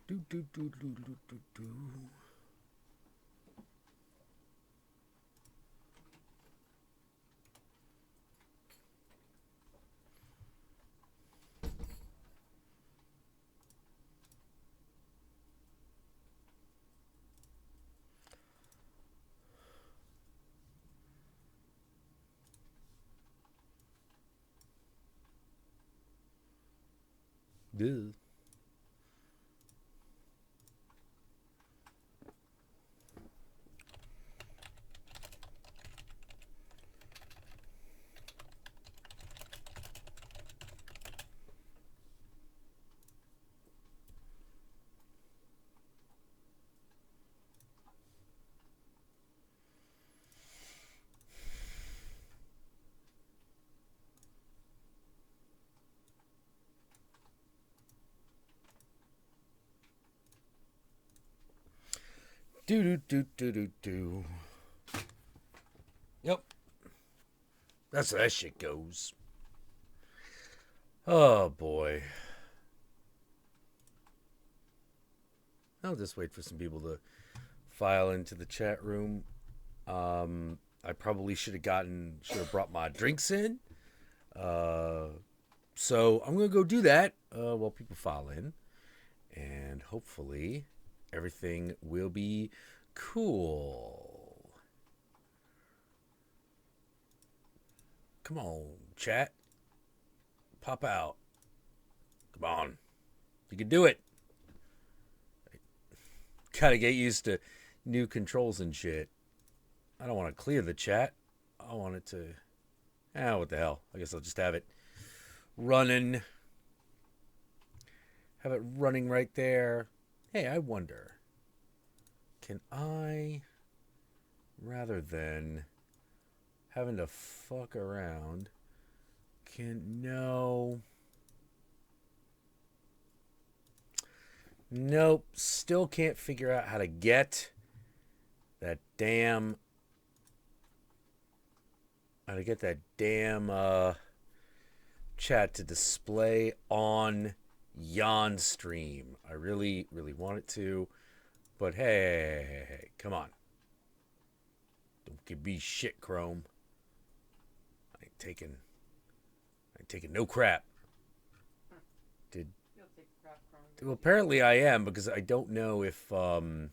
Do, do, do, do, do, do, do. Duh. Do, do, do, do, do, do. Yep. That's how that shit goes. Oh, boy. I'll just wait for some people to file into the chat room. I probably should have brought my drinks in. So I'm going to go do that while people file in. And hopefully everything will be cool. Come on, chat. Pop out. Come on. You can do it. Gotta get used to new controls and shit. I don't want to clear the chat. I want it to... what the hell. I guess I'll just have it running. Have it running right there. Hey, I wonder. Can I... rather than having to fuck around... No... Nope, still can't figure out how to get that damn chat to display on Yon stream. I really, really want it to, but hey, come on. Don't give me shit, Chrome. I ain't taking no crap. Well, apparently I am, because I don't know if, did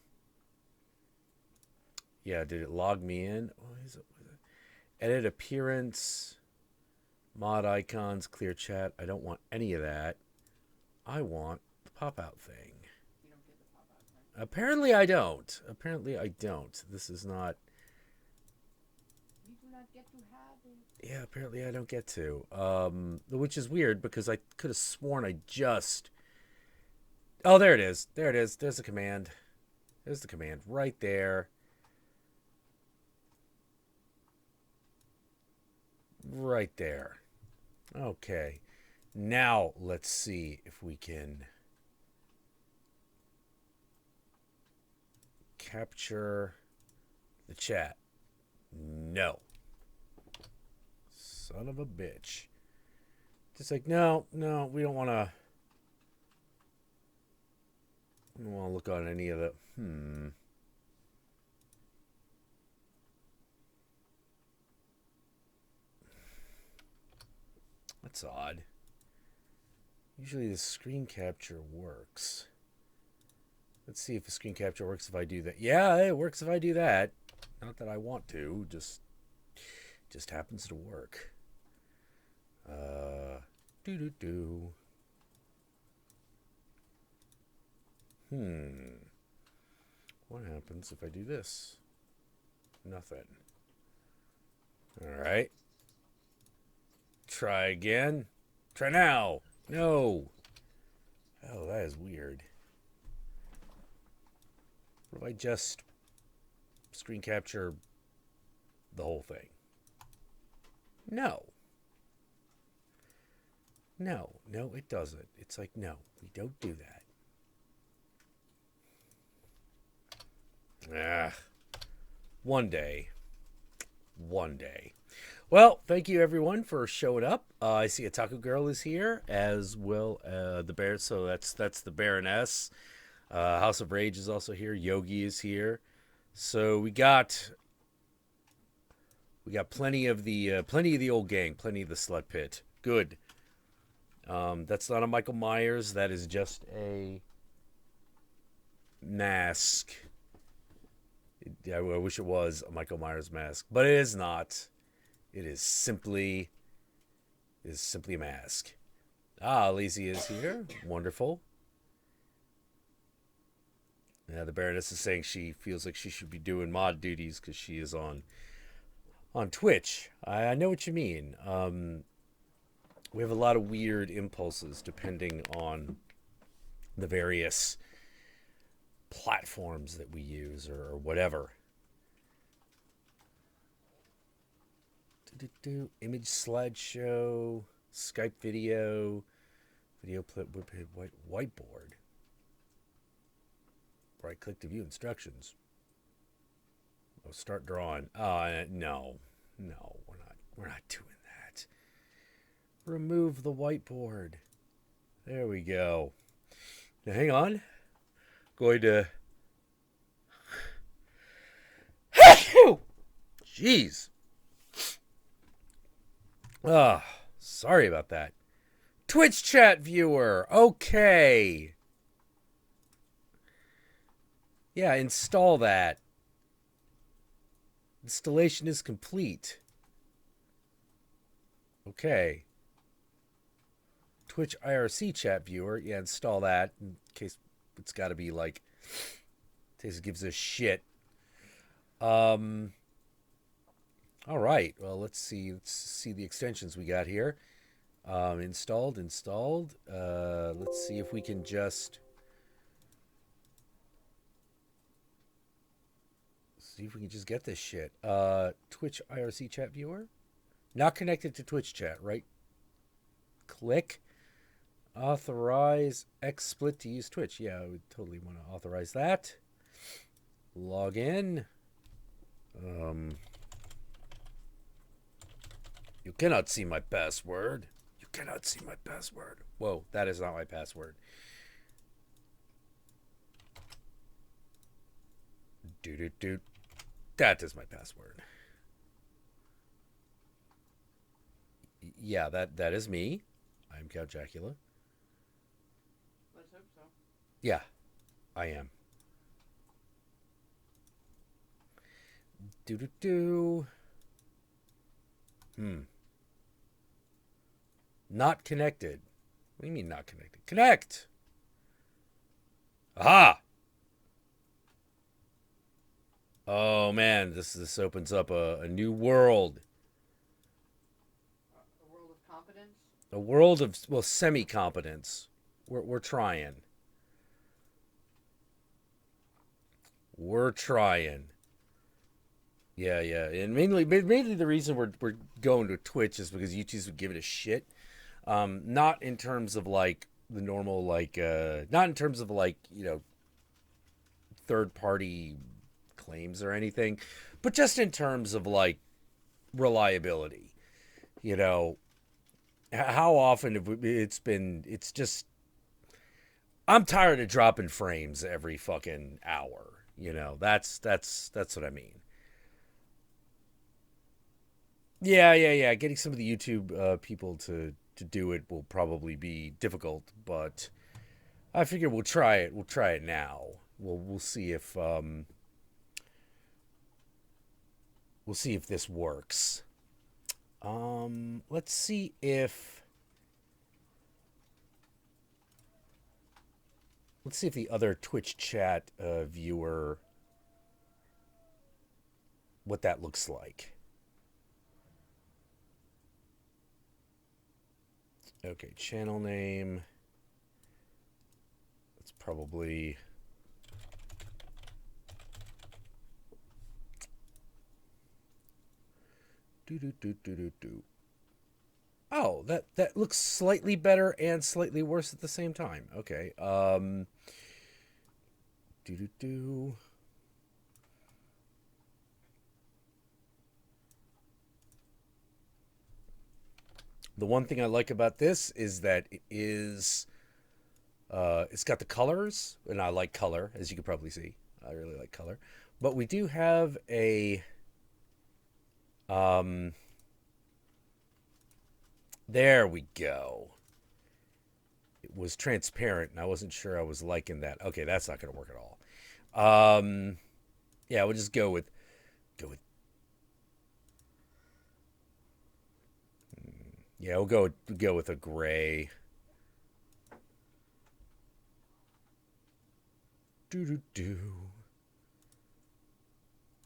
it log me in? Edit appearance, mod icons, clear chat. I don't want any of that. I want the pop-out thing. You don't get the pop-out thing? Apparently I don't. This is not... You do not get to have it. Yeah, apparently I don't get to. Which is weird, because I could have sworn I just... Oh, there it is. There's the command. There's the command right there. Right there. Okay. Now, let's see if we can capture the chat. No. Son of a bitch. Just like, no, we don't want to... I don't want to look on any of the... That's odd. Usually the screen capture works. Let's see if the screen capture works if I do that. Yeah, it works if I do that. Not that I want to, just happens to work. Do. What happens if I do this? Nothing. Alright. Try again. Try now. No. Oh, that is weird. What if I just screen capture the whole thing? No. No, it doesn't. It's like, no, we don't do that. One day. Well, thank you everyone for showing up. I see a Taco Girl is here, as well the bear. So that's the Baroness. House of Rage is also here. Yogi is here. So we got plenty of the old gang, plenty of the slut pit. Good. That's not a Michael Myers. That is just a mask. I wish it was a Michael Myers mask, but it is not. It is simply a mask. Ah, Lacey is here. Wonderful. Yeah, the Baroness is saying she feels like she should be doing mod duties because she is on Twitch. I know what you mean. We have a lot of weird impulses depending on the various platforms that we use or whatever. Image slideshow, Skype video whiteboard. Right click to view instructions. Oh, start drawing. No, we're not doing that. Remove the whiteboard. There we go. Now hang on. Going to. Jeez. Sorry about that. Twitch chat viewer. Okay. Yeah, install that. Installation is complete. Okay. Twitch IRC chat viewer. Yeah, install that in case it's got to be like, in case it gives a shit. All right. Well, let's see the extensions we got here. Installed. Let's see if we can just get this shit. Twitch IRC chat viewer. Not connected to Twitch chat, right? Click. Authorize XSplit to use Twitch. Yeah, I would totally want to authorize that. Log in. You cannot see my password. You cannot see my password. Whoa, that is not my password. That is my password. Yeah, that is me. I'm Count Jackula. Let's hope so. Yeah, I am. Not connected. What do you mean not connected? Connect! Aha! Oh man, this opens up a new world. A world of competence? A world of, well, semi-competence. We're trying. We're trying. Yeah, and mainly the reason we're going to Twitch is because YouTube's would give it a shit. Not in terms of like the normal not in terms of like, you know, third party claims or anything, but just in terms of like reliability. You know, how often have it's just, I'm tired of dropping frames every fucking hour. You know, that's what I mean. Yeah. Getting some of the YouTube people to do it will probably be difficult, but I figure we'll try it. We'll try it now. We'll see if this works. Let's see if the other Twitch chat viewer, what that looks like. Okay, channel name. That's probably Oh, that looks slightly better and slightly worse at the same time. Okay. The one thing I like about this is that it is It's got the colors, and I like color, as you can probably see. I really like color. But we do have a... there we go. It was transparent, and I wasn't sure I was liking that. Okay, that's not going to work at all. Yeah, we'll just go with... Yeah, we'll go with a gray. Do.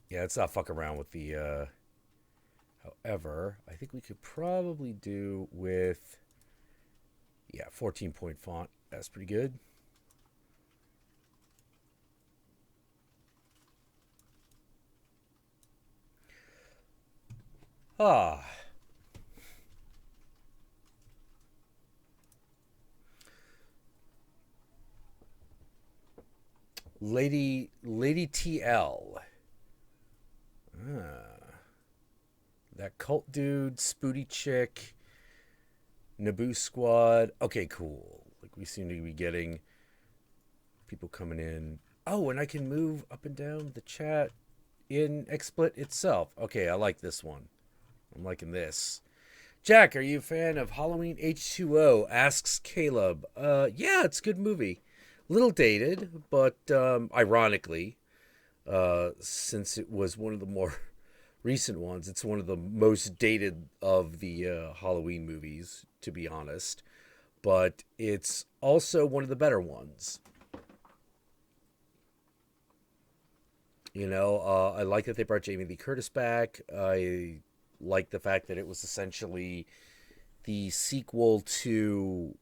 Yeah, let's not fuck around with the... However, I think we could probably do with... Yeah, 14-point font. That's pretty good. Ah. Lady TL. That cult dude, Spooty chick, Naboo squad. Okay, cool. Like, we seem to be getting people coming in. Oh, and I can move up and down the chat in XSplit itself. Okay, I like this one. I'm liking this. Jack, are you a fan of Halloween H2O? Asks Caleb. Yeah, it's a good movie. A little dated, but ironically, since it was one of the more recent ones, it's one of the most dated of the Halloween movies, to be honest. But it's also one of the better ones. You know, I like that they brought Jamie Lee Curtis back. I like the fact that it was essentially the sequel to...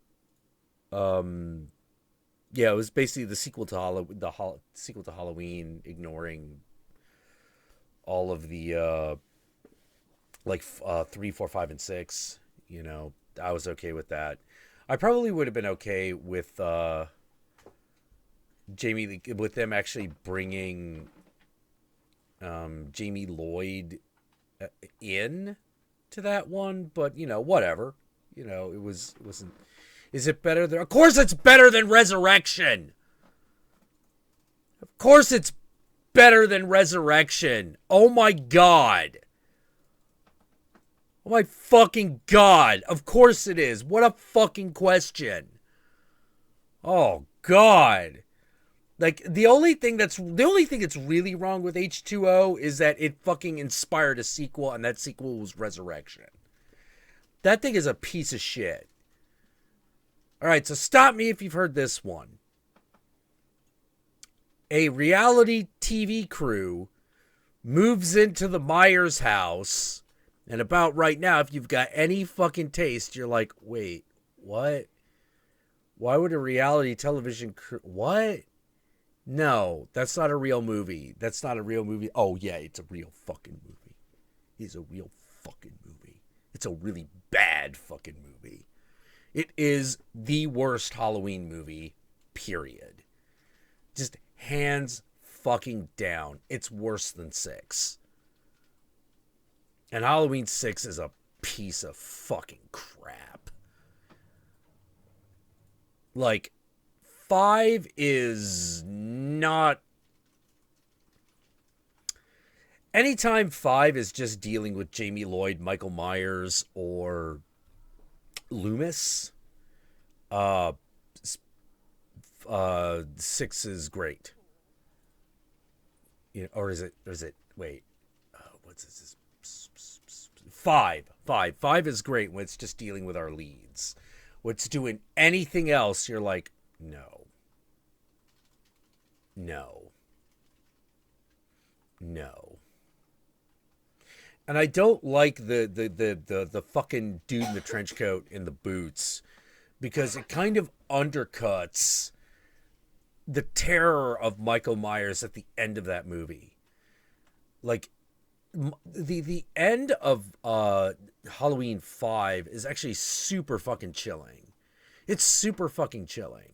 yeah, it was basically the sequel to sequel to Halloween, ignoring all of the 3, 4, 5, and 6. You know, I was okay with that. I probably would have been okay with with them actually bringing Jamie Lloyd in to that one, but you know, whatever. You know, it wasn't. Is it better than... Of course it's better than Resurrection. Of course it's better than Resurrection. Oh my God. Oh my fucking God. Of course it is. What a fucking question. Oh God. Like, the only thing that's really wrong with H2O is that it fucking inspired a sequel, and that sequel was Resurrection. That thing is a piece of shit. All right, so stop me if you've heard this one. A reality TV crew moves into the Myers house, and about right now, if you've got any fucking taste, you're like, wait, what? Why would a reality television crew... What? No, that's not a real movie. That's not a real movie. Oh, yeah, it's a real fucking movie. It's a real fucking movie. It's a really bad fucking movie. It is the worst Halloween movie, period. Just hands fucking down. It's worse than 6. And Halloween 6 is a piece of fucking crap. Like, 5 is not... Anytime 5 is just dealing with Jamie Lloyd, Michael Myers, or Loomis, 6 is great. You know, or is it? Wait, what's this? 5 is great when it's just dealing with our leads. When it's doing anything else, you're like, no. And I don't like the fucking dude in the trench coat and the boots, because it kind of undercuts the terror of Michael Myers at the end of that movie. Like, the end of Halloween 5 is actually super fucking chilling. It's super fucking chilling.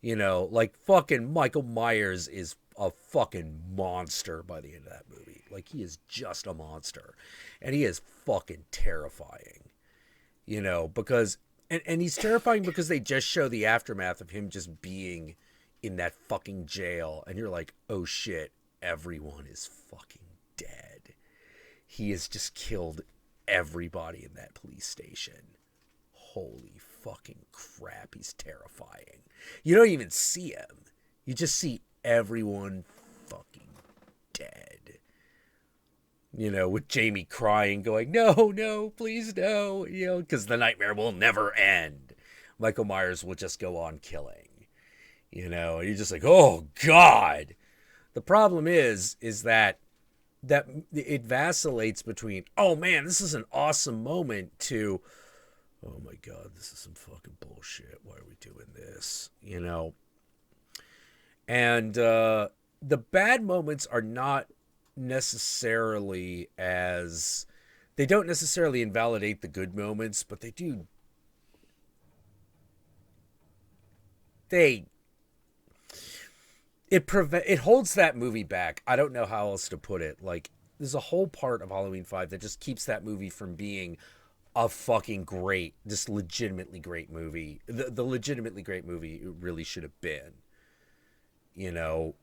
You know, like, fucking Michael Myers is a fucking monster by the end of that movie. Like, he is just a monster. And he is fucking terrifying. You know, because And he's terrifying because they just show the aftermath of him just being in that fucking jail. And you're like, oh shit, everyone is fucking dead. He has just killed everybody in that police station. Holy fucking crap, he's terrifying. You don't even see him. You just see everyone fucking dead. You know, with Jamie crying, going, no, no, please no, you know, because the nightmare will never end. Michael Myers will just go on killing, you know, and you're just like, oh, God. The problem is that it vacillates between, oh, man, this is an awesome moment, to, oh, my God, this is some fucking bullshit. Why are we doing this? You know? And the bad moments are not necessarily as, they don't necessarily invalidate the good moments, but they do, it holds that movie back. I don't know how else to put it. Like, there's a whole part of Halloween 5 that just keeps that movie from being a fucking great, just legitimately great movie. The legitimately great movie it really should have been, you know.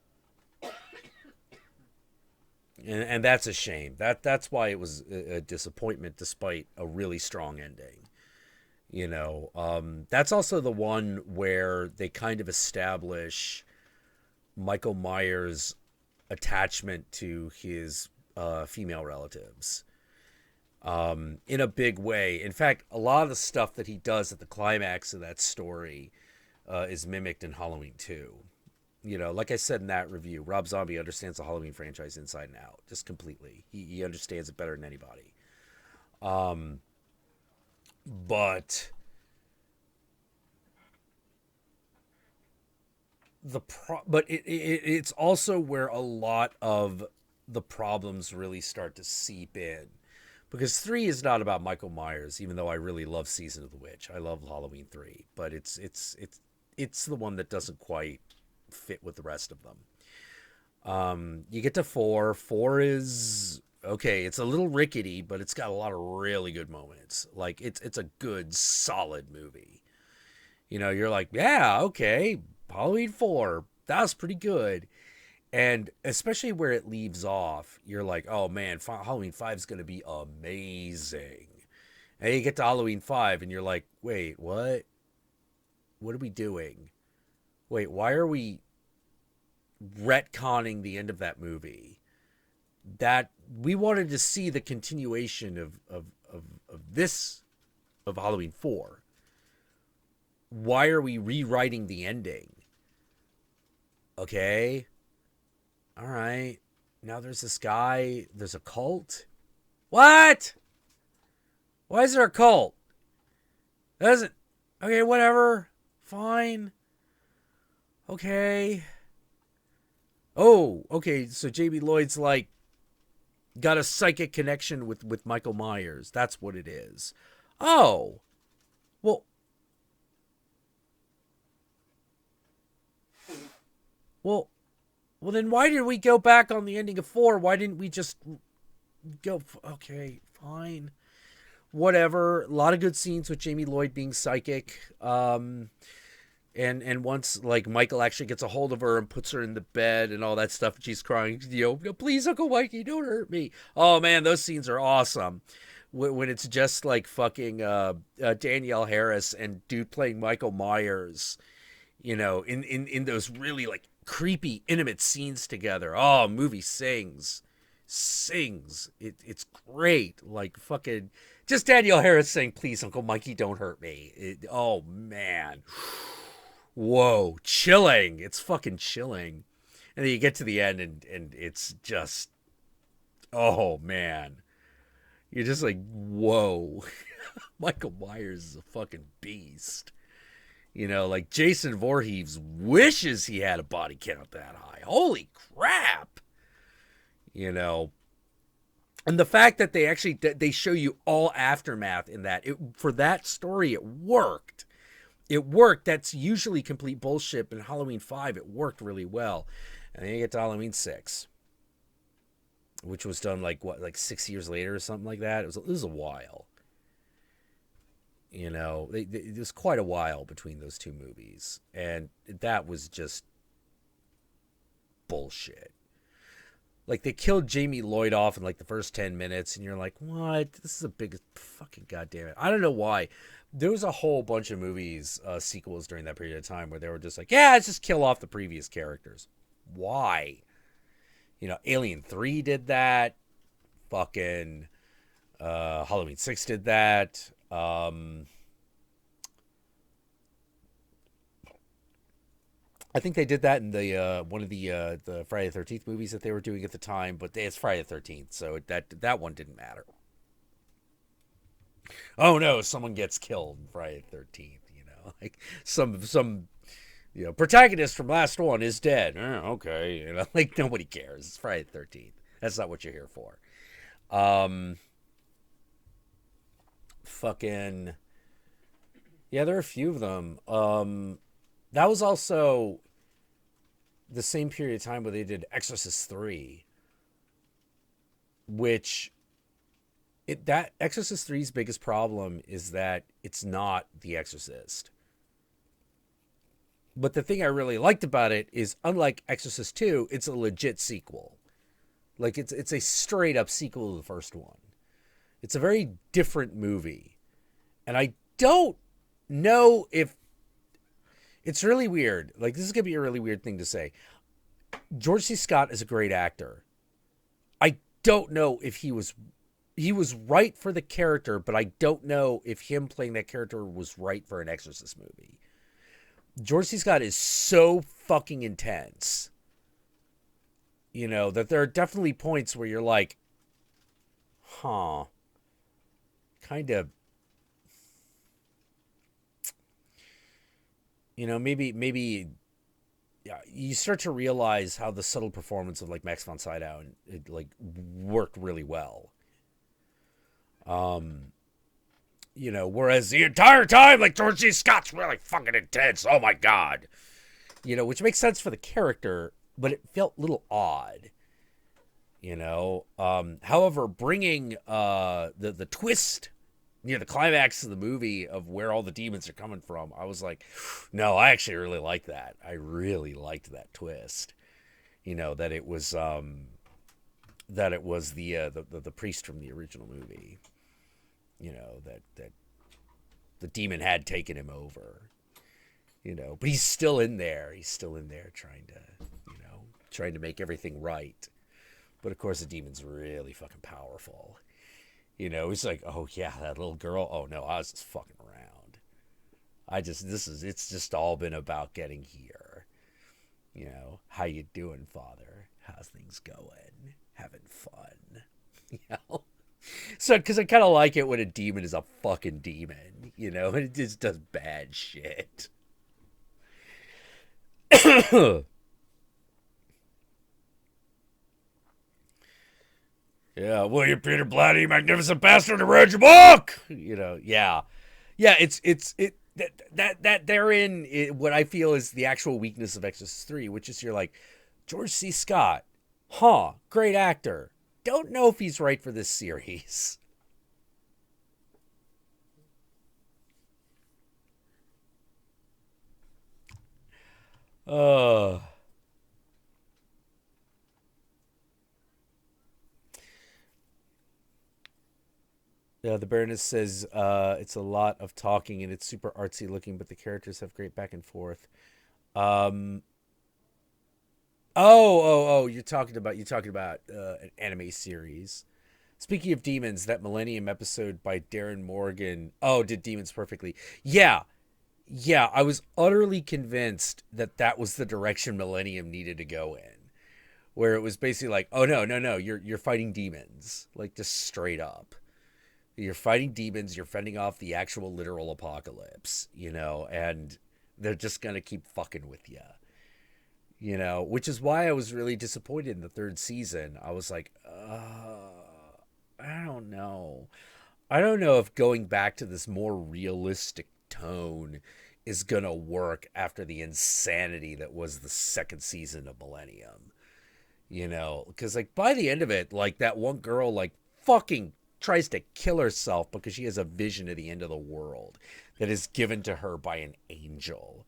And that's a shame. That's why it was a disappointment, despite a really strong ending. You know, that's also the one where they kind of establish Michael Myers' attachment to his female relatives in a big way. In fact, a lot of the stuff that he does at the climax of that story is mimicked in Halloween 2. You know, like I said in that review, Rob Zombie understands the Halloween franchise inside and out, just completely. He understands it better than anybody. But it's also where a lot of the problems really start to seep in, because 3 is not about Michael Myers, even though I really love Season of the Witch. I love Halloween 3, but it's the one that doesn't quite fit with the rest of them. You get to 4. 4 is okay. It's a little rickety, but it's got a lot of really good moments. Like, it's a good, solid movie. You know, you're like, yeah, okay, Halloween 4, that was pretty good. And especially where it leaves off, you're like, oh man, Halloween 5 is going to be amazing. And you get to Halloween 5 and you're like, wait, what? What are we doing? Wait, why are we retconning the end of that movie? That we wanted to see the continuation of Halloween 4. Why are we rewriting the ending? Okay. All right. Now there's this guy. There's a cult. What? Why is there a cult? That doesn't. Okay, whatever. Fine. Okay. Oh, okay. So Jamie Lloyd's like got a psychic connection with Michael Myers. That's what it is. Oh. Well. Well, then why did we go back on the ending of 4? Why didn't we just go? Okay, fine. Whatever. A lot of good scenes with Jamie Lloyd being psychic. And once, like, Michael actually gets a hold of her and puts her in the bed and all that stuff, and she's crying, you know, please, Uncle Mikey, don't hurt me. Oh, man, those scenes are awesome. When it's just, like, fucking Danielle Harris and dude playing Michael Myers, you know, in those really, like, creepy, intimate scenes together. Oh, movie sings. It's great. Like, fucking, just Danielle Harris saying, please, Uncle Mikey, don't hurt me. Oh, man. Whoa, chilling. It's fucking chilling. And then you get to the end and it's just, oh man. You're just like, whoa. Michael Myers is a fucking beast. You know, like Jason Voorhees wishes he had a body count that high. Holy crap. You know, and the fact that they show you all aftermath in that, for that story, it worked. It worked. That's usually complete bullshit. In Halloween 5, it worked really well. And then you get to Halloween 6, which was done like 6 years later or something like that. It was a while. You know, it was quite a while between those two movies, and that was just bullshit. Like, they killed Jamie Lloyd off in like the first 10 minutes, and you're like, what? This is a big fucking goddamn it. I don't know why. There was a whole bunch of movies, sequels during that period of time where they were just like, yeah, let's just kill off the previous characters. Why? You know, Alien 3 did that. Fucking Halloween 6 did that. I think they did that in the one of the Friday the 13th movies that they were doing at the time, but it's Friday the 13th, so that one didn't matter. Oh no, someone gets killed in Friday the 13th, you know, like some you know, protagonist from last one is dead. Okay, you know, like nobody cares. It's Friday the 13th. That's not what you're here for. Fucking yeah, there are a few of them. That was also the same period of time where they did Exorcist 3, which that Exorcist 3's biggest problem is that it's not The Exorcist. But the thing I really liked about it is, unlike Exorcist 2, it's a legit sequel. Like, it's a straight up sequel to the first one. It's a very different movie. And I don't know if it's really weird. Like, this is going to be a really weird thing to say. George C. Scott is a great actor. I don't know if he was right for the character, but I don't know if him playing that character was right for an Exorcist movie. George C. Scott is so fucking intense, you know, that there are definitely points where you're like, kind of, you know, maybe yeah, you start to realize how the subtle performance of like Max von Sydow and it like worked really well. You know, whereas the entire time, like, George C. Scott's really fucking intense. Oh my god. You know, which makes sense for the character, but it felt a little odd. You know, however, bringing the twist near the climax of the movie of where all the demons are coming from, I was like, no, I actually really like that. I really liked that twist. You know, that it was the priest from the original movie. You know, that the demon had taken him over. You know, but he's still in there. He's still in there trying to make everything right. But of course, the demon's really fucking powerful. You know, it's like, oh yeah, that little girl. Oh no, I was just fucking around. It's just all been about getting here. You know, how you doing, Father? How's things going? Having fun? You know? So, because I kind of like it when a demon is a fucking demon, you know, and it just does bad shit. Yeah, William Peter Blatty, magnificent bastard, who read your book. You know, yeah. It's that therein what I feel is the actual weakness of Exorcist 3, which is you're like, George C. Scott, great actor. Don't know if he's right for this series. Yeah, the Baroness says it's a lot of talking and it's super artsy looking, but the characters have great back and forth. Um, you're talking about an anime series. Speaking of demons, that Millennium episode by Darren Morgan. Oh, did demons perfectly. Yeah. Yeah, I was utterly convinced that that was the direction Millennium needed to go in. Where it was basically like, oh no, you're fighting demons. Like, just straight up. You're fighting demons, you're fending off the actual literal apocalypse, you know, and they're just gonna keep fucking with you. You know, which is why I was really disappointed in the third season. I was like, I don't know. I don't know if going back to this more realistic tone is going to work after the insanity that was the second season of Millennium. You know, because, like, by the end of it, like, that one girl, like, fucking tries to kill herself because she has a vision of the end of the world that is given to her by an angel.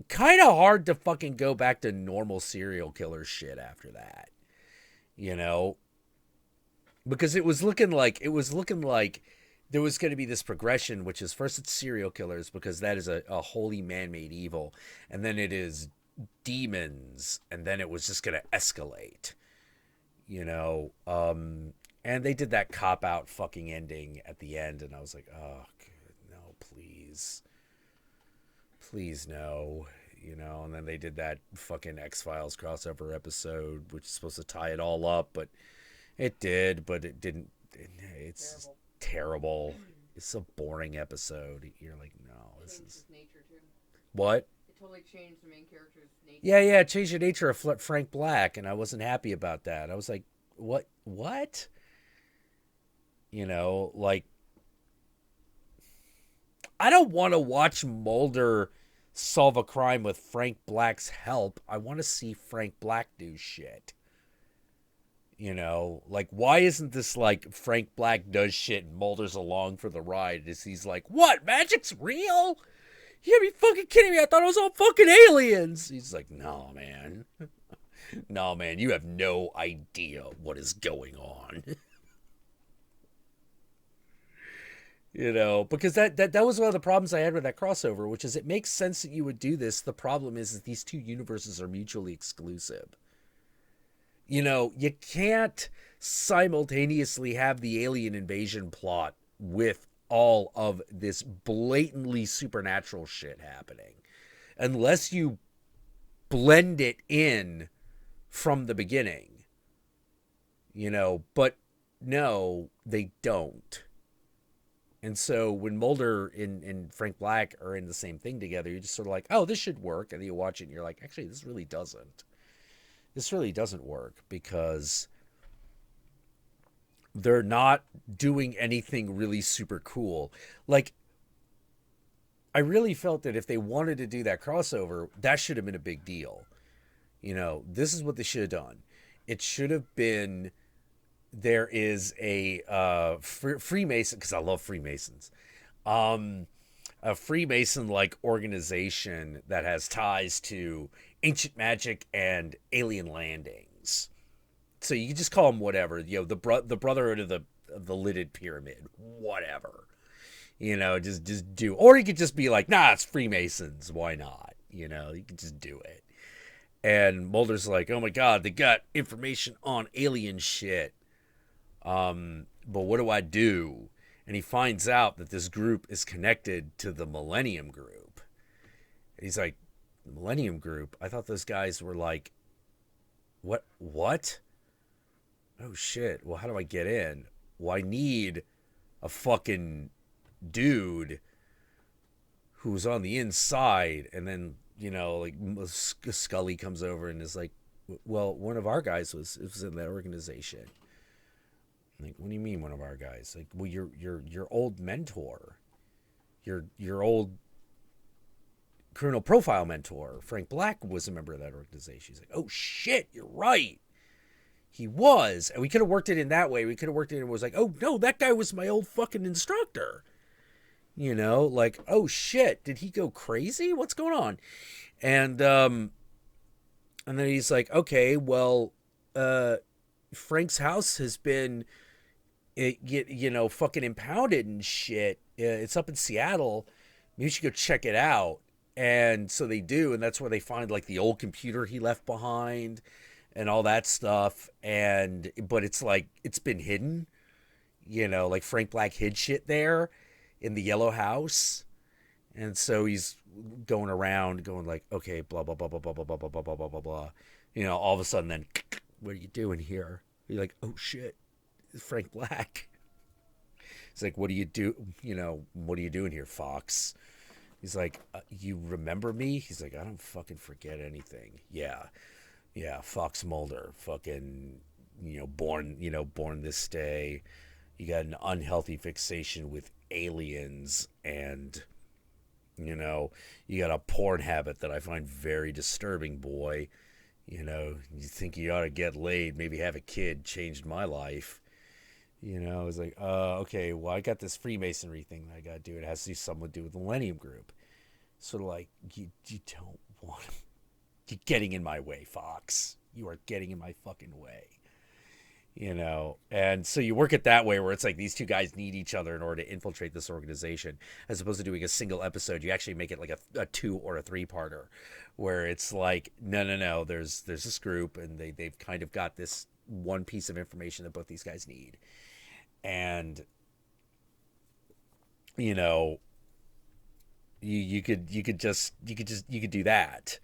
Kind of hard to fucking go back to normal serial killer shit after that, you know, because it was looking like there was going to be this progression, which is first it's serial killers because that is a wholly man-made evil, and then it is demons, and then it was just going to escalate, you know. And they did that cop-out fucking ending at the end, and I was like, oh, no, please. Please, no. You know, and then they did that fucking X-Files crossover episode, which is supposed to tie it all up, but it did, but it didn't. It's terrible. It's a boring episode. You're like, no, this is... His nature, too. What? It totally changed the main character's nature. Yeah, it changed the nature of Frank Black, and I wasn't happy about that. I was like, what? You know, like, I don't want to watch Mulder solve a crime with Frank Black's help. I want to see Frank Black do shit. You know, like, why isn't this like Frank Black does shit and Mulder's along for the ride? Is he's like, what? Magic's real? You gotta be fucking kidding me. I thought it was all fucking aliens. He's like, no, man. No, man, you have no idea what is going on. You know, because that was one of the problems I had with that crossover, which is it makes sense that you would do this. The problem is that these two universes are mutually exclusive. You know, you can't simultaneously have the alien invasion plot with all of this blatantly supernatural shit happening unless you blend it in from the beginning. You know, but no, they don't. And so when Mulder and Frank Black are in the same thing together, you're just sort of like, oh, this should work. And then you watch it and you're like, actually, this really doesn't. This really doesn't work because they're not doing anything really super cool. Like, I really felt that if they wanted to do that crossover, that should have been a big deal. You know, this is what they should have done. It should have been... There is a Freemason, because I love Freemasons, a Freemason-like organization that has ties to ancient magic and alien landings. So you can just call them whatever, you know, the Brotherhood of the Lidded Pyramid, whatever. You know, just do, or you could just be like, nah, it's Freemasons, why not? You know, you can just do it. And Mulder's like, oh my God, they got information on alien shit. But what do I do? And he finds out that this group is connected to the Millennium Group. And he's like, the Millennium Group? I thought those guys were like, what? Oh shit. Well, how do I get in? Well, I need a fucking dude who's on the inside. And then, you know, like Scully comes over and is like, well, one of our guys was in that organization. Like, what do you mean one of our guys? Like, well, your old mentor, your old criminal profile mentor, Frank Black, was a member of that organization. He's like, oh shit, you're right. He was. And we could have worked it in that way. We could have worked it in and was like, oh no, that guy was my old fucking instructor. You know, like, oh shit, did he go crazy? What's going on? And then he's like, okay, well, Frank's house has been, you know, fucking impounded and shit. It's up in Seattle. Maybe you should go check it out. And so they do, and that's where they find like the old computer he left behind and all that stuff. But it's like, it's been hidden, you know, like Frank Black hid shit there in the yellow house. And so he's going around going like, okay, blah, blah, blah, blah, blah, blah, blah, blah, blah, blah, blah, blah, blah. You know, all of a sudden then, what are you doing here? You're like, oh shit, it's Frank Black. It's like, what do you do? You know, what are you doing here, Fox? He's like, you remember me? He's like, I don't fucking forget anything. Yeah, Fox Mulder, fucking, born this day. You got an unhealthy fixation with aliens, and, you got a porn habit that I find very disturbing, boy. You think you ought to get laid, maybe have a kid, changed my life. You know, it's like, okay, well, I got this Freemasonry thing that I got to do. It has to do something to do with the Millennium Group. Sort of like, you don't want to. You're getting in my way, Fox. You are getting in my fucking way. You know, and so you work it that way where it's like these two guys need each other in order to infiltrate this organization, as opposed to doing a single episode. You actually make it like a two or a three-parter, where it's like, no, there's this group, and they've kind of got this one piece of information that both these guys need. And you know, you could do that.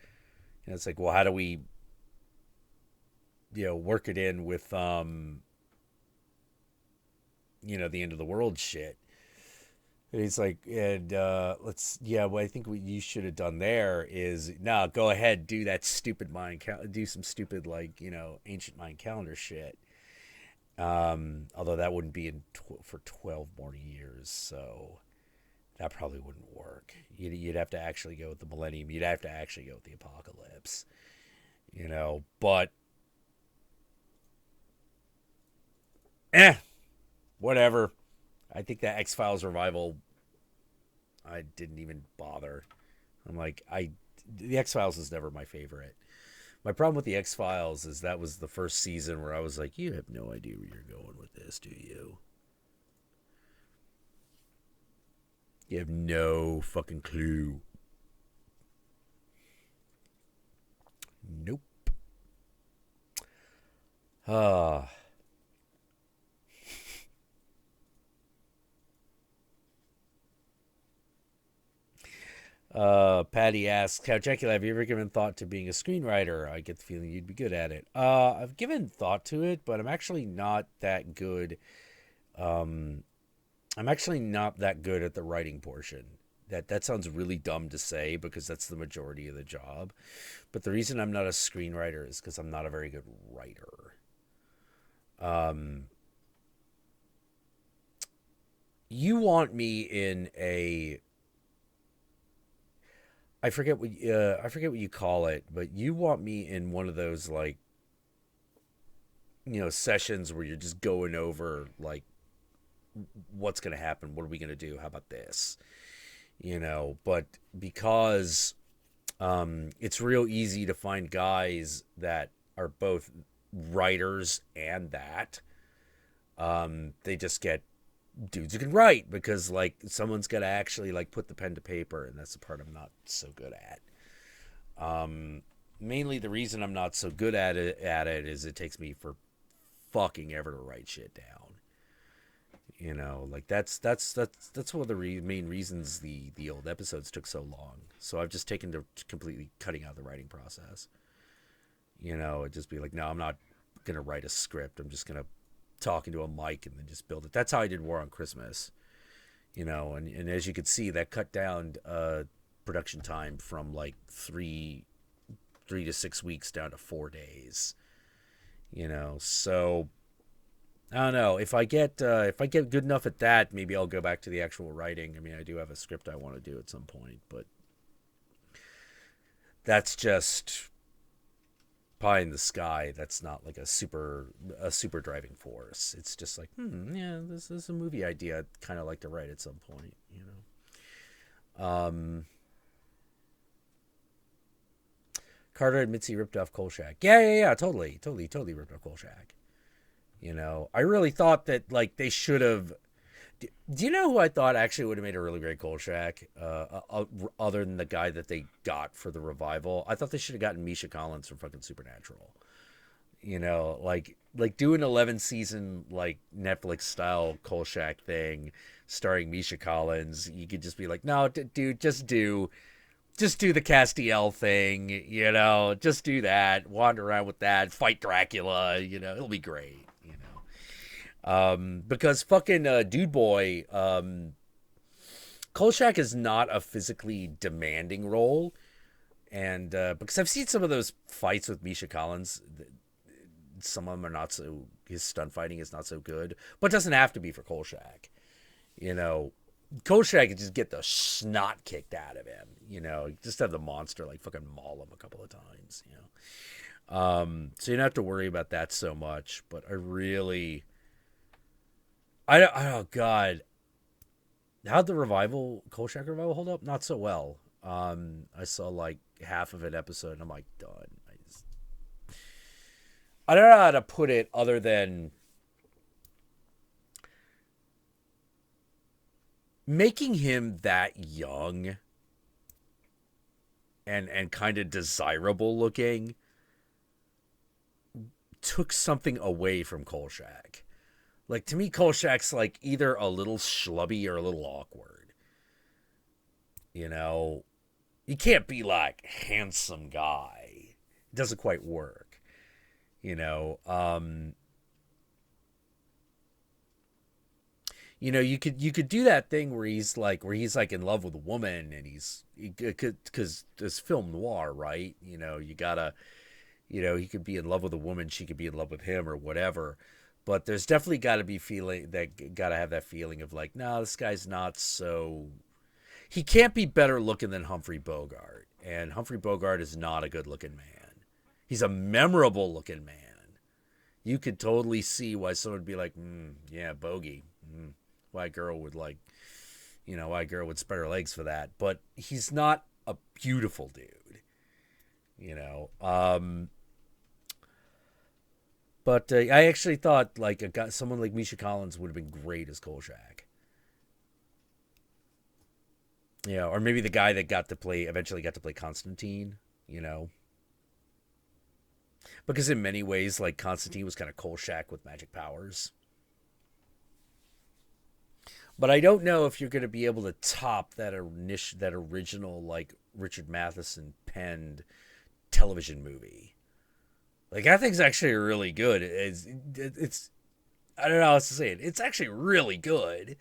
And it's like, well, how do we, work it in with the end of the world shit? And he's like, and what I think what you should have done there is, no, go ahead, do that stupid do some stupid, like, ancient Mayan calendar shit. Although that wouldn't be for 12 more years, so that probably wouldn't work. You'd have to actually go with the millennium. You'd have to actually go with the apocalypse, but whatever. I think that X-Files revival, I didn't even bother. I'm like, the X-Files is never my favorite. My problem with the X-Files is that was the first season where I was like, you have no idea where you're going with this, do you? You have no fucking clue. Nope. Patty asks, how Jackula, have you ever given thought to being a screenwriter? I get the feeling you'd be good at it. I've given thought to it, but I'm actually not that good. I'm actually not that good at the writing portion. That sounds really dumb to say because that's the majority of the job. But the reason I'm not a screenwriter is because I'm not a very good writer. You want me in a, I forget what you call it, but you want me in one of those, like, sessions where you're just going over, like, what's going to happen, what are we going to do, how about this, but because it's real easy to find guys that are both writers and that they just get dudes who can write, because, like, someone's got to actually, like, put the pen to paper, and that's the part I'm not so good at. Mainly the reason I'm not so good at it is it takes me for fucking ever to write shit down. Like, that's one of the main reasons the old episodes took so long. So I've just taken to completely cutting out the writing process. It'd just be like, no, I'm not gonna write a script. I'm just gonna talk into a mic and then just build it. That's how I did War on Christmas. And as you could see, that cut down production time from like 3 to 6 weeks down to 4 days. So I don't know, if I get good enough at that, maybe I'll go back to the actual writing. I mean, I do have a script I want to do at some point, but that's just pie in the sky. That's not like a super driving force. It's just like, yeah, this is a movie idea I'd kind of like to write at some point. Carter admits he ripped off Kolchak. Yeah, totally ripped off Kolchak. I really thought that, like, they should have. Do you know who I thought actually would have made a really great Kolchak? Other than the guy that they got for the revival, I thought they should have gotten Misha Collins from fucking Supernatural. Like do an 11 season, like, Netflix style Kolchak thing starring Misha Collins. You could just be like, no, dude, just do the Castiel thing. Just do that. Wander around with that. Fight Dracula. It'll be great. Because fucking Dude Boy, Kolchak is not a physically demanding role, and because I've seen some of those fights with Misha Collins, some of them are not so. His stunt fighting is not so good, but it doesn't have to be for Kolchak. Kolchak could just get the snot kicked out of him. Just have the monster, like, fucking maul him a couple of times. So you don't have to worry about that so much. But I really Oh God, how'd the revival, Kolchak revival, hold up? Not so well. I saw like half of an episode, and I'm like done. I don't know how to put it other than making him that young and kind of desirable looking took something away from Kolchak. Like, to me, Kolchak's like either a little schlubby or a little awkward. You know, he can't be like handsome guy. It doesn't quite work. You know, you could do that thing where he's like in love with a woman, and because it's film noir, right? You gotta, he could be in love with a woman, she could be in love with him, or whatever. But there's definitely got to be got to have that feeling of like, no, this guy's not so. He can't be better looking than Humphrey Bogart, and Humphrey Bogart is not a good looking man. He's a memorable looking man. You could totally see why someone would be like, yeah, bogey. Why a girl would like, why a girl would spread her legs for that. But he's not a beautiful dude, you know. But I actually thought like someone like Misha Collins would have been great as Kolchak. Yeah, or maybe the guy that eventually got to play Constantine, you know. Because in many ways, like, Constantine was kind of Kolchak with magic powers. But I don't know if you're going to be able to top that original, like, Richard Matheson penned television movie. Like, that thing's actually really good. It's I don't know how else to say it. It's actually really good.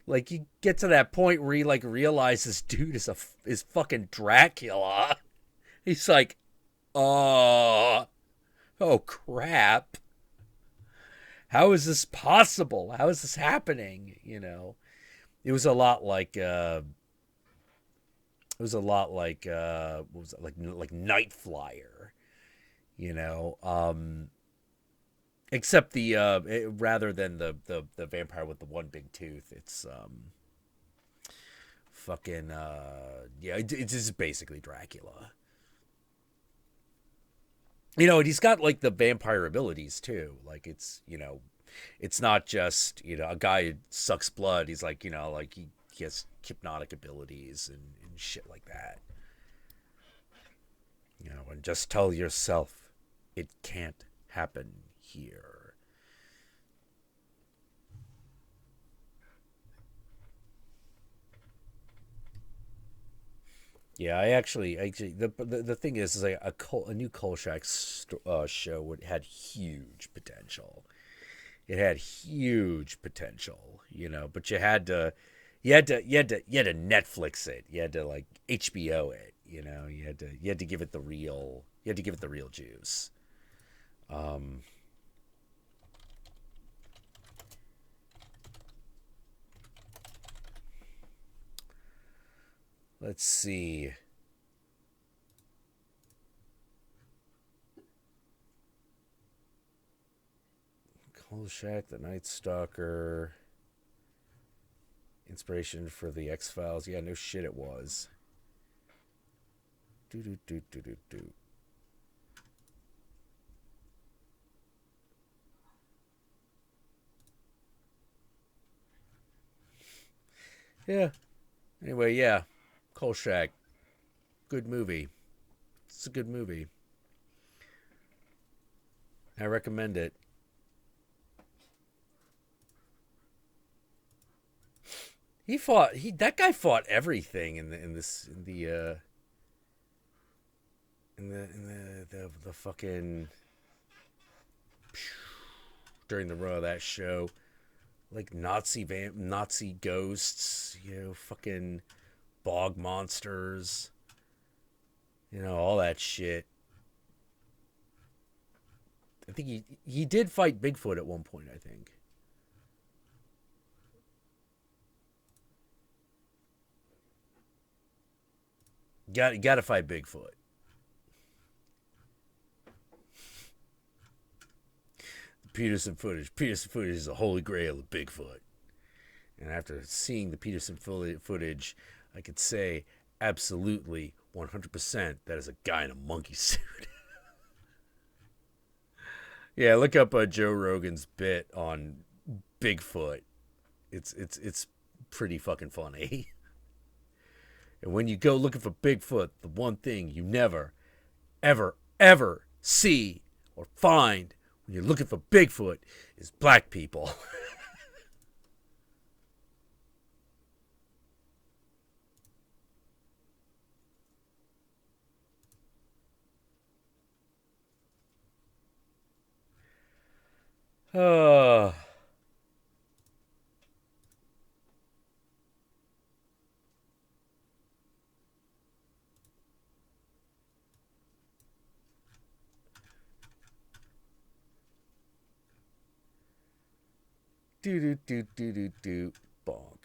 Like, you get to that point where he like realizes dude is fucking Dracula. He's like, oh crap. How is this possible? How is this happening? It was a lot like what was it, like Night Flyer, you know. Except rather than the vampire with the one big tooth, it's fucking yeah, it's just basically Dracula. And he's got like the vampire abilities too. Like it's not just a guy who sucks blood. He's like like he has hypnotic abilities and shit like that. And just tell yourself it can't happen here. Yeah, the thing is like a new Kolchak show had huge potential. It had huge potential, but you had to Netflix it. You had to like HBO it. You had to give it the real juice. Um, let's see. Kolchak, the Night Stalker, inspiration for the X-Files. Yeah, no shit, it was. Do do do do do do. Yeah. Anyway, yeah. Kolchak, good movie. It's a good movie. I recommend it. That guy fought everything in the fucking during the run of that show, like Nazi ghosts, fucking bog monsters, all that shit. I think he did fight Bigfoot at one point, I think. Got to fight Bigfoot. Peterson footage. Peterson footage is the holy grail of Bigfoot. And after seeing the Peterson footage, I could say absolutely 100% that is a guy in a monkey suit. Yeah, look up Joe Rogan's bit on Bigfoot. It's pretty fucking funny. And when you go looking for Bigfoot, the one thing you never, ever, ever see or find when you're looking for Bigfoot is black people. Oh. Do. Bonk.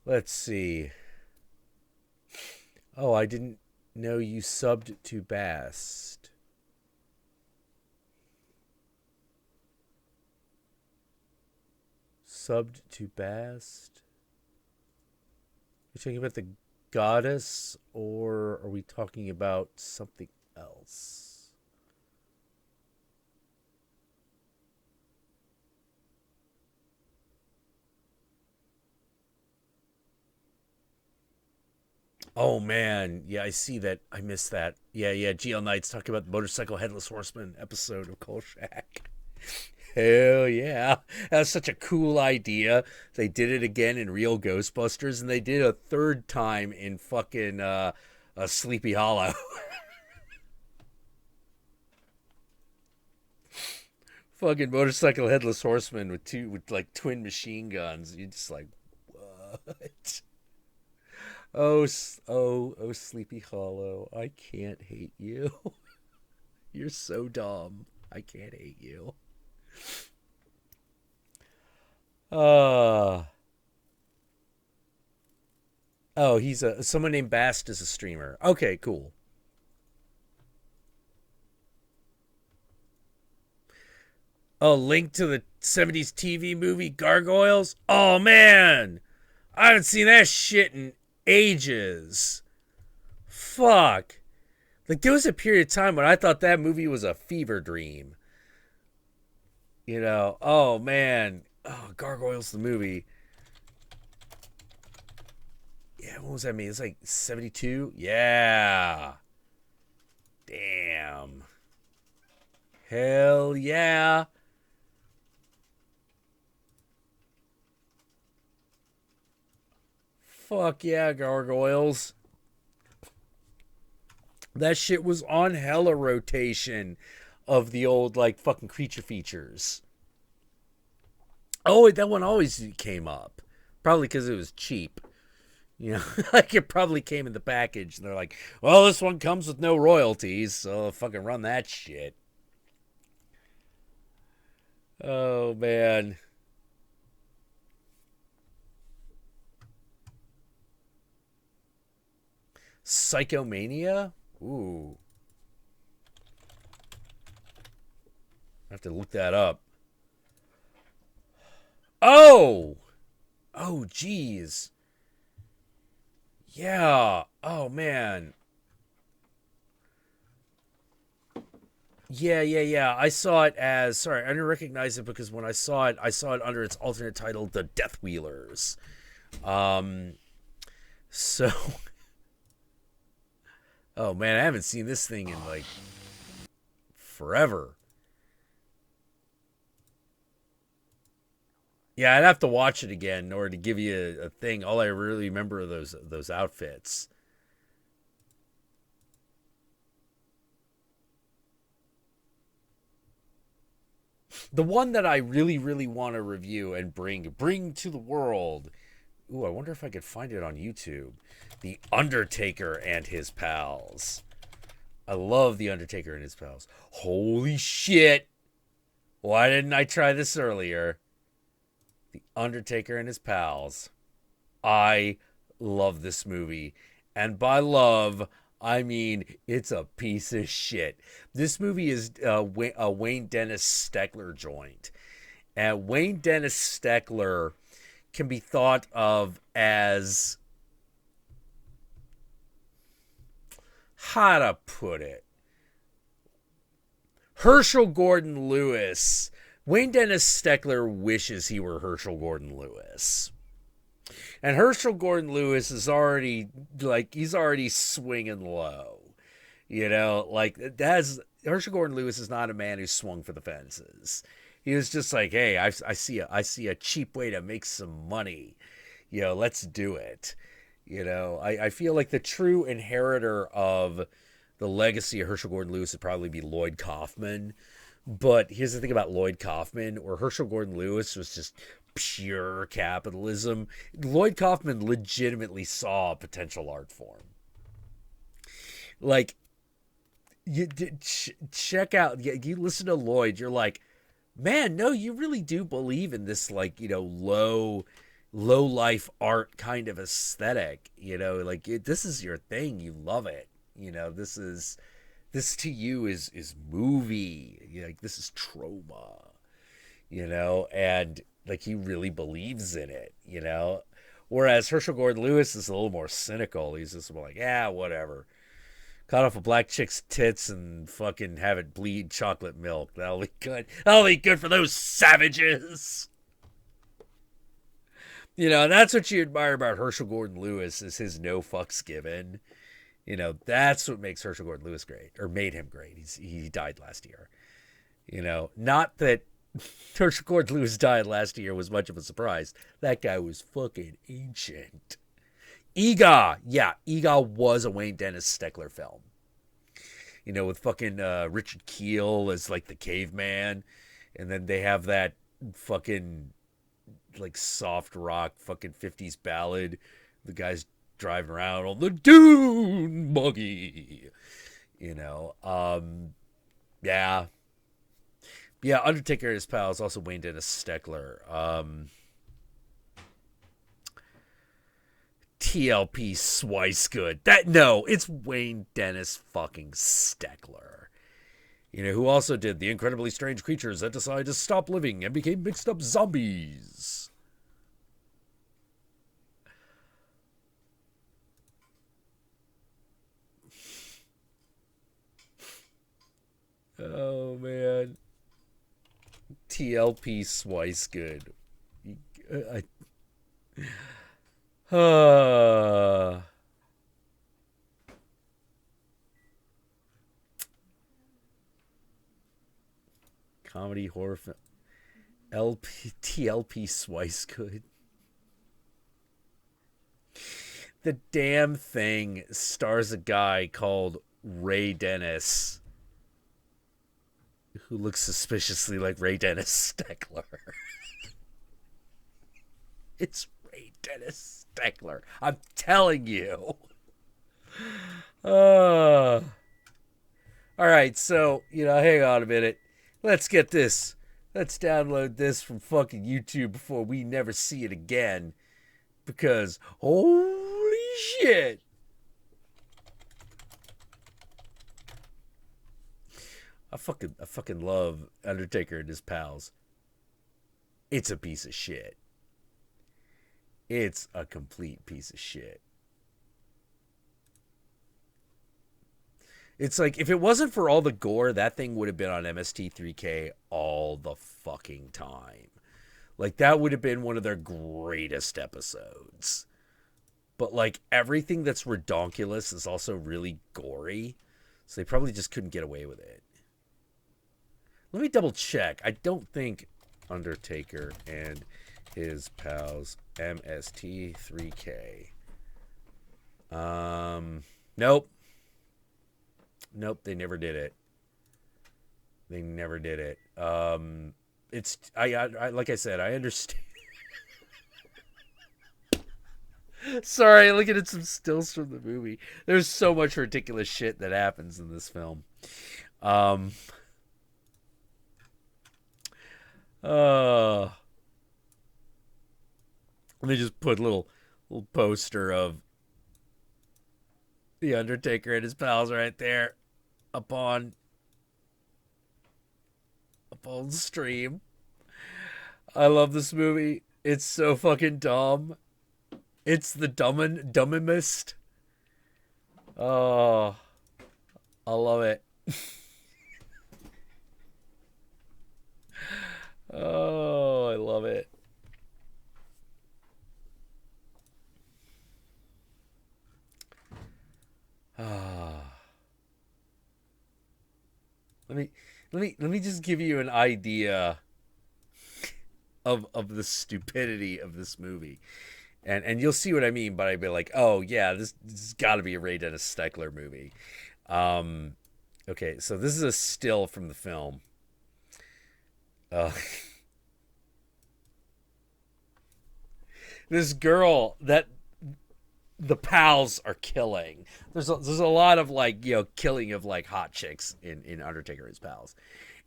Let's see. Oh, I didn't know you subbed to Bast. Subbed to Bast? You talking about the goddess, or are we talking about something else? Oh man, yeah, I see that. I missed that. Yeah, GL Knight's talking about the Motorcycle Headless Horseman episode of Kolchak. Hell yeah. That's such a cool idea. They did it again in Real Ghostbusters, and they did a third time in fucking Sleepy Hollow. Fucking Motorcycle Headless Horseman with like twin machine guns. You're just like, what? Oh, Sleepy Hollow. I can't hate you. You're so dumb. I can't hate you. Oh, he's someone named Bast is a streamer. Okay, cool. A link to the 70s TV movie Gargoyles? Oh man, I haven't seen that shit in ages. Fuck. Like, there was a period of time when I thought that movie was a fever dream. You know, oh man. Oh, Gargoyles the movie. Yeah, what was that mean? It's like 72? Yeah. Damn. Hell yeah. Fuck yeah, Gargoyles. That shit was on hella rotation of the old, like, fucking creature features. Oh, that one always came up. Probably because it was cheap. You know, like it probably came in the package. And they're like, well, this one comes with no royalties, so I'll fucking run that shit. Oh, man. Psychomania? Ooh. I have to look that up. Oh! Oh, geez. Yeah. Oh, man. Yeah. I saw it as, sorry, I didn't recognize it because when I saw it under its alternate title, The Death Wheelers. So, oh man, I haven't seen this thing in like forever. Yeah, I'd have to watch it again in order to give you a thing. All I really remember are those outfits. The one that I really want to review and bring to the world. Ooh, I wonder if I could find it on YouTube. The Undertaker and His Pals. I love The Undertaker and His Pals. Holy shit! Why didn't I try this earlier? The Undertaker and His Pals. I love this movie. And by love, I mean it's a piece of shit. This movie is a Wayne Dennis Steckler joint. And Wayne Dennis Steckler can be thought of as, how to put it, Herschel Gordon Lewis. Wayne Dennis Steckler wishes he were Herschel Gordon Lewis. And Herschel Gordon Lewis is already, like, he's already swinging low. You know, like, Herschel Gordon Lewis is not a man who swung for the fences. He was just like, hey, I see a cheap way to make some money. You know, let's do it. You know, I feel like the true inheritor of the legacy of Herschel Gordon Lewis would probably be Lloyd Kaufman. But here's the thing about Lloyd Kaufman, or Herschel Gordon Lewis was just pure capitalism. Lloyd Kaufman legitimately saw a potential art form. Like, you check out, you listen to Lloyd, you're like, man, no, you really do believe in this, like, you know, low life art kind of aesthetic. You know, like, this is your thing. You love it. You know, this to you is movie. You know, like, this is trauma. You know, and like, he really believes in it. You know, whereas Herschel Gordon Lewis is a little more cynical. He's just like, yeah, whatever. Cut off a black chick's tits and fucking have it bleed chocolate milk. That'll be good. That'll be good for those savages. You know, that's what you admire about Herschel Gordon Lewis, is his no fucks given. You know, that's what makes Herschel Gordon Lewis great, or made him great. He died last year. You know, not that Herschel Gordon Lewis died last year was much of a surprise. That guy was fucking ancient. Ega was a Wayne Dennis Steckler film. You know, with fucking Richard Kiel as like the caveman, and then they have that fucking like soft rock fucking 50s ballad. The guy's driving around on the dune buggy. You know, yeah. Undertaker and His Pals, also Wayne Dennis Steckler. TLP Swicegood. It's Wayne Dennis fucking Steckler. You know, who also did The Incredibly Strange Creatures That Decided to Stop Living and Became Mixed Up Zombies. Oh, man. TLP Swicegood. Comedy horror film. TLP Swicegood. The damn thing stars a guy called Ray Dennis, who looks suspiciously like Ray Dennis Steckler. It's Ray Dennis Steckler. I'm telling you. All right, so, you know, hang on a minute. Let's get this. Let's download this from fucking YouTube before we never see it again. Because, holy shit. I fucking love Undertaker and His Pals. It's a piece of shit. It's a complete piece of shit. It's like, if it wasn't for all the gore, that thing would have been on MST3K all the fucking time. Like, that would have been one of their greatest episodes. But, like, everything that's redonkulous is also really gory. So they probably just couldn't get away with it. Let me double check. I don't think Undertaker and His Pals MST3K. Nope. Nope, they never did it. They never did it. It's I like I said, I understand. Sorry, looking at some stills from the movie. There's so much ridiculous shit that happens in this film. They just put a little poster of The Undertaker and his pals right there up on stream. I love this movie. It's so fucking dumb. It's the dumbest. Oh, I love it. Oh, I love it. Ah. Let me just give you an idea of the stupidity of this movie. And you'll see what I mean, but I'd be like, oh yeah, this has got to be a Ray Dennis Steckler movie. Okay, so this is a still from the film. This girl that the pals are killing. There's a lot of like, you know, killing of like hot chicks in Undertaker and His Pals,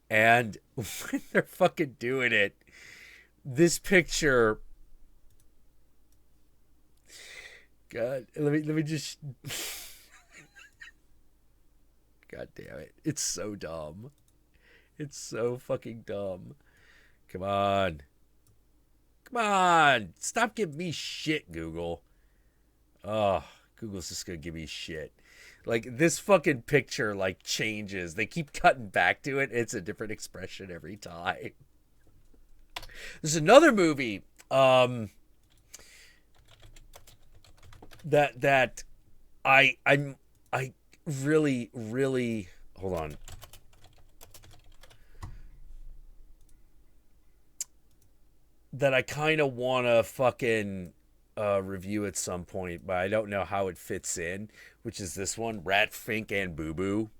and when they're fucking doing it, this picture. God, let me just. God damn it! It's so dumb. It's so fucking dumb. Come on. Come on. Stop giving me shit, Google. Oh, Google's just gonna give me shit. Like this fucking picture like changes. They keep cutting back to it. It's a different expression every time. There's another movie that I really hold on. That I kind of want to fucking review at some point, but I don't know how it fits in, which is this one, Rat, Fink, and Boo Boo.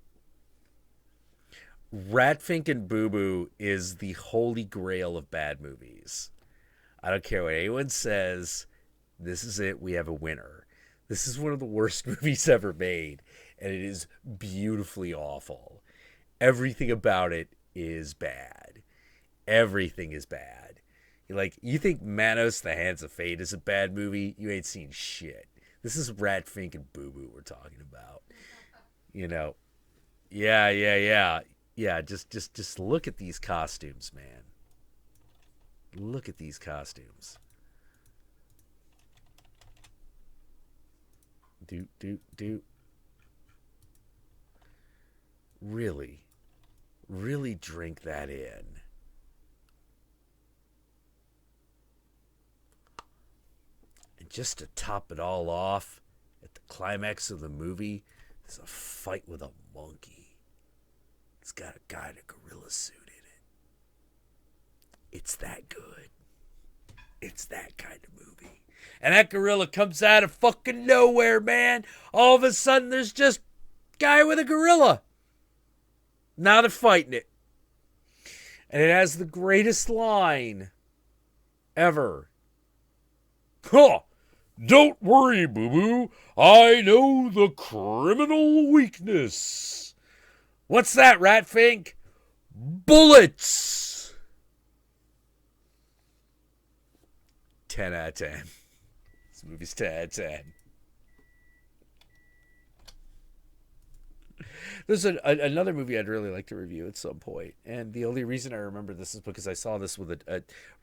Rat, Fink, and Boo Boo is the holy grail of bad movies. I don't care what anyone says. This is it. We have a winner. This is one of the worst movies ever made, and it is beautifully awful. Everything about it is bad. Everything is bad. Like, you think Manos, The Hands of Fate is a bad movie? You ain't seen shit. This is Rat, Fink, and Boo Boo we're talking about. You know, yeah. Just look at these costumes, man. Look at these costumes. Do. Really drink that in. And just to top it all off, at the climax of the movie, there's a fight with a monkey. It's got a guy in a gorilla suit in it. It's that good. It's that kind of movie. And that gorilla comes out of fucking nowhere, man. All of a sudden, there's just guy with a gorilla. Now they're fighting it. And it has the greatest line ever. Huh! Don't worry, boo-boo. I know the criminal weakness. What's that, Rat Fink? Bullets! 10 out of 10. This movie's 10 out of 10. There's another movie I'd really like to review at some point, and the only reason I remember this is because I saw this with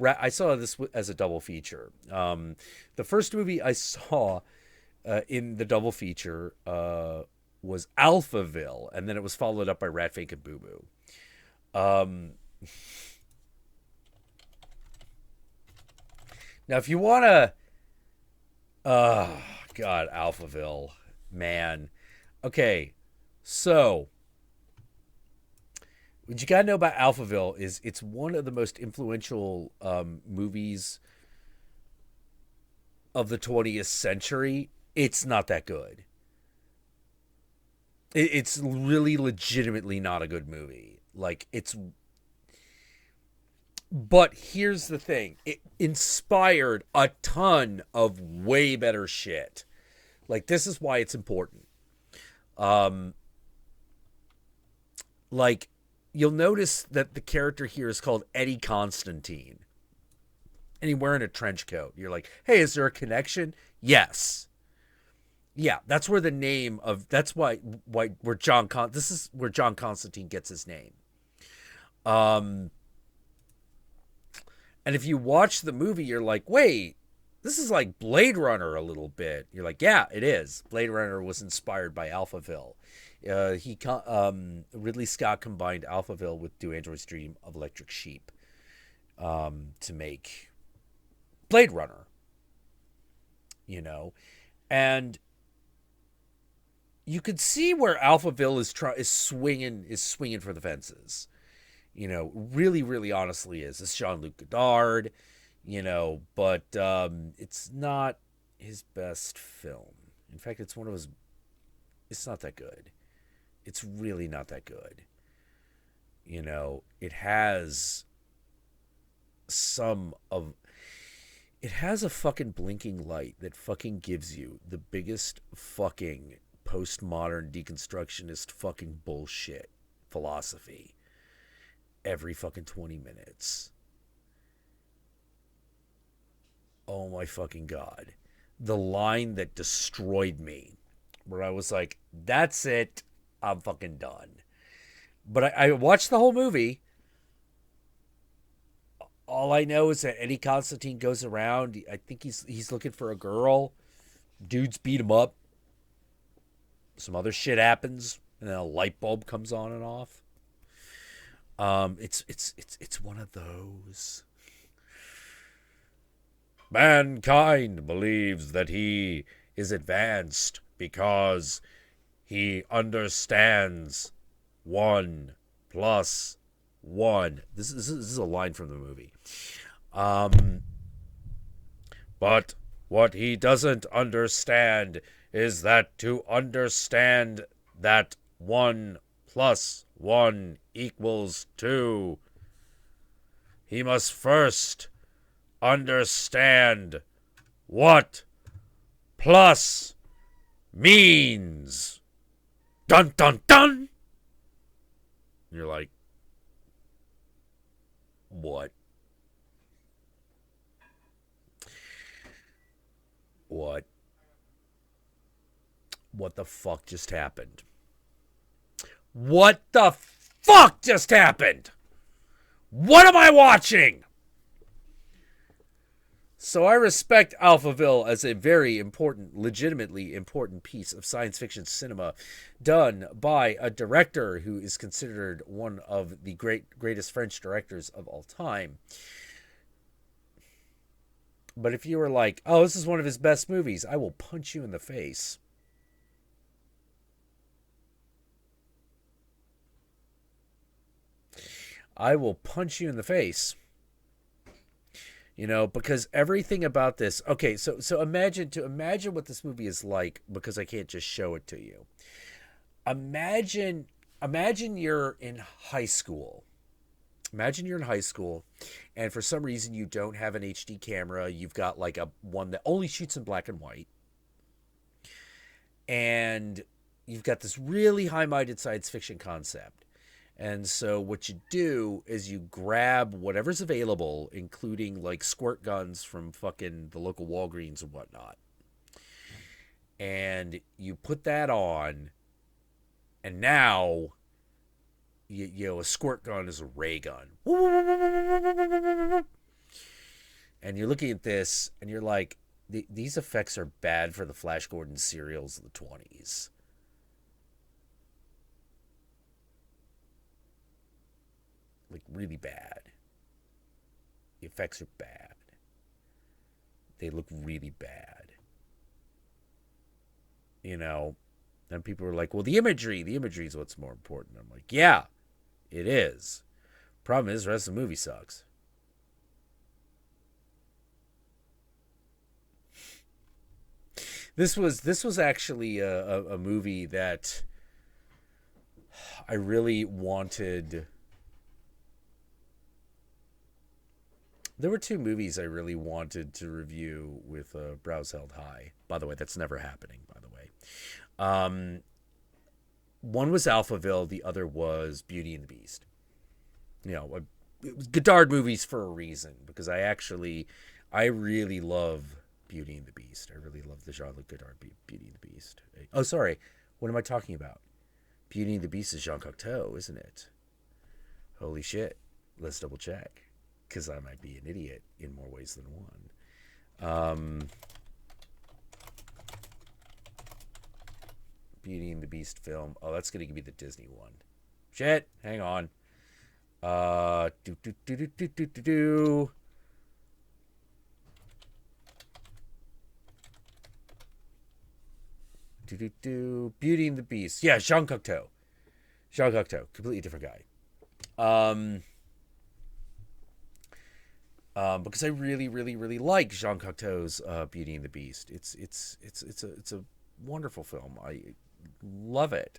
I saw this as a double feature. The first movie I saw in the double feature was Alphaville, and then it was followed up by Rat, Fink, and Boo Boo. Now, if you want to, God, Alphaville, man. Okay. So, what you gotta know about Alphaville is it's one of the most influential movies of the 20th century. It's not that good. It's really legitimately not a good movie. Like, it's... But here's the thing. It inspired a ton of way better shit. Like, this is why it's important. Like, you'll notice that the character here is called Eddie Constantine. And he's wearing a trench coat. You're like, hey, is there a connection? Yes. Yeah, that's where the name of that's why where this is where John Constantine gets his name. Um and if you watch the movie, you're like, wait, this is like Blade Runner a little bit. You're like, yeah, it is. Blade Runner was inspired by Alphaville. Ridley Scott combined Alphaville with Do Androids Dream of Electric Sheep to make Blade Runner. You know, and you could see where Alphaville is swinging for the fences. You know, really, really honestly is. It's Jean-Luc Godard, you know, but it's not his best film. In fact, it's not that good. It's really not that good. You know, it has a fucking blinking light that fucking gives you the biggest fucking postmodern deconstructionist fucking bullshit philosophy every fucking 20 minutes. Oh my fucking God. The line that destroyed me, where I was like, that's it, I'm fucking done. But I watched the whole movie. All I know is that Eddie Constantine goes around. I think he's looking for a girl. Dudes beat him up. Some other shit happens, and then a light bulb comes on and off. It's one of those. Mankind believes that he is advanced because he understands 1 plus 1. This is a line from the movie. But what he doesn't understand is that to understand that 1 plus 1 equals 2, he must first understand what plus means. Dun dun dun! And you're like, what? What? What the fuck just happened? What the fuck just happened? What am I watching? So I respect Alphaville as a very important, legitimately important piece of science fiction cinema done by a director who is considered one of the greatest French directors of all time. But if you were like, oh, this is one of his best movies, I will punch you in the face. I will punch you in the face. You know, because everything about this. Okay, so imagine what this movie is like, because I can't just show it to you. Imagine you're in high school. Imagine you're in high school, and for some reason you don't have an HD camera. You've got like one that only shoots in black and white, and you've got this really high-minded science fiction concept. And so what you do is you grab whatever's available, including like squirt guns from fucking the local Walgreens and whatnot. And you put that on, and now, you know, a squirt gun is a ray gun. And you're looking at this, and you're like, these effects are bad for the Flash Gordon serials of the 20s. Like, really bad. The effects are bad. They look really bad. You know, and people are like, well, the imagery is what's more important. I'm like, yeah, it is. Problem is, the rest of the movie sucks. This was actually a movie that I really wanted. There were 2 movies I really wanted to review with brows held high. By the way, that's never happening, by the way. One was Alphaville. The other was Beauty and the Beast. You know, it was Godard movies for a reason, because I really love Beauty and the Beast. I really love the Jean-Luc Godard Beauty and the Beast. Oh, sorry. What am I talking about? Beauty and the Beast is Jean Cocteau, isn't it? Holy shit. Let's double check. Because I might be an idiot in more ways than one. Beauty and the Beast film. Oh, that's going to be the Disney one. Shit. Hang on. Beauty and the Beast. Yeah, Jean Cocteau. Jean Cocteau. Completely different guy. Because I really, really, really like Jean Cocteau's Beauty and the Beast. It's a wonderful film. I love it.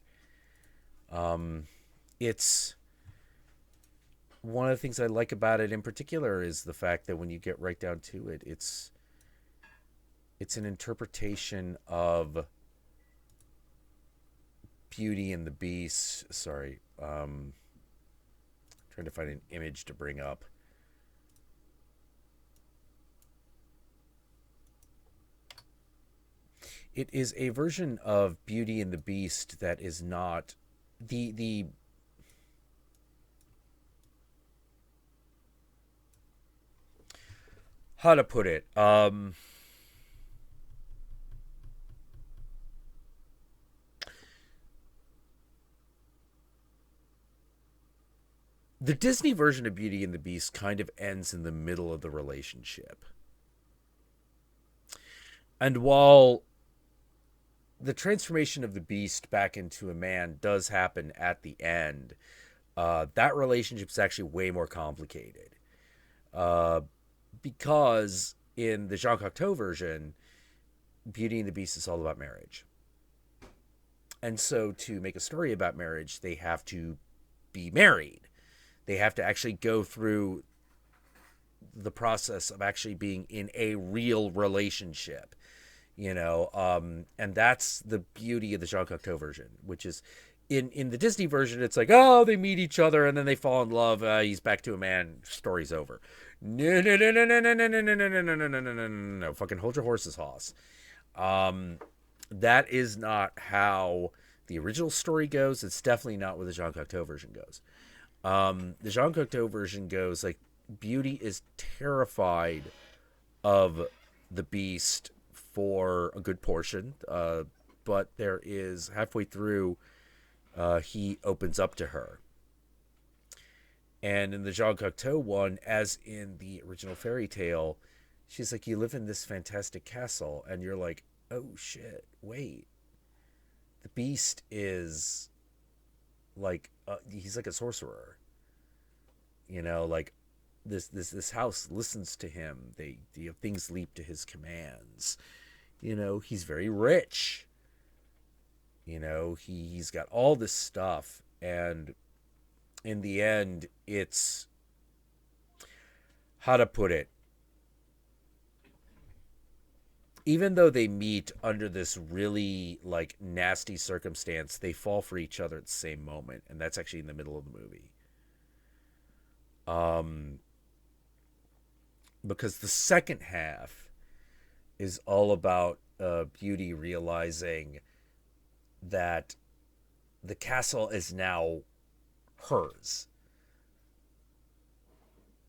It's one of the things I like about it in particular is the fact that when you get right down to it, it's an interpretation of Beauty and the Beast. Sorry, trying to find an image to bring up. It is a version of Beauty and the Beast that is not the how to put it. The Disney version of Beauty and the Beast kind of ends in the middle of the relationship. And while the transformation of the Beast back into a man does happen at the end, that relationship is actually way more complicated. Because in the Jean Cocteau version, Beauty and the Beast is all about marriage. And so to make a story about marriage, they have to be married. They have to actually go through the process of actually being in a real relationship, and that's the beauty of the Jean Cocteau version, which is in the Disney version, it's like, oh, they meet each other and then they fall in love. He's back to a man. Story's over. No, no, no, no, no, no, no, no, no, no, no, no, no, no, no, no, no. Fucking hold your horses, Hoss. That is not how the original story goes. It's definitely not where the Jean Cocteau version goes. The Jean Cocteau version goes like Beauty is terrified of the Beast for a good portion, but there is halfway through, he opens up to her. And in the Jean Cocteau one, as in the original fairy tale, she's like, you live in this fantastic castle, and you're like, oh shit, wait. The Beast is like, he's like a sorcerer. Like this house listens to him. Things leap to his commands. He's very rich. He's got all this stuff, and in the end, it's, how to put it, even though they meet under this really like nasty circumstance, they fall for each other at the same moment, and that's actually in the middle of the movie. Because the second half is all about Beauty realizing that the castle is now hers.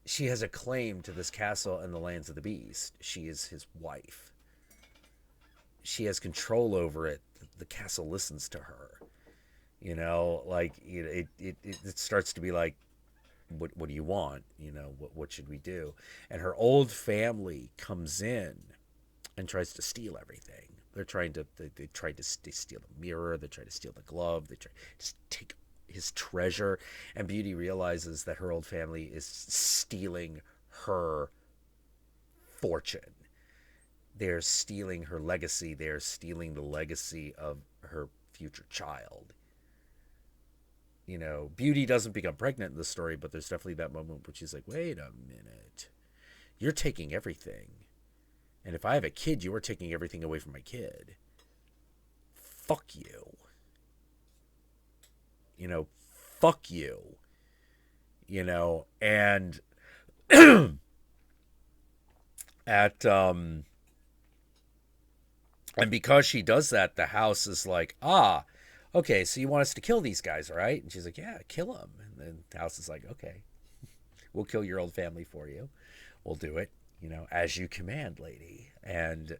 She has a claim to this castle and the lands of the Beast. She is his wife. She has control over it. The castle listens to her. It starts to be like, what do you want? What should we do? And her old family comes in and tries to steal everything. They tried to steal the mirror. They try to steal the glove. They try to take his treasure. And Beauty realizes that her old family is stealing her fortune. They're stealing her legacy. They're stealing the legacy of her future child. Beauty doesn't become pregnant in the story, but there's definitely that moment where she's like, wait a minute. You're taking everything. And if I have a kid, you are taking everything away from my kid. Fuck you. Fuck you. And at And because she does that, the house is like, ah, okay, so you want us to kill these guys, right? And she's like, yeah, kill them. And then the house is like, okay, we'll kill your old family for you. We'll do it, as you command, lady. And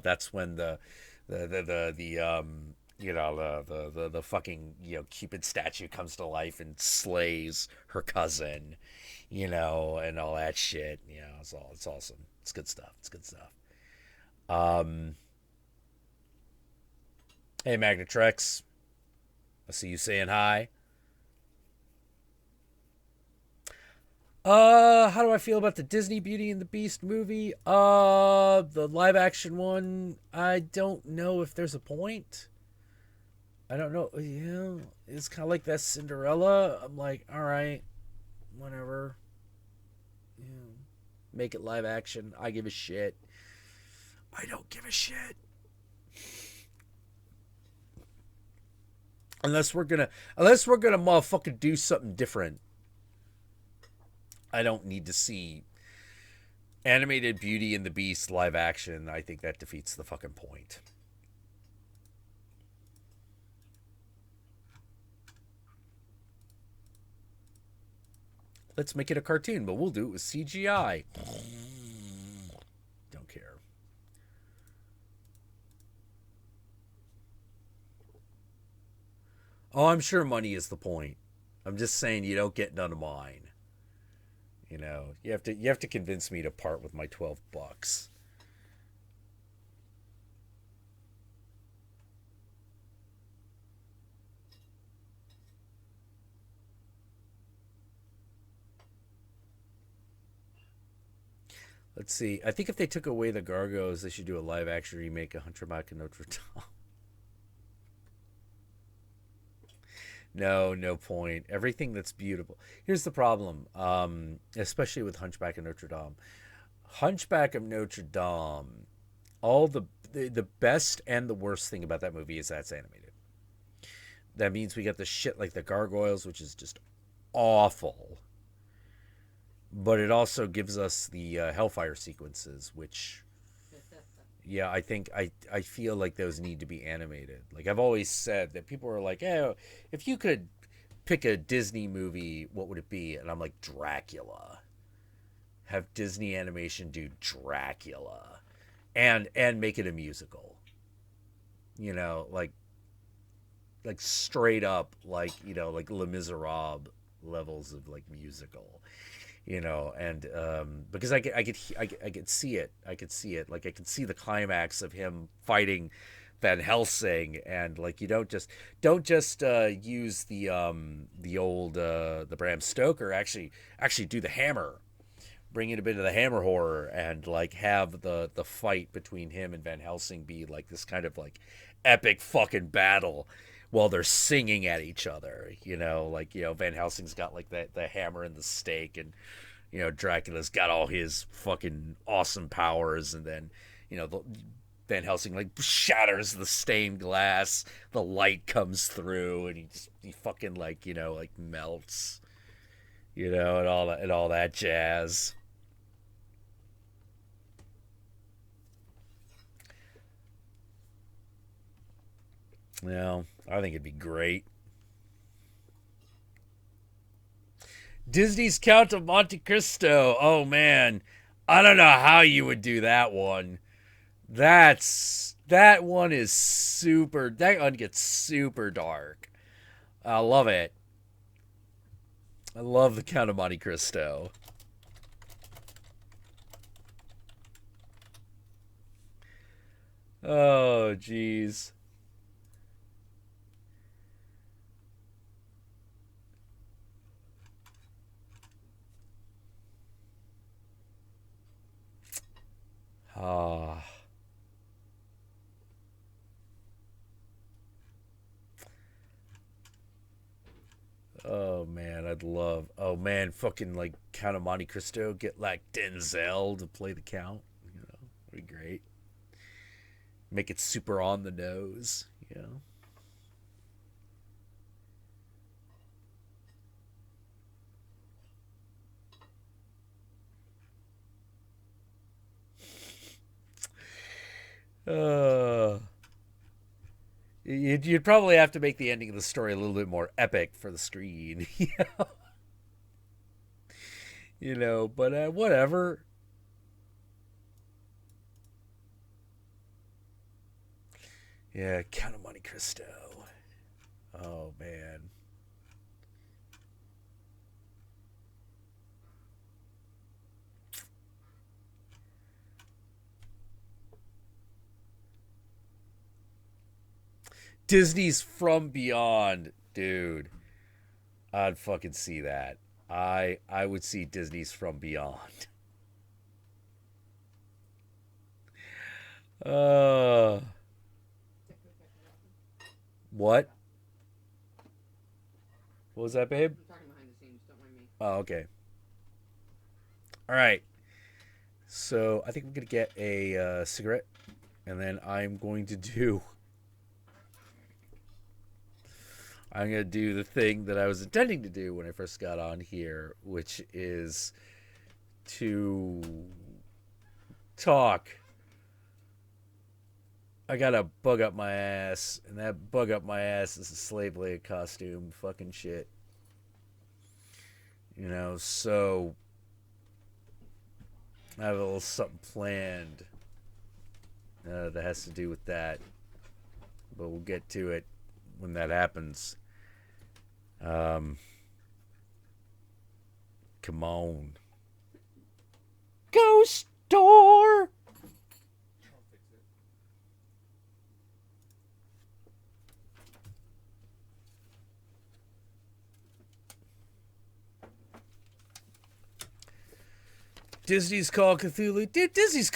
that's when the fucking Cupid statue comes to life and slays her cousin, and all that shit. It's awesome. It's good stuff. It's good stuff. Um, hey, Magnetrex, I see you saying hi. How do I feel about the Disney Beauty and the Beast movie? The live action one, I don't know if there's a point. I don't know. It's kind of like that Cinderella. I'm like, all right, whatever. Yeah. Make it live action. I give a shit. I don't give a shit. Unless we're gonna motherfucking do something different. I don't need to see animated Beauty and the Beast live action. I think that defeats the fucking point. Let's make it a cartoon, but we'll do it with CGI. Don't care. Oh, I'm sure money is the point. I'm just saying you don't get none of mine. You have to convince me to part with my $12. Let's see. I think if they took away the Gargos, they should do a live action remake of Hunchback of Notre Dame. No, no point. Everything that's beautiful. Here's the problem, especially with Hunchback of Notre Dame. Hunchback of Notre Dame, all the best and the worst thing about that movie is that's animated. That means we got the shit like the gargoyles, which is just awful. But it also gives us the Hellfire sequences, which, yeah, I feel like those need to be animated. Like I've always said that people are like, "Hey, if you could pick a Disney movie, what would it be?" And I'm like, Dracula. Have Disney Animation do Dracula, and make it a musical. Like straight up, like Les Miserables levels of like musical. And because I could see it. I could see it. Like I could see the climax of him fighting Van Helsing, and like you don't just use the old the Bram Stoker. Actually do the Hammer, bring in a bit of the Hammer horror, and like have the fight between him and Van Helsing be like this kind of like epic fucking battle while they're singing at each other. Van Helsing's got like the hammer and the stake, and Dracula's got all his fucking awesome powers, and then Van Helsing like shatters the stained glass, the light comes through, and he fucking like like melts, and all that jazz. I think it'd be great. Disney's Count of Monte Cristo. Oh man, I don't know how you would do that one. That one is super. That one gets super dark. I love it. I love the Count of Monte Cristo. Oh jeez. Ah. Oh man, I'd love. Oh man, fucking like Count of Monte Cristo. Get like Denzel to play the Count. Would be great. Make it super on the nose. Uh, you'd probably have to make the ending of the story a little bit more epic for the screen. But whatever. Yeah, Count of Monte Cristo. Oh, man. Disney's From Beyond, dude. I'd fucking see that. I would see Disney's From Beyond. Uh, what? What was that, babe? I'm talking behind the scenes. Don't mind me. Oh, okay. All right. So I think I'm gonna get a cigarette, and then I'm going to do. I'm gonna do the thing that I was intending to do when I first got on here, which is to talk. I got a bug up my ass, and that bug up my ass is a slave leg costume, fucking shit. So I have a little something planned that has to do with that, but we'll get to it when that happens. Um, Come on. Ghost door! Disney's Call Cthulhu. Dude, Disney's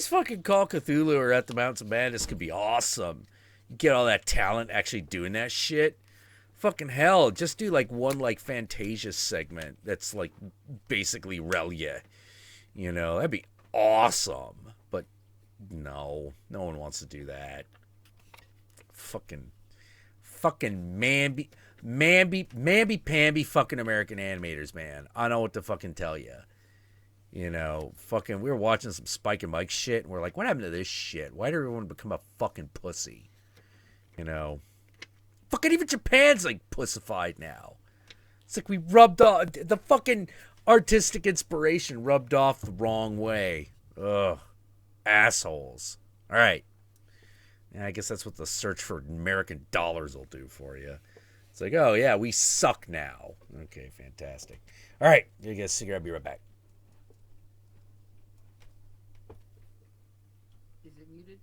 fucking Call Cthulhu or At the Mountains of Madness could be awesome. You get all that talent actually doing that shit. Fucking hell, just do like one like Fantasia segment that's like basically Relia. That'd be awesome. But no one wants to do that. Fucking Mamby-pamby fucking American animators, man. I know what to fucking tell you. Fucking, we were watching some Spike and Mike shit, and we're like, what happened to this shit? Why did everyone become a fucking pussy? Fucking even Japan's like pussified now. It's like we rubbed off the fucking artistic inspiration rubbed off the wrong way. Ugh, assholes. All right, yeah, I guess that's what the search for American dollars will do for you. It's like, oh yeah, we suck now. Okay, fantastic. All right, you get a cigarette. I'll be right back. Is it muted?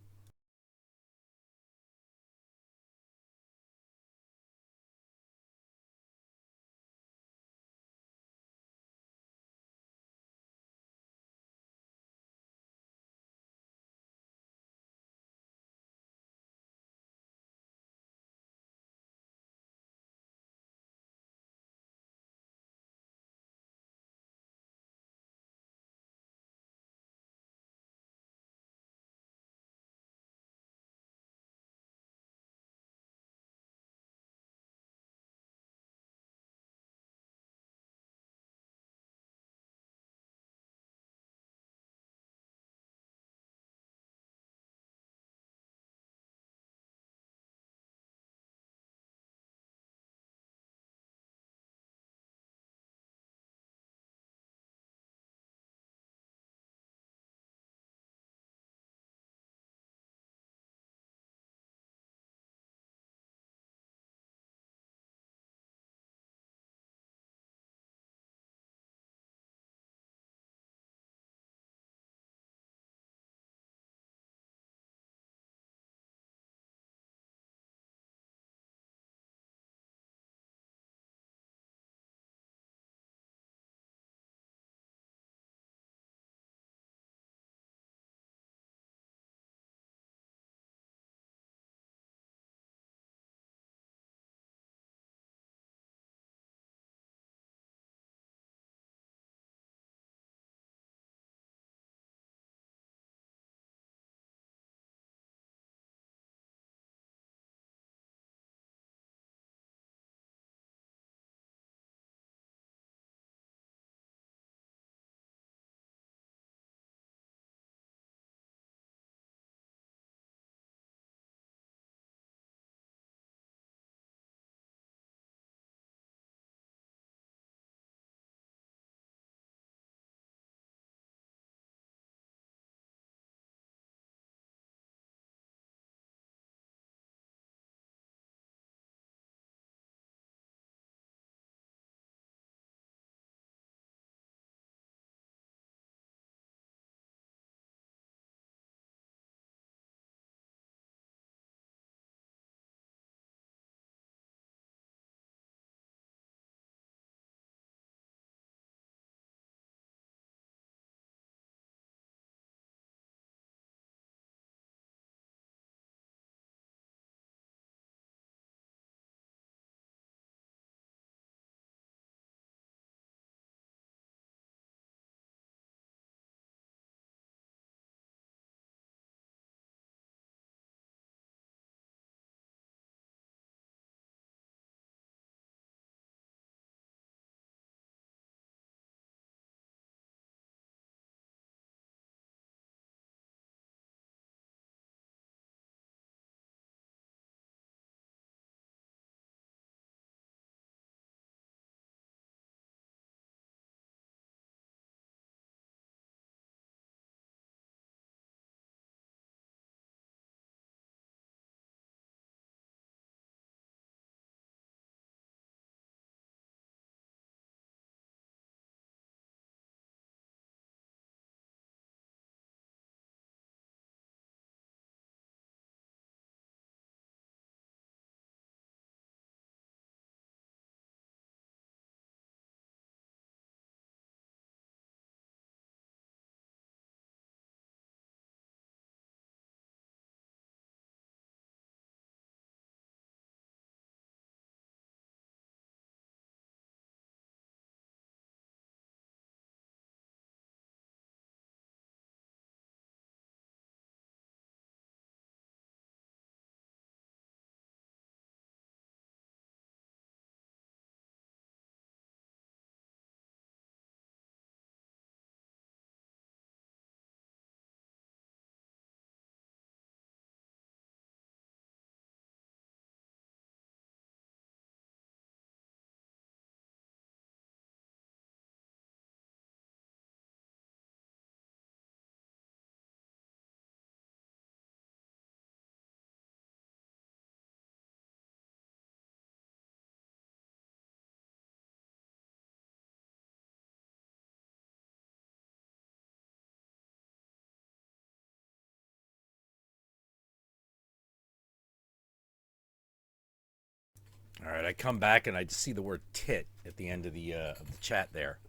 All right, I come back and I just see the word tit at the end of the chat there.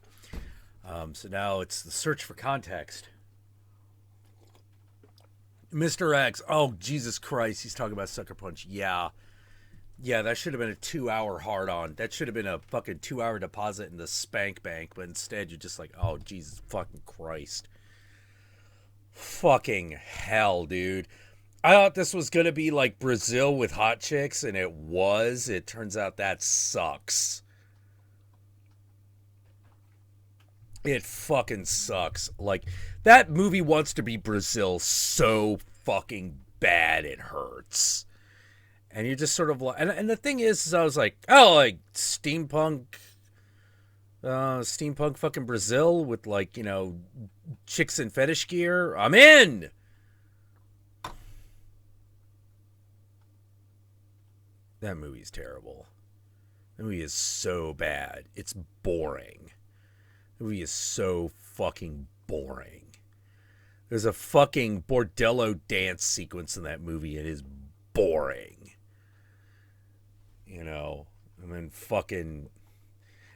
So now it's the search for context. Mr. X. Oh, Jesus Christ. He's talking about Sucker Punch. Yeah. Yeah, that should have been a 2-hour hard-on. That should have been a fucking 2-hour deposit in the spank bank. But instead, you're just like, oh, Jesus fucking Christ. Fucking hell, dude. I thought this was going to be like Brazil with hot chicks, and it was. It turns out that sucks. It fucking sucks. Like, that movie wants to be Brazil so fucking bad it hurts. And you're just sort of like... And the thing is I was like, oh, like, steampunk fucking Brazil with, like, you know, chicks in fetish gear. I'm in! That movie's terrible. That movie is so bad. It's boring. The movie is so fucking boring. There's a fucking bordello dance sequence in that movie. It is boring. You know? And then fucking...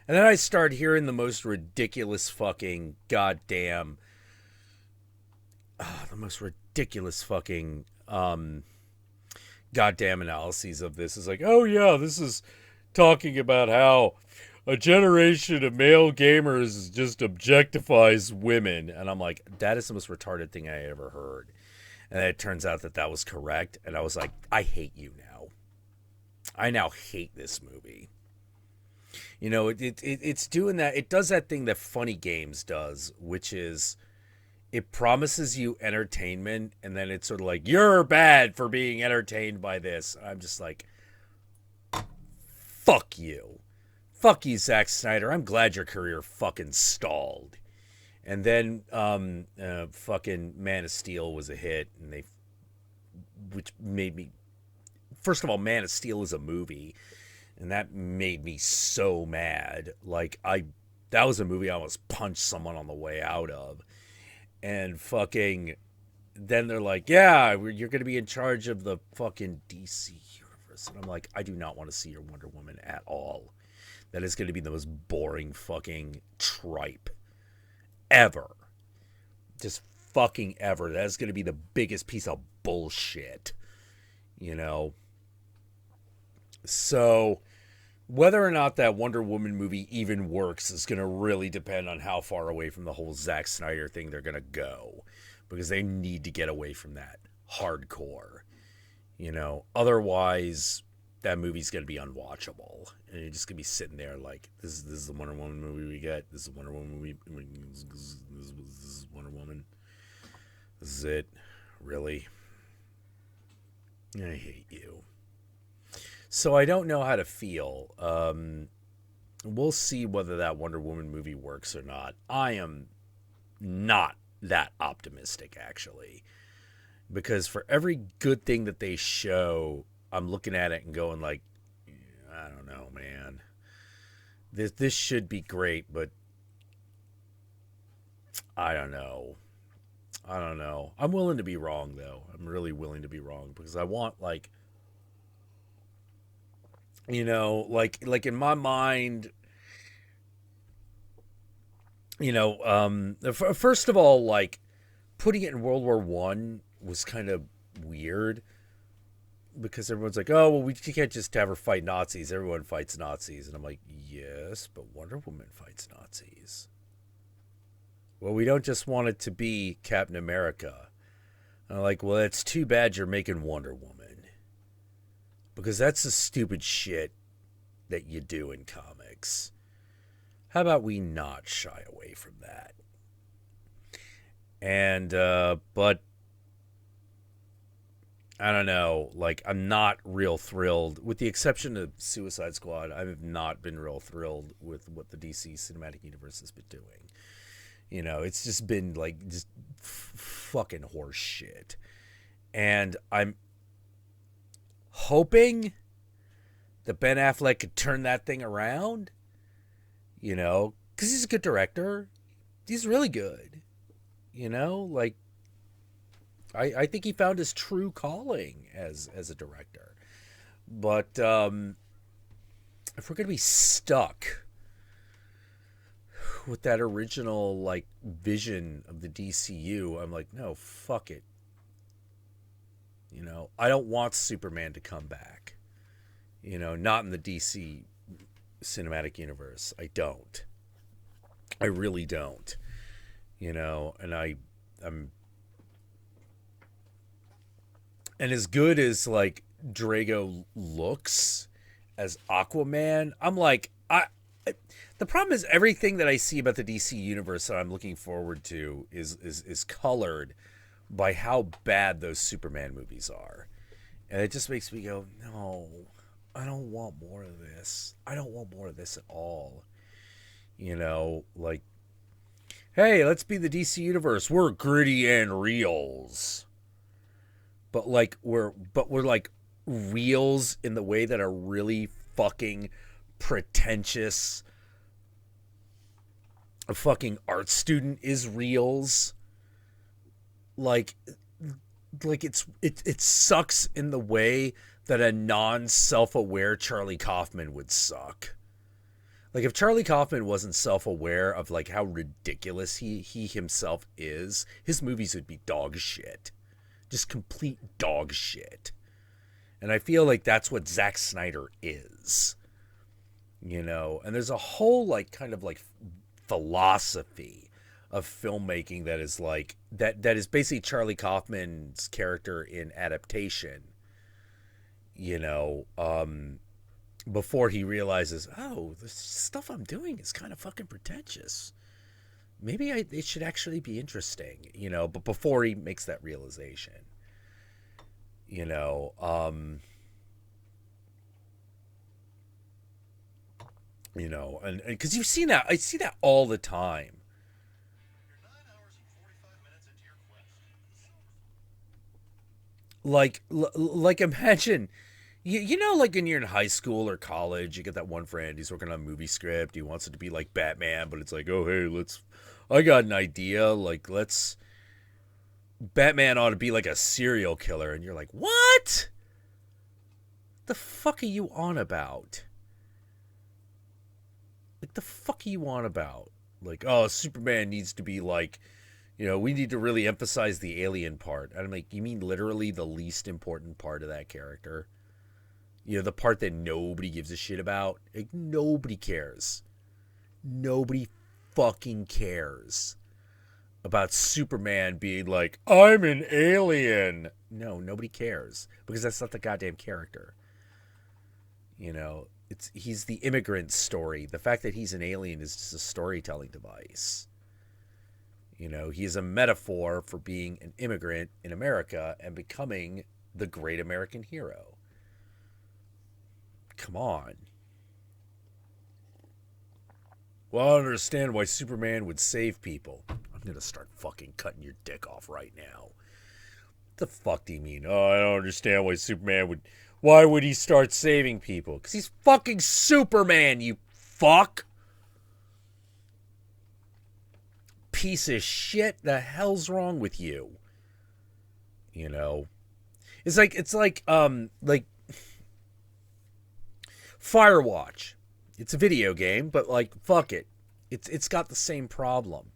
And then I start hearing the most ridiculous fucking goddamn... the most ridiculous fucking... goddamn analyses of this. Is like, oh yeah, this is talking about how a generation of male gamers just objectifies women. And I'm like, that is the most retarded thing I ever heard. And it turns out that was correct. And I was like, I hate you now. I now hate this movie. You know, it's doing that. It does that thing that Funny Games does, which is it promises you entertainment, and then it's sort of like, you're bad for being entertained by this. I'm just like, fuck you. Fuck you, Zack Snyder. I'm glad your career fucking stalled. And then fucking Man of Steel was a hit, and which made me... First of all, Man of Steel is a movie, and that made me so mad. Like, that was a movie I almost punched someone on the way out of. And fucking, then they're like, yeah, you're going to be in charge of the fucking DC universe. And I'm like, I do not want to see your Wonder Woman at all. That is going to be the most boring fucking tripe ever. Just fucking ever. That is going to be the biggest piece of bullshit. You know? So, whether or not that Wonder Woman movie even works is going to really depend on how far away from the whole Zack Snyder thing they're going to go. Because they need to get away from that hardcore. You know, otherwise that movie's going to be unwatchable. And you're just going to be sitting there like, this is the Wonder Woman movie we get. This is Wonder Woman movie. This is Wonder Woman. This is it. Really? I hate you. So I don't know how to feel. We'll see whether that Wonder Woman movie works or not. I am not that optimistic, actually. Because for every good thing that they show, I'm looking at it and going like, I don't know, man. This should be great, but I don't know. I'm willing to be wrong, though. I'm really willing to be wrong because I want, like, you know, like in my mind, you know, first of all, like, putting it in World War I was kind of weird because everyone's like, oh, well, we can't just have her fight Nazis. Everyone fights Nazis. And I'm like, yes, but Wonder Woman fights Nazis. Well, we don't just want it to be Captain America. And I'm like, well, it's too bad you're making Wonder Woman. Because that's the stupid shit that you do in comics. How about we not shy away from that? And, but, I don't know. Like, I'm not real thrilled. With the exception of Suicide Squad, I have not been real thrilled with what the DC Cinematic Universe has been doing. You know, it's just been, like, just fucking horse shit. And I'm hoping that Ben Affleck could turn that thing around, you know, because he's a good director. He's really good, you know, like, I think he found his true calling as a director. But if we're going to be stuck with that original like vision of the DCU, I'm like, no, fuck it. You know, I don't want Superman to come back. You know, not in the DC cinematic universe. I don't. I really don't. You know, and I'm and as good as like Drago looks as Aquaman, I'm like the problem is everything that I see about the DC universe that I'm looking forward to is colored by how bad those Superman movies are. And it just makes me go, no, I don't want more of this. I don't want more of this at all. You know, like, hey, let's be the DC universe. We're gritty and reals. But we're like reals in the way that are really fucking pretentious. A fucking art student is reals. Like it sucks in the way that a non-self-aware Charlie Kaufman would suck. Like if Charlie Kaufman wasn't self-aware of like how ridiculous he himself is, his movies would be dog shit. Just complete dog shit. And I feel like that's what Zack Snyder is. You know, and there's a whole like kind of like philosophy of filmmaking that is like that is basically Charlie Kaufman's character in Adaptation. You know, before he realizes, oh, the stuff I'm doing is kind of fucking pretentious. Maybe it should actually be interesting, you know, but before he makes that realization, you know, and because you've seen that, I see that all the time. Like imagine, you know, like when you're in high school or college, you get that one friend, he's working on a movie script, he wants it to be like Batman, but it's like, oh, hey, I got an idea, like, Batman ought to be like a serial killer, and you're like, what? The fuck are you on about? Like, the fuck are you on about? Like, oh, Superman needs to be like, you know, we need to really emphasize the alien part. And I'm like, you mean literally the least important part of that character? You know, the part that nobody gives a shit about? Like, nobody cares. Nobody fucking cares about Superman being like, I'm an alien. No, nobody cares. Because that's not the goddamn character. You know, he's the immigrant story. The fact that he's an alien is just a storytelling device. You know, he is a metaphor for being an immigrant in America and becoming the great American hero. Come on. Well, I don't understand why Superman would save people. I'm going to start fucking cutting your dick off right now. What the fuck do you mean? Oh, I don't understand why Superman would... Why would he start saving people? Because he's fucking Superman, you fuck. Piece of shit. The hell's wrong with you? You know? It's like Firewatch. It's a video game, but like, fuck it. It's got the same problem.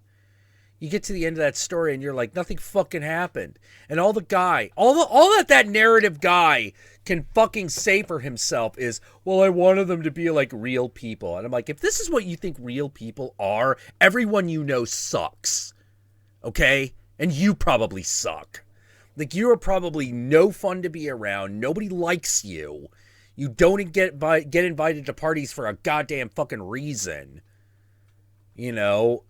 You get to the end of that story and you're like, nothing fucking happened. And all that narrative guy can fucking say for himself is, well, I wanted them to be like real people. And I'm like, if this is what you think real people are, everyone you know sucks. Okay? And you probably suck. Like, you are probably no fun to be around. Nobody likes you. You don't get invited to parties for a goddamn fucking reason. You know?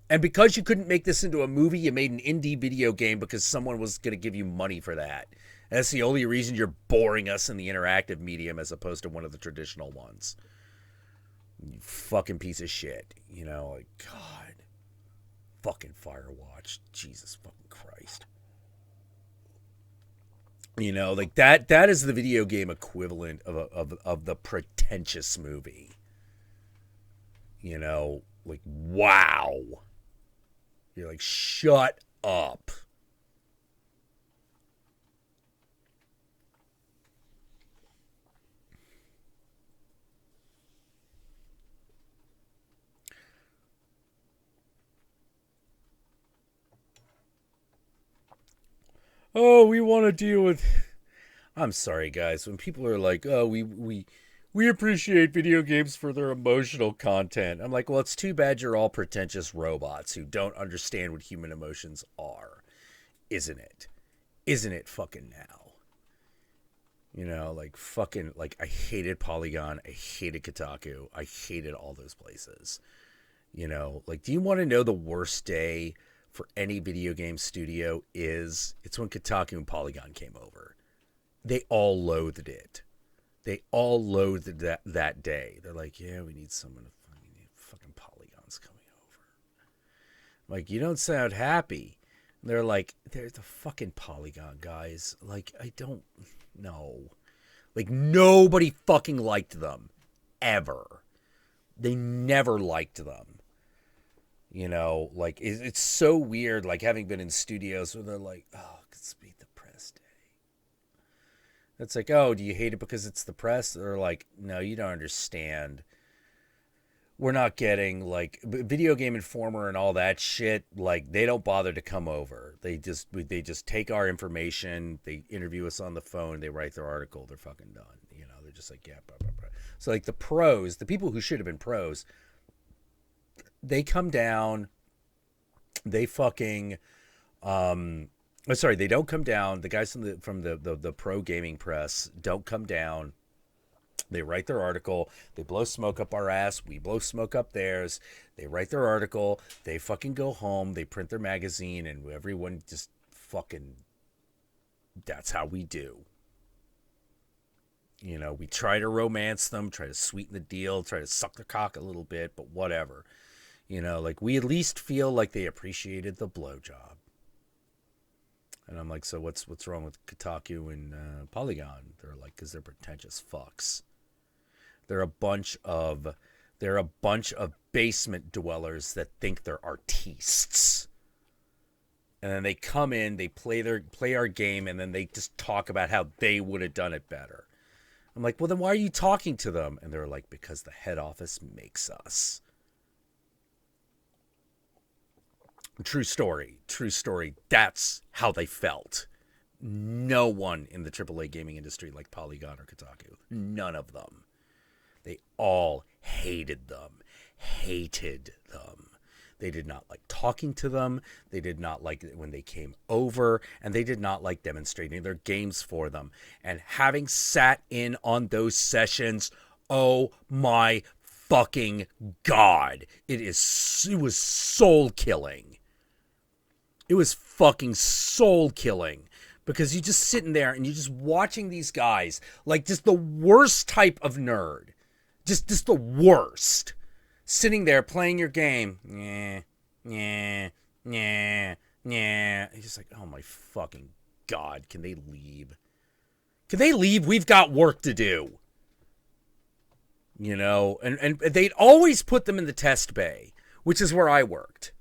And because you couldn't make this into a movie, you made an indie video game because someone was going to give you money for that. And that's the only reason you're boring us in the interactive medium as opposed to one of the traditional ones. You fucking piece of shit. You know, like, God. Fucking Firewatch. Jesus fucking Christ. You know, like that is the video game equivalent of the Pretentious movie. You know, like, wow. You're like, shut up. oh, we want to deal with. I'm sorry, guys. When people are like, oh, we appreciate video games for their emotional content. I'm like, well, it's too bad you're all pretentious robots who don't understand what human emotions are, isn't it? Isn't it fucking now? You know, like fucking, like I hated Polygon, I hated Kotaku, I hated all those places. You know, like, do you want to know the worst day for any video game studio is? It's when Kotaku and Polygon came over. They all loathed it. They all loathed that day. They're like, yeah, we need someone to fucking Polygon's coming over. I'm like, you don't sound happy. And they're like, they're the fucking Polygon guys. Like, I don't know. Like, nobody fucking liked them. Ever. They never liked them. You know, like, it's so weird, like, having been in studios where they're like, oh, it's be the press day. It's like, oh, do you hate it because it's the press? They're like, no, you don't understand. We're not getting, like, Video Game Informer and all that shit. Like, they don't bother to come over. They just take our information. They interview us on the phone. They write their article. They're fucking done. You know, they're just like, yeah, blah, blah, blah. So, like, the pros, the people who should have been pros, they come down. They fucking, sorry, they don't come down. The guys from the pro gaming press don't come down. They write their article. They blow smoke up our ass. We blow smoke up theirs. They write their article. They fucking go home. They print their magazine, and everyone just fucking. That's how we do. You know, we try to romance them, try to sweeten the deal, try to suck their cock a little bit, but whatever. You know, like, we at least feel like they appreciated the blowjob. And I'm like, so what's wrong with Kotaku and Polygon? They're like, because they're pretentious fucks. They're a bunch of basement dwellers that think they're artistes. And then they come in, they play our game, and then they just talk about how they would have done it better. I'm like, well, then why are you talking to them? And they're like, because the head office makes us. True story. That's how they felt. No one in the AAA gaming industry liked Polygon or Kotaku. None of them. They all hated them. They did not like talking to them. They did not like it when they came over. And they did not like demonstrating their games for them. And having sat in on those sessions, oh my fucking God. It was soul killing. It was fucking soul killing. Because you're just sitting there and you're just watching these guys, like, just the worst type of nerd. Just the worst. Sitting there playing your game. Yeah. You're just like, oh my fucking God, can they leave? Can they leave? We've got work to do. You know, and they'd always put them in the test bay, which is where I worked.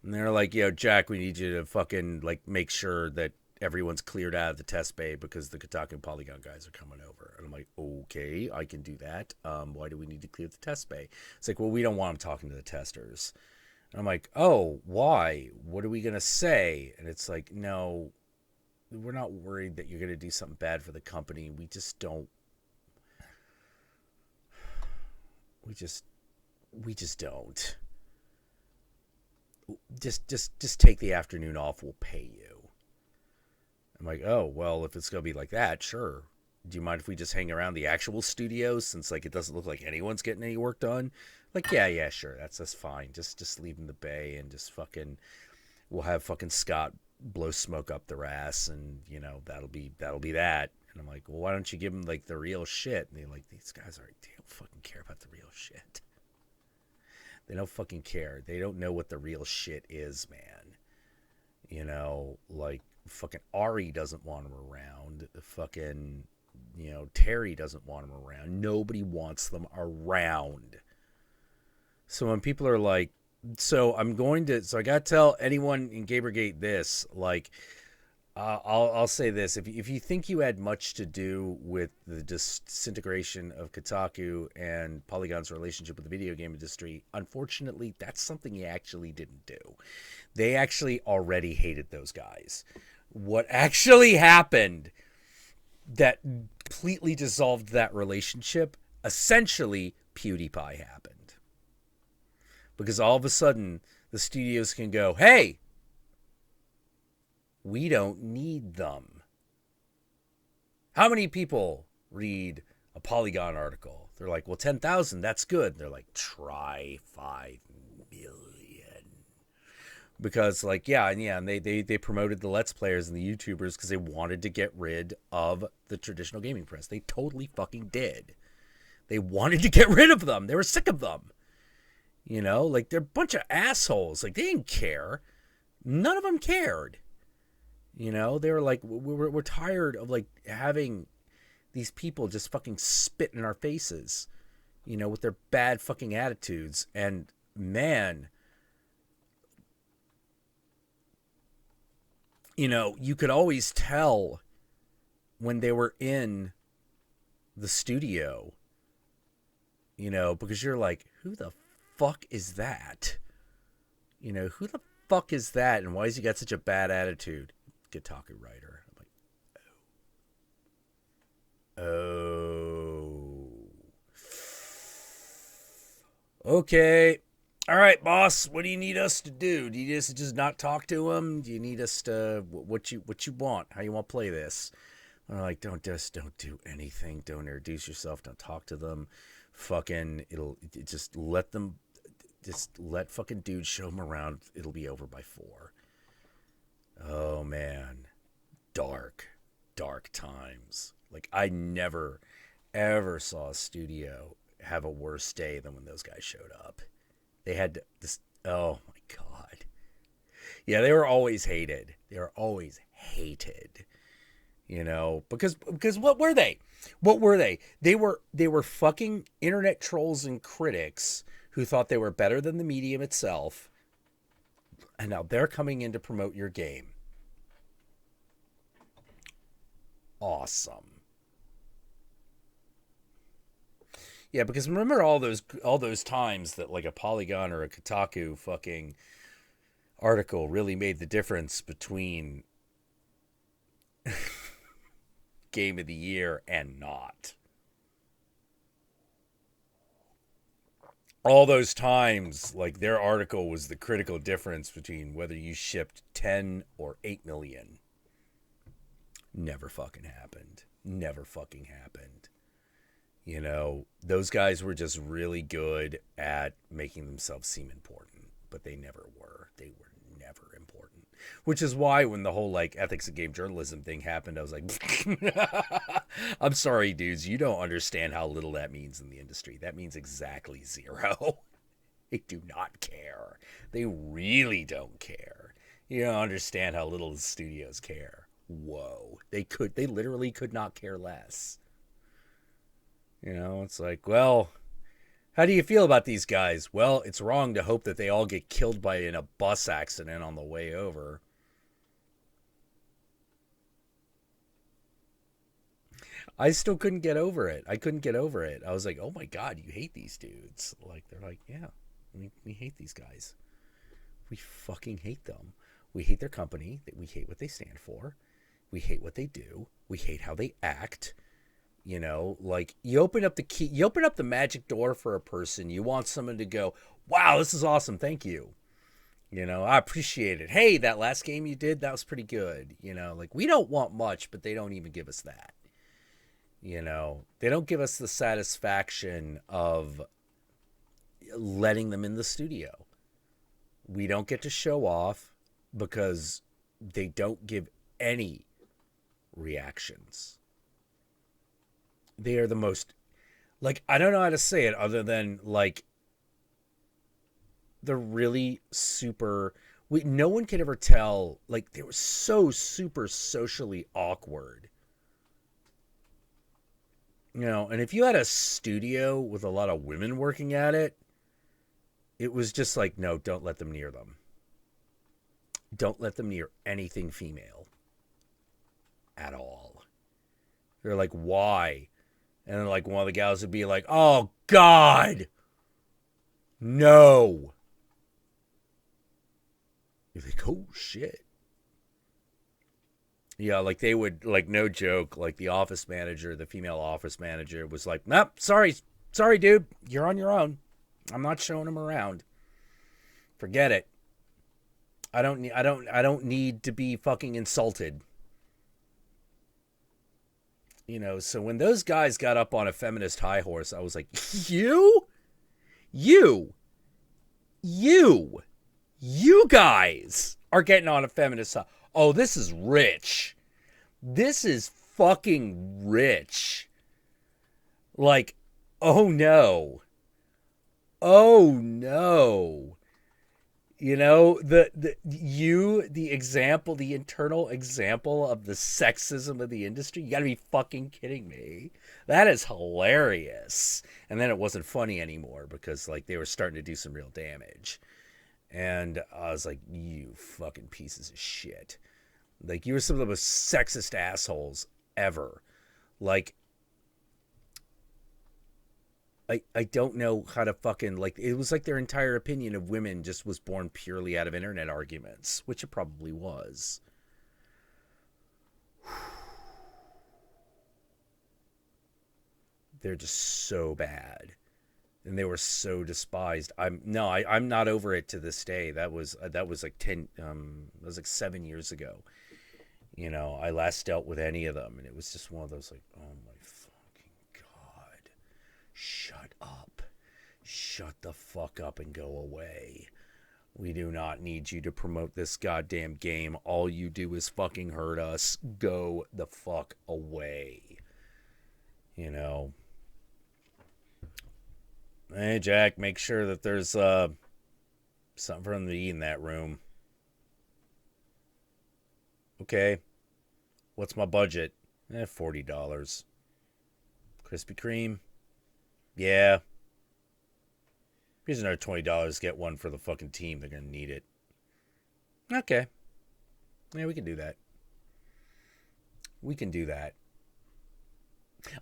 And they're like, yo, Jack, we need you to fucking, like, make sure that everyone's cleared out of the test bay because the Kotaku and Polygon guys are coming over. And I'm like, okay, I can do that. Why do we need to clear the test bay? It's like, well, we don't want them talking to the testers. And I'm like, oh, why? What are we going to say? And it's like, no, we're not worried that you're going to do something bad for the company. We just don't. We just don't. Just take the afternoon off. We'll pay you. I'm like, oh, well, if it's going to be like that, sure. Do you mind if we just hang around the actual studios since, like, it doesn't look like anyone's getting any work done? Like, yeah, sure. That's fine. Just leave in the bay and just fucking, we'll have fucking Scott blow smoke up their ass and, you know, that'll be that. And I'm like, well, why don't you give them, like, the real shit? And they're like, these guys they don't fucking care about the real shit. They don't fucking care. They don't know what the real shit is, man. You know, like, fucking Ari doesn't want him around. Fucking, you know, Terry doesn't want him around. Nobody wants them around. So when people are like, so I got to tell anyone in Gamergate this, like, I'll say this. If you think you had much to do with the disintegration of Kotaku and Polygon's relationship with the video game industry, unfortunately, that's something you actually didn't do. They actually already hated those guys. what actually happened that completely dissolved that relationship, essentially PewDiePie happened. Because all of a sudden, the studios can go, hey, we don't need them. How many people read a Polygon article? They're like, well, 10,000, that's good. They're like, try 5 million. Because, like, and they promoted the Let's Players and the YouTubers because they wanted to get rid of the traditional gaming press. They totally fucking did. They wanted to get rid of them. They were sick of them. You know, like, they're a bunch of assholes. Like, they didn't care. None of them cared. You know, they were like, we're tired of, like, having these people just fucking spit in our faces, you know, with their bad fucking attitudes. And, man, you know, you could always tell when they were in the studio, you know, because you're like, who the fuck is that? You know, who the fuck is that? And why has he got such a bad attitude? Kotaku writer. I'm like, oh. Okay. All right, boss. What do you need us to do? Do you need us to just not talk to him? Do you need us to what you want? How you want to play this? And I'm like, don't do anything. Don't introduce yourself. Don't talk to them. Fucking just let fucking dudes show them around. It'll be over by 4. Oh man, dark times. Like, I never ever saw a studio have a worse day than when those guys showed up. They had this, oh my god. Yeah, they were always hated. You know, because what were they? They were fucking internet trolls and critics who thought they were better than the medium itself. And now they're coming in to promote your game. Awesome. Yeah, because remember all those times that, like, a Polygon or a Kotaku fucking article really made the difference between Game of the Year and not. All those times, like, their article was the critical difference between whether you shipped 10 or 8 million. Never fucking happened. You know, those guys were just really good at making themselves seem important, but they never were. They were never important. Which is why when the whole, like, ethics of game journalism thing happened, I was like, I'm sorry, dudes, you don't understand how little that means in the industry. That means exactly 0. They do not care. They really don't care. You don't understand how little the studios care. Whoa. They literally could not care less. You know, it's like, well, how do you feel about these guys? Well, it's wrong to hope that they all get killed in a bus accident on the way over. I still couldn't get over it. I was like, oh my god, you hate these dudes. Like, they're like, yeah, we hate these guys. We fucking hate them. We hate their company. We hate what they stand for. We hate what they do. We hate how they act. You know, like, you open up the magic door for a person. You want someone to go, wow, this is awesome. Thank you. You know, I appreciate it. Hey, that last game you did, that was pretty good. You know, like, we don't want much, but they don't even give us that. You know, they don't give us the satisfaction of letting them in the studio. We don't get to show off because they don't give any reactions. They are the most, like, I don't know how to say it other than, like, they're really super, no one could ever tell, like, they were so super socially awkward. You know, and if you had a studio with a lot of women working at it, it was just like, no, don't let them near them. Don't let them near anything female. At all. They're like, why? And then, like, one of the gals would be like, oh, God! No! You're like, oh, shit. Yeah, like they would, like, no joke, like the office manager, the female office manager was like, nope, sorry, dude, you're on your own. I'm not showing him around. Forget it. I don't need to be fucking insulted. So when those guys got up on a feminist high horse, I was like, you, you, you, you guys are getting on a feminist high. Oh, this is rich. This is fucking rich. Like, oh no. Oh no. The example, the internal example of the sexism of the industry. You got to be fucking kidding me. That is hilarious. And then it wasn't funny anymore because like they were starting to do some real damage. And I was like, you fucking pieces of shit. Like, you were some of the most sexist assholes ever. Like, I don't know how to fucking, like, it was like their entire opinion of women just was born purely out of internet arguments, which it probably was. They're just so bad. And they were so despised. I'm not over it to this day. That was like 7 years ago. I last dealt with any of them, and it was just one of those like, oh my fucking God. Shut up. Shut the fuck up and go away. We do not need you to promote this goddamn game. All you do is fucking hurt us. Go the fuck away. Hey, Jack, make sure that there's something for them to eat in that room. Okay. What's my budget? $40. Krispy Kreme? Yeah. Here's another $20. Get one for the fucking team. They're going to need it. Okay. Yeah, we can do that. We can do that.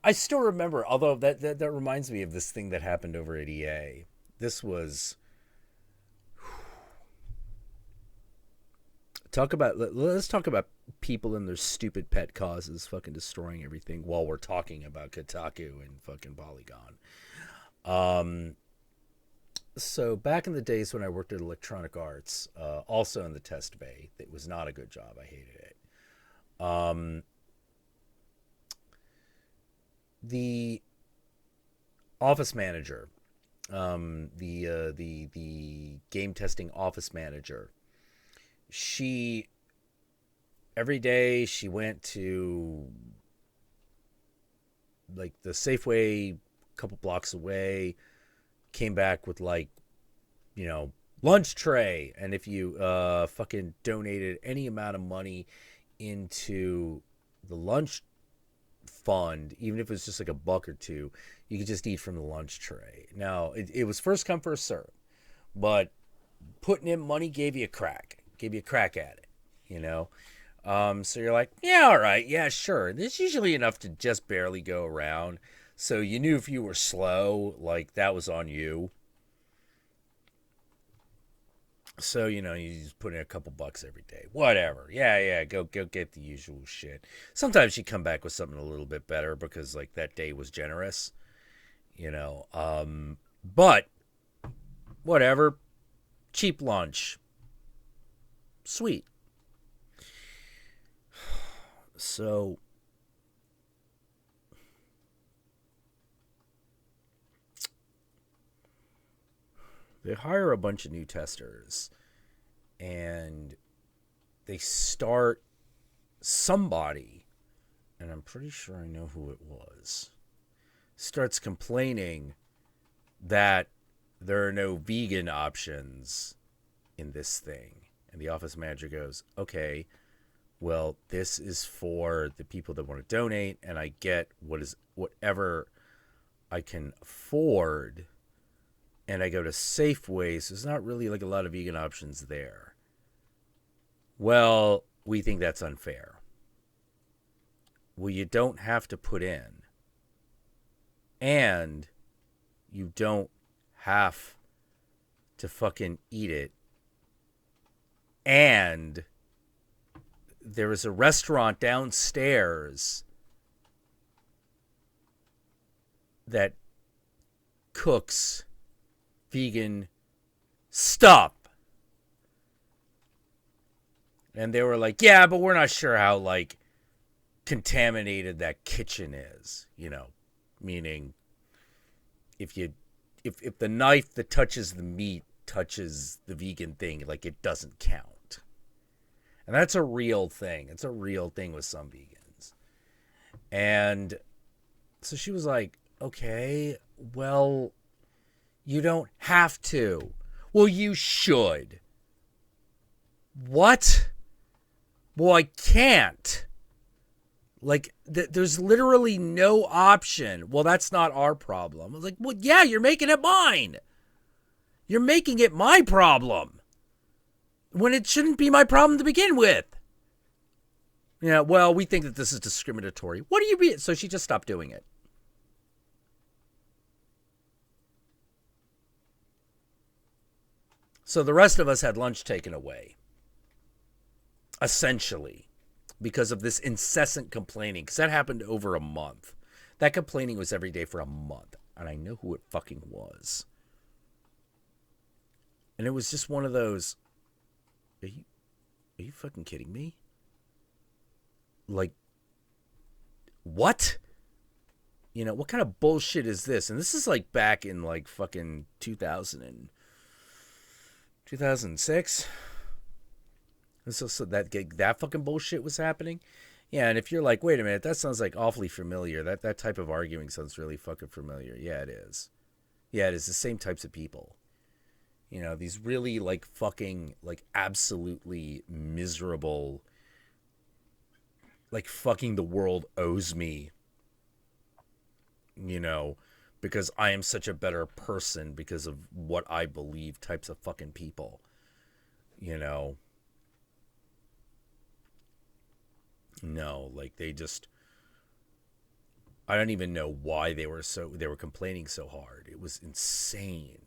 I still remember, although that reminds me of this thing that happened over at EA. This was... Let's talk about people and their stupid pet causes fucking destroying everything while we're talking about Kotaku and fucking Polygon. So back in the days when I worked at Electronic Arts, also in the test bay, it was not a good job. I hated it. The office manager, the game testing office manager, every day she went to like the Safeway a couple blocks away, came back with like, lunch tray. And if you fucking donated any amount of money into the lunch fund, even if it was just like $1 or $2, you could just eat from the lunch tray. Now, it was first come, first serve, but putting in money gave you a crack at it, so you're like, yeah, all right, yeah, sure. There's usually enough to just barely go around. So you knew if you were slow, like that was on you. So, you just put in a couple bucks every day. Whatever. Yeah, go get the usual shit. Sometimes you come back with something a little bit better because, like, that day was generous. But, whatever. Cheap lunch. Sweet. So, they hire a bunch of new testers, and they start somebody, and I'm pretty sure I know who it was, starts complaining that there are no vegan options in this thing. And the office manager goes, okay, well, this is for the people that want to donate, and I get whatever I can afford. And I go to Safeway, so there's not really like a lot of vegan options there. Well, we think that's unfair. Well, you don't have to put in. And you don't have to fucking eat it. And there was a restaurant downstairs that cooks vegan stuff. And they were like, yeah, but we're not sure how, like, contaminated that kitchen is, you know, meaning if the knife that touches the meat touches the vegan thing, like, it doesn't count. And that's a real thing. It's a real thing with some vegans. And so she was like, okay, well, you don't have to. Well, you should. What? Well, I can't. Like, there's literally no option. Well, that's not our problem. I was like, well, yeah, you're making it mine. You're making it my problem. When it shouldn't be my problem to begin with. Yeah, well, we think that this is discriminatory. What do you mean? So she just stopped doing it. So the rest of us had lunch taken away. Essentially. Because of this incessant complaining. Because that happened over a month. That complaining was every day for a month. And I know who it fucking was. And it was just one of those... Are you fucking kidding me? Like... What? You know, what kind of bullshit is this? And this is like back in like fucking 2006. So that fucking bullshit was happening. Yeah, and if you're like, wait a minute, that sounds like awfully familiar. That type of arguing sounds really fucking familiar. Yeah, it is. Yeah, it is the same types of people. You know, these really like fucking like absolutely miserable, like fucking the world owes me. You know, because I am such a better person because of what I believe types of fucking people. You know. No, like they just... I don't even know why they were complaining so hard. It was insane.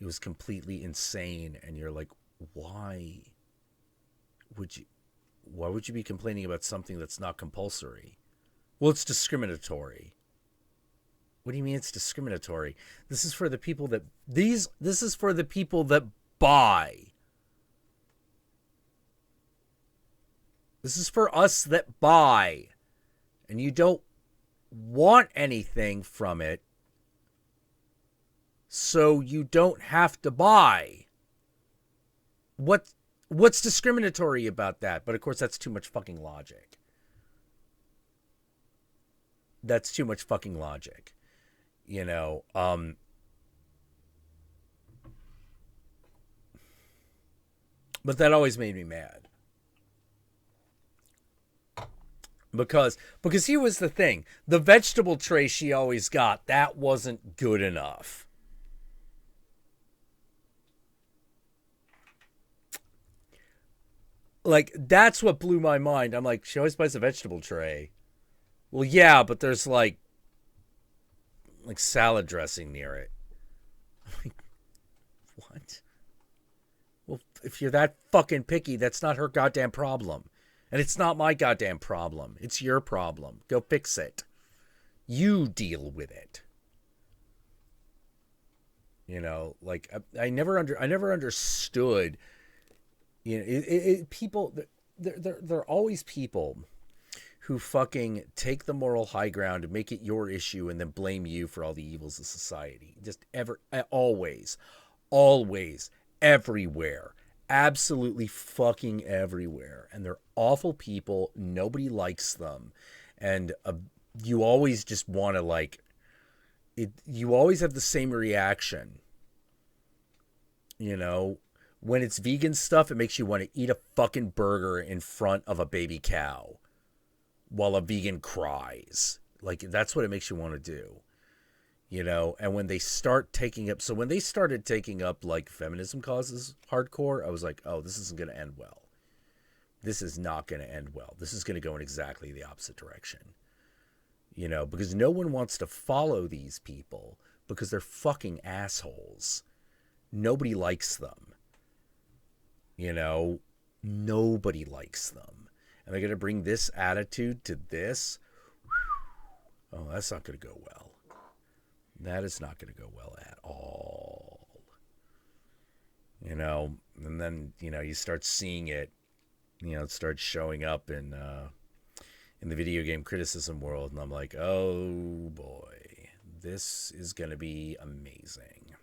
It was completely insane. And you're like, why would you be complaining about something that's not compulsory? Well, it's discriminatory. What do you mean it's discriminatory? This is for the people that this is for the people that buy. This is for us that buy. And you don't want anything from it. So you don't have to buy. What's discriminatory about that? But of course that's too much fucking logic. That's too much fucking logic. You know, but that always made me mad. Because here was the thing. The vegetable tray she always got, that wasn't good enough. Like, that's what blew my mind. I'm like, she always buys a vegetable tray. Well, yeah, but there's like salad dressing near it. I'm like, what? Well, if you're that fucking picky, that's not her goddamn problem. And it's not my goddamn problem. It's your problem. Go fix it. You deal with it. You know, like I never understood. You know, people. There are always people who fucking take the moral high ground and make it your issue, and then blame you for all the evils of society. Just always, everywhere. Absolutely fucking everywhere. And they're awful people. Nobody likes them. And you always just want to like it. You always have the same reaction. You know, when it's vegan stuff, it makes you want to eat a fucking burger in front of a baby cow while a vegan cries. Like, that's what it makes you want to do. You know, and when they start taking up, so when they started taking up like feminism causes hardcore, I was like, oh, this isn't going to end well. This is not going to end well. This is going to go in exactly the opposite direction. You know, because no one wants to follow these people because they're fucking assholes. Nobody likes them. You know, nobody likes them. and they're going to bring this attitude to this. Oh, that's not going to go well. That is not going to go well at all. You know, and then, you know, you start seeing it, you know, it starts showing up in the video game criticism world, and I'm like, oh boy, this is going to be amazing.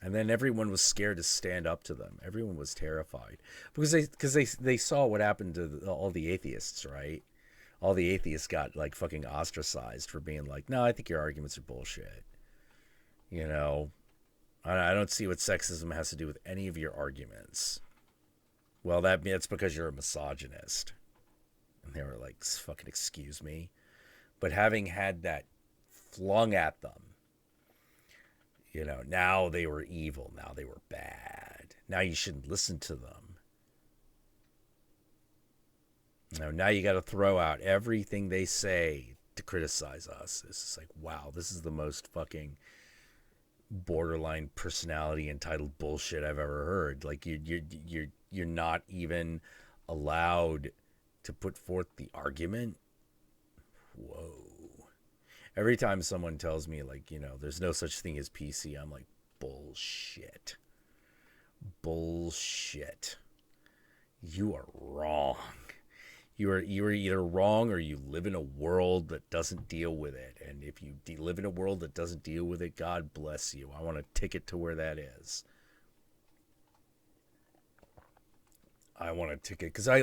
And then everyone was scared to stand up to them. Everyone was terrified because they saw what happened to all the atheists, right? All the atheists got like fucking ostracized for being like, no, I think your arguments are bullshit. You know, I don't see what sexism has to do with any of your arguments. Well, that's because you're a misogynist. And they were like, fucking excuse me. But having had that flung at them, you know, now they were evil. Now they were bad. Now you shouldn't listen to them. Now you got to throw out everything they say to criticize us. It's just like, wow, this is the most fucking borderline personality entitled bullshit I've ever heard. Like you're not even allowed to put forth the argument. Whoa. Every time someone tells me, like, you know, there's no such thing as PC, I'm like, bullshit. Bullshit. You are wrong. You are either wrong or you live in a world that doesn't deal with it. And if you live in a world that doesn't deal with it, God bless you. I want a ticket to where that is. I want a ticket because I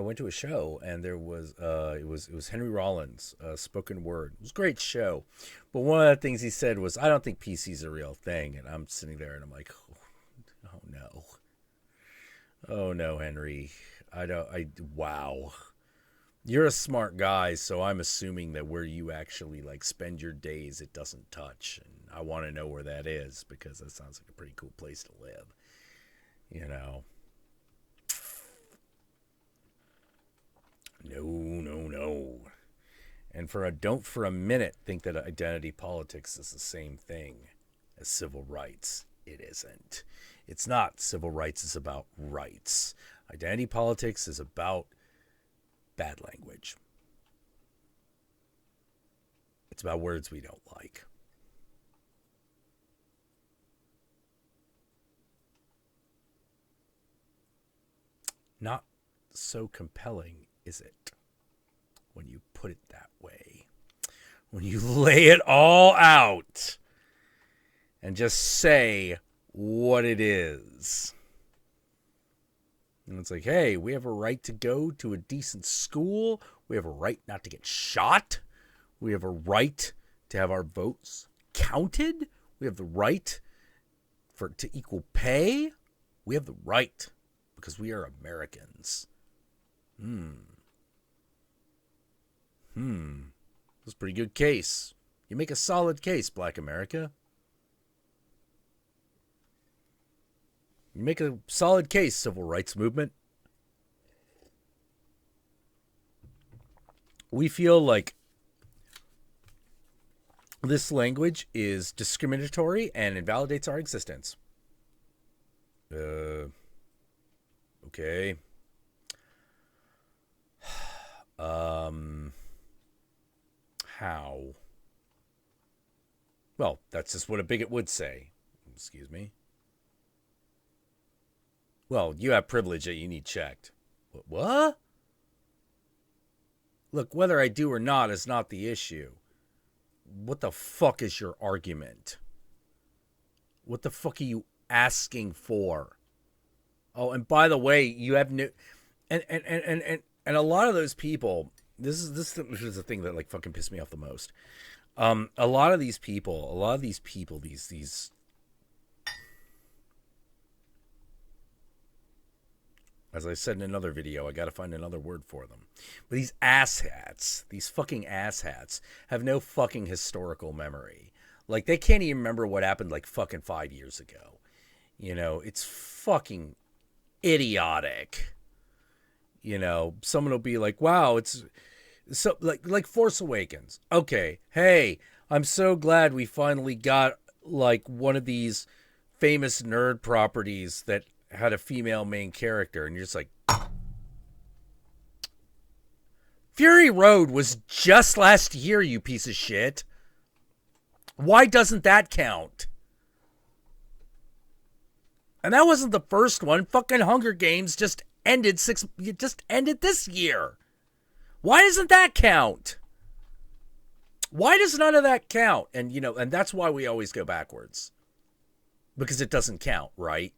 went to a show and there was it was Henry Rollins spoken word. It was a great show, but one of the things he said was, I don't think PC's a real thing. And I'm sitting there and I'm like, oh no, Henry, wow, you're a smart guy, so I'm assuming that where you actually like spend your days it doesn't touch, and I want to know where that is because that sounds like a pretty cool place to live, you know. No. And don't for a minute think that identity politics is the same thing as civil rights. It isn't. It's not. Civil rights is about rights. Identity politics is about bad language. It's about words we don't like. Not so compelling, is it? When you put it that way. When you lay it all out and just say what it is. And it's like, hey, we have a right to go to a decent school. We have a right not to get shot. We have a right to have our votes counted. We have the right to equal pay. We have the right because we are Americans. That's a pretty good case. You make a solid case, Black America. You make a solid case, civil rights movement. We feel like this language is discriminatory and invalidates our existence. Okay. How? Well, that's just what a bigot would say. Excuse me. Well, you have privilege that you need checked. What? Look, whether I do or not is not the issue. What the fuck is your argument? What the fuck are you asking for? Oh, and by the way, you have new... And a lot of those people... This is the thing that like fucking pissed me off the most. A lot of these people, these as I said in another video, I got to find another word for them. But these asshats, these fucking asshats, have no fucking historical memory. Like, they can't even remember what happened like fucking 5 years ago. You know, it's fucking idiotic. You know, someone will be like, wow, it's so like Force Awakens. Okay, hey, I'm so glad we finally got like one of these famous nerd properties that had a female main character, and you're just like, Fury Road was just last year, you piece of shit. Why doesn't that count? And that wasn't the first one. Fucking Hunger Games just ended this year. Why doesn't that count? Why does none of that count? And and that's why we always go backwards. Because it doesn't count, right?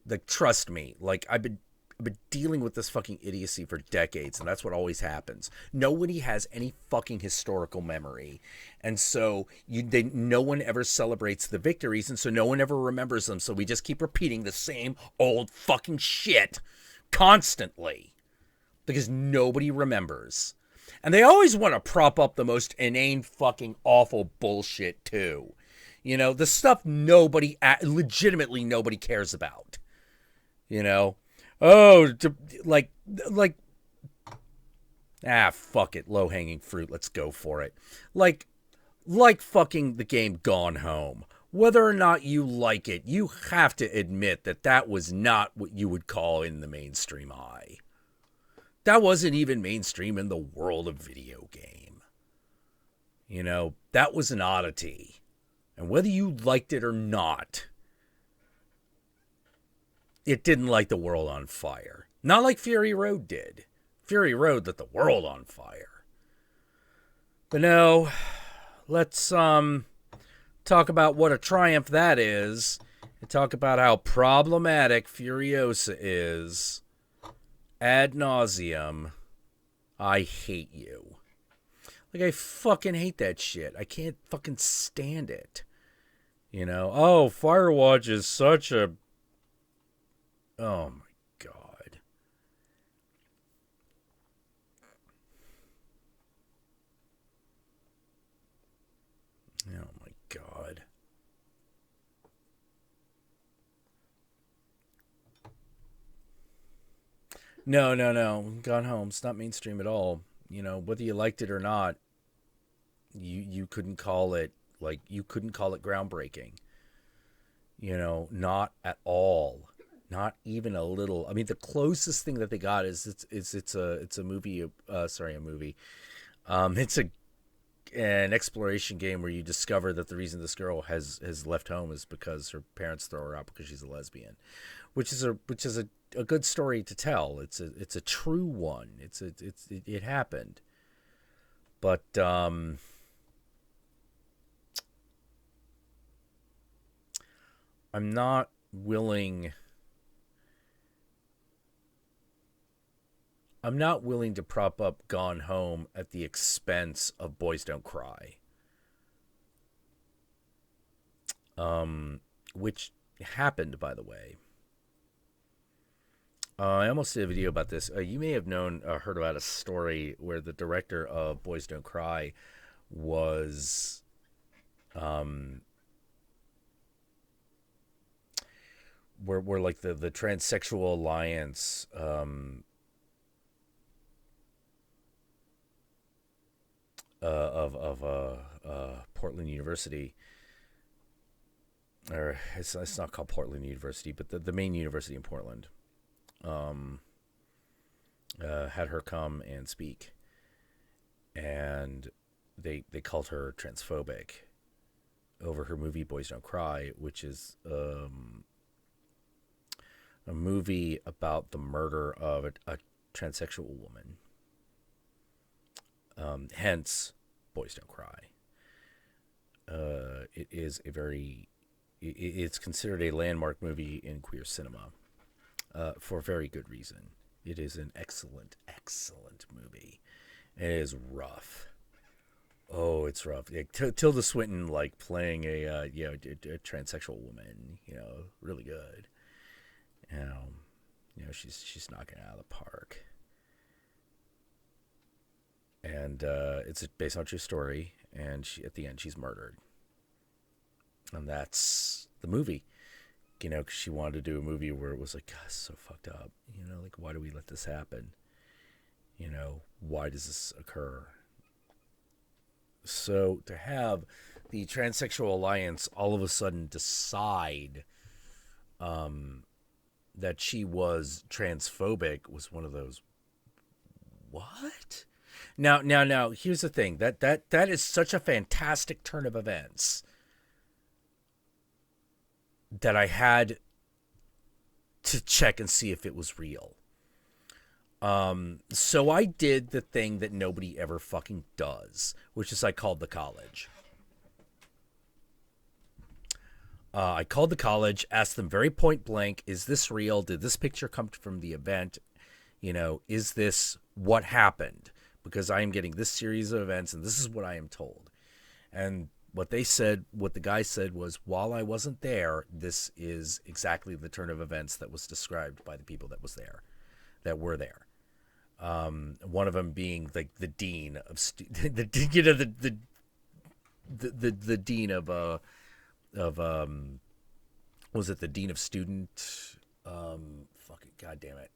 Like, trust me. Like, I've been dealing with this fucking idiocy for decades, and that's what always happens. Nobody has any fucking historical memory, and so no one ever celebrates the victories, and so no one ever remembers them. So we just keep repeating the same old fucking shit constantly because nobody remembers. And they always want to prop up the most inane fucking awful bullshit too. The stuff legitimately nobody cares about. Oh, fuck it. Low-hanging fruit. Let's go for it. Like fucking the game Gone Home. Whether or not you like it, you have to admit that was not what you would call in the mainstream eye. That wasn't even mainstream in the world of video game. That was an oddity. And whether you liked it or not, it didn't light the world on fire. Not like Fury Road did. Fury Road lit the world on fire. But no, let's talk about what a triumph that is, and talk about how problematic Furiosa is ad nauseum. I hate you. Like, I fucking hate that shit. I can't fucking stand it. Oh, Firewatch is such a... Oh my god. Oh my god. No. Gone Home's not mainstream at all. Whether you liked it or not, you couldn't call it groundbreaking. Not at all. Not even a little. I mean, the closest thing that they got is it's a movie. It's an exploration game where you discover that the reason this girl has left home is because her parents throw her out because she's a lesbian, which is a good story to tell. It's a true one. It happened, but I'm not willing to prop up Gone Home at the expense of Boys Don't Cry. Which happened, by the way. I almost did a video about this. You may have heard about a story where the director of Boys Don't Cry was... where like the transsexual alliance... of Portland University, or it's not called Portland University, but the main university in Portland, had her come and speak, and they called her transphobic over her movie Boys Don't Cry, which is a movie about the murder of a transsexual woman. Hence, Boys Don't Cry. It is it's considered a landmark movie in queer cinema, for very good reason. It is an excellent, excellent movie. It is rough. Oh, it's rough. Like, Tilda Swinton, like, playing a transsexual woman, really good. She's knocking it out of the park. And it's based on a true story, and at the end she's murdered. And that's the movie. 'Cause she wanted to do a movie where it was like, God, it's so fucked up. Like, why do we let this happen? Why does this occur? So to have the Transsexual Alliance all of a sudden decide that she was transphobic was one of those, what? Now, here's the thing. That is such a fantastic turn of events that I had to check and see if it was real. So I did the thing that nobody ever fucking does, which is I called the college. I called the college, asked them very point blank, is this real? Did this picture come from the event? You know, is this what happened? Because I am getting this series of events and this is what I am told. And what they said, what the guy said was, while I wasn't there, this is exactly the turn of events that was described by the people that were there. One of them being like the dean of the dean of was it the dean of student? Fuck it, god damn it.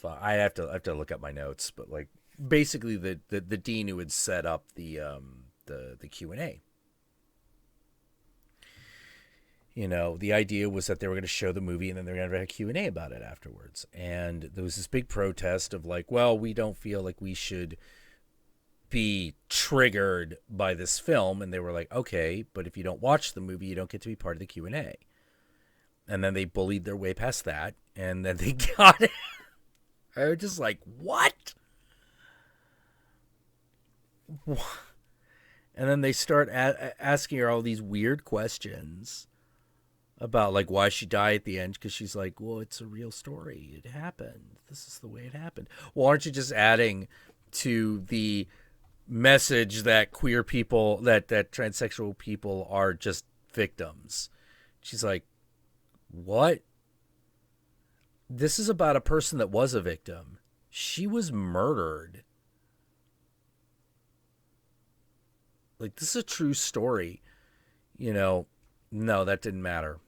I have to look up my notes, but like basically the dean who had set up the Q&A. You know, the idea was that they were going to show the movie and then they were going to have a Q&A about it afterwards. And there was this big protest of like, well, we don't feel like we should be triggered by this film. And they were like, okay, but if you don't watch the movie, you don't get to be part of the Q&A. And then they bullied their way past that. And then they got it. I was just like, what? And then they start asking her all these weird questions about like why she died at the end, because she's like, well, it's a real story. It happened. This is the way it happened. Well, aren't you just adding to the message that queer people, that transsexual people are just victims? She's like, what? This is about a person that was a victim. She was murdered. Like, this is a true story. You know, no, that didn't matter.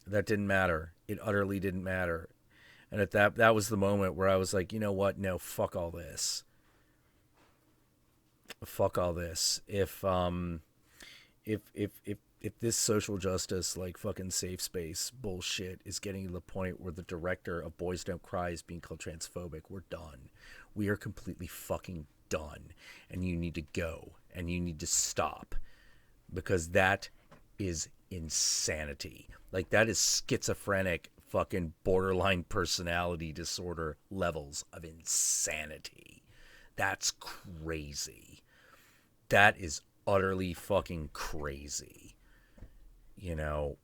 That didn't matter. It utterly didn't matter. And at that was the moment where I was like, you know what? No, fuck all this. Fuck all this. If this social justice, like fucking safe space bullshit is getting to the point where the director of Boys Don't Cry is being called transphobic, we're done. We are completely fucking done. And you need to go. And you need to stop. Because that is insanity. Like, that is schizophrenic fucking borderline personality disorder levels of insanity. That's crazy. That is utterly fucking crazy. You know,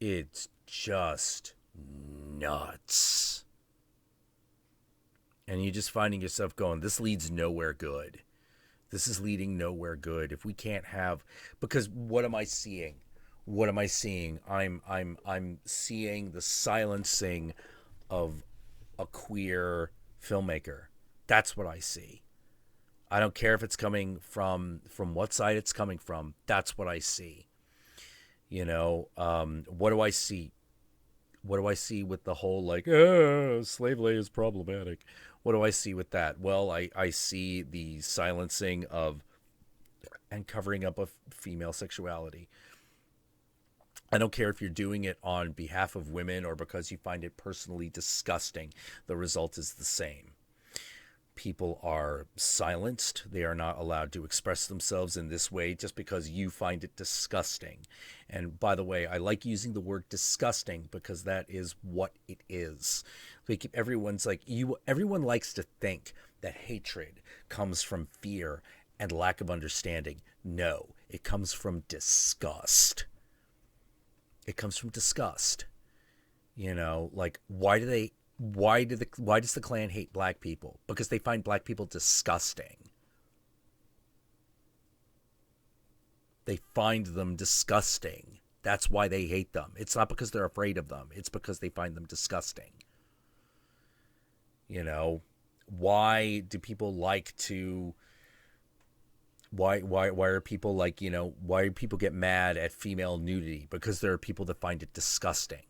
it's just nuts. And you're just finding yourself going, this leads nowhere good. This is leading nowhere good. If we can't have, because what am I seeing? What am I seeing? I'm seeing the silencing of a queer filmmaker. That's what I see. I don't care if it's coming from what side it's coming from. That's what I see. You know, what do I see? What do I see with the whole like, slave labor is problematic? What do I see with that? Well, I see the silencing of and covering up of female sexuality. I don't care if you're doing it on behalf of women or because you find it personally disgusting. The result is the same. People are silenced. They are not allowed to express themselves in this way just because you find it disgusting. And by the way, I like using the word disgusting because that is what it is. Like, everyone's like, everyone likes to think that hatred comes from fear and lack of understanding. No, it comes from disgust. It comes from disgust. You know, like, why does the Klan hate black people? Because they find black people disgusting. They find them disgusting. That's why they hate them. It's not because they're afraid of them. It's because they find them disgusting. You know, why do people like to... Why are people like, you know, why do people get mad at female nudity? Because there are people that find it disgusting.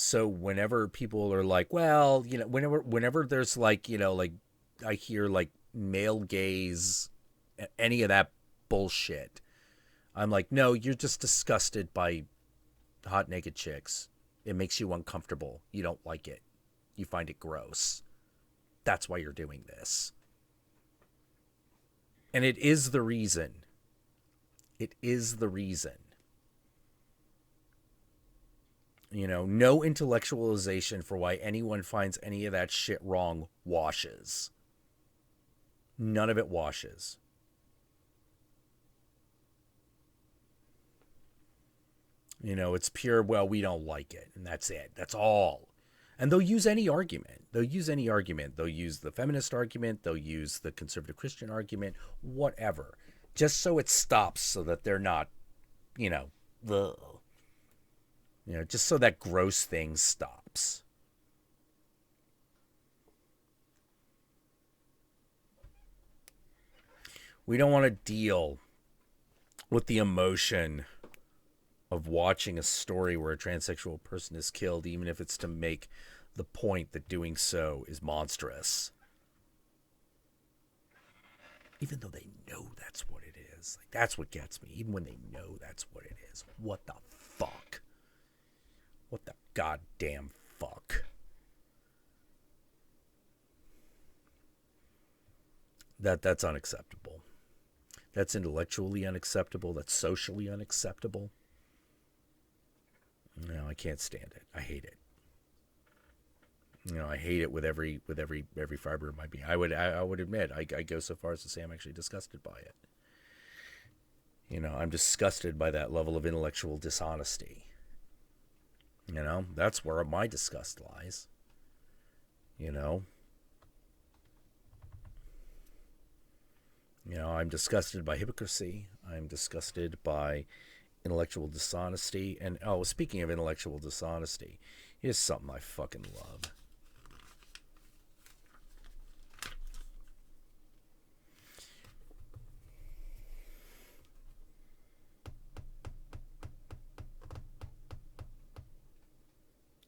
So whenever people are like, well, whenever there's like, like I hear like male gaze, any of that bullshit, I'm like, no, you're just disgusted by hot naked chicks. It makes you uncomfortable. You don't like it. You find it gross. That's why you're doing this. And it is the reason. It is the reason. No intellectualization for why anyone finds any of that shit wrong washes. None of it washes. It's pure, well, we don't like it, and that's it. That's all. And they'll use any argument. They'll use the feminist argument. They'll use the conservative Christian argument, whatever. Just so it stops, so that they're not, just so that gross thing stops. We don't want to deal with the emotion of watching a story where a transsexual person is killed, even if it's to make the point that doing so is monstrous. Even though they know that's what it is. Like, that's what gets me. Even when they know that's what it is. What the fuck? What the goddamn fuck? That's unacceptable. That's intellectually unacceptable. That's socially unacceptable. No, I can't stand it. I hate it. I hate it with every fiber of my being. I would admit, I go so far as to say I'm actually disgusted by it. I'm disgusted by that level of intellectual dishonesty. That's where my disgust lies. I'm disgusted by hypocrisy. I'm disgusted by intellectual dishonesty. And, speaking of intellectual dishonesty, here's something I fucking love.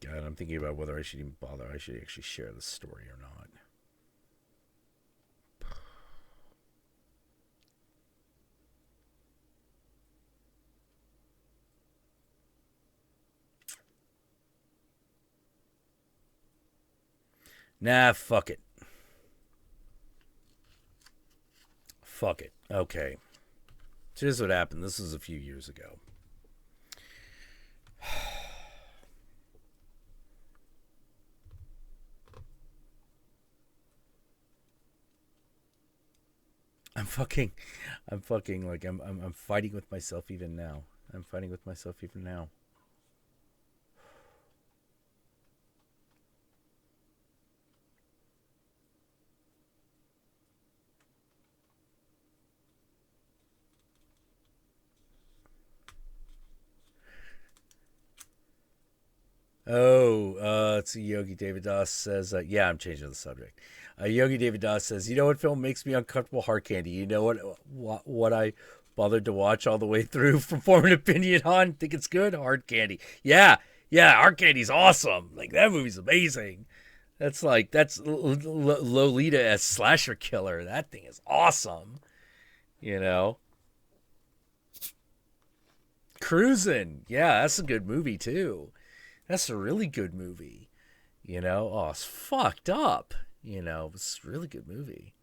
God, I'm thinking about whether I should even bother. I should actually share this story or not. Nah, fuck it. Fuck it. Okay. So here's what happened. This was a few years ago. I'm fucking like I'm fighting with myself even now. I'm fighting with myself even now. Let's see. Yogi David Das says, yeah, I'm changing the subject. Yogi David Das says, you know what film makes me uncomfortable? Hard Candy. You know what I bothered to watch all the way through from form an opinion on? Think it's good? Hard Candy. Yeah, Hard Candy's awesome. Like, that movie's amazing. That's Lolita as slasher killer. That thing is awesome. Cruising. Yeah, that's a good movie, too. That's a really good movie. It's fucked up. It's a really good movie.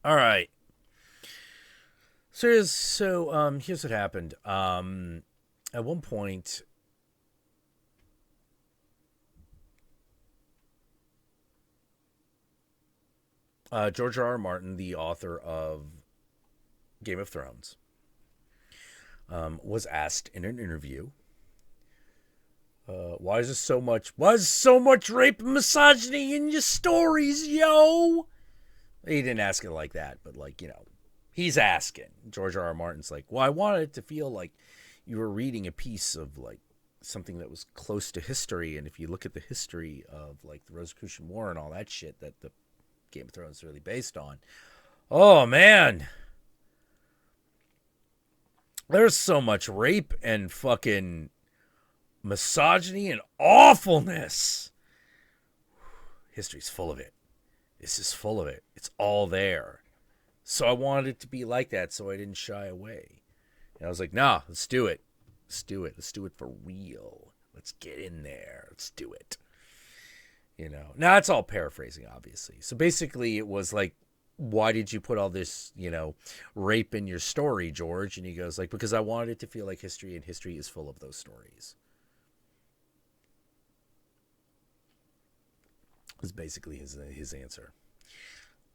All right. So here's what happened. At one point, George R.R. Martin, the author of Game of Thrones, was asked in an interview, why is so much rape and misogyny in your stories, yo? He didn't ask it like that, but he's asking. George R.R. Martin's like, well, I wanted it to feel like you were reading a piece of something that was close to history. And if you look at the history of like the Rosicrucian War and all that shit that the Game of Thrones is really based on, oh man, there's so much rape and fucking misogyny and awfulness. History's full of it. This is full of it. It's all there. So I wanted it to be like that, so I didn't shy away. And I was like, nah, let's do it. Let's do it. Let's do it for real. Let's get in there. Let's do it. You know, now it's all paraphrasing, obviously. So basically it was like, why did you put all this, you know, rape in your story, George? And he goes like, because I wanted it to feel like history, and history is full of those stories. Was basically his answer.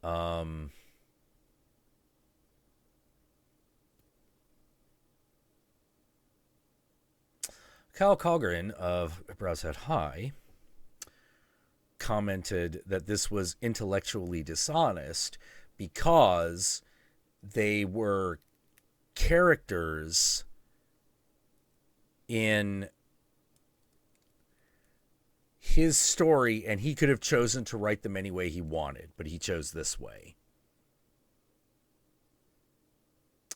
Kyle Colgren of Browshead High commented that this was intellectually dishonest because they were characters in his story, and he could have chosen to write them any way he wanted, but he chose this way.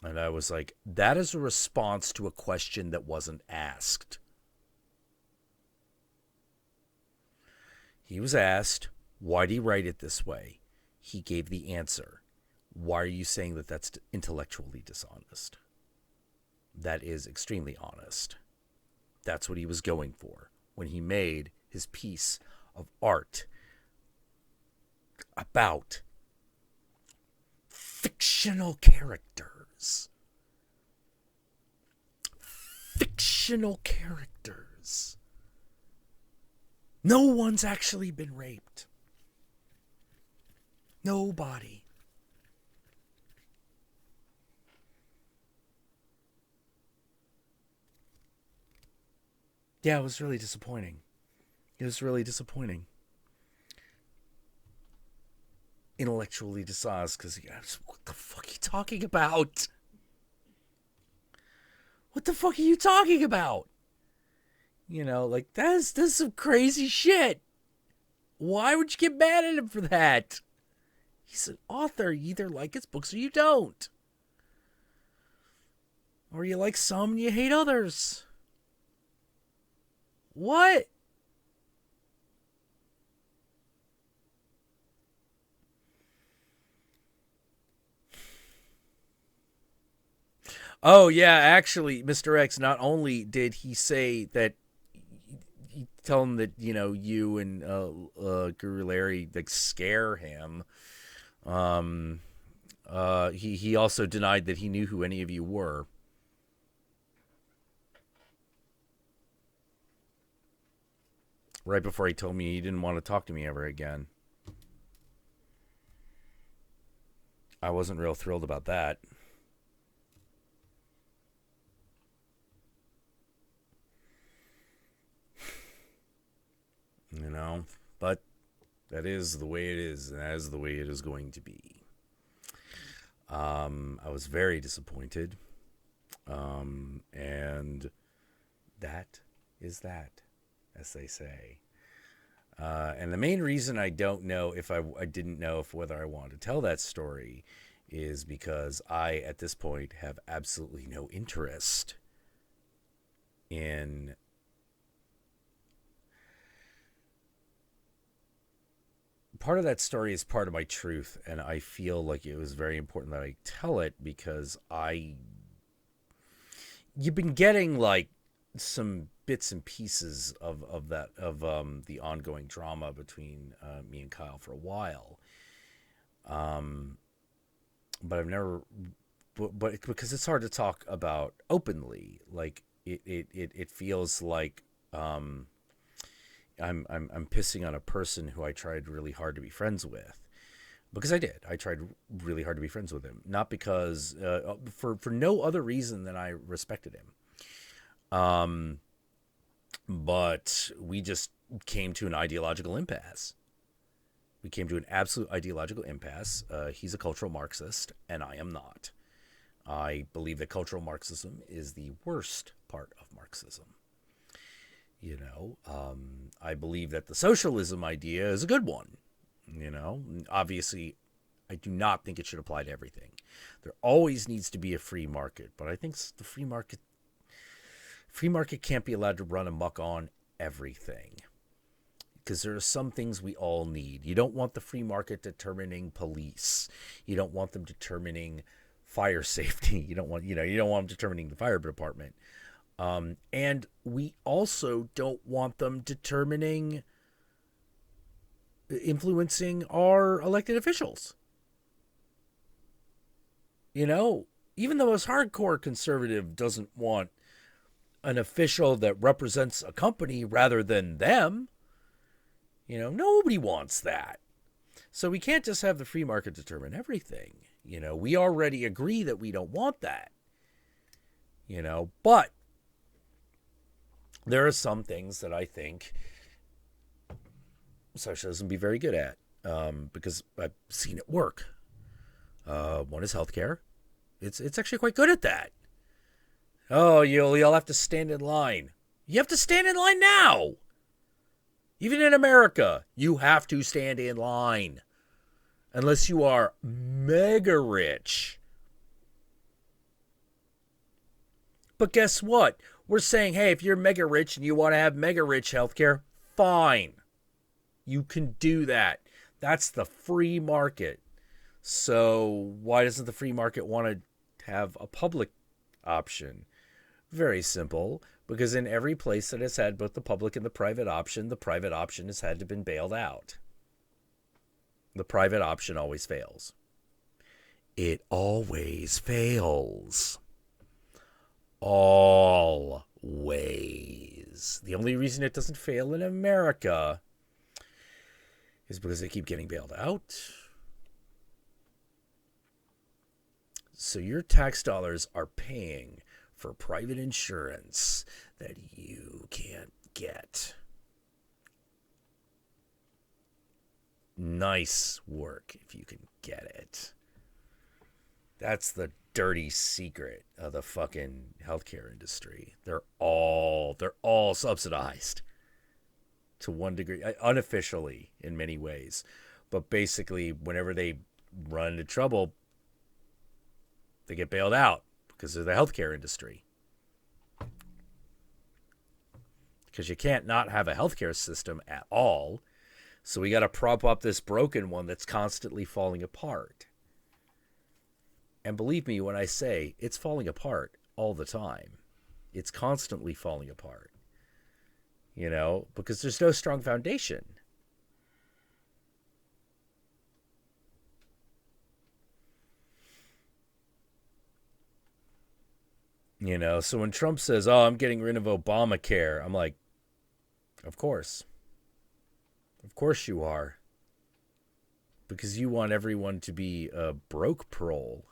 And I was like, that is a response to a question that wasn't asked. He was asked, why do you write it this way? He gave the answer. Why are you saying that that's intellectually dishonest? That is extremely honest. That's what he was going for when he made his piece of art about fictional characters. Fictional characters. No one's actually been raped. Nobody. Yeah, it was really disappointing. It was really disappointing. Intellectually dishonest, because what the fuck are you talking about? What the fuck are you talking about? You know, like, that's some crazy shit. Why would you get mad at him for that? He's an author. You either like his books or you don't. Or you like some and you hate others. What? Oh, yeah, actually, Mr. X, not only did he say that, you tell him that, you know, you and Guru Larry, like, scare him, he also denied that he knew who any of you were. Right before he told me he didn't want to talk to me ever again. I wasn't real thrilled about that. You know, but that is the way it is, and that is the way it is going to be. I was very disappointed. And that is that, as they say. And the main reason I don't know if I didn't know if whether I wanted to tell that story is because I, at this point, have absolutely no interest in part of that story is part of my truth, and I feel like it was very important that I tell it because you've been getting like some bits and pieces of the ongoing drama between me and Kyle for a while, but I've never, but because it's hard to talk about openly, like it feels like I'm pissing on a person who I tried really hard to be friends with, because I did. I tried really hard to be friends with him, not because for no other reason than I respected him. But we just came to an ideological impasse. We came to an absolute ideological impasse. He's a cultural Marxist, and I am not. I believe that cultural Marxism is the worst part of Marxism. I believe that the socialism idea is a good one. Obviously, I do not think it should apply to everything. There always needs to be a free market, but I think the free market can't be allowed to run amok on everything, because there are some things we all need. You don't want the free market determining police. You don't want them determining fire safety. You don't want them determining the fire department. And we also don't want them influencing our elected officials. Even the most hardcore conservative doesn't want an official that represents a company rather than them. Nobody wants that. So we can't just have the free market determine everything. We already agree that we don't want that. But there are some things that I think socialism be very good at, because I've seen it work. One is healthcare. It's actually quite good at that. Oh, you'll have to stand in line. You have to stand in line now. Even in America, you have to stand in line. Unless you are mega rich. But guess what? We're saying, hey, if you're mega rich and you want to have mega rich healthcare, fine. You can do that. That's the free market. So why doesn't the free market want to have a public option? Very simple. Because in every place that has had both the public and the private option has had to been bailed out. The private option always fails. It always fails. Always. The only reason it doesn't fail in America is because they keep getting bailed out. So your tax dollars are paying for private insurance that you can't get. Nice work if you can get it. That's the dirty secret of the fucking healthcare industry. They're all subsidized to one degree, unofficially in many ways. But basically, whenever they run into trouble, they get bailed out because of the healthcare industry. Because you can't not have a healthcare system at all. So we got to prop up this broken one that's constantly falling apart. And believe me when I say it's falling apart all the time. It's constantly falling apart. Because there's no strong foundation. So when Trump says, oh, I'm getting rid of Obamacare, I'm like, of course. Of course you are. Because you want everyone to be a broke prole.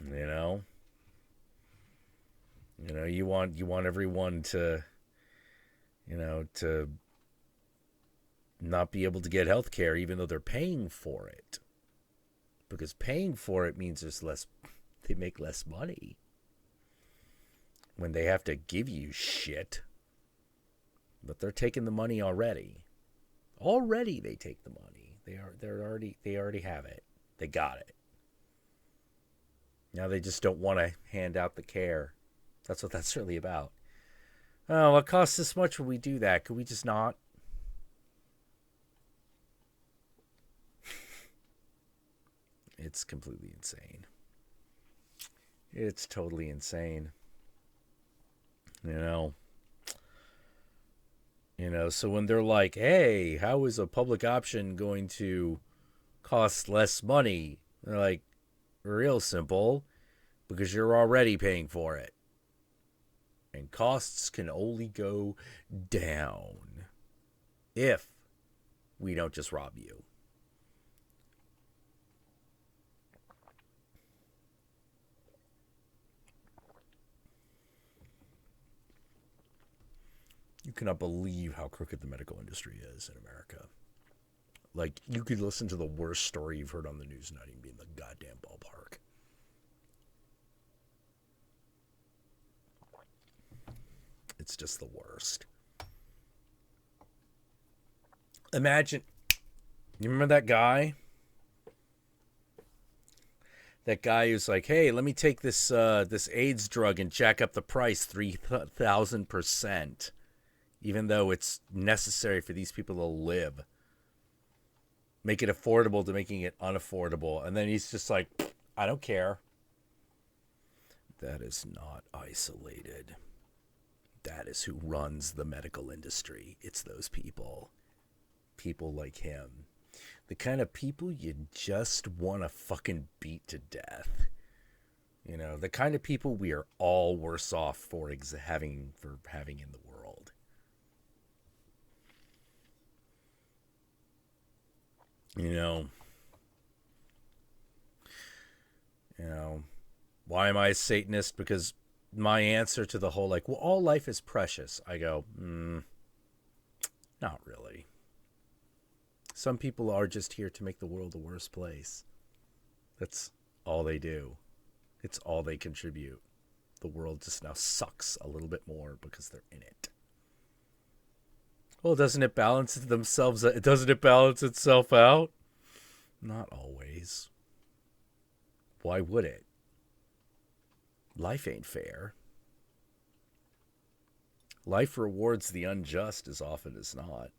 You want everyone to, to not be able to get health care even though they're paying for it. Because paying for it means they make less money when they have to give you shit. But they're taking the money already. Already they take the money. They already have it. They got it. Now they just don't want to hand out the care. That's what that's really about. Oh, it costs this much when we do that. Could we just not? It's completely insane. It's totally insane. So when they're like, hey, how is a public option going to cost less money? They're like, real simple, because you're already paying for it. And costs can only go down if we don't just rob you. You cannot believe how crooked the medical industry is in America. Like, you could listen to the worst story you've heard on the news and not even be in the goddamn ballpark. It's just the worst. Imagine, you remember that guy? That guy who's like, hey, let me take this AIDS drug and jack up the price 3,000%, even though it's necessary for these people to live. Make it affordable to making it unaffordable. And then he's just like, I don't care. That is not isolated. That is who runs the medical industry. It's those people. People like him. The kind of people you just want to fucking beat to death. You know, the kind of people we are all worse off for having in the world. You know, why am I a Satanist? Because my answer to the whole, like, well, all life is precious. I go, not really. Some people are just here to make the world a worse place. That's all they do. It's all they contribute. The world just now sucks a little bit more because they're in it. Well, doesn't it balance itself out? Not always. Why would it? Life ain't fair. Life rewards the unjust as often as not.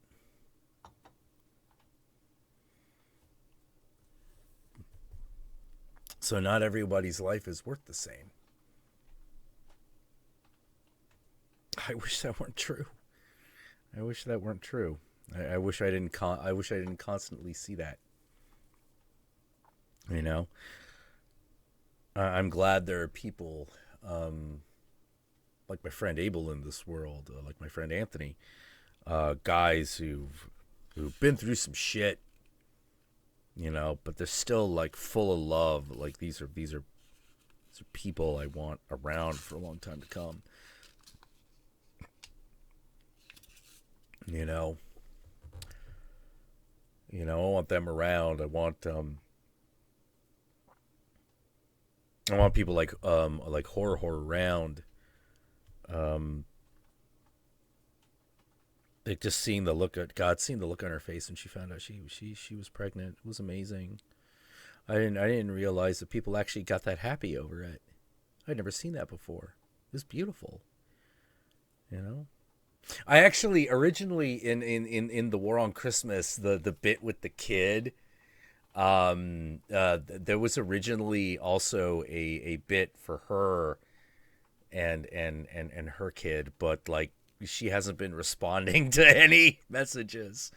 So not everybody's life is worth the same. I wish that weren't true. I wish that weren't true. I wish I didn't constantly see that. You know, I'm glad there are people like my friend Abel in this world, like my friend Anthony, guys who've been through some shit. You know, but they're still like full of love. Like these are people I want around for a long time to come. You know, I want them around. I want people like horror around. Like just seeing the look at seeing the look on her face when she found out she was pregnant. It was amazing. I didn't realize that people actually got that happy over it. I'd never seen that before. It was beautiful. You know? I actually originally in the War on Christmas, the bit with the kid, there was originally also a bit for her and her kid, but like she hasn't been responding to any messages.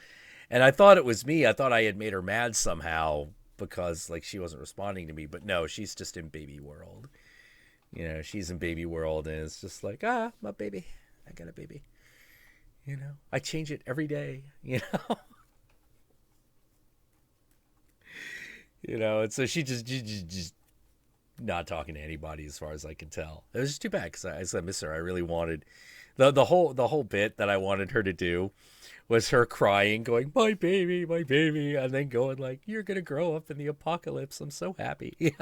And I thought it was me. I thought I had made her mad somehow because like she wasn't responding to me, but no, she's just in baby world. You know, she's in baby world and it's just like, my baby. I got a baby. You know, I change it every day, you know. You know, and so she just not talking to anybody as far as I can tell. It was just too bad because I miss her. I really wanted the whole bit that I wanted her to do was her crying, going, my baby, and then going like, you're gonna grow up in the apocalypse. I'm so happy. You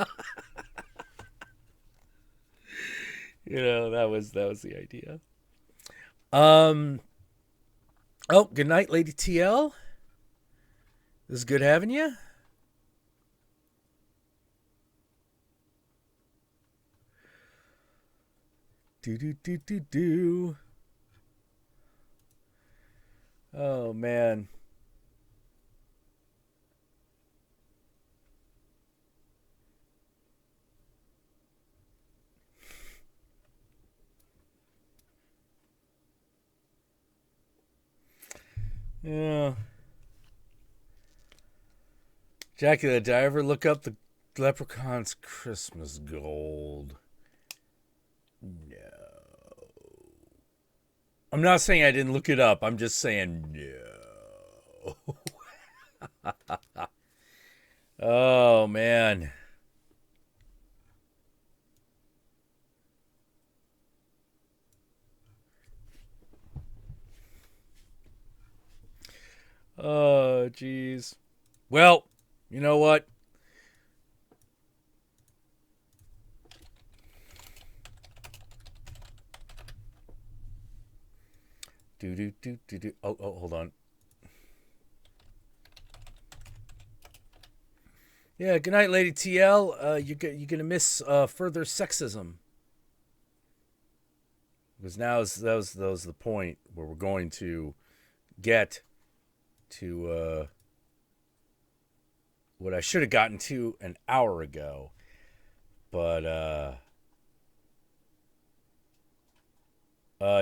know, that was the idea. Oh, good night, Lady TL. It was good having you. Do. Oh, man. Yeah. Jackula, did I ever look up the Leprechaun's Christmas gold? No. I'm not saying I didn't look it up. I'm just saying no. Oh, man. Oh, jeez. Well, you know what? Oh, hold on. Yeah, good night, Lady TL. You're gonna miss further sexism. Because that was the point where we're going to get to what I should have gotten to an hour ago. But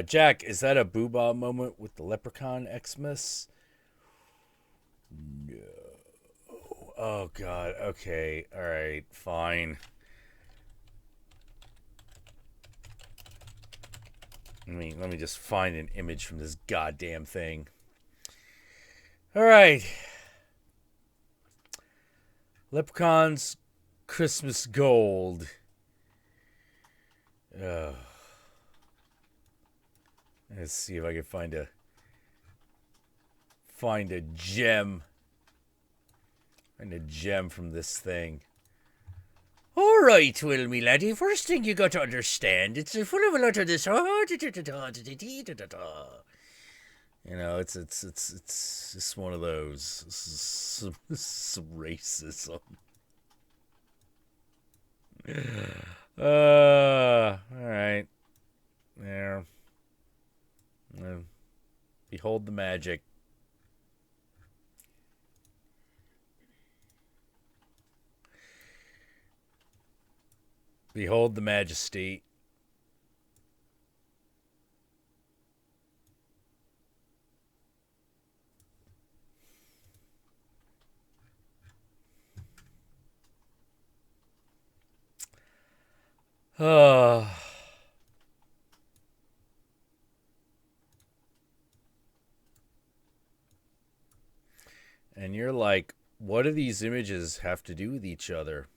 Jack, is that a booba moment with the Leprechaun Xmas? No. Oh God. Okay. All right. Fine. Let me just find an image from this goddamn thing. All right. Leprechaun's Christmas Gold. Let's see if I can find a gem. Find a gem from this thing. All right, well, me laddie, first thing you got to understand, it's full of a lot of this. You know, it's just one of those. Some racism. All right. There. Behold the magic. Behold the majesty. And you're like, what do these images have to do with each other?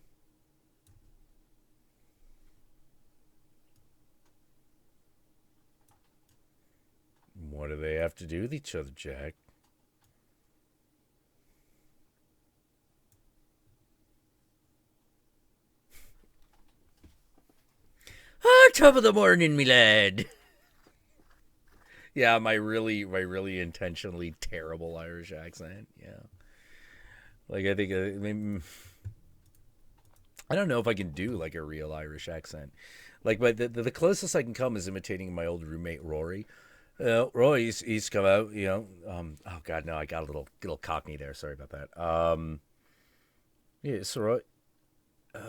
What do they have to do with each other, Jack? Top of the morning, me lad. Yeah, my really intentionally terrible Irish accent. Yeah, like I think I don't know if I can do like a real Irish accent. Like, but the closest I can come is imitating my old roommate Rory. Rory, he's come out. You know, oh God, no, I got a little cockney there. Sorry about that. Yeah, so Roy,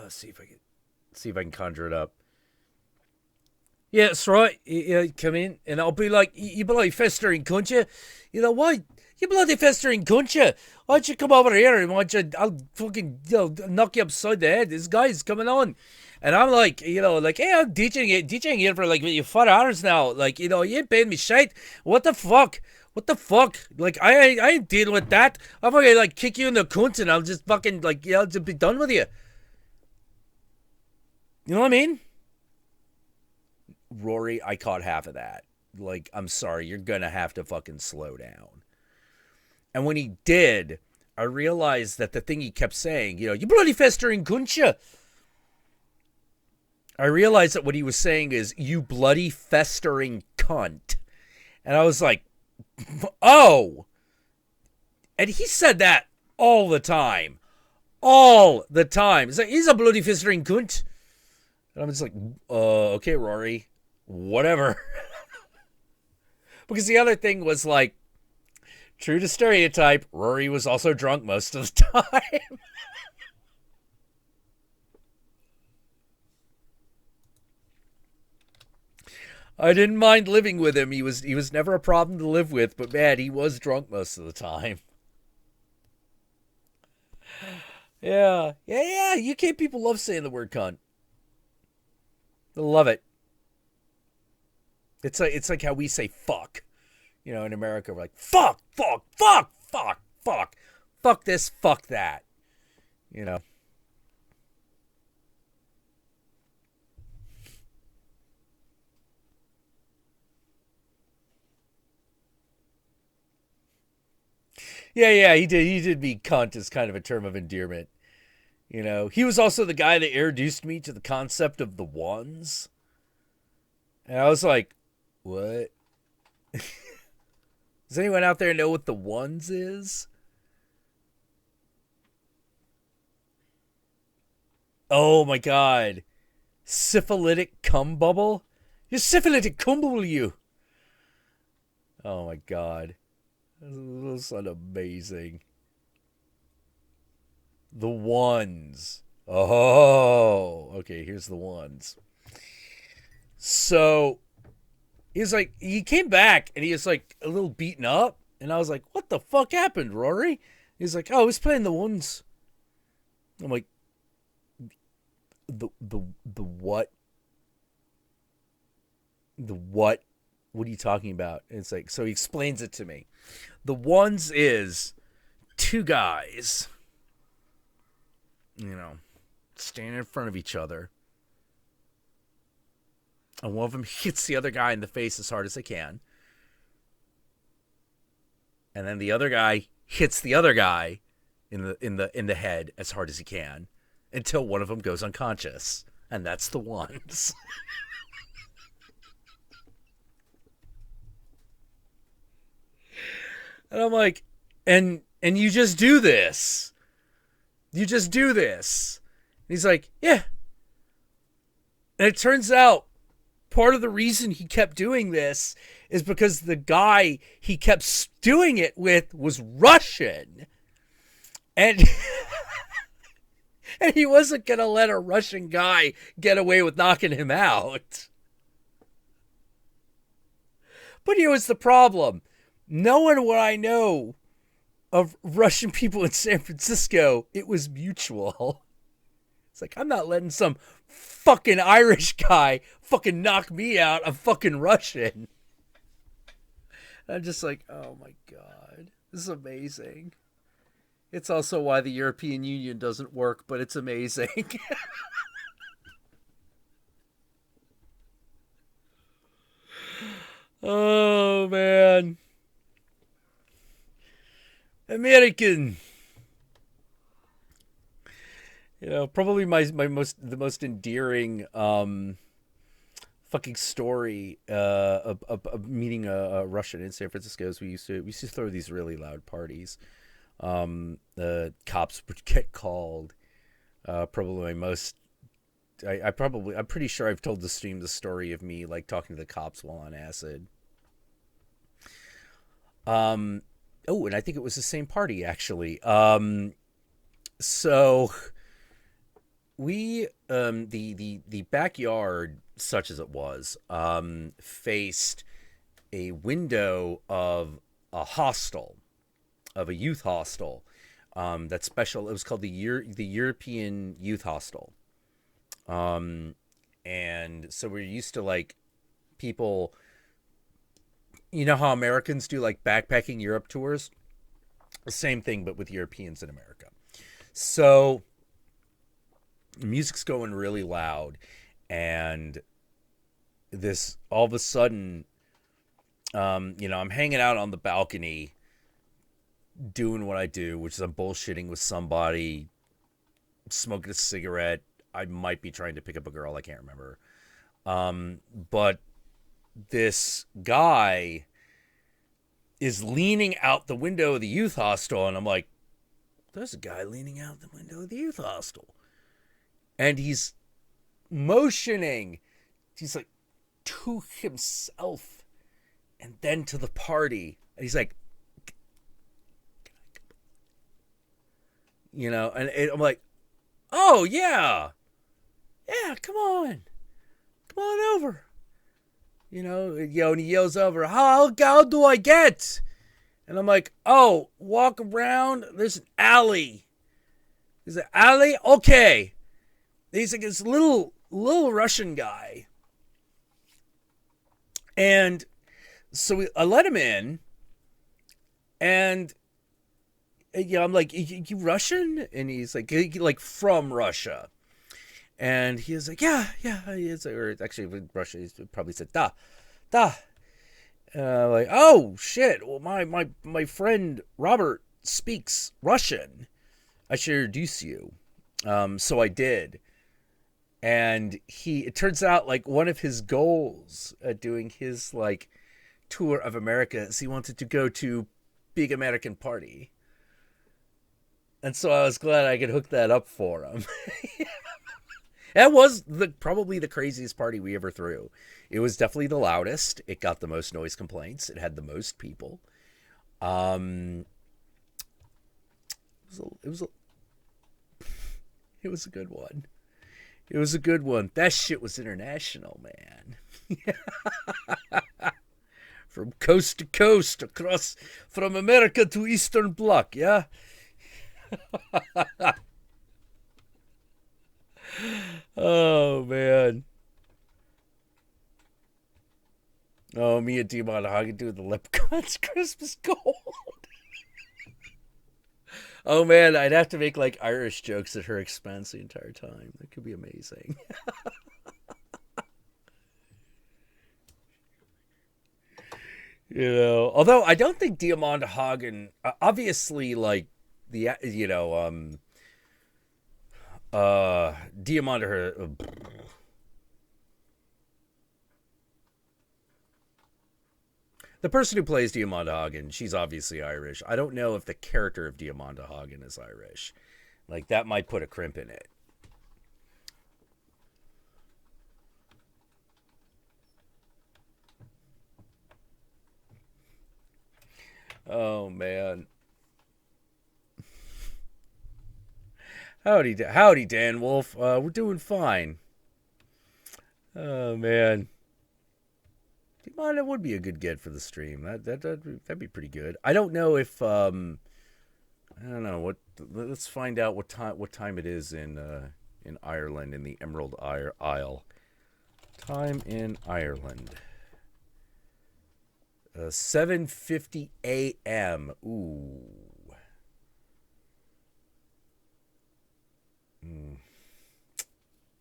see if I can conjure it up. Yeah, that's right. You come in, and I'll be like, you bloody festering cunt, you. You know, why? You bloody festering cunt, you. Why don't you come over here and I'll fucking, knock you upside the head. This guy's coming on. And I'm like, like, hey, I'm DJing here for like 4 hours now. Like, you ain't paying me shit. What the fuck? What the fuck? Like, I ain't dealing with that. I'm gonna like kick you in the cunt and I'll just fucking like, just be done with you. You know what I mean? Rory, I caught half of that. Like, I'm sorry, you're gonna have to fucking slow down. And when he did, I realized that the thing he kept saying, you bloody festering cunt, you. I realized that what he was saying is, you bloody festering cunt. And I was like, oh. And he said that all the time. All the time. He's like, he's a bloody festering cunt. And I'm just like, okay, Rory. Whatever. Because the other thing was like, true to stereotype, Rory was also drunk most of the time. I didn't mind living with him. He was never a problem to live with, but man, he was drunk most of the time. Yeah. UK people love saying the word cunt. They love it. It's like how we say fuck. In America, we're like, fuck. Fuck this, fuck that. Yeah, he did mean cunt as kind of a term of endearment. He was also the guy that introduced me to the concept of the ones. And I was like, what? Does anyone out there know what the ones is? Oh my god. Syphilitic cum bubble? You syphilitic cum bubble, you. Oh my god. This is amazing. The ones. Oh, okay, here's the ones. So, he came back and he was like a little beaten up. And I was like, what the fuck happened, Rory? He's like, oh, I was playing the ones. I'm like, the what? The what? What are you talking about? And it's like, so he explains it to me. The ones is two guys, standing in front of each other. And one of them hits the other guy in the face as hard as they can. And then the other guy hits the other guy in the head as hard as he can until one of them goes unconscious. And that's the ones. And I'm like, and you just do this. You just do this. And he's like, yeah. And it turns out part of the reason he kept doing this is because the guy he kept doing it with was Russian. And and he wasn't going to let a Russian guy get away with knocking him out. But here's the problem. Knowing what I know of Russian people in San Francisco, it was mutual. It's like, I'm not letting some fucking Irish guy fucking knock me out. I'm fucking Russian. I'm just like, oh my god. This is amazing. It's also why the European Union doesn't work, but it's amazing. Oh, man. American. Probably the most endearing fucking story of meeting a Russian in San Francisco is we used to throw these really loud parties. The cops would get called. Probably my most. I'm pretty sure I've told the stream the story of me like talking to the cops while on acid. Oh, and I think it was the same party actually. So we the backyard, such as it was, faced a window of a hostel, of a youth hostel. That's special. It was called the European Youth Hostel. And so we're used to like people. You know how Americans do like backpacking Europe tours? The same thing, but with Europeans in America. So the music's going really loud, and this all of a sudden, I'm hanging out on the balcony doing what I do, which is I'm bullshitting with somebody, smoking a cigarette. I might be trying to pick up a girl. I can't remember. But this guy is leaning out the window of the youth hostel, and I'm like, there's a guy leaning out the window of the youth hostel. And he's motioning. He's like to himself and then to the party. And he's like, and I'm like, oh, yeah. Yeah, come on. Come on over. And he yells over, how do I get? And I'm like, oh, walk around. There's an alley. There's an alley? Okay. He's like this little Russian guy. And so I let him in. And, I'm like, you Russian? And he's like from Russia. And he was like, yeah, he is. Or actually, in Russia, he probably said, da. Like, oh, shit. Well, my friend Robert speaks Russian. I should introduce you. So I did. And it turns out, like, one of his goals at doing his, like, tour of America, so he wanted to go to big American party. And so I was glad I could hook that up for him. That was probably the craziest party we ever threw. It was definitely the loudest. It got the most noise complaints. It had the most people. It was a good one. It was a good one. That shit was international, man. From coast to coast, across from America to Eastern Bloc, yeah? Oh, man. Oh, me and Demon Hagen doing the Leprechaun's Christmas Gold. Oh, man, I'd have to make, like, Irish jokes at her expense the entire time. That could be amazing. You know, although I don't think Diamond Hagen, obviously, like, Diamond, the person who plays Diamanda Hagen, she's obviously Irish. I don't know if the character of Diamanda Hagen is Irish. Like, that might put a crimp in it. Oh, man. Howdy, Dan Wolf. We're doing fine. Oh, man. That would be a good get for the stream. That'd be pretty good. I don't know if I don't know what. Let's find out what time it is in Ireland, in the Emerald Isle. Time in Ireland. 7:50 a.m. Ooh.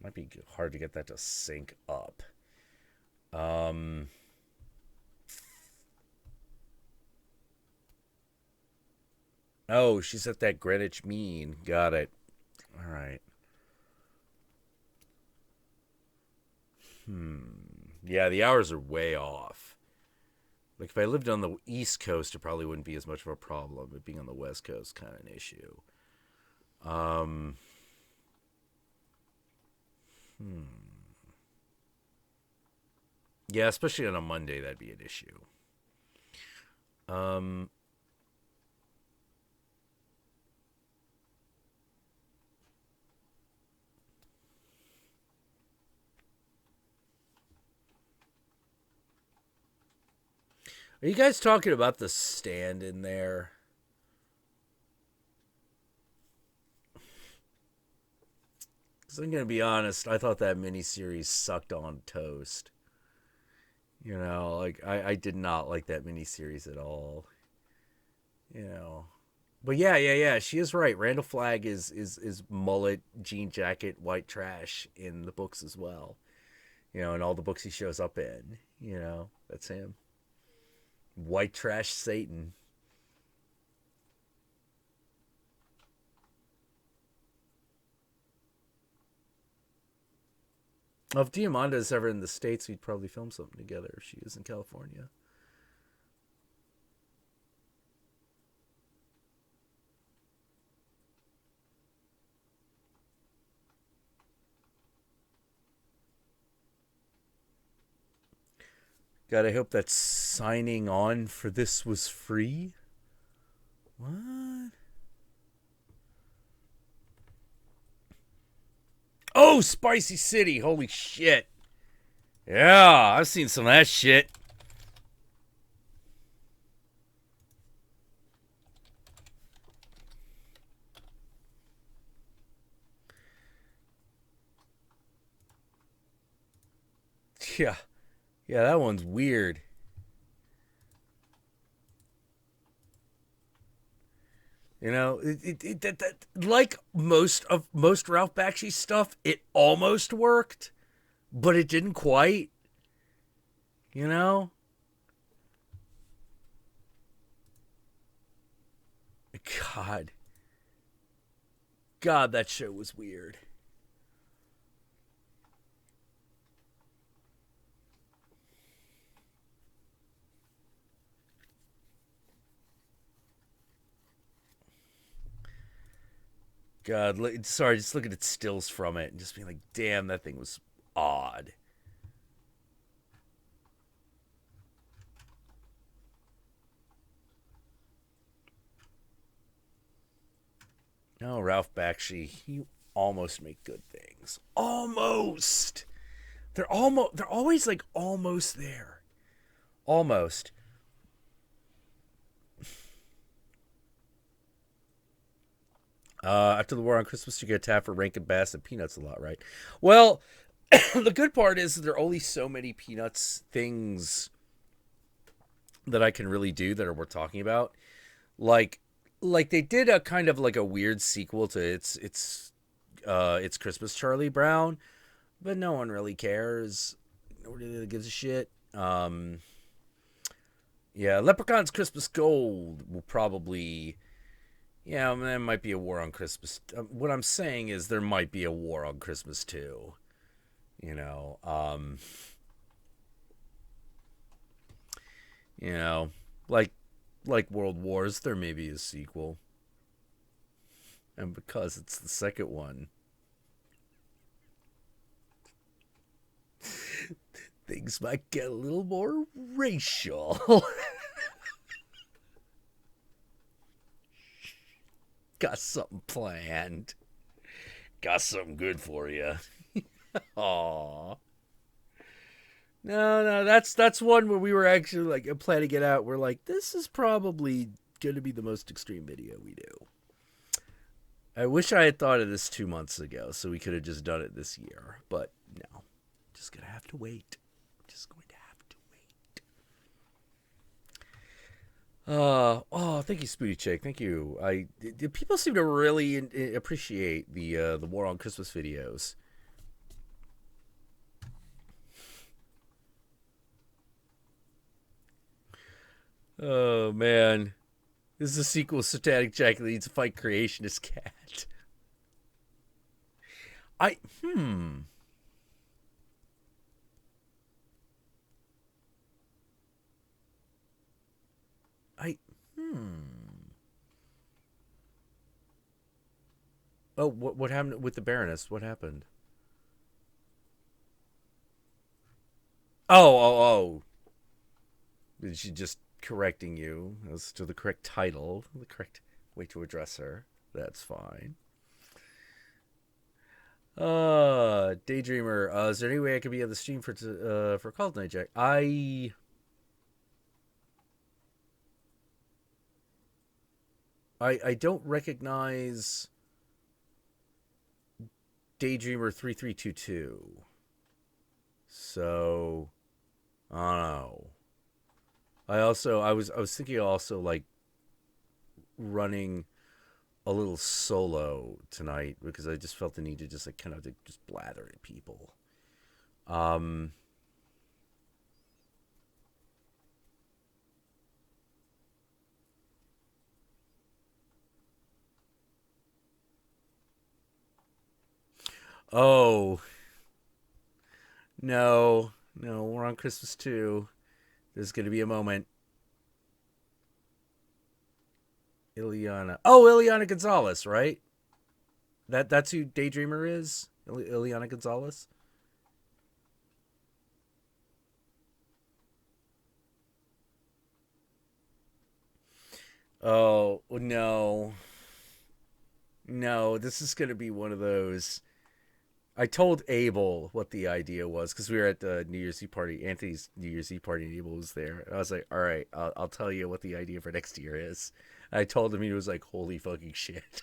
Might be hard to get that to sync up. Oh, she's at that Greenwich Mean. Got it. All right. Yeah, the hours are way off. Like, if I lived on the East Coast, it probably wouldn't be as much of a problem. But being on the West Coast, kind of an issue. Yeah, especially on a Monday, that'd be an issue. Are you guys talking about the stand in there? Because I'm going to be honest, I thought that miniseries sucked on toast. You know, like, I did not like that miniseries at all. You know. But yeah, she is right. Randall Flagg is mullet, jean jacket, white trash in the books as well. You know, in all the books he shows up in. You know, that's him. White trash Satan. Well, if Diamanda is ever in the States, we'd probably film something together if she is in California. God, I hope that signing on for this was free. What? Oh, Spicy City. Holy shit. Yeah, I've seen some of that shit. Yeah. Yeah, that one's weird. You know, like most Ralph Bakshi stuff, it almost worked, but it didn't quite. You know? God, that show was weird. God, sorry, just looking at stills from it and just being like, damn, that thing was odd. No, Ralph Bakshi, he almost make good things. Almost. They're always like almost there. Almost. After the war on Christmas, you get tapped for Rankin Bass and Peanuts a lot, right? Well, the good part is there are only so many Peanuts things that I can really do that are worth talking about. Like, they did a kind of like a weird sequel to it's Christmas Charlie Brown, but no one really cares. Nobody really gives a shit. Yeah, Leprechaun's Christmas Gold will probably. Yeah, there might be a war on Christmas. What I'm saying is there might be a war on Christmas too. You know, you know, like World Wars, there may be a sequel, and because it's the second one, things might get a little more racial. Got something planned. Got something good for you. Aww. No, that's one where we were actually like planning it out. We're like, this is probably going to be the most extreme video we do. I wish I had thought of this 2 months ago, so we could have just done it this year. But no, just gonna have to wait. Just going to have to wait. Oh, thank you, Spooty Chick. Thank you. People seem to really appreciate the War on Christmas videos. Oh man, this is a sequel. Satanic Jackula needs to fight creationist cat. I I Oh, what happened with the Baroness? What happened? Oh. Is she just correcting you as to the correct title, the correct way to address her? That's fine. Daydreamer. Is there any way I could be on the stream for Call Tonight, Jack? I don't recognize Daydreamer 3322. So I don't know. I was thinking also like running a little solo tonight because I just felt the need to just like kind of just blather at people. Um oh no, we're on Christmas too. There's gonna be a moment. Ileana. Oh, Ileana Gonzalez, right? That's who Daydreamer is? Ileana Gonzalez? Oh, no. No, this is going to be one of those. I told Abel what the idea was because we were at the New Year's Eve party. Anthony's New Year's Eve party, and Abel was there. I was like, all right, I'll tell you what the idea for next year is. I told him, he was like, holy fucking shit.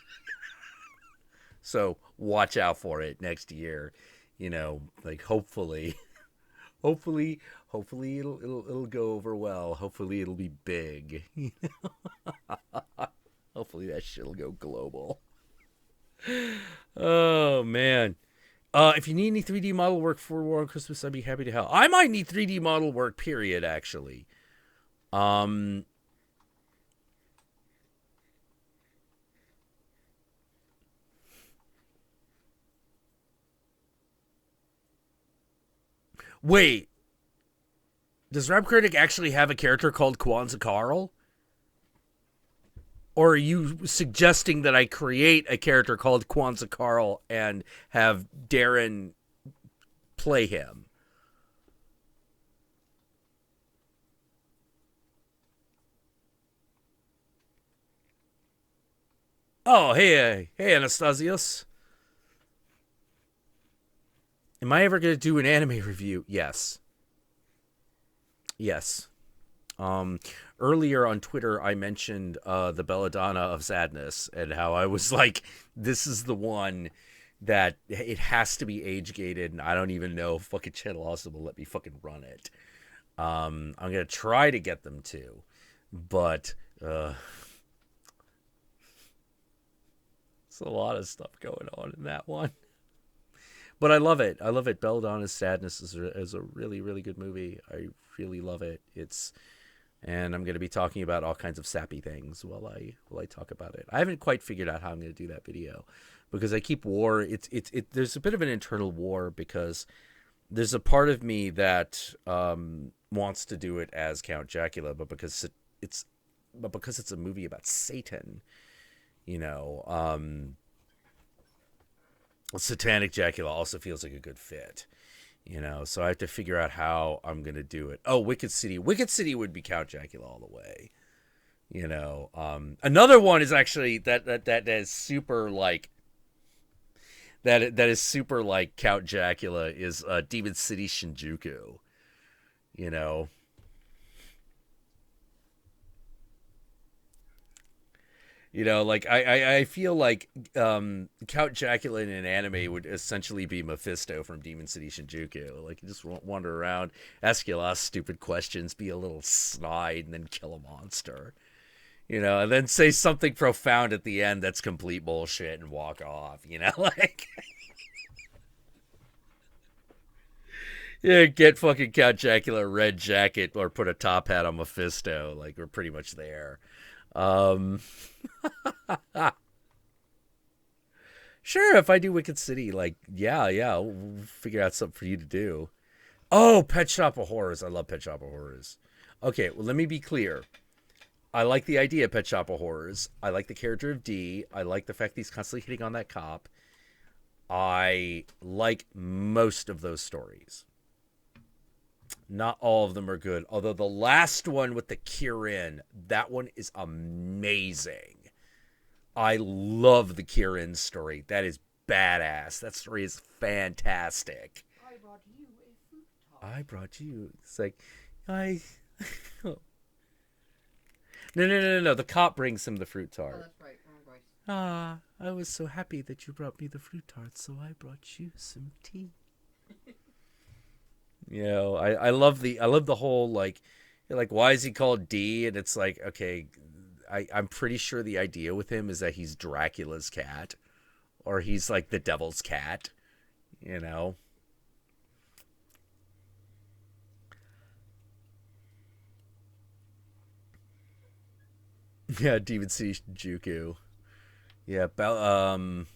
So watch out for it next year. You know, like hopefully, hopefully it'll go over well. Hopefully it'll be big. Hopefully that shit'll go global. Oh man. If you need any 3D model work for War on Christmas, I'd be happy to help. I might need 3D model work, period, actually. Wait. Does Rap Critic actually have a character called Kwanzaa Carl? Or are you suggesting that I create a character called Kwanzaa Carl and have Darren play him? Oh, hey, Anastasios. Am I ever going to do an anime review? Yes. Yes. Um, Earlier on Twitter, I mentioned the Belladonna of Sadness and how I was like, this is the one that it has to be age gated, and I don't even know if fucking Channel Awesome will let me fucking run it. I'm going to try to get them to, but it's a lot of stuff going on in that one. But I love it. I love it. Belladonna's Sadness is a really, really good movie. I really love it. And I'm going to be talking about all kinds of sappy things while I talk about it. I haven't quite figured out how I'm going to do that video because I keep war. There's a bit of an internal war because there's a part of me that wants to do it as Count Jackula, but because it's a movie about Satan, you know. Satanic Jackula also feels like a good fit, you know, so I have to figure out how I'm going to do it. Oh, Wicked City. Wicked City would be Count Jackula all the way, you know. Another one is actually that is super like that is super like Count Jackula is Demon City Shinjuku, you know. You know, like I feel like Count Jackula in an anime would essentially be Mephisto from Demon City Shinjuku. Like, you just wander around, ask you a lot of stupid questions, be a little snide, and then kill a monster. You know, and then say something profound at the end that's complete bullshit and walk off. You know, like yeah, get fucking Count Jackula a red jacket or put a top hat on Mephisto. Like, we're pretty much there. Um, sure, if I do Wicked City, like, yeah, we'll figure out something for you to do. Oh, Pet Shop of Horrors. I love Pet Shop of Horrors. Okay, well, let me be clear. I like the idea of Pet Shop of Horrors. I like the character of D. I like the fact that he's constantly hitting on that cop. I like most of those stories. Not all of them are good. Although the last one with the Kirin, that one is amazing. I love the Kirin story. That is badass. That story is fantastic. I brought you a fruit tart. I brought you. It's like, I. No. The cop brings him the fruit Oh, tart. that's right. Wrong voice. Ah, I was so happy that you brought me the fruit tart, so I brought you some tea. You know, I love the whole like, you're like, why is he called D? And it's like, okay, I'm pretty sure the idea with him is that he's Dracula's cat, or he's like the devil's cat, you know. Yeah, Demon City Juku. Yeah, Belladonna's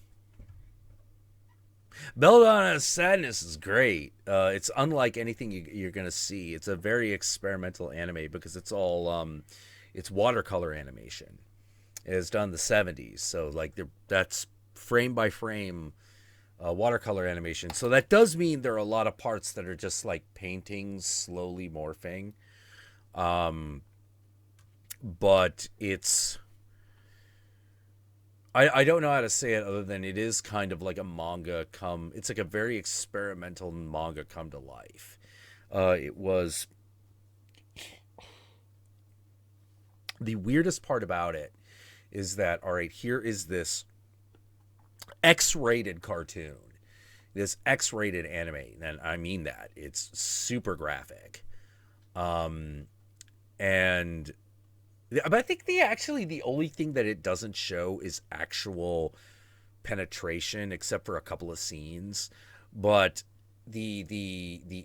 Sadness is great. It's unlike anything you're gonna see. It's a very experimental anime because it's all it's watercolor animation. It was done in the '70s, so like that's frame by frame watercolor animation. So that does mean there are a lot of parts that are just like paintings slowly morphing. Um, but I don't know how to say it other than it is kind of like a manga come. It's like a very experimental manga come to life. It was the weirdest part about it is that, all right, here is this X-rated cartoon, this X-rated anime, and I mean that it's super graphic, and but I think the only thing that it doesn't show is actual penetration, except for a couple of scenes. But the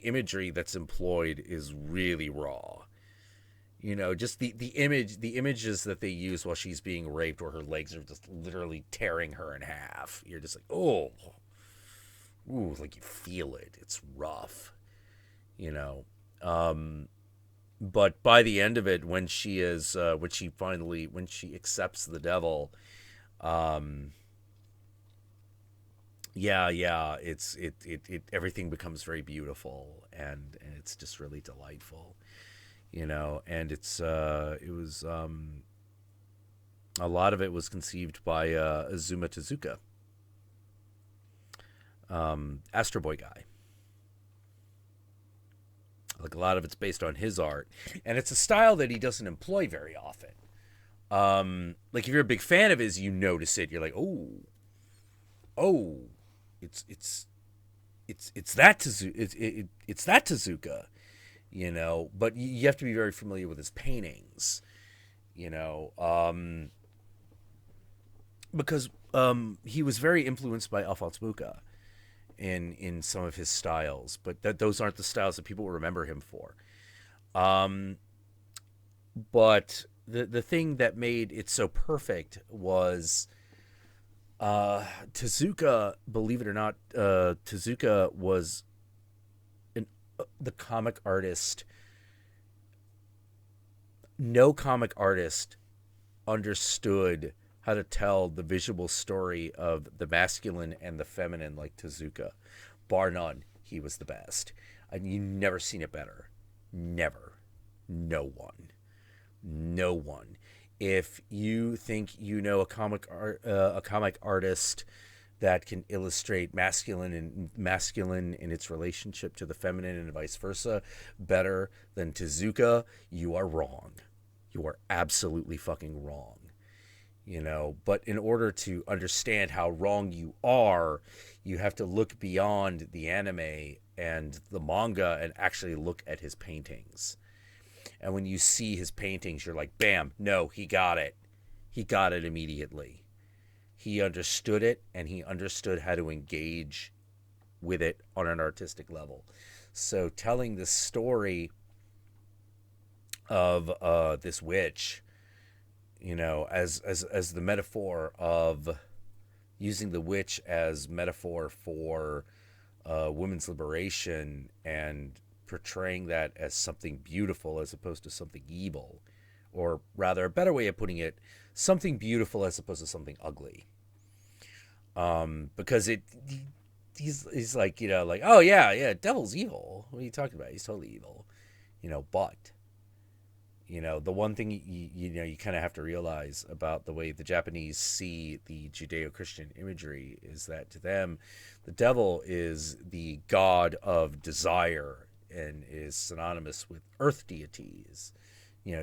imagery that's employed is really raw. You know, just the images that they use while she's being raped, where her legs are just literally tearing her in half. You're just like, oh, ooh, like you feel it. It's rough. You know. But by the end of it, when she accepts the devil, um, yeah, it everything becomes very beautiful, and it's just really delightful, and it was a lot of it was conceived by Azuma Tezuka, Astro Boy guy. Like, a lot of it's based on his art, and it's a style that he doesn't employ very often. Like, if you're a big fan of his, you notice it. You're like, oh, it's that Tezuka. It's that Tezuka, But you have to be very familiar with his paintings, because he was very influenced by Alphonse Mucha in some of his styles, but those aren't the styles that people remember him for. But the thing that made it so perfect was Tezuka. Believe it or not, Tezuka was the comic artist. No comic artist understood how to tell the visual story of the masculine and the feminine like Tezuka. Bar none, he was the best. And you never seen it better. Never. No one. No one. If you think you know a comic artist that can illustrate masculine in its relationship to the feminine and vice versa better than Tezuka, you are wrong. You are absolutely fucking wrong. But in order to understand how wrong you are, you have to look beyond the anime and the manga and actually look at his paintings. And when you see his paintings, you're like, bam, no, he got it. He got it immediately. He understood it, and he understood how to engage with it on an artistic level. So telling the story of this witch, as the metaphor of using the witch as metaphor for women's liberation and portraying that as something beautiful as opposed to something evil, or rather, a better way of putting it, something beautiful as opposed to something ugly. Because he's like, like, oh yeah, devil's evil. What are you talking about? He's totally evil, but. The one thing you kind of have to realize about the way the Japanese see the Judeo-Christian imagery is that to them, the devil is the god of desire and is synonymous with earth deities,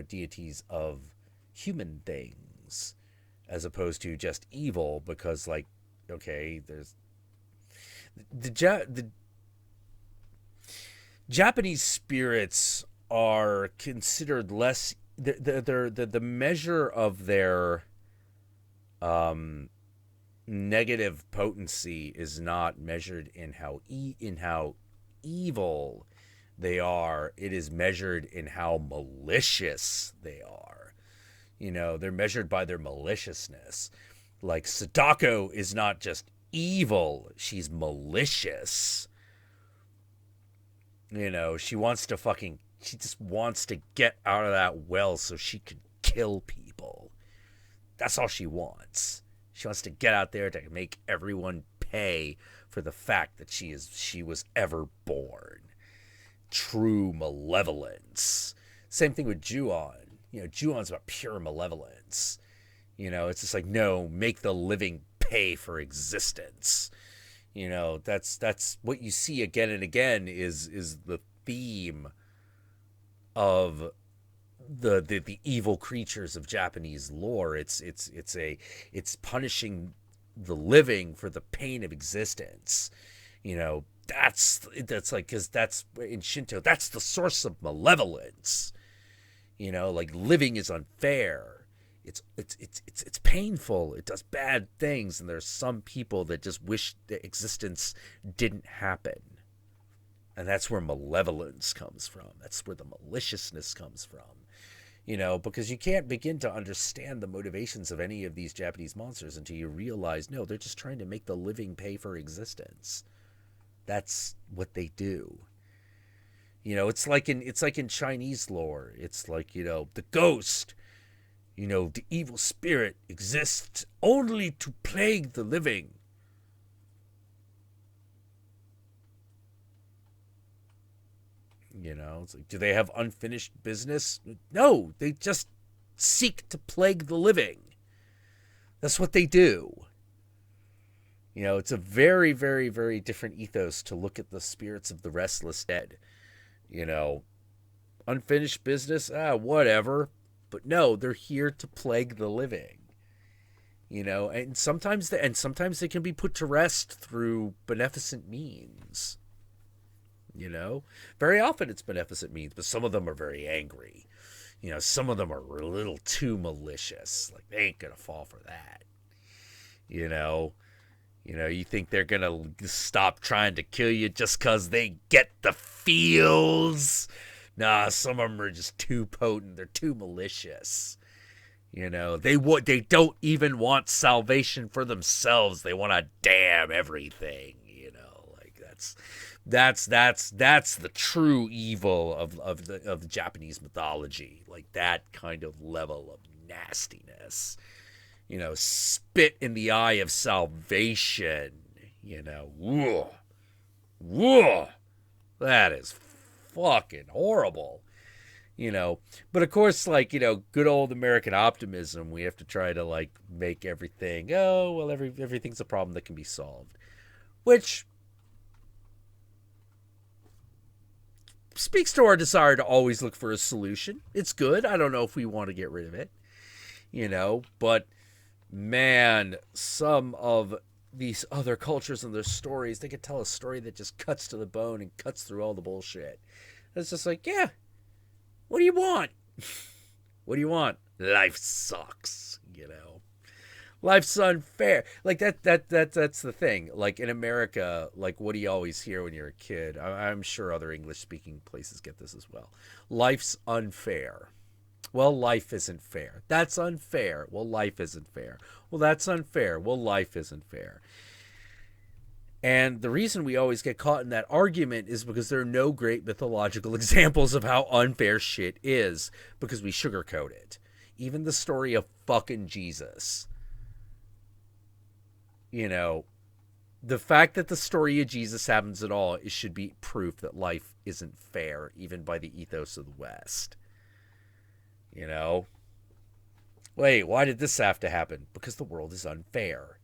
deities of human things, as opposed to just evil. Because, like, okay, there's the Japanese spirits are considered less. The measure of their negative potency is not measured in how evil they are. It is measured in how malicious they are. They're measured by their maliciousness. Like, Sadako is not just evil; she's malicious. She just wants to get out of that well so she can kill people. That's all she wants. She wants to get out there to make everyone pay for the fact that she was ever born. True malevolence. Same thing with Ju-on. Ju-on's about pure malevolence. It's just like, no, make the living pay for existence. That's what you see again and again is the theme of the evil creatures of Japanese lore. It's punishing the living for the pain of existence. That's like, because that's in Shinto, that's the source of malevolence. Like, living is unfair. It's painful. It does bad things, and there's some people that just wish that existence didn't happen. And that's where malevolence comes from. That's where the maliciousness comes from. Because you can't begin to understand the motivations of any of these Japanese monsters until you realize, no, they're just trying to make the living pay for existence. That's what they do. It's like in Chinese lore. It's like, the ghost, the evil spirit exists only to plague the living. It's like, do they have unfinished business? No, they just seek to plague the living. That's what they do. It's a very, very, very different ethos to look at the spirits of the restless dead. Unfinished business, whatever. But no, they're here to plague the living. And sometimes they can be put to rest through beneficent means. Very often it's beneficent means, but some of them are very angry. Some of them are a little too malicious. Like, they ain't gonna fall for that. You think they're gonna stop trying to kill you just because they get the feels? Nah, some of them are just too potent. They're too malicious. They don't even want salvation for themselves. They want to damn everything. Like that's the true evil of the Japanese mythology. Like, that kind of level of nastiness. Spit in the eye of salvation. Whoa. That is fucking horrible. But of course, like, good old American optimism, we have to try to, like, make everything, everything's a problem that can be solved. Which speaks to our desire to always look for a solution. It's good. I don't know if we want to get rid of it. But man, some of these other cultures and their stories, they could tell a story that just cuts to the bone and cuts through all the bullshit. It's just like, yeah, what do you want? What do you want? Life sucks, Life's unfair. Like, that's the thing. Like, in America, like, what do you always hear when you're a kid? I'm sure other English-speaking places get this as well. Life's unfair. Well, life isn't fair. That's unfair. Well, life isn't fair. Well, that's unfair. Well, life isn't fair. And the reason we always get caught in that argument is because there are no great mythological examples of how unfair shit is, because we sugarcoat it. Even the story of fucking Jesus. The fact that the story of Jesus happens at all, it should be proof that life isn't fair, even by the ethos of the West. Wait, why did this have to happen? Because the world is unfair.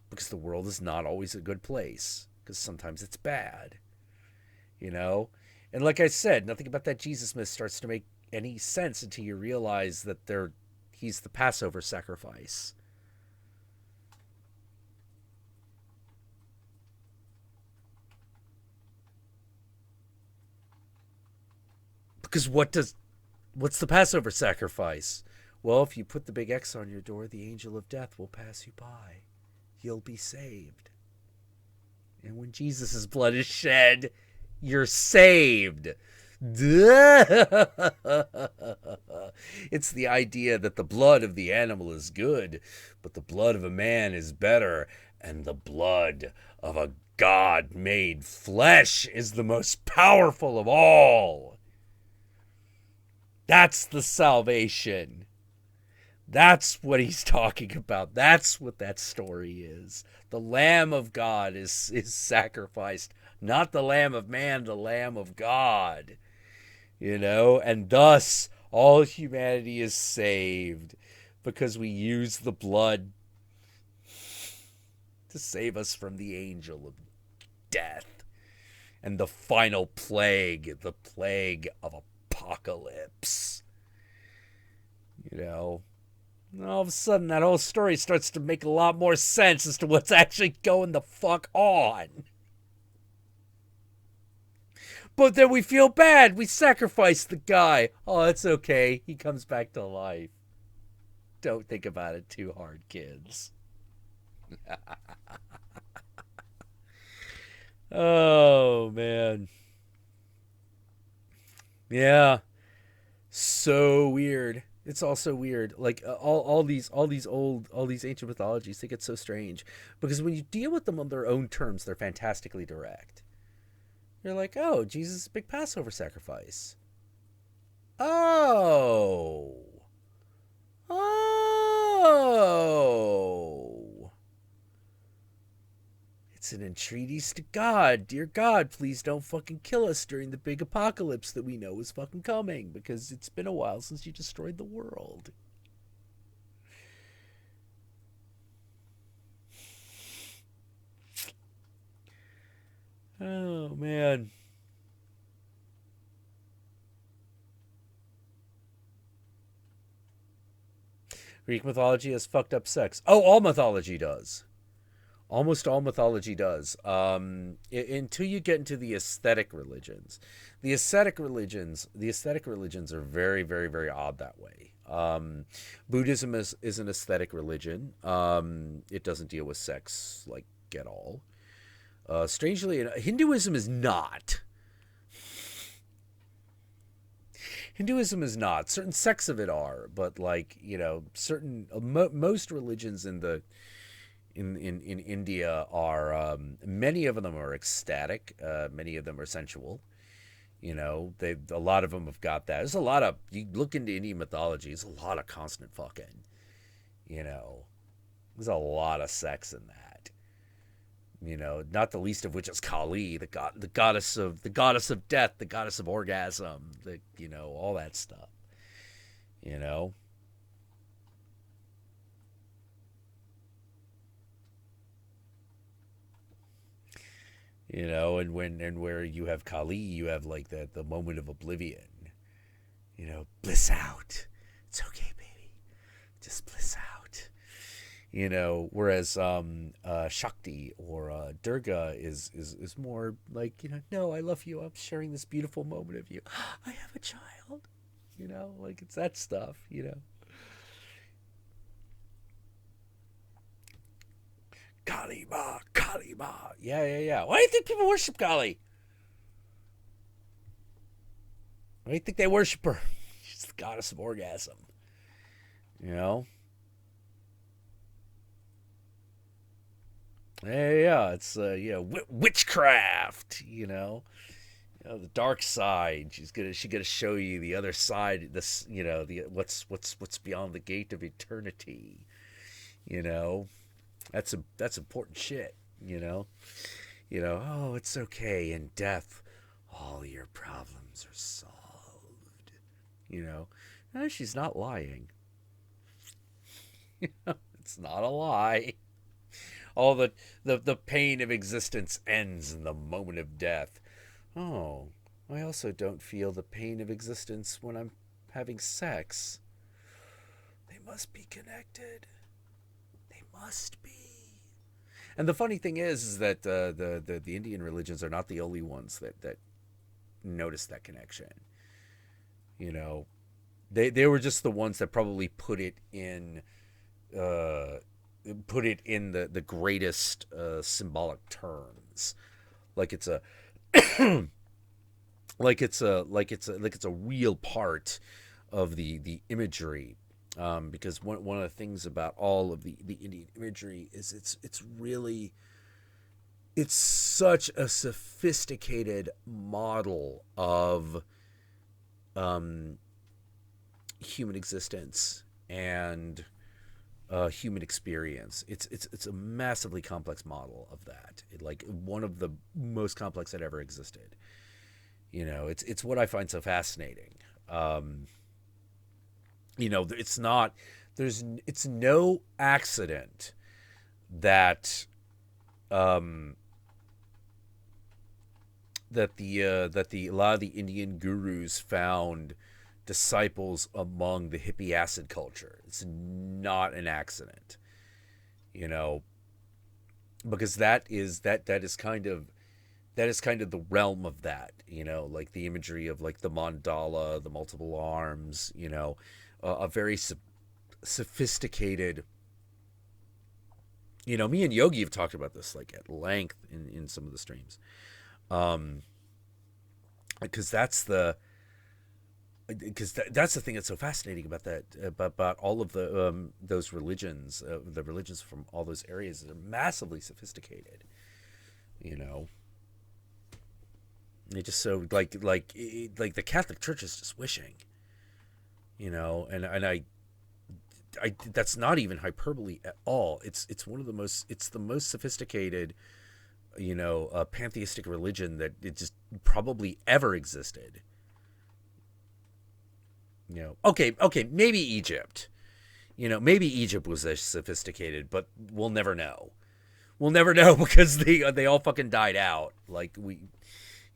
Because the world is not always a good place. Because sometimes it's bad. And like I said, nothing about that Jesus myth starts to make any sense until you realize that he's the Passover sacrifice. Because what's the Passover sacrifice? Well, if you put the big X on your door, the angel of death will pass you by. You'll be saved. And when Jesus' blood is shed, you're saved. It's the idea that the blood of the animal is good, but the blood of a man is better, and the blood of a God-made flesh is the most powerful of all. That's the salvation. That's what he's talking about. That's what that story is. The Lamb of God is sacrificed. Not the Lamb of man, the Lamb of God. And thus all humanity is saved because we use the blood to save us from the angel of death and the final plague, the plague of apocalypse. And all of a sudden, that whole story starts to make a lot more sense as to what's actually going the fuck on. But then we feel bad. We sacrifice the guy. Oh, it's okay. He comes back to life. Don't think about it too hard, kids. Oh, man. Yeah. So weird. It's also weird. Like all these ancient mythologies, they get so strange because when you deal with them on their own terms, they're fantastically direct. You're like, oh, Jesus is a big Passover sacrifice. Oh. Oh. It's an entreaties to God. Dear God, please don't fucking kill us during the big apocalypse that we know is fucking coming, because it's been a while since you destroyed the world. Oh, man. Greek mythology has fucked up sex. Oh, all mythology does. Almost all mythology does. Until you get into the aesthetic religions, the aesthetic religions are very, very, very odd that way. Buddhism is an aesthetic religion. It doesn't deal with sex like at all. Strangely, Hinduism is not. Hinduism is not. Certain sects of it are, but like certain most religions in the in India are many of them are ecstatic, many of them are sensual. A lot of them have got that. There's a lot of, you look into Indian mythology, there's a lot of constant fucking. There's a lot of sex in that. Not the least of which is Kali, the goddess of death, the goddess of orgasm, all that stuff. You know. And where you have Kali, you have like the moment of oblivion. Bliss out. It's okay, baby. Just bliss out. Whereas Shakti or Durga is more like, no, I love you. I'm sharing this beautiful moment of you. I have a child. Like it's that stuff. Kali Ma, Kali Ma. Yeah. Why do you think people worship Kali? Why do you think they worship her? She's the goddess of orgasm. You know? Yeah, it's witchcraft. The dark side. She's gonna show you the other side. This, the what's beyond the gate of eternity. That's important shit. Oh, it's okay. In death, all your problems are solved. No, she's not lying. It's not a lie. All the pain of existence ends in the moment of death. Oh, I also don't feel the pain of existence when I'm having sex. They must be connected. They must be. And the funny thing is that the Indian religions are not the only ones that notice that connection. They were just the ones that probably put it in the greatest symbolic terms, like it's a like it's a real part of the imagery. Because one of the things about all of the Indian imagery is it's such a sophisticated model of human existence and human experience. It's a massively complex model of that. Like one of the most complex that ever existed. It's what I find so fascinating. It's no accident that that a lot of the Indian gurus found disciples among the hippie acid culture. It's not an accident, because that is kind of the realm of that, like the imagery of like the mandala, the multiple arms, a very sophisticated. Me and Yogi have talked about this like at length in some of the streams, because that's the thing that's so fascinating about that, about all of the those religions, the religions from all those areas. They're massively sophisticated. They just so like the Catholic Church is just wishing, and I that's not even hyperbole at all. It's one of the most it's the most sophisticated, pantheistic religion that it just probably ever existed. Okay, maybe Egypt. Maybe Egypt was as sophisticated, but we'll never know. We'll never know because they all fucking died out. Like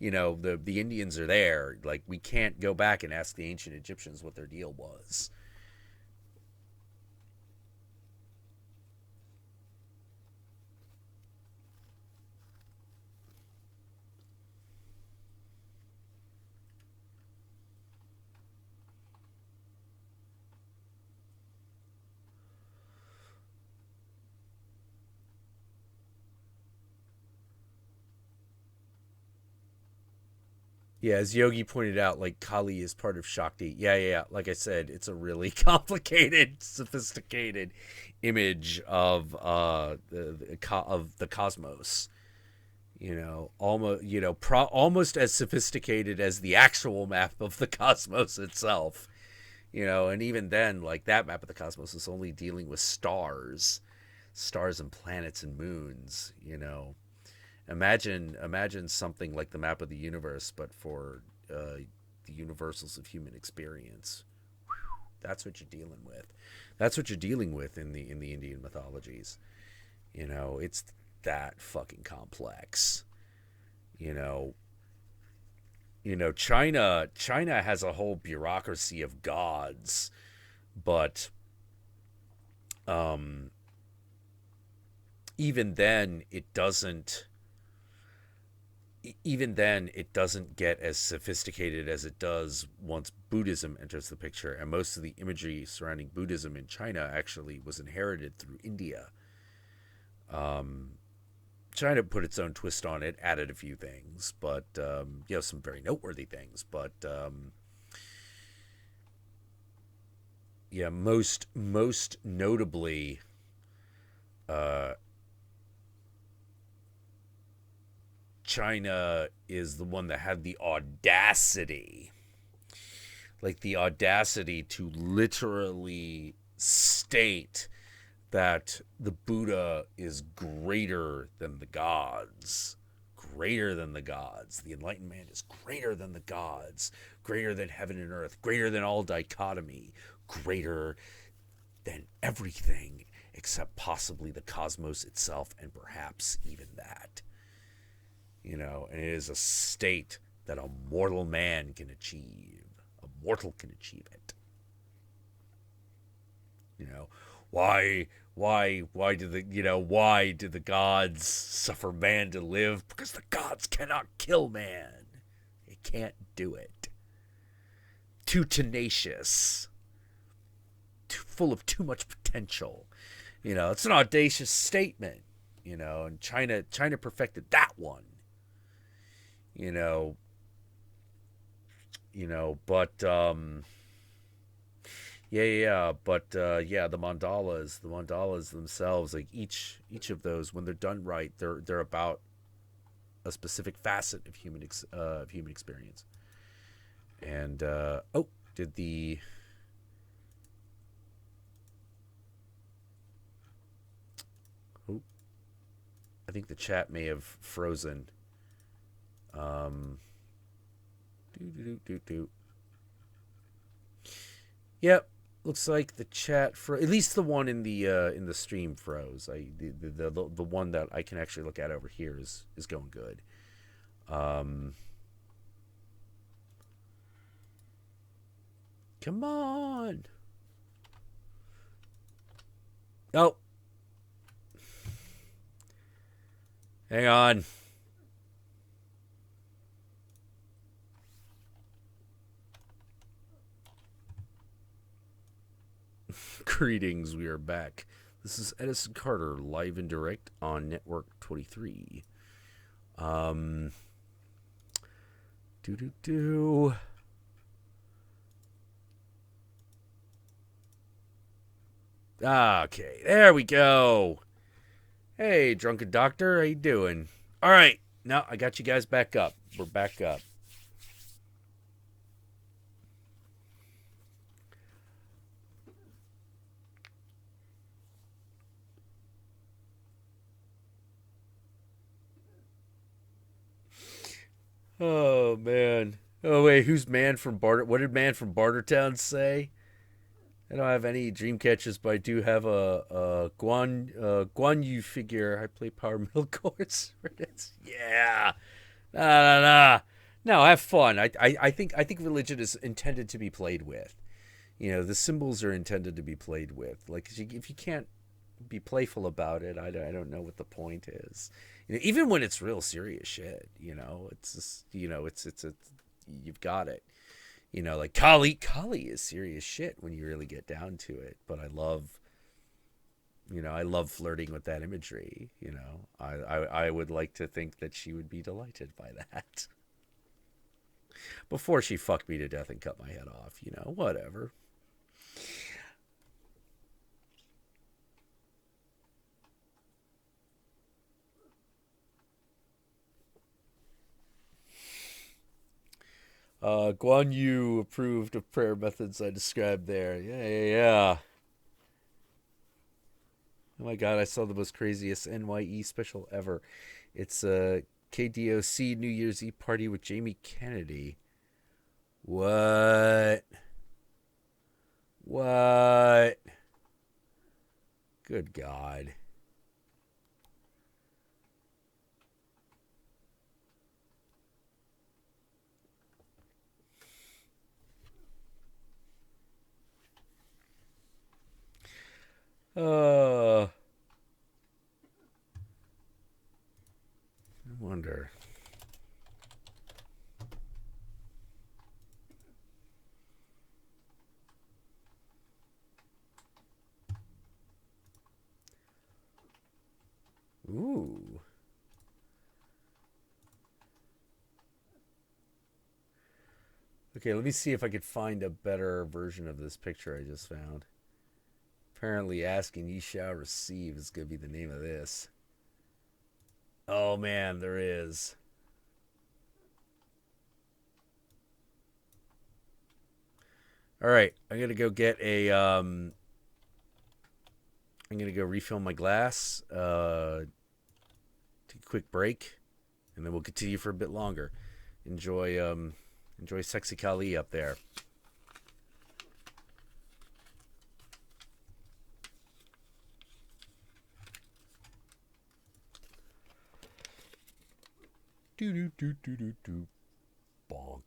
the Indians are there. Like we can't go back and ask the ancient Egyptians what their deal was. Yeah, as Yogi pointed out, like Kali is part of Shakti. Yeah. Like I said, it's a really complicated, sophisticated image of of the cosmos. Almost as sophisticated as the actual map of the cosmos itself. And even then, like that map of the cosmos is only dealing with stars and planets and moons. Imagine something like the map of the universe, but for the universals of human experience. That's what you're dealing with. That's what you're dealing with in the Indian mythologies. It's that fucking complex. China has a whole bureaucracy of gods, but even then it doesn't get as sophisticated as it does once Buddhism enters the picture, and most of the imagery surrounding Buddhism in China actually was inherited through India. China put its own twist on it, added a few things, but some very noteworthy things. But most notably, China is the one that had the audacity, to literally state that the Buddha is greater than the gods. Greater than the gods. The enlightened man is greater than the gods. Greater than heaven and earth. Greater than all dichotomy. Greater than everything except possibly the cosmos itself, and perhaps even that. And it is a state that a mortal man can achieve. A mortal can achieve it. Why did the gods suffer man to live? Because the gods cannot kill man. They can't do it. Too tenacious. Full of too much potential. It's an audacious statement. And China perfected that one. But the mandalas themselves, like each of those, when they're done right, they're about a specific facet of human experience. And I think the chat may have frozen. Yep, looks like the chat at least the one in the stream froze. The one that I can actually look at over here is going good. Come on. Oh. Hang on. Greetings, we are back. This is Edison Carter, live and direct on Network 23. Okay, there we go. Hey, drunken doctor, how you doing? All right, No, I got you guys back up. We're back up. Oh man. Oh wait, who's Man from Barter? What did Man from Bartertown say? I don't have any dream catches, but I do have a Guan Yu figure. I play Power Middle Course for this. Yeah. Nah, nah, nah. No, have fun. I think religion is intended to be played with. The symbols are intended to be played with. Like if you can't be playful about it, I don't know what the point is. Even when it's real serious shit, it's just, it's you've got it. Like Kali is serious shit when you really get down to it. But I love flirting with that imagery. I would like to think that she would be delighted by that. Before she fucked me to death and cut my head off, whatever. Guan Yu approved of prayer methods I described there. Yeah, yeah, yeah. Oh my god, I saw the most craziest NYE special ever. It's a KDOC New Year's Eve party with Jamie Kennedy. What? What? Good God. I wonder. Ooh. Okay, let me see if I could find a better version of this picture I just found. Apparently, asking ye shall receive is going to be the name of this. Oh man, there is. All right, I'm gonna go get a. I'm gonna go refill my glass. Take a quick break, and then we'll continue for a bit longer. Enjoy sexy Kali up there. Do do do do do do. Bonk.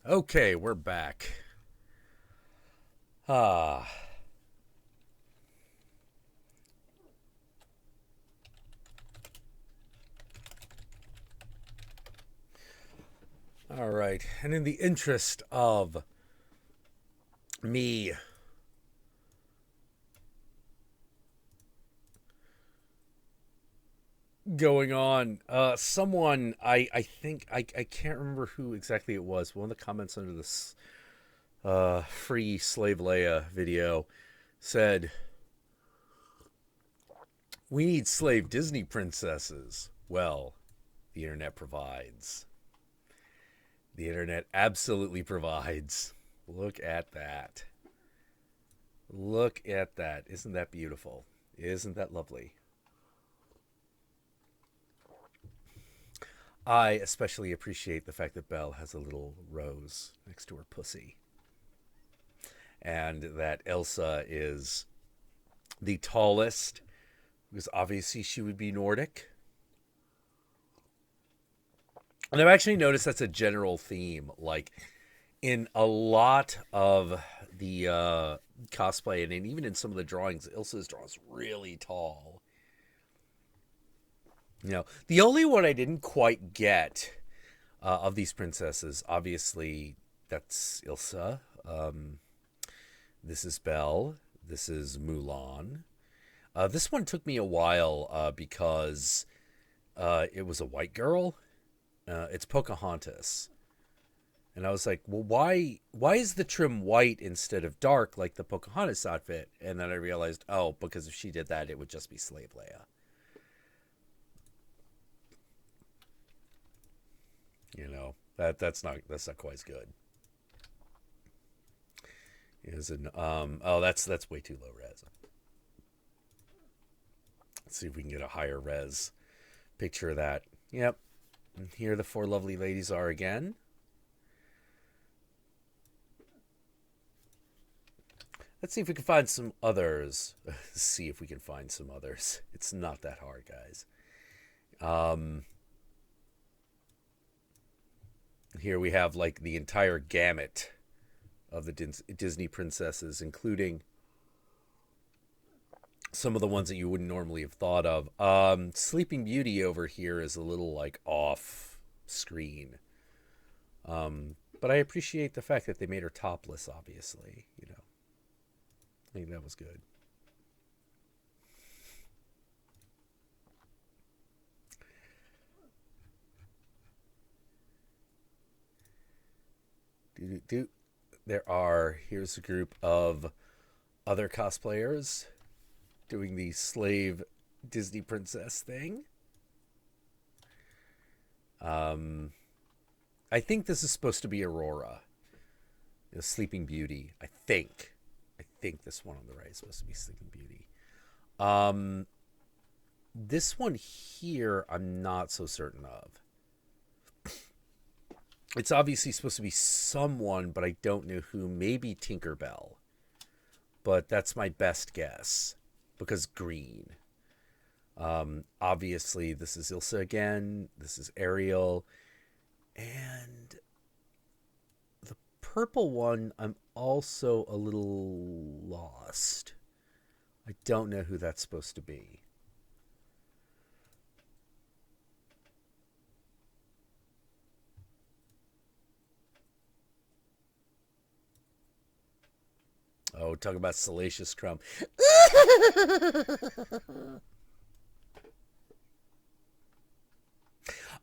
Okay, we're back. Ah. All right. And in the interest of me going on, someone, I think, I can't remember who exactly it was. One of the comments under this free Slave Leia video said, "We need slave Disney princesses." Well, the internet provides. The internet absolutely provides. Look at that. Look at that. Isn't that beautiful? Isn't that lovely? I especially appreciate the fact that Belle has a little rose next to her pussy. And that Elsa is the tallest, because obviously she would be Nordic. And I've actually noticed that's a general theme. Like, in a lot of the cosplay, and even in some of the drawings, Ilsa's drawn is really tall. You know, the only one I didn't quite get of these princesses, obviously, that's Ilsa. This is Belle. This is Mulan. This one took me a while because it was a white girl. It's Pocahontas. And I was like, well, why is the trim white instead of dark like the Pocahontas outfit? And then I realized, oh, because if she did that, it would just be Slave Leia. You know, that's not quite as good. Is an oh, that's way too low res. Let's see if we can get a higher res picture of that. Yep. And here the four lovely ladies are again. Let's see if we can find some others. See if we can find some others. It's not that hard, guys. Here we have like the entire gamut of the Disney princesses, including some of the ones that you wouldn't normally have thought of. Sleeping Beauty over here is a little like off screen. But I appreciate the fact that they made her topless, obviously. You know, I think that was good. Here's a group of other cosplayers doing the slave Disney princess thing. I think this is supposed to be Aurora, the Sleeping Beauty. I think this one on the right is supposed to be Sleeping Beauty. This one here, I'm not so certain of. It's obviously supposed to be someone, but I don't know who. Maybe Tinkerbell. But that's my best guess. Because green. Obviously, this is Ilsa again. This is Ariel. And the purple one, I'm also a little lost. I don't know who that's supposed to be. Oh, talk about Salacious Crumb.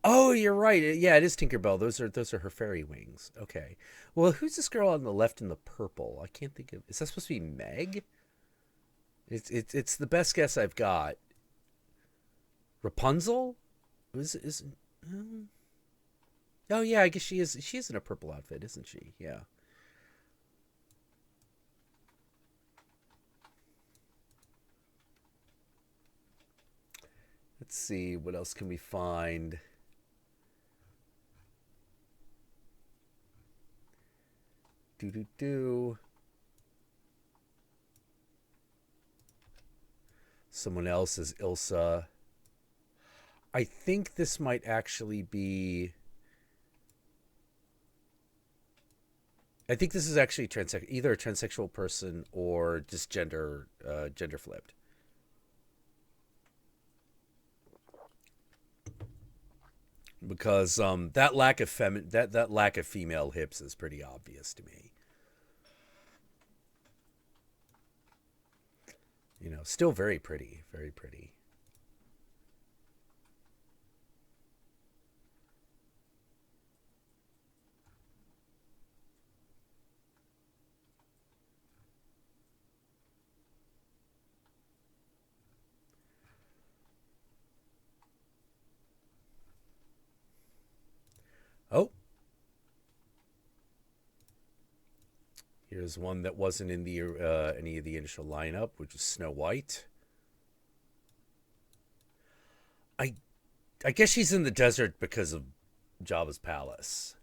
Oh, you're right. Yeah, it is Tinkerbell. Those are her fairy wings. Okay. Well, who's this girl on the left in the purple? I can't think of. Is that supposed to be Meg? It's the best guess I've got. Rapunzel? Is Oh yeah, I guess she is. She is in a purple outfit, isn't she? Yeah. Let's see, what else can we find? Do. Someone else is Ilsa. I think this might actually be I think this is actually either a transsexual person or just gender flipped. Because that lack of that lack of female hips is pretty obvious to me. You know, still very pretty, very pretty. Oh, here's one that wasn't in the any of the initial lineup, which is Snow White. I I guess she's in the desert because of Jabba's palace.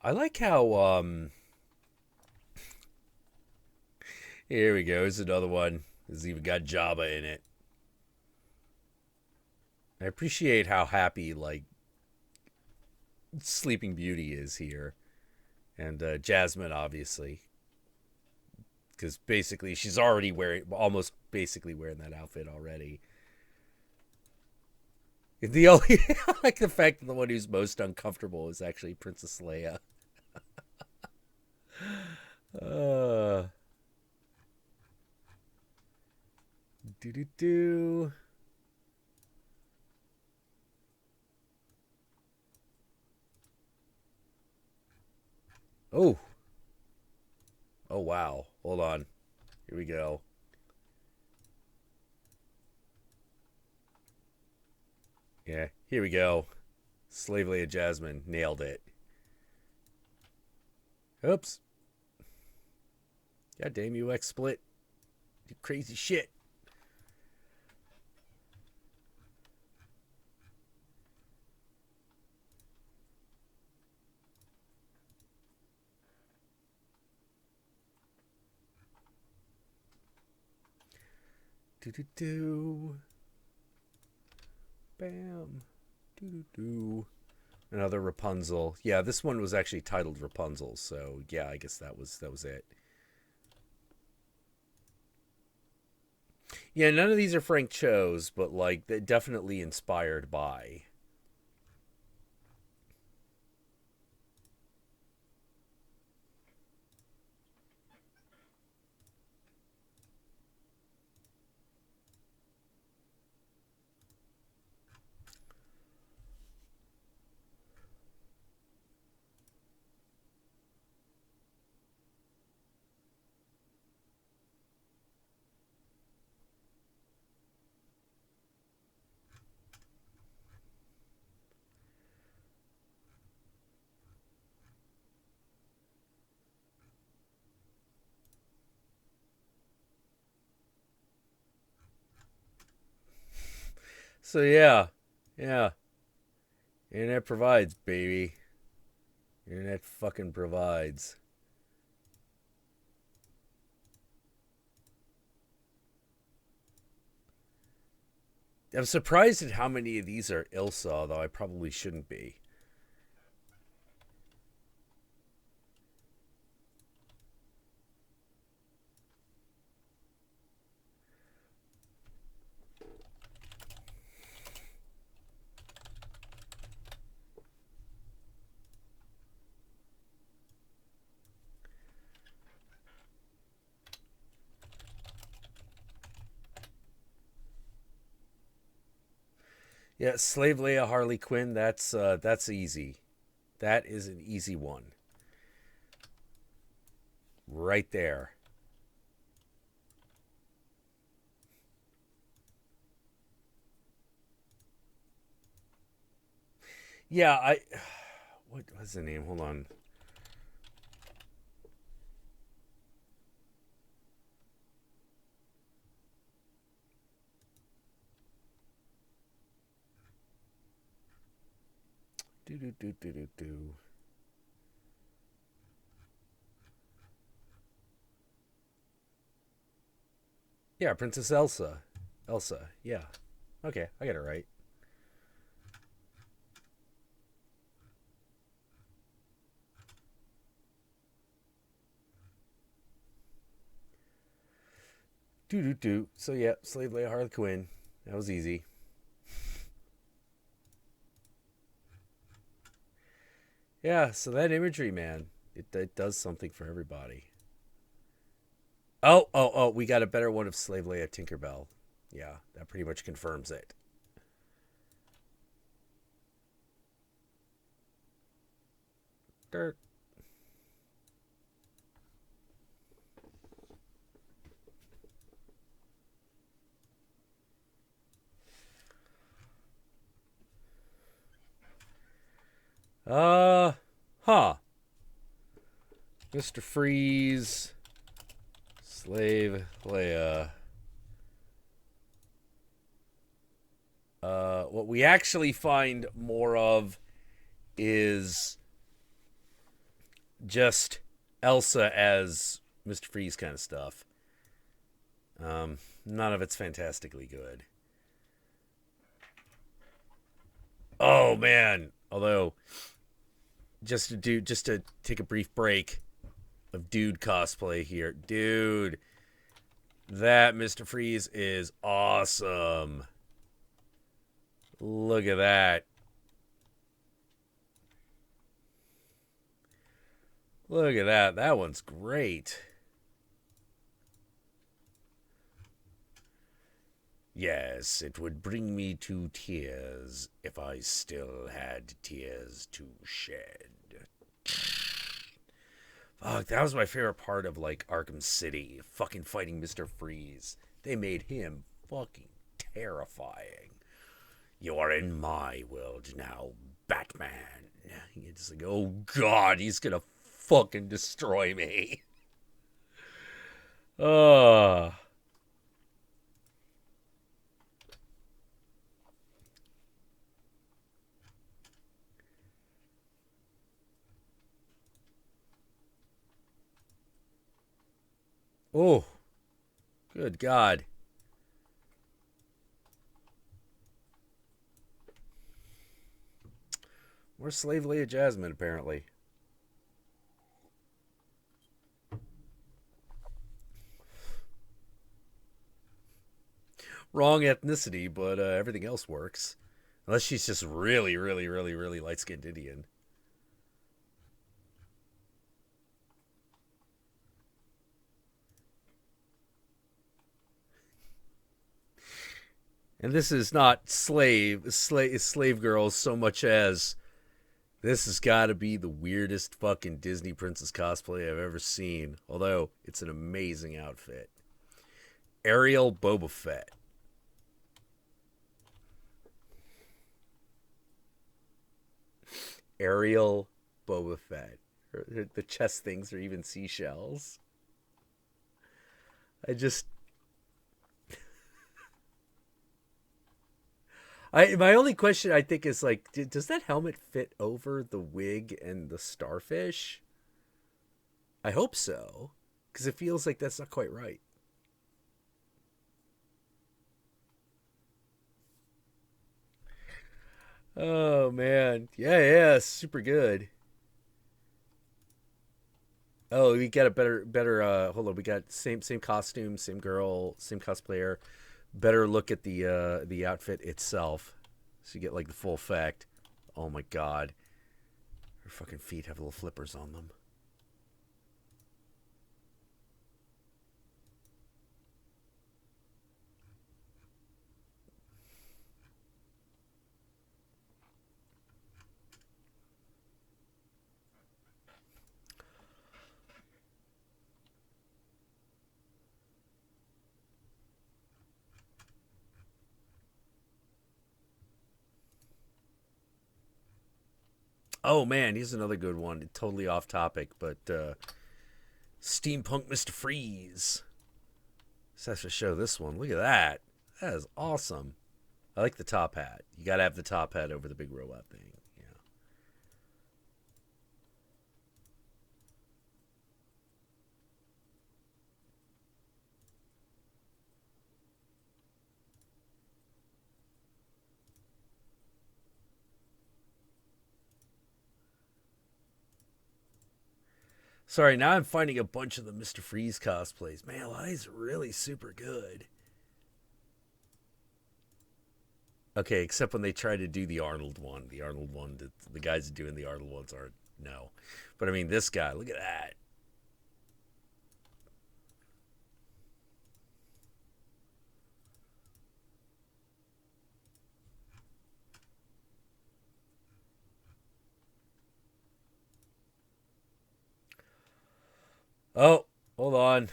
I like how here we go. Here's another one. It's even got Jabba in it. I appreciate how happy like Sleeping Beauty is here, and Jasmine obviously, because basically she's already wearing almost basically wearing that outfit already. The only I like the fact that the one who's most uncomfortable is actually Princess Leia. Uh, do do do. Oh, oh wow. Hold on. Here we go. Yeah, here we go. Slave Leia Jasmine nailed it. Oops. God damn you, X Split. You crazy shit. Do do do. Bam. Do do do. Another Rapunzel. Yeah, this one was actually titled Rapunzel, so yeah, I guess that was it. Yeah, none of these are Frank Cho's, but like they're definitely inspired by. So yeah, yeah. Internet provides, baby. Internet fucking provides. I'm surprised at how many of these are Ilsa, though I probably shouldn't be. Yeah, Slave Leia Harley Quinn. That's easy. That is an easy one, right there. Yeah, I. What was the name? Hold on. Do do do do do do. Yeah, Princess Elsa. Elsa, yeah. Okay, I got it right. Do do do. So yeah, Slave Leia Harley Quinn. That was easy. Yeah, so that imagery, man, it does something for everybody. Oh, we got a better one of Slave Leia Tinkerbell. Yeah, that pretty much confirms it. Dirt. Uh, huh. Mr. Freeze, Slave Leia. What we actually find more of is just Elsa as Mr. Freeze kind of stuff. None of it's fantastically good. Oh man! Although, just to take a brief break of dude cosplay here, dude, that Mr. Freeze is awesome. Look at that. Look at that. That one's great. Yes, it would bring me to tears if I still had tears to shed. Fuck, that was my favorite part of like Arkham City. Fucking fighting Mr. Freeze. They made him fucking terrifying. You are in my world now, Batman. It's like, oh god, he's gonna fucking destroy me. Uh oh, good god. We're Slave Leia Jasmine, apparently. Wrong ethnicity, but everything else works. Unless she's just really, really, really, really light skinned Indian. And this is not slave girls so much as this has got to be the weirdest fucking Disney princess cosplay I've ever seen. Although it's an amazing outfit. Ariel Boba Fett. Ariel Boba Fett. The chest things are even seashells. I just my only question I think is like, does that helmet fit over the wig and the starfish? I hope so, because it feels like that's not quite right. Oh man, yeah, super good. Oh, we got a better. Hold on, we got same costume, same girl, same cosplayer. Better look at the outfit itself, so you get like the full effect. Oh my god, her fucking feet have little flippers on them. Oh man, here's another good one. Totally off topic, but Steampunk Mr. Freeze. Let's have to show this one. Look at that. That is awesome. I like the top hat. You gotta have the top hat over the big robot thing. Yeah. Sorry, now I'm finding a bunch of the Mr. Freeze cosplays. Man, a lot of these are really super good. Okay, except when they try to do the Arnold one. The Arnold one, the guys doing the Arnold ones aren't. No. But I mean, this guy, look at that. Oh, hold on.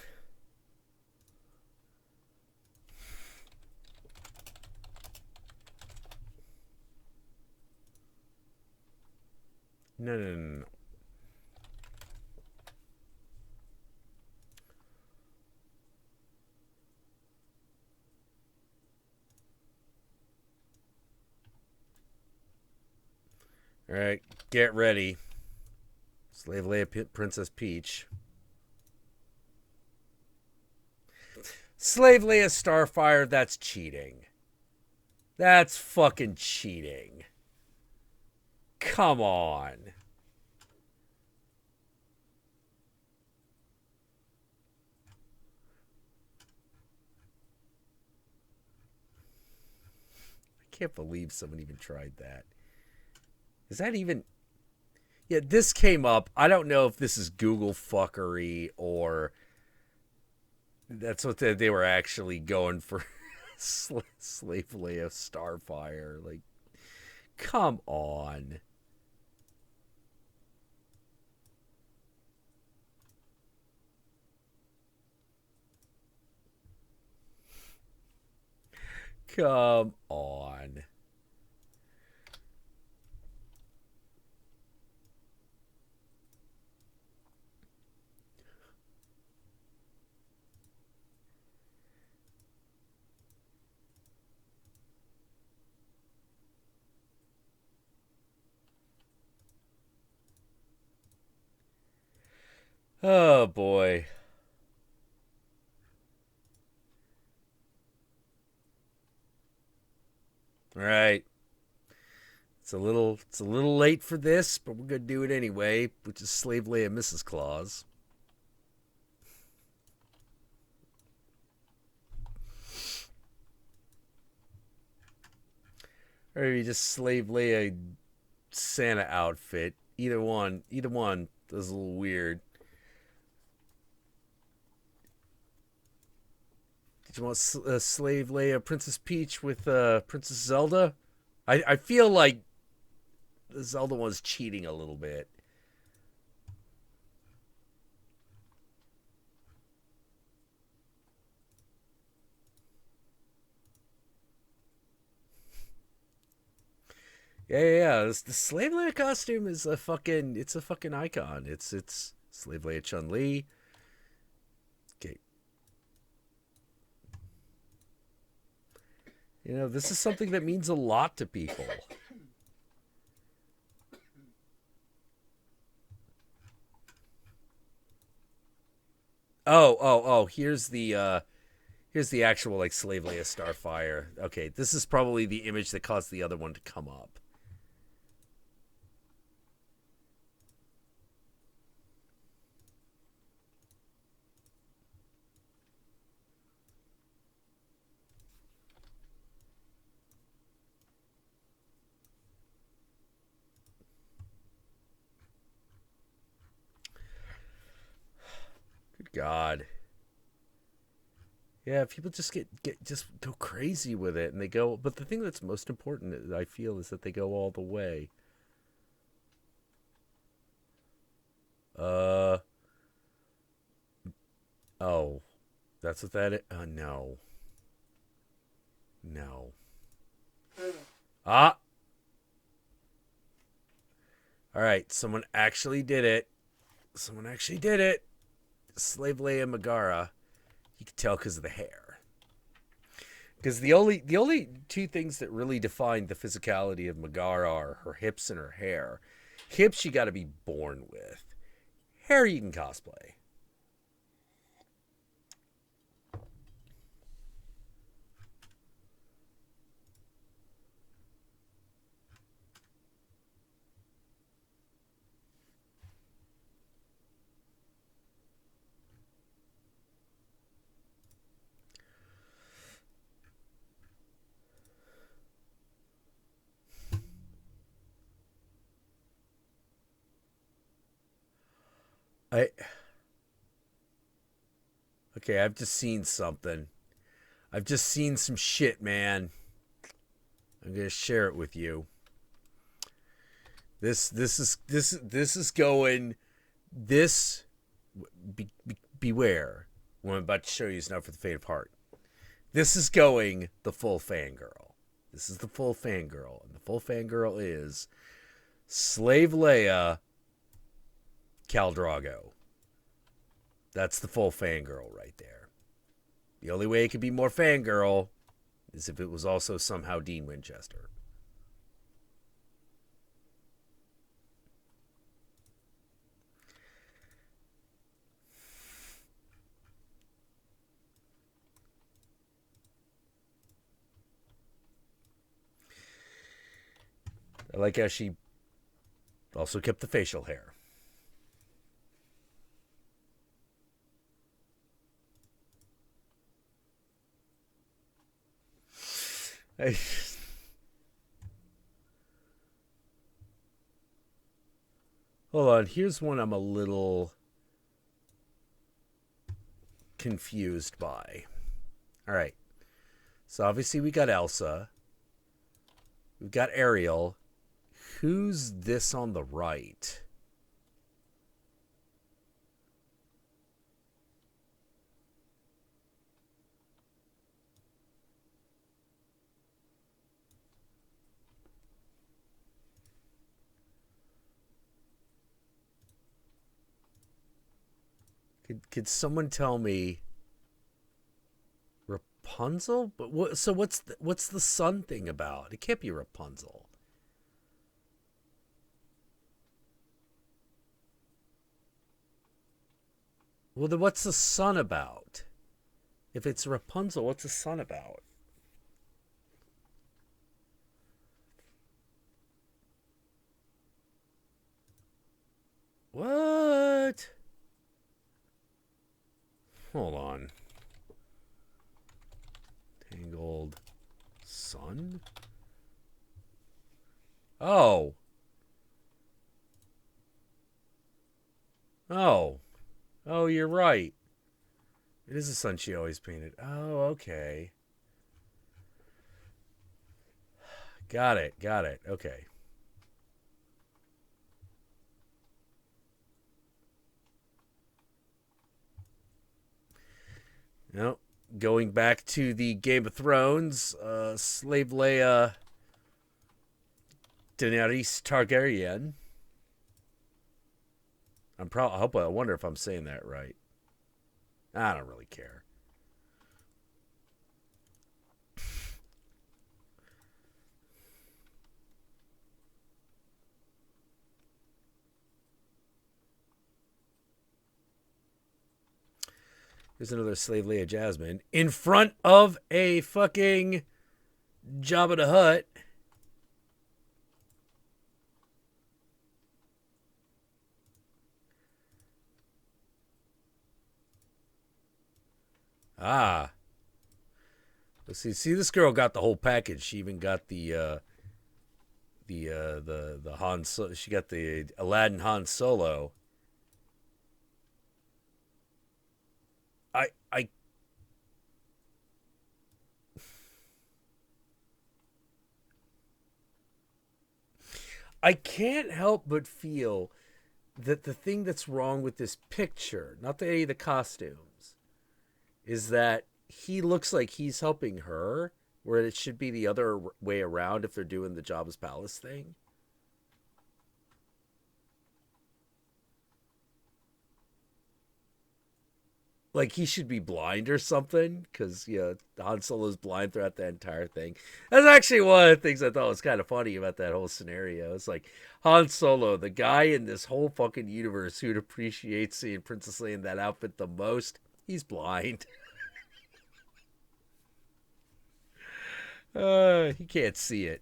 No, no, no, no. All right, get ready. Slave Leia Princess Peach. Slave Leia Starfire, that's cheating. That's fucking cheating. Come on. I can't believe someone even tried that. Is that even... Yeah, this came up. I don't know if this is Google fuckery or that's what they were actually going for. Slave Leia Starfire. Like, come on. Come on. Oh boy. All right. It's a little late for this, but we're gonna do it anyway, which is Slave Leia Mrs. Claus. Or maybe just Slave Leia Santa outfit. Either one is a little weird. Did you want Slave Leia Princess Peach with Princess Zelda? I feel like the Zelda one's cheating a little bit. Yeah. The Slave Leia costume is it's a fucking icon. It's Slave Leia Chun Li. Okay, this is something that means a lot to people. Oh. Here's the actual like Slave Leia Starfire. Okay, this is probably the image that caused the other one to come up. Good God. Yeah, people just just go crazy with it, and they go. But the thing that's most important, I feel, is that they go all the way. Uh oh, that's what that is. No, no. Ah, all right. Someone actually did it. Someone actually did it. Slave Leia Megara. You can tell because of the hair. Because the only two things that really define the physicality of Megara are her hips and her hair. Hips you got to be born with. Hair you can cosplay. I okay, I've just seen something. I've just seen some shit, man. I'm gonna share it with you. This is going. This beware. What I'm about to show you is not for the faint of heart. This is going the full fangirl. This is the full fangirl, and the full fangirl is Slave Leia Khal Drago. That's the full fangirl right there. The only way it could be more fangirl is if it was also somehow Dean Winchester. I like how she also kept the facial hair. Hold on, here's one I'm a little confused by. All right. So obviously we got Elsa. We've got Ariel. Who's this on the right? Could someone tell me Rapunzel? But what? So what's the sun thing about? It can't be Rapunzel. Well, then what's the sun about? If it's Rapunzel, what's the sun about? What? Hold on. Tangled sun? Oh. Oh. Oh, you're right. It is the sun she always painted. Oh, okay. Got it. Got it. Okay. Now, going back to the Game of Thrones, Slave Leia Daenerys Targaryen. I wonder if I'm saying that right. I don't really care. Here's another Slave Leia Jasmine in front of a fucking Jabba the Hutt. Ah. Let's see, this girl got the whole package. She even got the Han. She got the Aladdin Han Solo. I I can't help but feel that the thing that's wrong with this picture, not any of the costumes, is that he looks like he's helping her, where it should be the other way around if they're doing the Jabba's Palace thing. Like he should be blind or something, because Han Solo's blind throughout the entire thing. That's actually one of the things I thought was kind of funny about that whole scenario. It's like Han Solo, the guy in this whole fucking universe who'd appreciate seeing Princess Leia in that outfit the most, he's blind. He can't see it.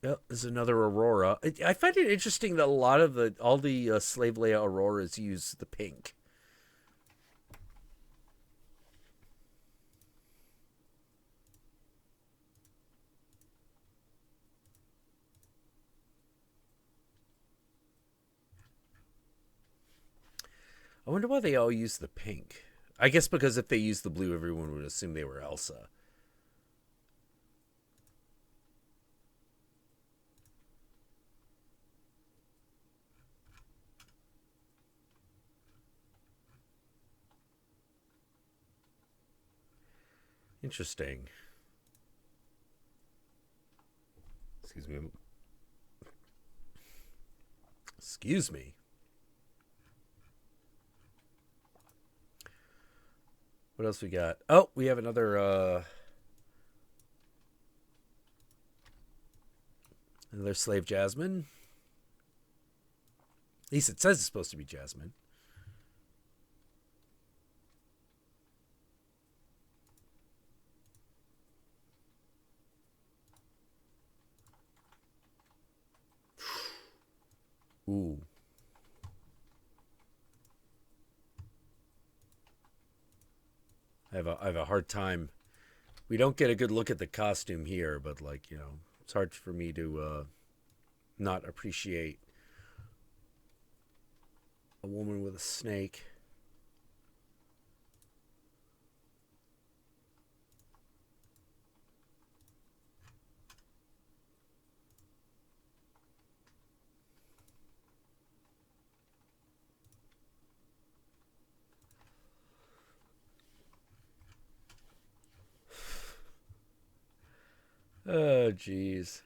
Yeah, there's another Aurora. I find it interesting that a lot of all the slave Leia Auroras use the pink. I wonder why they all use the pink. I guess because if they used the blue, everyone would assume they were Elsa. Interesting. Excuse me. Excuse me. What else we got? Oh, we have another slave Jasmine. At least it says it's supposed to be Jasmine. Ooh. I have a hard time. We don't get a good look at the costume here, but like, it's hard for me to not appreciate a woman with a snake. Oh, jeez.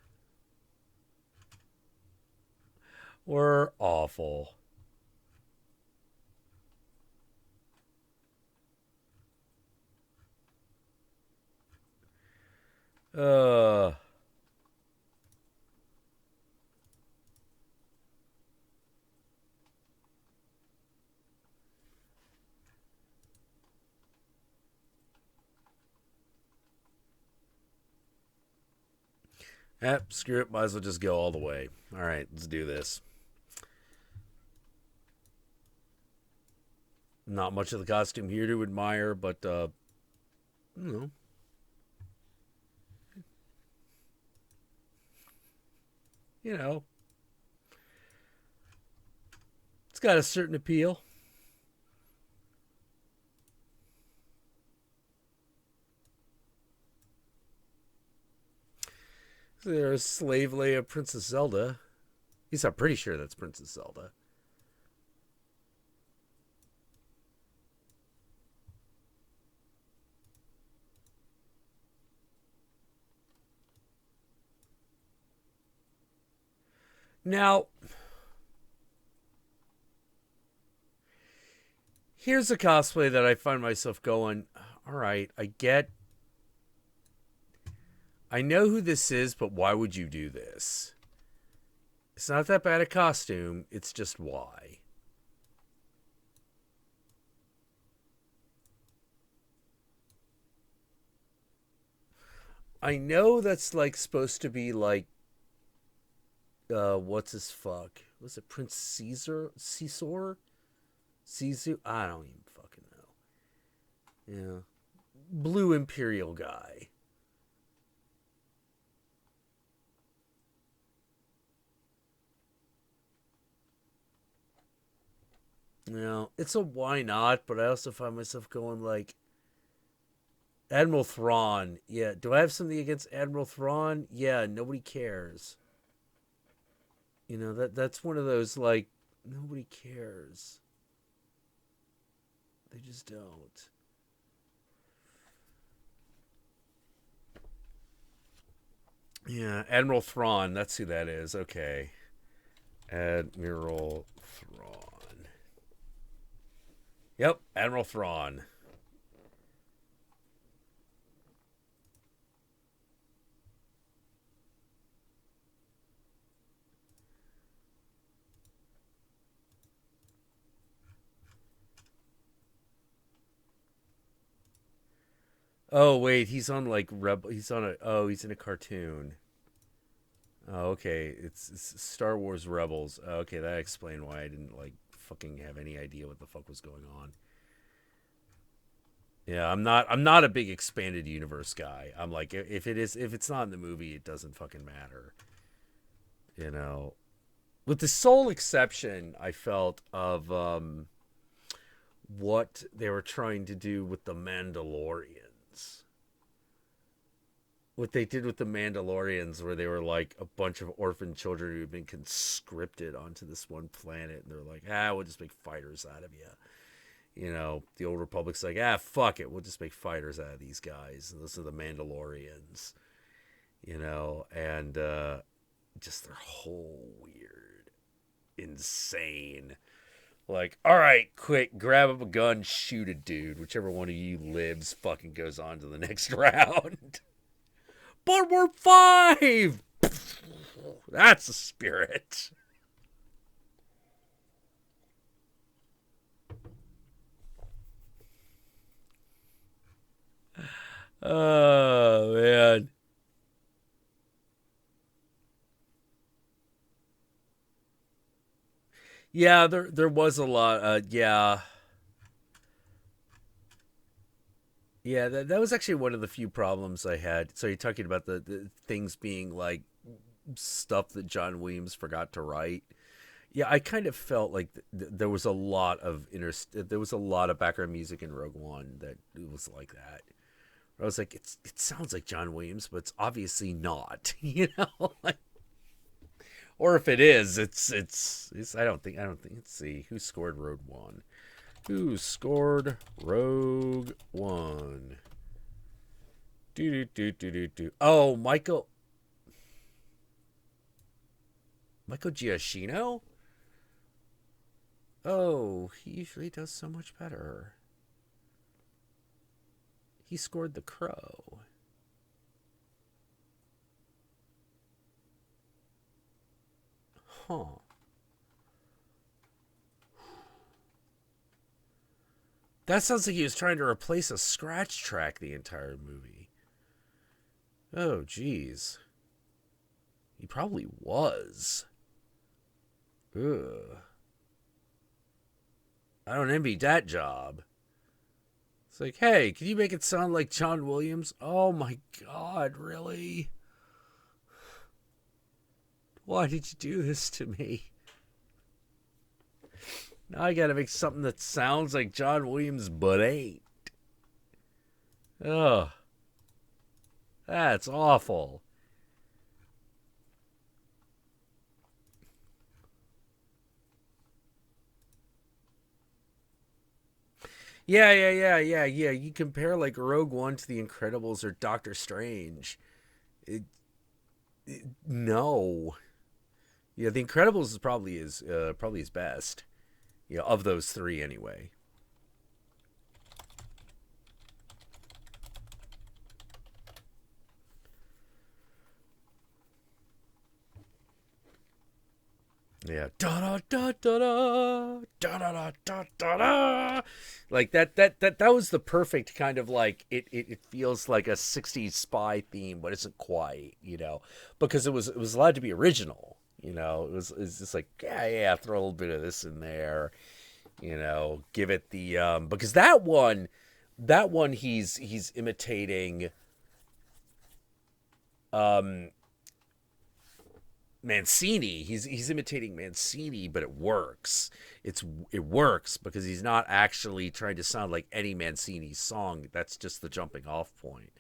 We're awful. Uh, Screw it. Might as well just go all the way. All right, let's do this. Not much of the costume here to admire, but, you know. You know, it's got a certain appeal. There's Slave Leia, Princess Zelda. At least I'm pretty sure that's Princess Zelda. Now, here's a cosplay that I find myself going, all right, I know who this is, but why would you do this? It's not that bad a costume, it's just why. I know that's like supposed to be like what's his fuck? Was it Prince Caesar? Caesar? I don't even fucking know. Yeah. Blue Imperial guy. It's a why not, but I also find myself going like Admiral Thrawn. Yeah, do I have something against Admiral Thrawn? Yeah, nobody cares. That's one of those like nobody cares. They just don't. Yeah, Admiral Thrawn, that's who that is. Okay. Admiral Thrawn. Yep, Admiral Thrawn. Oh wait, he's on like Rebel. He's on a. Oh, he's in a cartoon. Oh, okay. It's Star Wars Rebels. Oh, okay, that explained why I didn't like fucking have any idea what the fuck was going on. Yeah, I'm not a big expanded universe guy. I'm like if it's not in the movie, it doesn't fucking matter. You know. With the sole exception, I felt of what they were trying to do with the Mandalorians. What they did with the Mandalorians, where they were like a bunch of orphan children who had been conscripted onto this one planet, and they're like, we'll just make fighters out of you. You know, the old Republic's like, fuck it, we'll just make fighters out of these guys. And those are the Mandalorians, you know, and just their whole weird, insane. Like, all right, quick, grab up a gun, shoot a dude. Whichever one of you lives fucking goes on to the next round. But we're five! That's the spirit. Oh, man. Yeah, there was a lot. Yeah. Yeah, that was actually one of the few problems I had. So you're talking about the things being like stuff that John Williams forgot to write. Yeah, I kind of felt like there was a lot of there was a lot of background music in Rogue One that it was like that. I was like, it sounds like John Williams, but it's obviously not, you know. Like, or if it is, it's I don't think. Let's see who scored Rogue One. Who scored Rogue One? Do do do do do do. Oh, Michael Giacchino. Oh, he usually does so much better. He scored The Crow. Huh. That sounds like he was trying to replace a scratch track the entire movie. Oh, jeez. He probably was. Ugh. I don't envy that job. It's like, hey, can you make it sound like John Williams? Oh my god, really? Why did you do this to me? Now I gotta make something that sounds like John Williams but ain't. Ugh. That's awful. Yeah. You compare like Rogue One to The Incredibles or Doctor Strange. It, no. Yeah, The Incredibles is probably his best. Yeah, of those three anyway. Yeah, da da da da da da da da da da. Like that was the perfect kind of like it feels like a '60s spy theme, but isn't quite, you know, because it was allowed to be original. You know, it was just like throw a little bit of this in there. You know, give it the because that one he's imitating um Mancini. He's imitating Mancini, but it works. It works because he's not actually trying to sound like any Mancini song. That's just the jumping off point.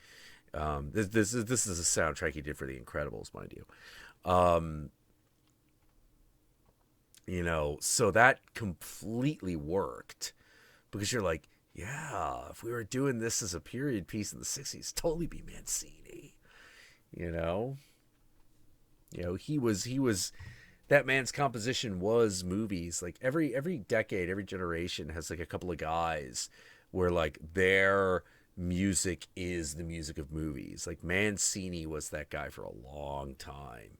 This is a soundtrack he did for The Incredibles, mind you. Um, you know, so that completely worked because you're like, yeah, if we were doing this as a period piece in the '60s, totally be Mancini. You know, he was that man's composition was movies. Like every decade, every generation has like a couple of guys where like their music is the music of movies. Like Mancini was that guy for a long time.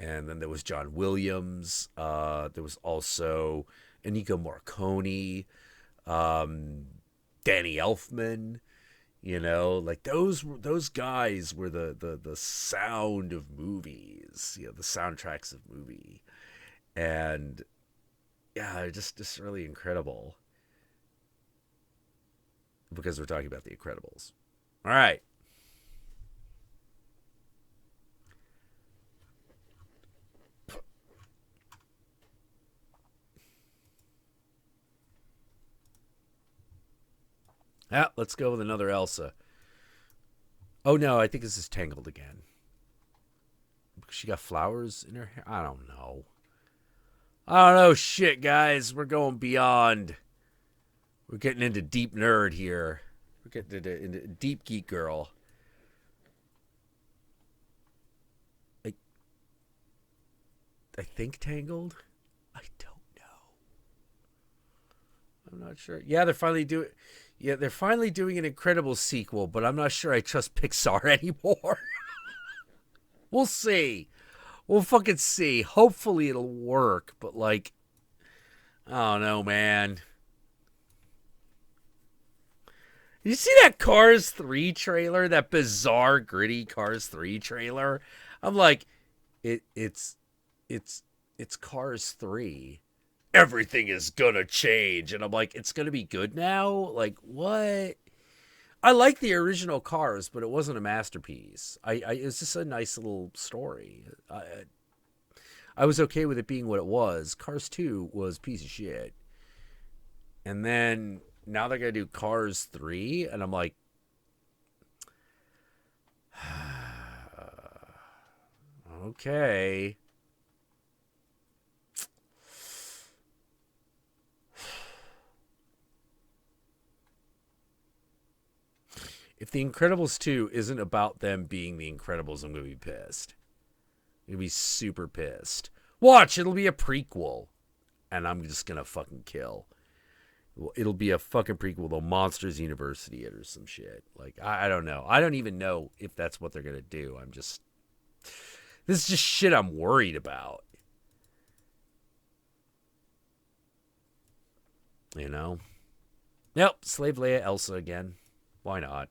And then there was John Williams. There was also Ennio Morricone, um, Danny Elfman. You know, like those guys were the sound of movies, you know, the soundtracks of movie. And yeah, they're just really incredible because we're talking about the Incredibles. All right. Yeah, let's go with another Elsa. Oh no, I think this is Tangled again. She got flowers in her hair. I don't know. I don't know. Shit, guys, we're going beyond. We're getting into deep nerd here. We're getting into deep geek girl. I, I think Tangled. I don't know. I'm not sure. Yeah, they're finally doing. Yeah, they're finally doing an Incredible sequel, but I'm not sure I trust Pixar anymore. We'll see. We'll fucking see. Hopefully it'll work, but like, I don't know, man. You see that Cars 3 trailer? That bizarre, gritty Cars 3 trailer? I'm like, it's it's it's Cars 3. Everything is gonna change. And I'm like, it's gonna be good now? Like, what? I like the original Cars, but it wasn't a masterpiece. It was just a nice little story. I was okay with it being what it was. Cars 2 was a piece of shit. And then now they're going to do Cars 3. And I'm like, okay. If The Incredibles 2 isn't about them being The Incredibles, I'm going to be pissed. I'm going to be super pissed. Watch, it'll be a prequel. And I'm just going to fucking kill. It'll be a fucking prequel to Monsters University or some shit. Like, I don't know. I don't even know if that's what they're going to do. I'm just. This is just shit I'm worried about. You know? Yep, Slave Leia Elsa again. Why not?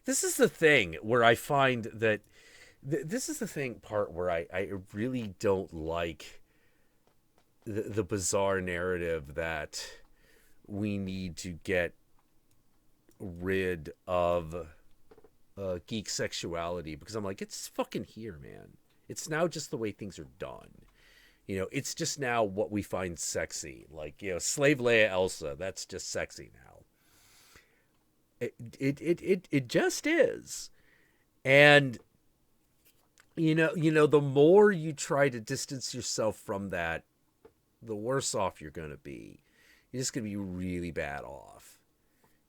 This is the thing where I find that this is the thing part where I really don't like the bizarre narrative that we need to get rid of geek sexuality, because I'm like, it's fucking here, man. It's now just the way things are done. You know, it's just now what we find sexy. Like, you know, Slave Leia Elsa, that's just sexy now. It just is. And the more you try to distance yourself from that, the worse off you're going to be. You're just going to be really bad off.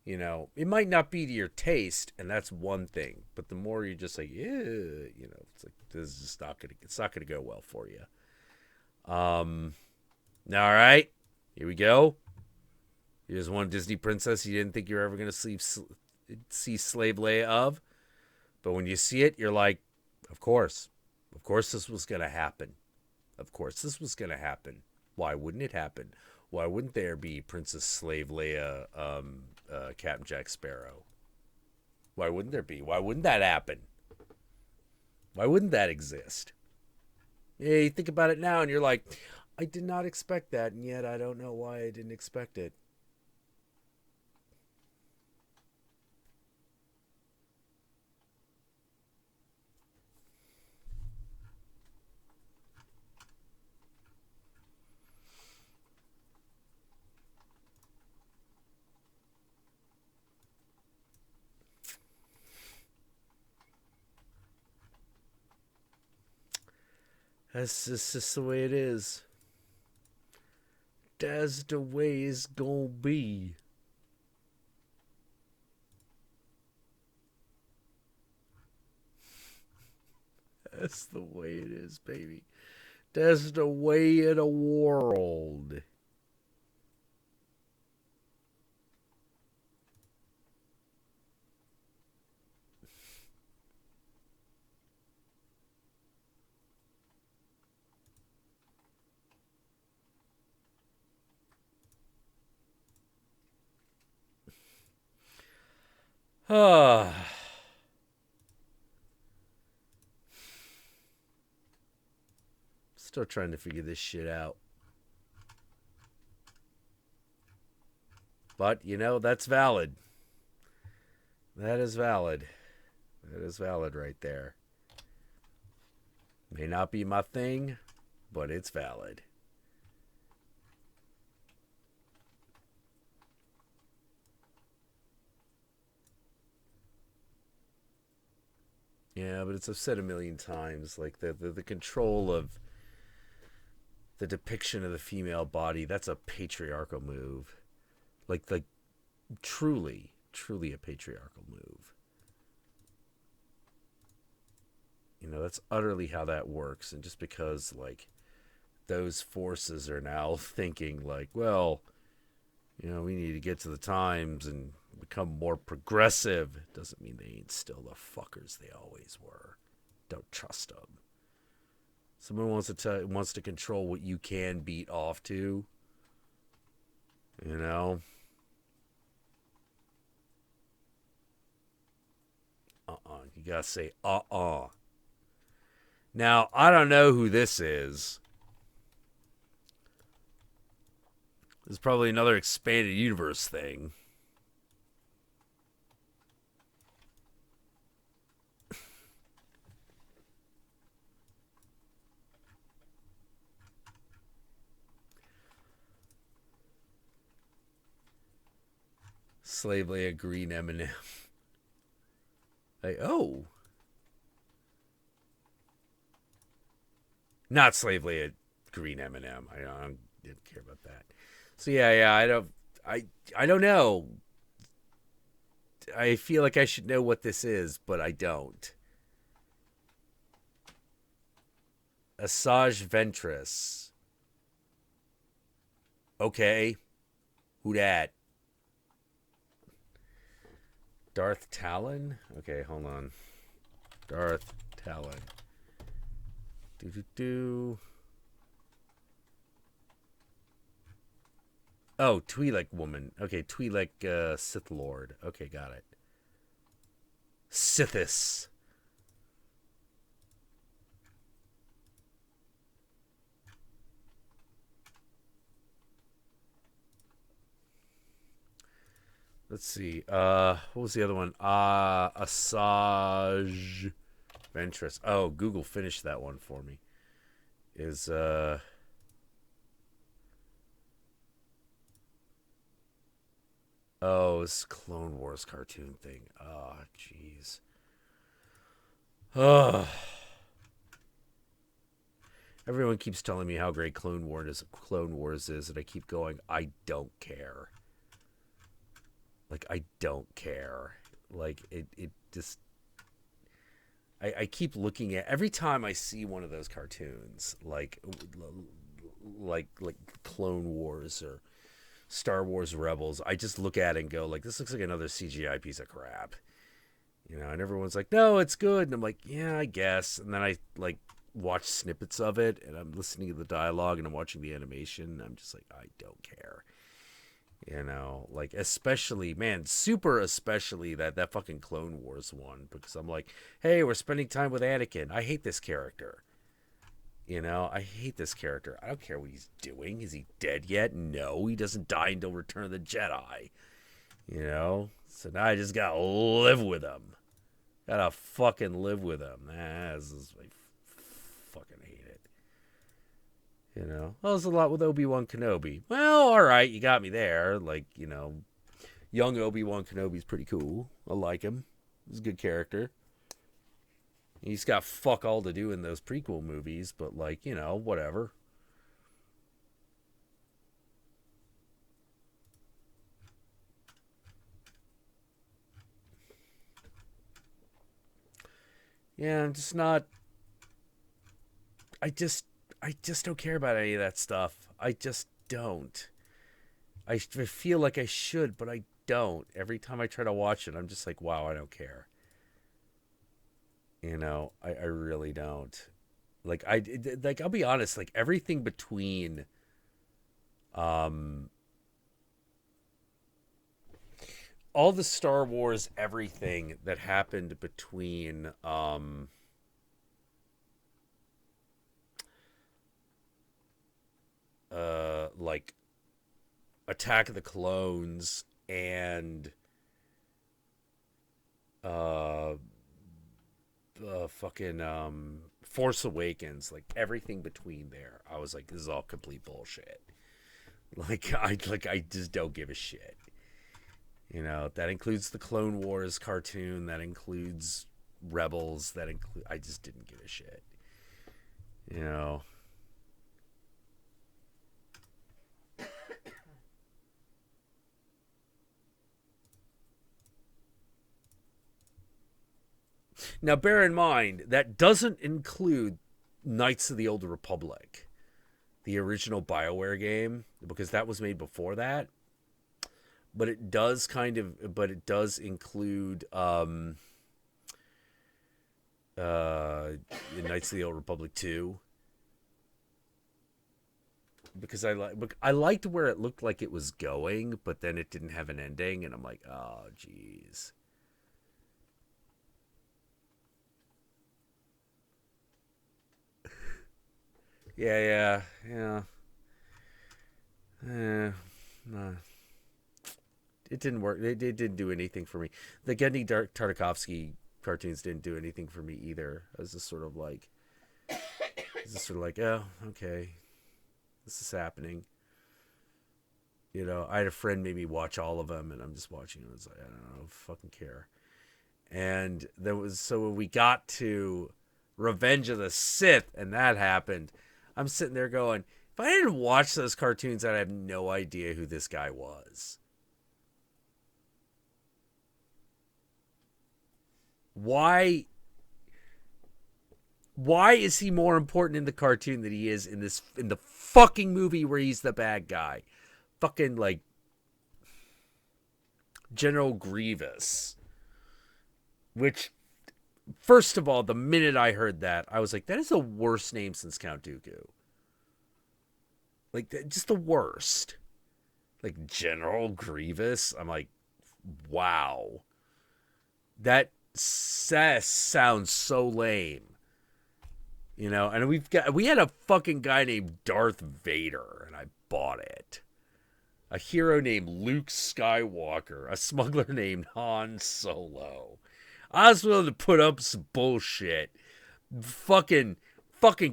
You know, it might not be to your taste, and that's one thing. But the more you're just like, yeah, it's like, this is just not gonna. It's not gonna go well for you. All right, here we go. Here's one Disney princess you didn't think you were ever gonna see Slave Leia of, but when you see it, you're like, of course this was gonna happen. Of course this was gonna happen. Why wouldn't it happen? Why wouldn't there be Princess Slave Leia, Captain Jack Sparrow? Why wouldn't there be? Why wouldn't that happen? Why wouldn't that exist? Yeah, you think about it now and you're like, I did not expect that, and yet I don't know why I didn't expect it. That's just the way it is. That's the way it's gonna be. That's the way it is, baby. That's the way of the world. Ah. Still trying to figure this shit out. But, you know, that's valid. That is valid. That is valid right there. May not be my thing, but it's valid. Yeah, but I've said a million times, like the control of the depiction of the female body, that's a patriarchal move. Like truly a patriarchal move. You know, that's utterly how that works. And just because, like, those forces are now thinking, like, well, you know, we need to get to the times and become more progressive, doesn't mean they ain't still the fuckers they always were. Don't trust them. Someone wants to control what you can beat off to. You know? You gotta say Now, I don't know who this is. This is probably another expanded universe thing. Slave Leia Green M&M. Like, oh. Not Slave Leia Green M&M. I didn't care about that. So yeah, I don't know. I feel like I should know what this is, but I don't. Asajj Ventress. Okay. Who dat? Darth Talon? Okay, hold on. Darth Talon. Do. Oh, Twi'lek woman. Okay, Twi'lek Sith Lord. Okay, got it. Sithis. Let's see. What was the other one? Asajj Ventress. Oh, Google finished that one for me. Is Oh, it's Clone Wars cartoon thing. Oh, jeez. Oh. Everyone keeps telling me how great Clone Wars is, and I keep going, I don't care. Like, I don't care. Like, it just... I keep looking at... Every time I see one of those cartoons, like Clone Wars or Star Wars Rebels, I just look at it and go, like, this looks like another CGI piece of crap. You know, and everyone's like, no, it's good. And I'm like, yeah, I guess. And then I, like, watch snippets of it, and I'm listening to the dialogue, and I'm watching the animation, and I'm just like, I don't care. You know, like, especially, man, super especially that fucking Clone Wars one, because I'm like, hey, we're spending time with Anakin. I hate this character. You know, I hate this character. I don't care what he's doing. Is he dead yet? No, he doesn't die until Return of the Jedi. You know? So now I just gotta live with him. Gotta fucking live with him. I fucking hate it. You know? Well, there's a lot with Obi-Wan Kenobi. Well, alright, you got me there. Like, you know, young Obi-Wan Kenobi's pretty cool. I like him. He's a good character. He's got fuck all to do in those prequel movies, but, like, you know, whatever. Yeah, I'm just not... I just don't care about any of that stuff. I just don't. I feel like I should, but I don't. Every time I try to watch it, I'm just like, wow, I don't care. You know, I really don't. Like, I'll be honest, like, everything between, um, all the Star Wars everything that happened between like Attack of the Clones and fucking Force Awakens, like everything between there, I was like, this is all complete bullshit. I just don't give a shit. You know, that includes the Clone Wars cartoon, that includes Rebels, I just didn't give a shit. You know. Now, bear in mind, that doesn't include Knights of the Old Republic, the original BioWare game, because that was made before that. But it does include Knights of the Old Republic 2. Because I liked where it looked like it was going, but then it didn't have an ending, and I'm like, oh, jeez. Yeah. No. It didn't work. They didn't do anything for me. The Genndy Tartakovsky cartoons didn't do anything for me either. I was just sort of like, oh, okay, this is happening. You know, I had a friend made me watch all of them, and I'm just watching them. It's like, I don't know, fucking care. And when we got to Revenge of the Sith, and that happened, I'm sitting there going, if I didn't watch those cartoons, I'd have no idea who this guy was. Why is he more important in the cartoon than he is in the fucking movie where he's the bad guy? Fucking like General Grievous. Which, first of all, the minute I heard that, I was like, that is the worst name since Count Dooku. Like, just the worst. Like, General Grievous? I'm like, wow. That sounds so lame. You know, and we had a fucking guy named Darth Vader, and I bought it. A hero named Luke Skywalker, a smuggler named Han Solo. I was willing to put up some bullshit. Fucking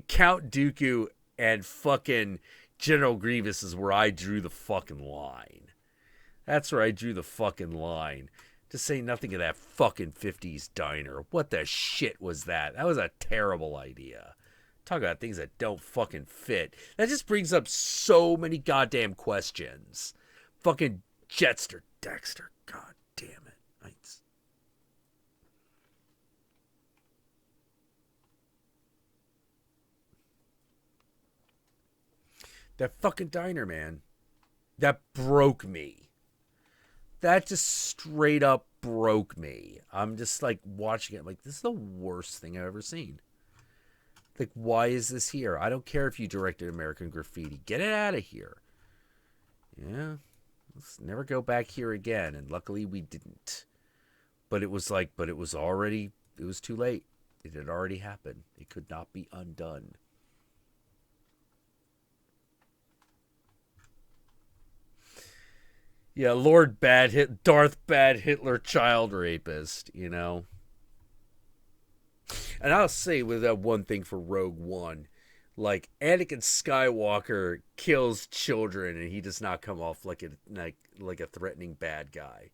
Count Dooku and fucking General Grievous is where I drew the fucking line. That's where I drew the fucking line. To say nothing of that fucking 50s diner. What the shit was that? That was a terrible idea. Talk about things that don't fucking fit. That just brings up so many goddamn questions. Fucking Jetster Dexter. God damn it. That fucking diner, man. That broke me. That just straight up broke me. I'm just like watching it. Like, this is the worst thing I've ever seen. Like, why is this here? I don't care if you directed American Graffiti. Get it out of here. Yeah. Let's never go back here again. And luckily we didn't. But it was too late. It had already happened. It could not be undone. Yeah, Darth Bad Hitler child rapist, you know. And I'll say with that one thing for Rogue One, like Anakin Skywalker kills children and he does not come off like a threatening bad guy.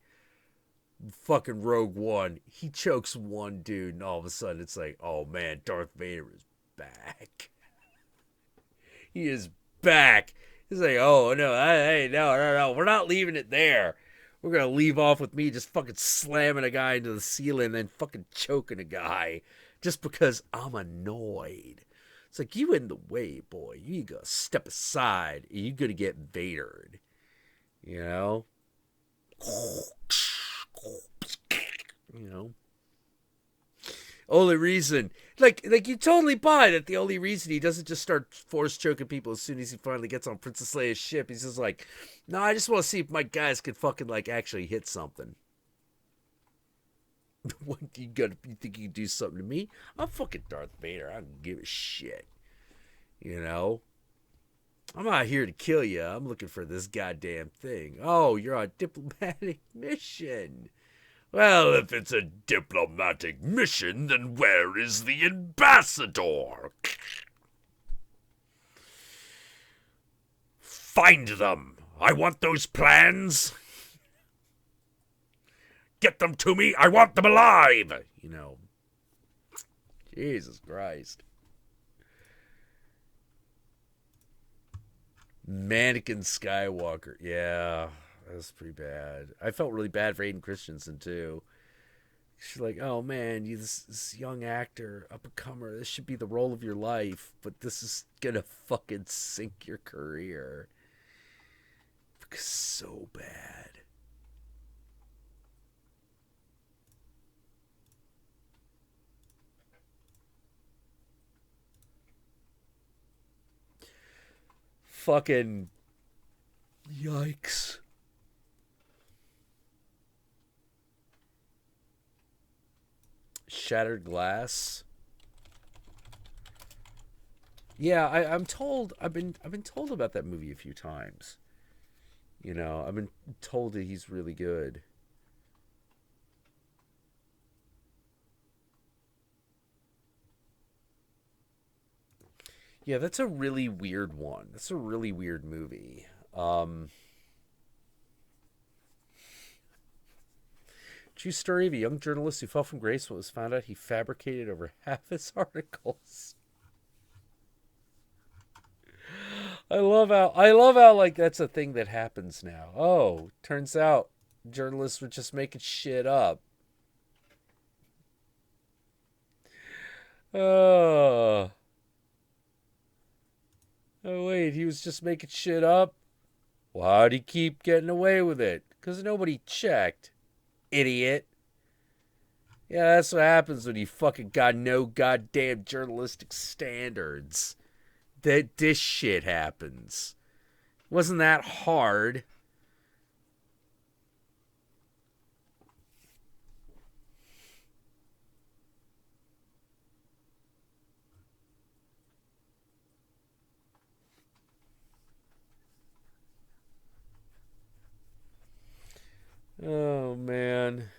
Fucking Rogue One, he chokes one dude and all of a sudden it's like, oh man, Darth Vader is back. He is back. He's like, oh, no, hey, no, we're not leaving it there. We're going to leave off with me just fucking slamming a guy into the ceiling and then fucking choking a guy just because I'm annoyed. It's like, you in the way, boy. You gotta step aside. You're going to get Vadered. You know? You know? Only reason, like you totally buy that the only reason he doesn't just start force choking people as soon as he finally gets on Princess Leia's ship, he's just like, no, I just want to see if my guys can fucking like actually hit something. What do you got? You think you can do something to me? I'm fucking Darth Vader. I don't give a shit. You know? I'm not here to kill you. I'm looking for this goddamn thing. Oh, you're on a diplomatic mission. Well, if it's a diplomatic mission, then where is the ambassador? Find them. I want those plans. Get them to me. I want them alive. You know. Jesus Christ. Mannequin Skywalker. Yeah, that was pretty bad. I felt really bad for Hayden Christensen, too. She's like, oh, man, you this young actor, up-and-comer, this should be the role of your life, but this is gonna fucking sink your career. Because so bad. Fucking yikes. Shattered Glass. Yeah, I'm told. I've been told about that movie a few times. You know, I've been told that he's really good. Yeah, that's a really weird one. That's a really weird movie. True story of a young journalist who fell from grace when it was found out he fabricated over half his articles. I love how like that's a thing that happens now. Oh, turns out journalists were just making shit up. Oh. Oh wait, he was just making shit up? Well, how'd he keep getting away with it? Because nobody checked. Idiot. Yeah, that's what happens when you fucking got no goddamn journalistic standards. That this shit happens. Wasn't that hard? Oh man.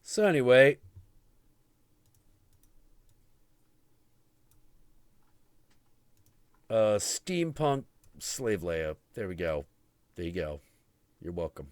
So anyway, steampunk slave Leia. There we go. There you go. You're welcome.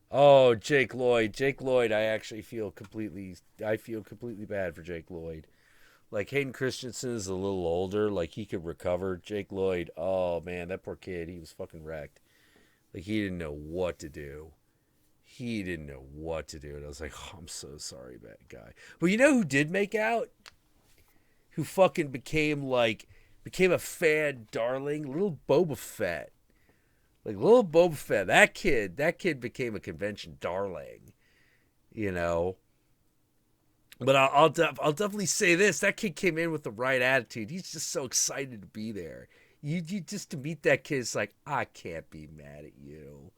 Oh, Jake Lloyd. Jake Lloyd, I feel completely bad for Jake Lloyd. Like Hayden Christensen is a little older, like he could recover. Jake Lloyd, oh man, that poor kid, he was fucking wrecked. Like he didn't know what to do. He didn't know what to do. And I was like, oh, I'm so sorry, bad guy. But you know who did make out? Who fucking became a fan darling? Little Boba Fett. Like little Boba Fett, that kid became a convention darling, you know. But I'll definitely say this: that kid came in with the right attitude. He's just so excited to be there. You just to meet that kid, it's like I can't be mad at you,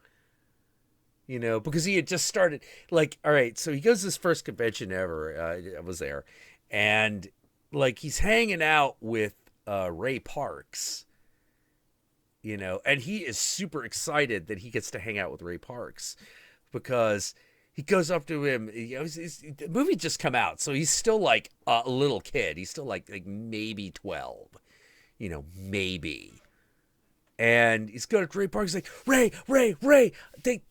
you know, because he had just started. Like, all right, so he goes to his first convention ever. I was there, and like he's hanging out with Ray Parks, you know, and he is super excited that he gets to hang out with Ray Parks because he goes up to him. You know, the movie just come out, so he's still like a little kid. He's still like maybe 12, you know, maybe. And he's going to Ray Parks. He's like, Ray, you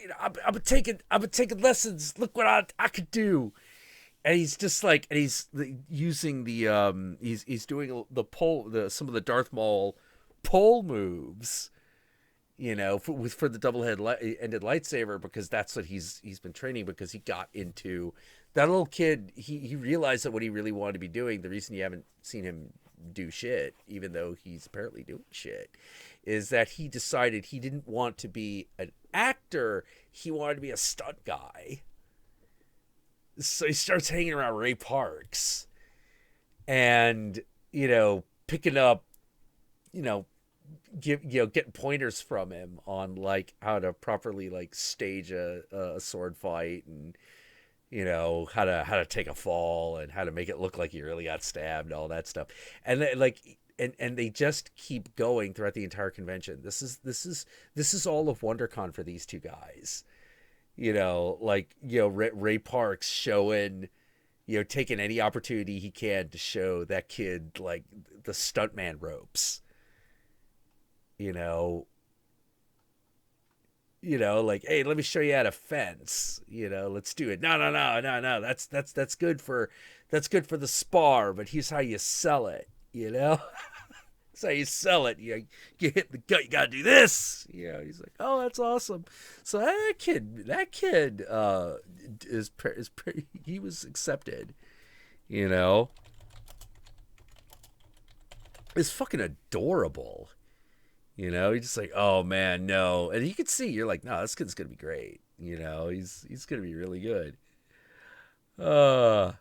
know, I'm taking lessons. Look what I could do. And he's just like, and he's using he's doing some of the Darth Maul pole moves, for the ended lightsaber, because that's what he's been training, because he got into that little kid. He realized that what he really wanted to be doing, the reason you haven't seen him do shit, even though he's apparently doing shit, is that he decided he didn't want to be an actor. He wanted to be a stunt guy. So he starts hanging around Ray Parks and, picking up, getting pointers from him on like how to properly like stage a sword fight, and how to take a fall, and how to make it look like you really got stabbed, all that stuff. And and they just keep going throughout the entire convention. This is all of WonderCon for these two guys. Ray Parks showing, taking any opportunity he can to show that kid like the stuntman ropes. you know, like, hey, let me show you how to fence. Let's do it. No. That's good for the spar, but here's how you sell it. That's how you sell it. You hit the gut. You gotta do this. He's like, oh, that's awesome. So that kid, is pretty. He was accepted. It's fucking adorable. He's just like, oh man, no. And you can see, you're like, no, this kid's gonna be great. He's gonna be really good. Uh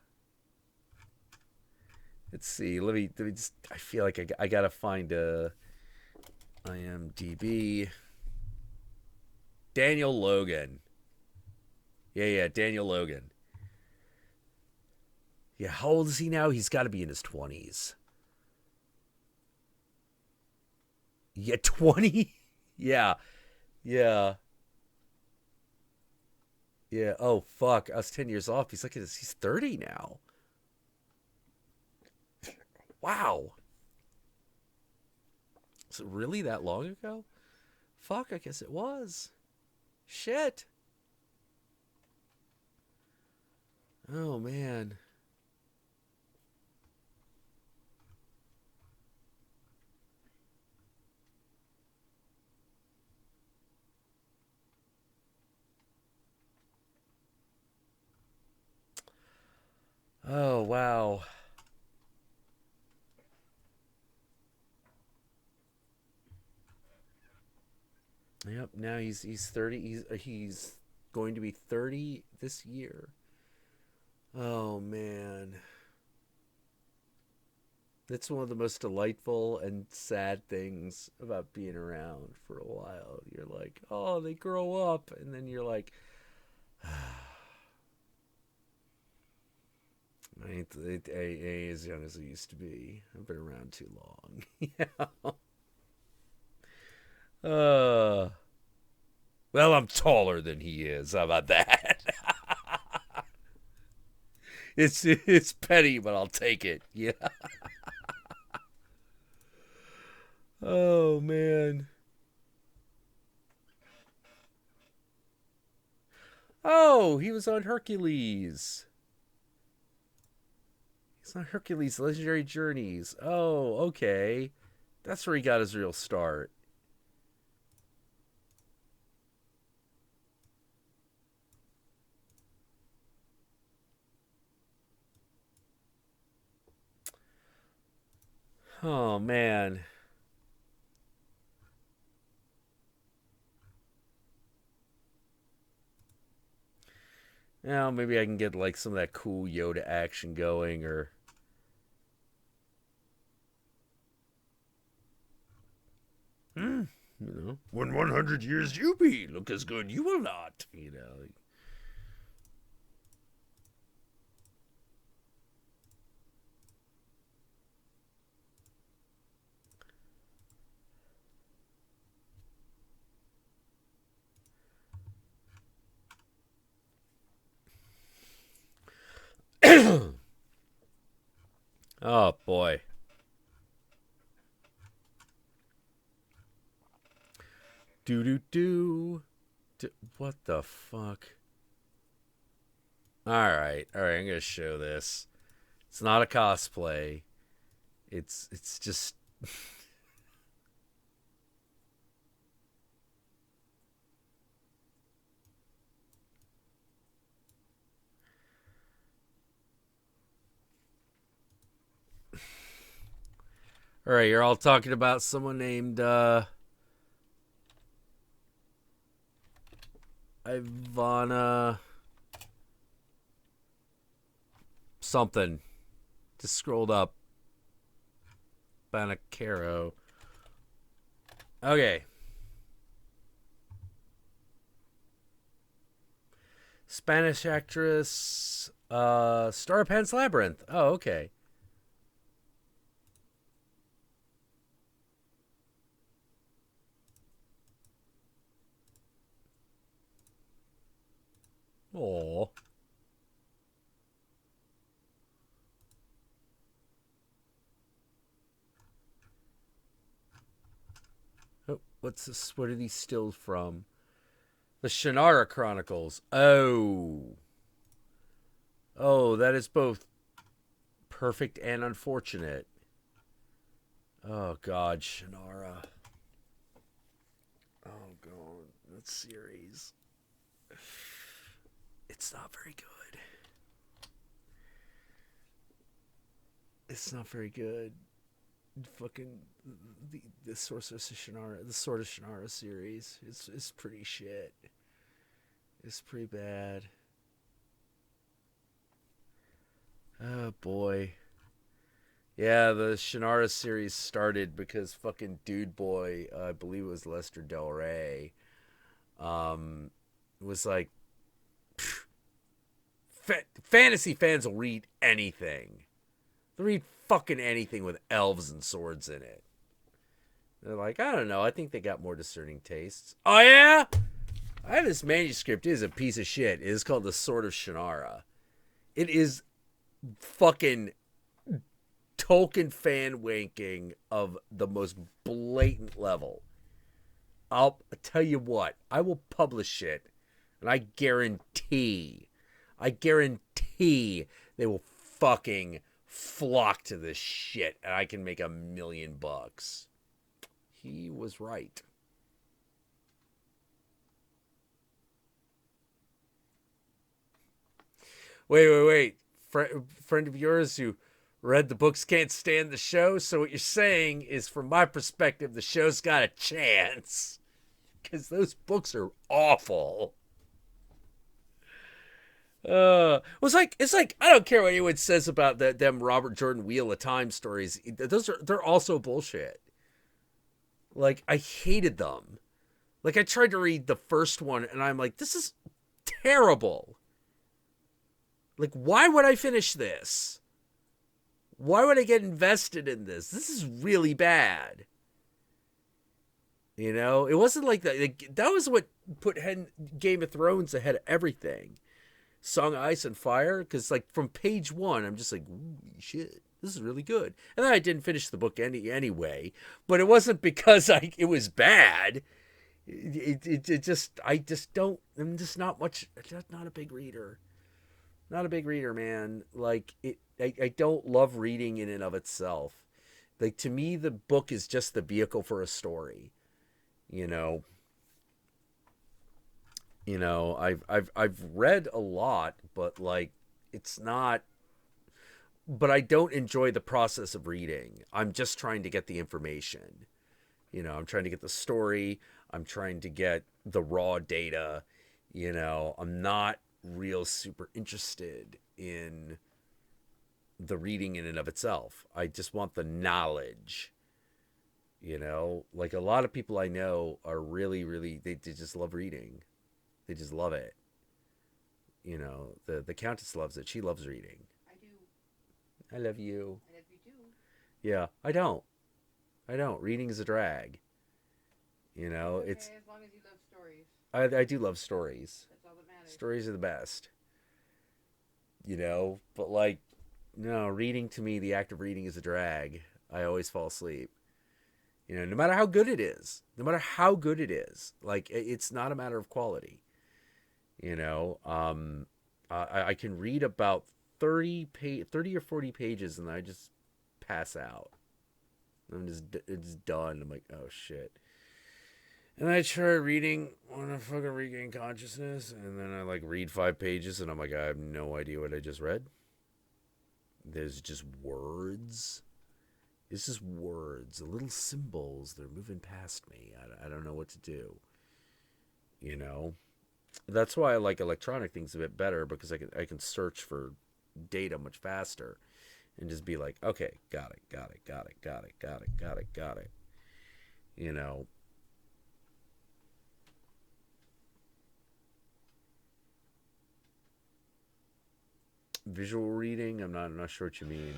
let's see. Let me just, I feel like I gotta find a IMDb. Daniel Logan. Yeah, Daniel Logan. Yeah, how old is he now? He's got to be in his 20s. Yeah, 20? Yeah. Yeah. Yeah. Oh, fuck. I was 10 years off. He's 30 now. Wow. Is it really that long ago? Fuck, I guess it was. Shit. Oh, man. Oh, wow. Yep, now he's 30. He's going to be 30 this year. Oh, man. That's one of the most delightful and sad things about being around for a while. You're like, oh, they grow up. And then you're like, I ain't as young as I used to be. I've been around too long. Yeah. Uh, well, I'm taller than he is. How about that? It's petty, but I'll take it. Yeah. Oh man. Oh, he was on Hercules. He's on Hercules Legendary Journeys. Oh, okay. That's where he got his real start. Oh man. Now maybe I can get like some of that cool Yoda action going, or hmm, when 100 years you be, look as good you will not. Oh boy. Do do do. What the fuck? All right. I'm gonna show this. It's not a cosplay. It's just. All right, you're all talking about someone named Ivana something. Just scrolled up. Banacaro. Okay. Spanish actress. Star Pan's Labyrinth. Oh, okay. Oh. Oh, what's this? What are these stills from? The Shannara Chronicles. Oh. Oh, that is both perfect and unfortunate. Oh, God, Shannara. Oh, God. That series. It's not very good. It's not very good. Fucking the Sorceress of Shannara, the Sword of Shannara series. It's pretty shit. It's pretty bad. Oh boy. Yeah, the Shannara series started because fucking Dude Boy, I believe it was Lester Del Rey, was like, fantasy fans will read anything. They'll read fucking anything with elves and swords in it. They're like, I don't know. I think they got more discerning tastes. Oh, yeah? I have this manuscript. It is a piece of shit. It is called The Sword of Shannara. It is fucking Tolkien fan wanking of the most blatant level. I'll tell you what. I will publish it, and I guarantee they will fucking flock to this shit, and I can make $1 million. He was right. Wait. Friend of yours who read the books can't stand the show. So what you're saying is, from my perspective, the show's got a chance. Because those books are awful. It's like I don't care what anyone says about them Robert Jordan Wheel of Time stories. They're also bullshit. Like, I hated them. Like, I tried to read the first one, and I'm like, this is terrible. Like, why would I finish this? Why would I get invested in this? This is really bad. You know, it wasn't like that. Like, that was what put Game of Thrones ahead of everything. Song of Ice and Fire, because like from page 1, I'm just like, ooh, shit, this is really good. And then I didn't finish the book anyway, but it wasn't because it was bad. I'm just not much. Not a big reader. Not a big reader, man. Like I don't love reading in and of itself. Like, to me, the book is just the vehicle for a story. You know. I've read a lot, but like, it's not. But I don't enjoy the process of reading. I'm just trying to get the information. I'm trying to get the story. I'm trying to get the raw data. I'm not real super interested in the reading in and of itself. I just want the knowledge. Like, a lot of people I know are really, really, they just love reading. They just love it. The Countess loves it. She loves reading. I do. I love you. I love you too. Yeah, I don't. Reading is a drag. Okay, It's. as long as you love stories. I do love stories. That's all that matters. Stories are the best. But like, no, reading, to me, the act of reading is a drag. I always fall asleep. No matter how good it is. Like, it's not a matter of quality. I can read about 30 or 40 pages, and I just pass out. It's done. I'm like, oh shit. And I try reading when I fucking regain consciousness, and then I like read 5 pages, and I'm like, I have no idea what I just read. There's just words. It's just words, little symbols. They're moving past me. I don't know what to do. You know, that's why I like electronic things a bit better, because I can search for data much faster and just be like, okay, got it, got it, got it, got it, got it, got it, got it. You know, visual reading. I'm not sure what you mean.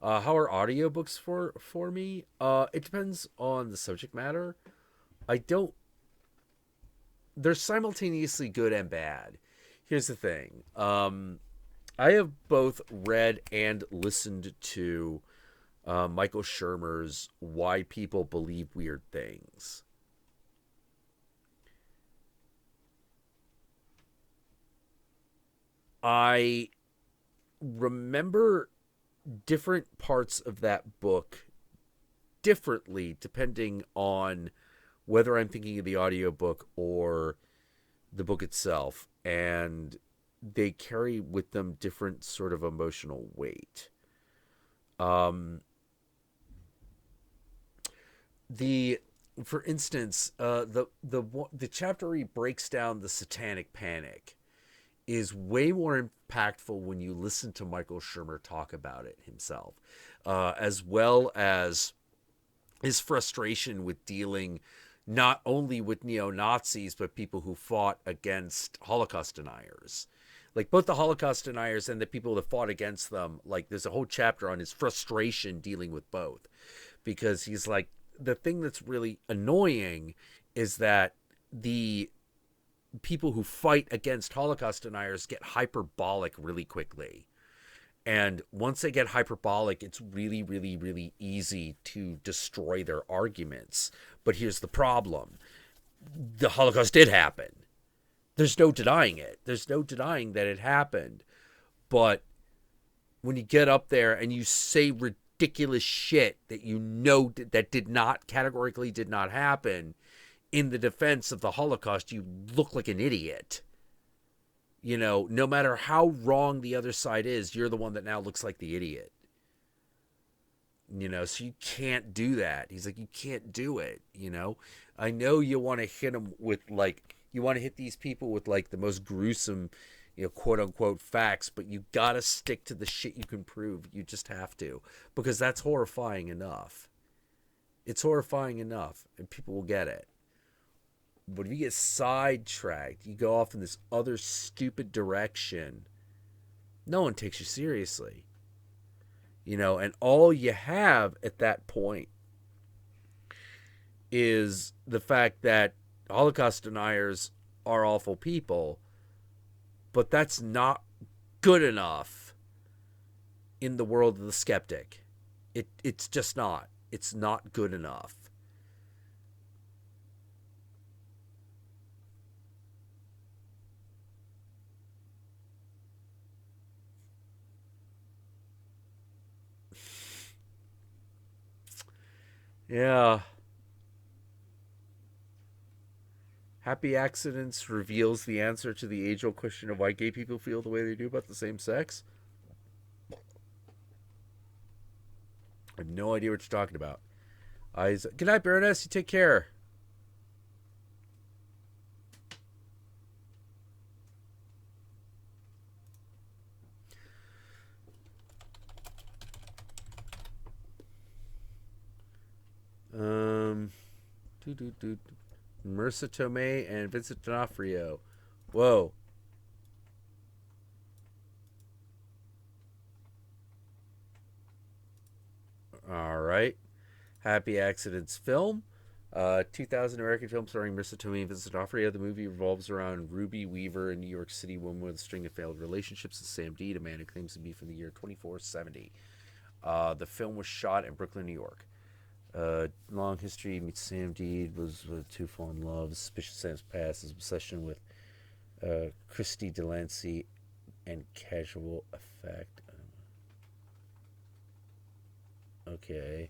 How are audiobooks for me? It depends on the subject matter. I don't. They're simultaneously good and bad. Here's the thing. I have both read and listened to Michael Shermer's "Why People Believe Weird Things." I remember different parts of that book differently depending on whether I'm thinking of the audiobook or the book itself, and they carry with them different sort of emotional weight. Um, the for instance, the chapter he breaks down the Satanic Panic is way more impactful when you listen to Michael Shermer talk about it himself, as well as his frustration with dealing not only with neo-Nazis, but people who fought against Holocaust deniers. Like both the Holocaust deniers and the people that fought against them, like there's a whole chapter on his frustration dealing with both. Because he's like, the thing that's really annoying is that the people who fight against Holocaust deniers get hyperbolic really quickly. And once they get hyperbolic, it's really, really, really easy to destroy their arguments. But here's the problem. The Holocaust did happen. There's no denying it. There's no denying that it happened. But when you get up there and you say ridiculous shit that you know that did not, categorically did not happen, in the defense of the Holocaust, you look like an idiot. You know, no matter how wrong the other side is, you're the one that now looks like the idiot. You know, so you can't do that. He's like, you can't do it. You know, I know you want to hit them with like, you want to hit these people with like the most gruesome, quote unquote facts, but you got to stick to the shit you can prove. You just have to, because that's horrifying enough. It's horrifying enough, and people will get it. But if you get sidetracked, you go off in this other stupid direction, no one takes you seriously. And all you have at that point is the fact that Holocaust deniers are awful people, but that's not good enough in the world of the skeptic. It's just not. It's not good enough. Yeah. Happy Accidents reveals the answer to the age-old question of why gay people feel the way they do about the same sex. I have no idea what you're talking about. Good night, Baroness. You take care. Um, Marissa Tomei and Vincent D'Onofrio. Whoa. All right. Happy Accidents film. 2000 American film starring Marissa Tomei and Vincent D'Onofrio. The movie revolves around Ruby Weaver, a New York City woman with a string of failed relationships, and Sam Deed, a man who claims to be from the year 2470. The film was shot in Brooklyn, New York. Long history meets Sam Deed was with two fall in love. Suspicious Sam's past, his obsession with Christy Delancey, and casual effect. Okay.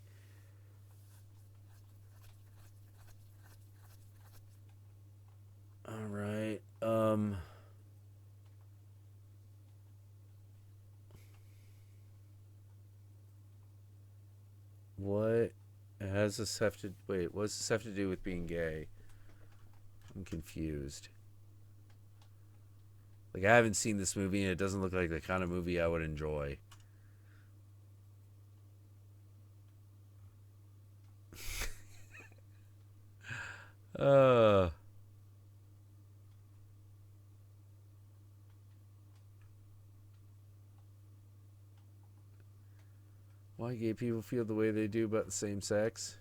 All right. What has this have to... Wait, what does this have to do with being gay? I'm confused. Like, I haven't seen this movie, and it doesn't look like the kind of movie I would enjoy. uh... Why gay people feel the way they do about the same sex?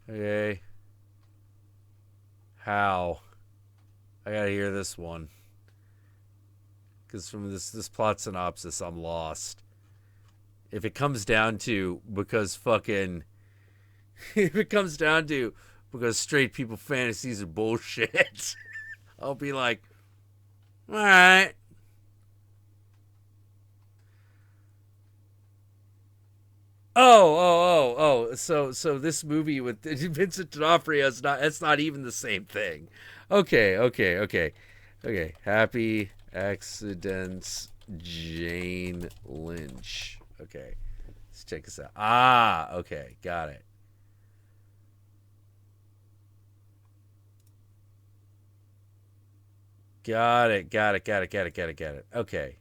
Okay. How? I gotta hear this one. Because from this plot synopsis, I'm lost. If it comes down to because fucking... if it comes down to because straight people fantasies are bullshit, I'll be like, alright. So this movie with Vincent D'Onofrio is not. It's not even the same thing. Okay. Happy Accidents, Jane Lynch. Okay, let's check this out. Okay, got it. Got it. Okay.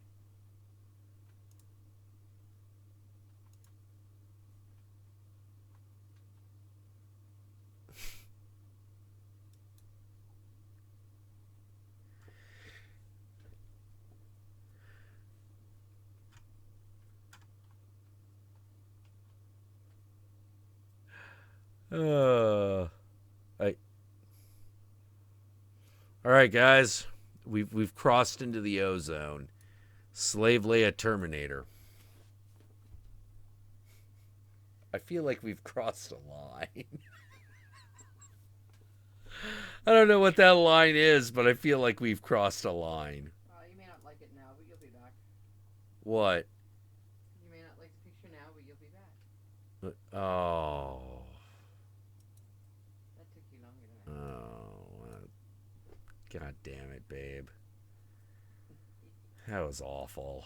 I, all right, guys, we've crossed into the ozone. Slave Leia Terminator. I feel like we've crossed a line. I don't know what that line is, but I feel like we've crossed a line. You may not like it now, but you'll be back. What? You may not like the picture now, but you'll be back. Oh. That took you longer than I thought. Oh. God damn it, babe. That was awful.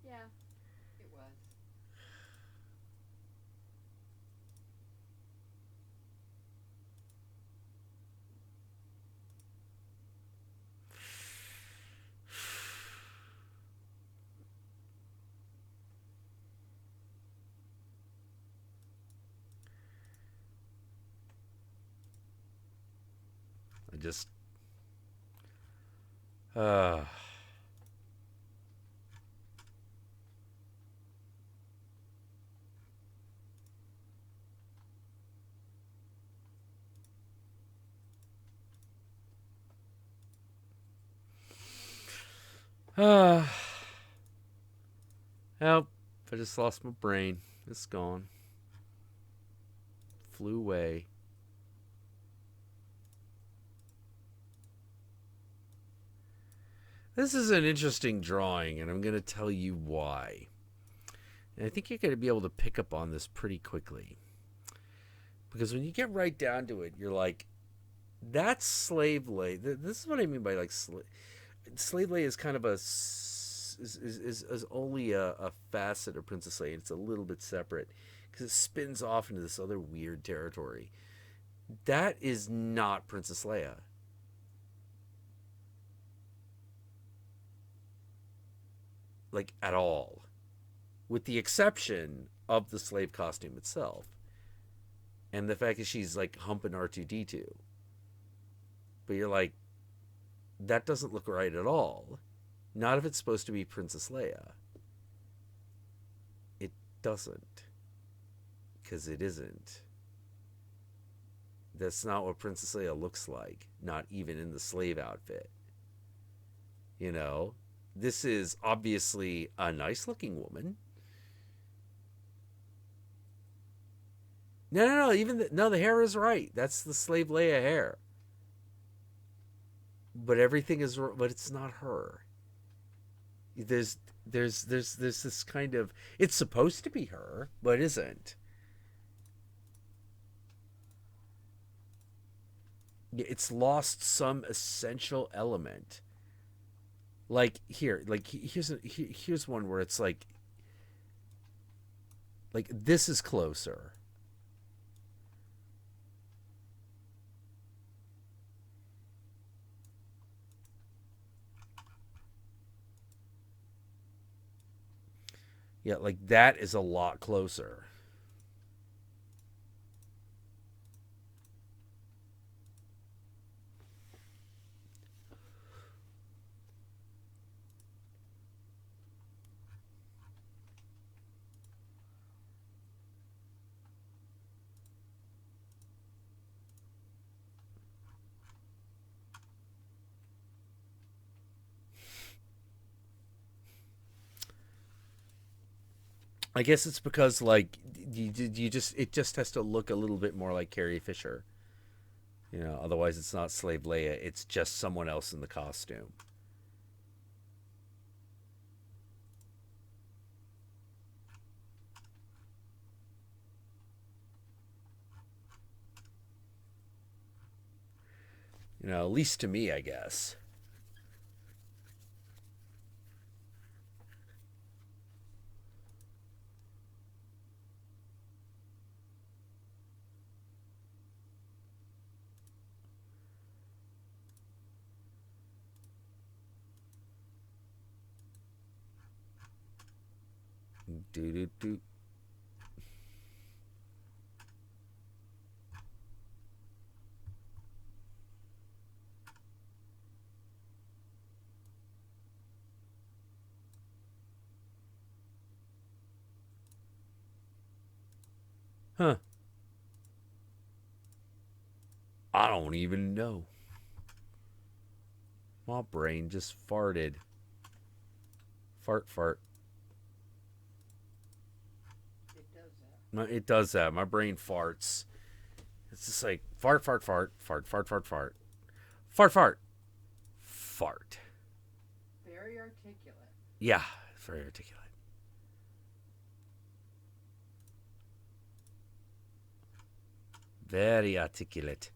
Yeah, it was. I just... Uh... Help. I just lost my brain. It's gone. Flew away. This is an interesting drawing, and I'm going to tell you why. And I think you're going to be able to pick up on this pretty quickly. Because when you get right down to it, you're like, that's slave lay. This is what I mean by like slave lay is kind of is only a facet of Princess Leia. It's a little bit separate because it spins off into this other weird territory. That is not Princess Leia. Like, at all. With the exception of the slave costume itself. And the fact that she's, like, humping R2-D2. But you're like, that doesn't look right at all. Not if it's supposed to be Princess Leia. It doesn't. Because it isn't. That's not what Princess Leia looks like. Not even in the slave outfit. You know? This is obviously a nice-looking woman. No. The hair is right. That's the slave Leia hair. But everything is, but it's not her. There's this kind of, it's supposed to be her, but isn't. It's lost some essential element. Like here's one where it's like Like, this is closer. Yeah, like, that is a lot closer. I guess it's because, like, you just, it just has to look a little bit more like Carrie Fisher. You know, otherwise it's not Slave Leia. It's just someone else in the costume. You know, at least to me, I guess. Do do do. Huh. I don't even know. My brain just farted. Fart, fart. It does that. It does that. My brain farts. It's just like fart, fart, fart, fart, fart, fart, fart, fart, fart, fart. Very articulate. Yeah, it's very articulate. Very articulate.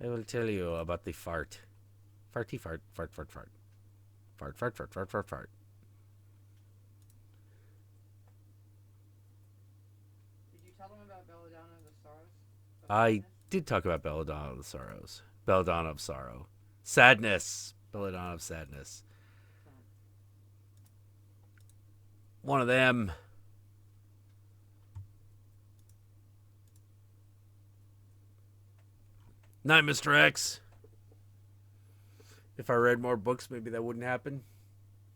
I will tell you about the fart. Farty fart, fart, fart, fart. Fart, fart, fart, fart, fart, fart. Did you tell them about Belladonna of the Sorrows? I did talk about Belladonna of the Sorrows. Belladonna of Sorrow. Sadness. Belladonna of Sadness. One of them. Night, Mr. X. If I read more books, maybe that wouldn't happen.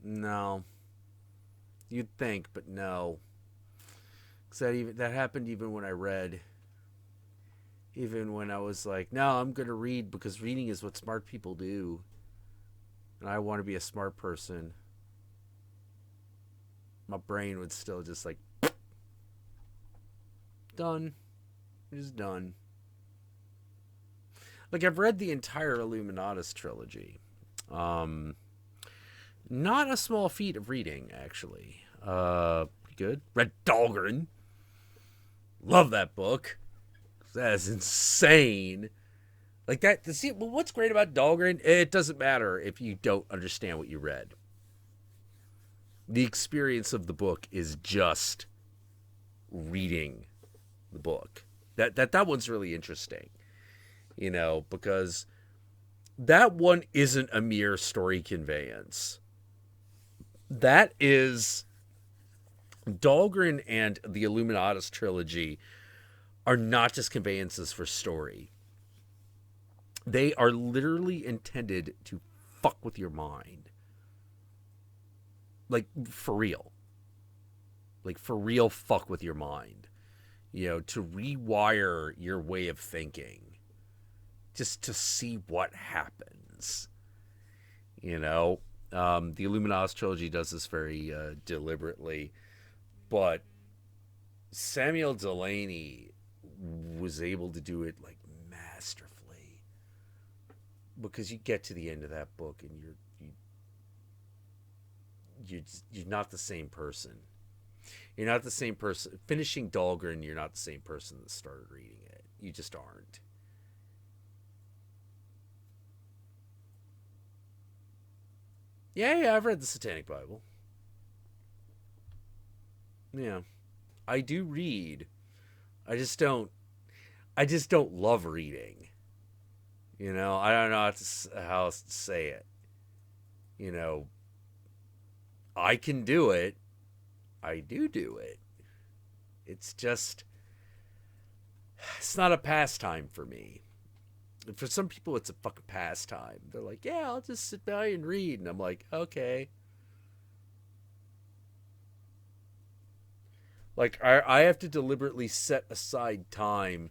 No. You'd think, but no. Because that happened even when I read. Even when I was like, no, I'm going to read because reading is what smart people do. And I want to be a smart person. My brain would still just like, done. It is done. Like, I've read the entire Illuminatus trilogy. Not a small feat of reading, actually. Pretty good. Read Dahlgren. Love that book. That is insane. Like that. To see, well, what's great about Dahlgren? It doesn't matter if you don't understand what you read. The experience of the book is just reading the book. That one's really interesting. You know, because that one isn't a mere story conveyance. That is Dahlgren and the Illuminatus trilogy are not just conveyances for story. They are literally intended to fuck with your mind. Like, for real. Like, for real, fuck with your mind. You know, to rewire your way of thinking. Just to see what happens. You know, the Illuminatus trilogy does this very deliberately. But Samuel Delany was able to do it, like, masterfully. Because you get to the end of that book and you're not the same person. You're not the same person. Finishing Dahlgren, you're not the same person that started reading it. You just aren't. Yeah, I've read the Satanic Bible. Yeah. I do read. I just don't. I just don't love reading. You know, I don't know how else to say it. You know, I can do it. I do it. It's just, it's not a pastime for me. For some people, it's a fucking pastime. They're like, yeah, I'll just sit by and read. And I'm like, okay. Like, I have to deliberately set aside time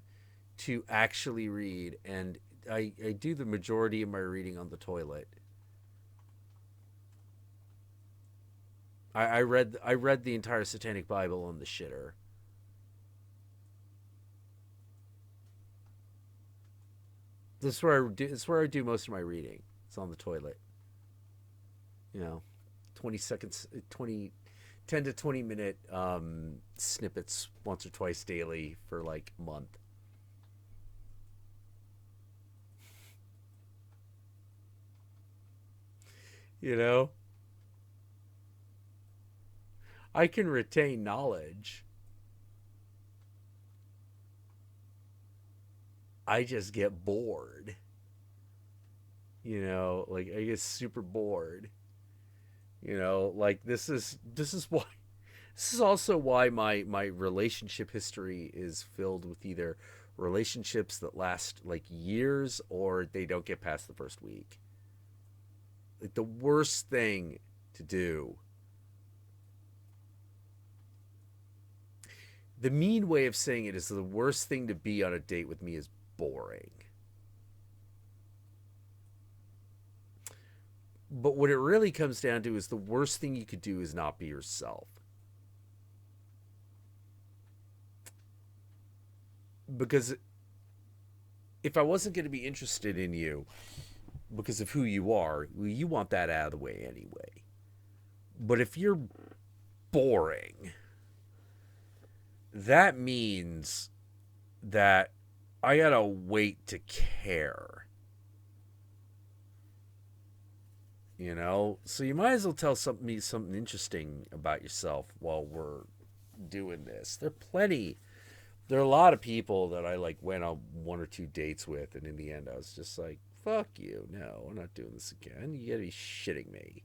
to actually read. And I do the majority of my reading on the toilet. I read the entire Satanic Bible on the shitter. This is where I do most of my reading. It's on the toilet. You know, 20 seconds, 10 to 20 minute snippets once or twice daily for like a month. You know, I can retain knowledge. I just get bored. You know, like I get super bored. You know, like this is why this is also why my relationship history is filled with either relationships that last like years or they don't get past the first week. Like the worst thing to do. The mean way of saying it is the worst thing to be on a date with me is boring. But what it really comes down to is the worst thing you could do is not be yourself. Because if I wasn't going to be interested in you because of who you are, well, you want that out of the way anyway. But if you're boring, that means that I gotta wait to care. You know? So you might as well tell me something interesting about yourself while we're doing this. There are a lot of people that I like went on one or two dates with, and in the end I was just like, fuck you. No, I'm not doing this again. You gotta be shitting me.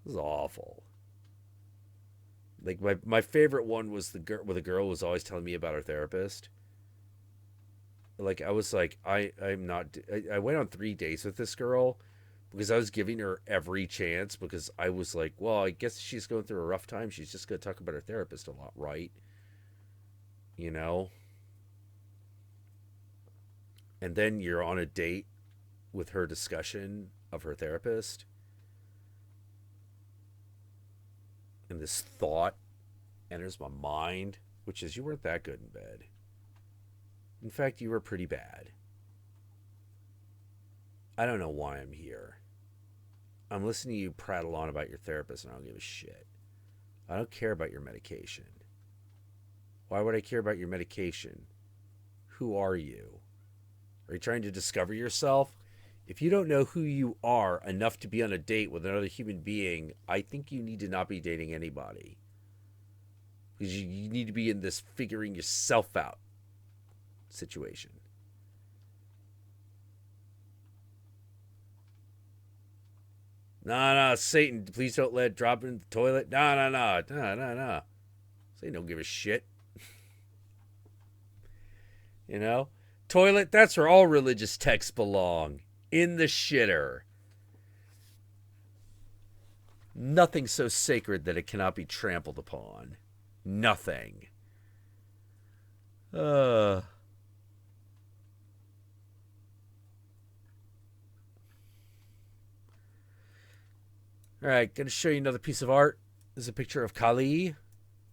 This is awful. Like my favorite one was the girl where the girl was always telling me about her therapist. Like I was like I'm not. I went on 3 dates with this girl because I was giving her every chance because I was like, well, I guess she's going through a rough time. She's just gonna talk about her therapist a lot, right? You know. And then you're on a date with her discussion of her therapist, and this thought enters my mind, which is you weren't that good in bed. In fact, you were pretty bad. I don't know why I'm here. I'm listening to you prattle on about your therapist and I don't give a shit. I don't care about your medication. Why would I care about your medication? Who are you? Are you trying to discover yourself? If you don't know who you are enough to be on a date with another human being, I think you need to not be dating anybody. Because you need to be in this figuring yourself out situation. No, Satan, please don't let it drop in the toilet. No. Satan don't give a shit. You know? Toilet, that's where all religious texts belong. In the shitter. Nothing so sacred that it cannot be trampled upon. Nothing. Uh. Alright, gonna show you another piece of art. This is a picture of Kali.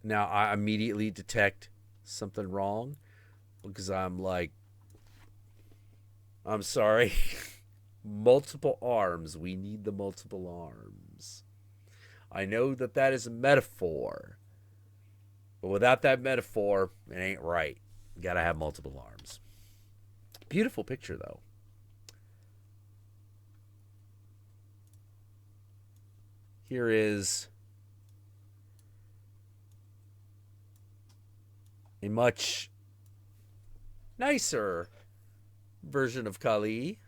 Now, I immediately detect something wrong because I'm like, I'm sorry. Multiple arms. We need the multiple arms. I know that that is a metaphor. But without that metaphor, it ain't right. You gotta have multiple arms. Beautiful picture, though. Here is a much nicer version of Kali.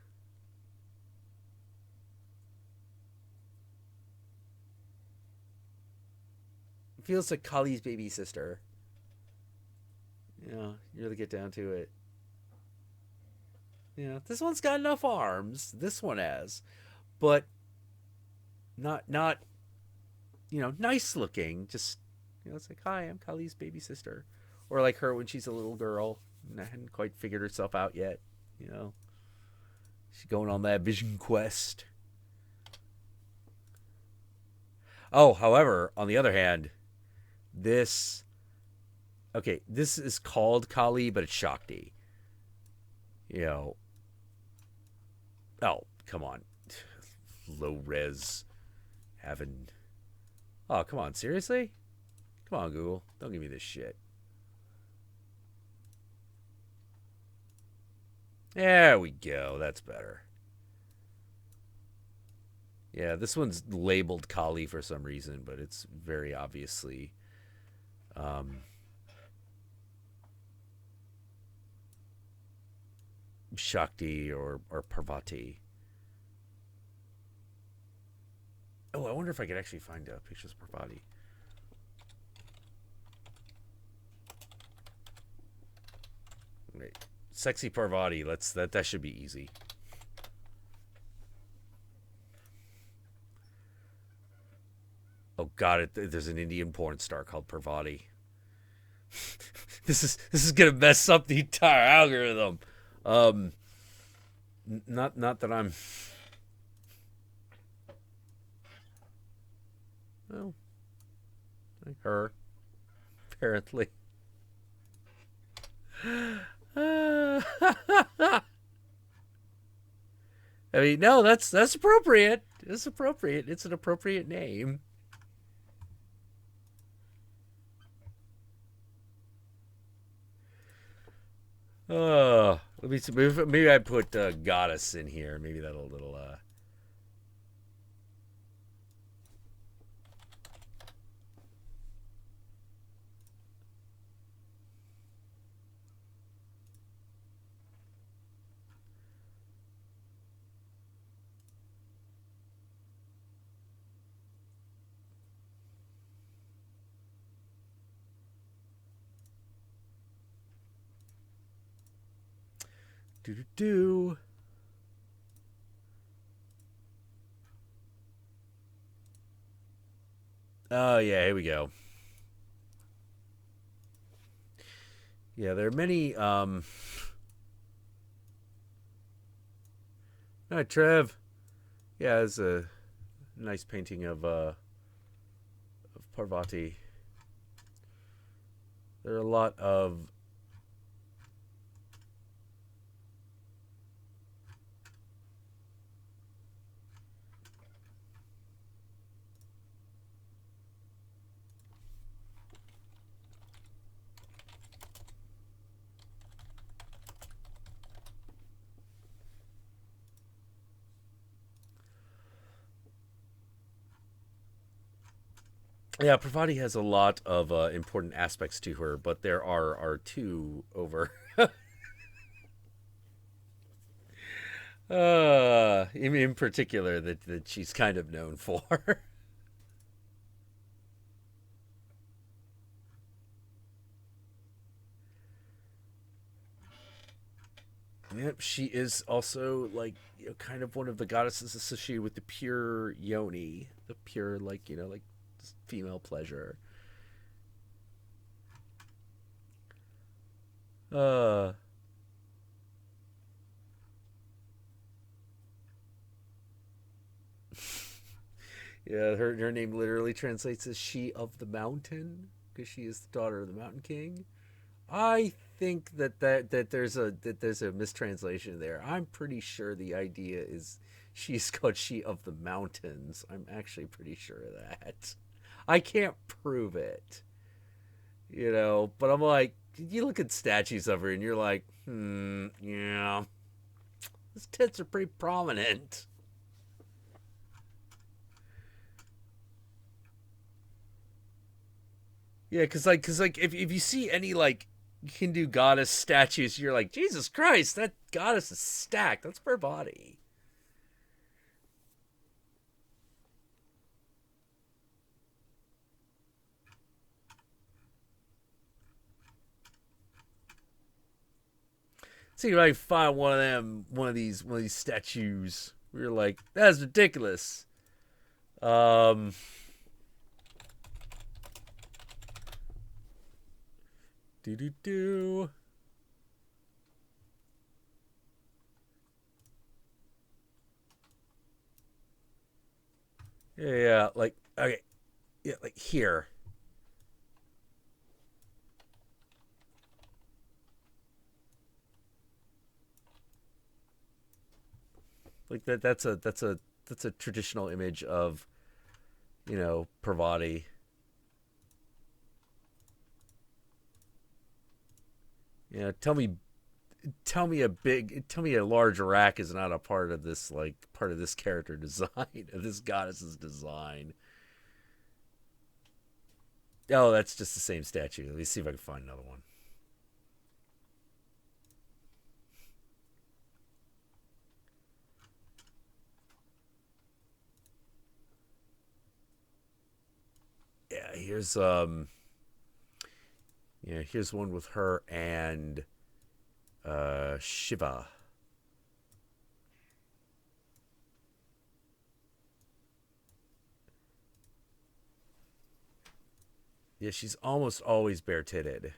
Feels like Kali's baby sister. You know, you really get down to it. You know, this one's got enough arms. This one has, but not nice looking. Just it's like, hi, I'm Kali's baby sister, or like her when she's a little girl and hadn't quite figured herself out yet. You know, she's going on that vision quest. Oh, however, on the other hand, this this is called Kali, but it's Shakti. You know, oh, come on. Low res having. Oh, come on, seriously? Come on, Google. Don't give me this shit. There we go. That's better. Yeah, this one's labeled Kali for some reason, but it's very obviously Shakti or Parvati. Oh, I wonder if I could actually find pictures of Parvati. Wait, sexy Parvati. That should be easy. Oh God, there's an Indian porn star called Parvati. This is gonna mess up the entire algorithm. Not that I'm. Well, like her, apparently. I mean, no, that's appropriate. It's appropriate. It's an appropriate name. Let me see. Maybe I put goddess in here. Maybe that'll little. Do. Oh yeah, here we go. Yeah, there are many. Hi, Trev. Yeah, it's a nice painting of Parvati. There are a lot of. Yeah, Parvati has a lot of important aspects to her, but there are two over. In particular that she's kind of known for. Yep, she is also like kind of one of the goddesses associated with the pure yoni, the pure like female pleasure. Uh, yeah, her name literally translates as "she of the mountain" because she is the daughter of the Mountain King. I think that there's a mistranslation there. I'm pretty sure the idea is she's called "she of the mountains." I'm actually pretty sure of that. I can't prove it, but I'm like, you look at statues of her and you're like, yeah, his tits are pretty prominent. Yeah, cause like if you see any like Hindu goddess statues. You're like, Jesus Christ, that goddess is stacked. That's her body. See if I can find one of these statues. We were like, that's ridiculous. Um, do do do. Yeah, like okay, yeah, like here. Like that's a traditional image of Parvati. Tell me a large rack is not a part of this part of this character design of this goddess's design. Oh, that's just the same statue. Let me see if I can find another one. Yeah, here's one with her and Shiva. Yeah, she's almost always bare titted.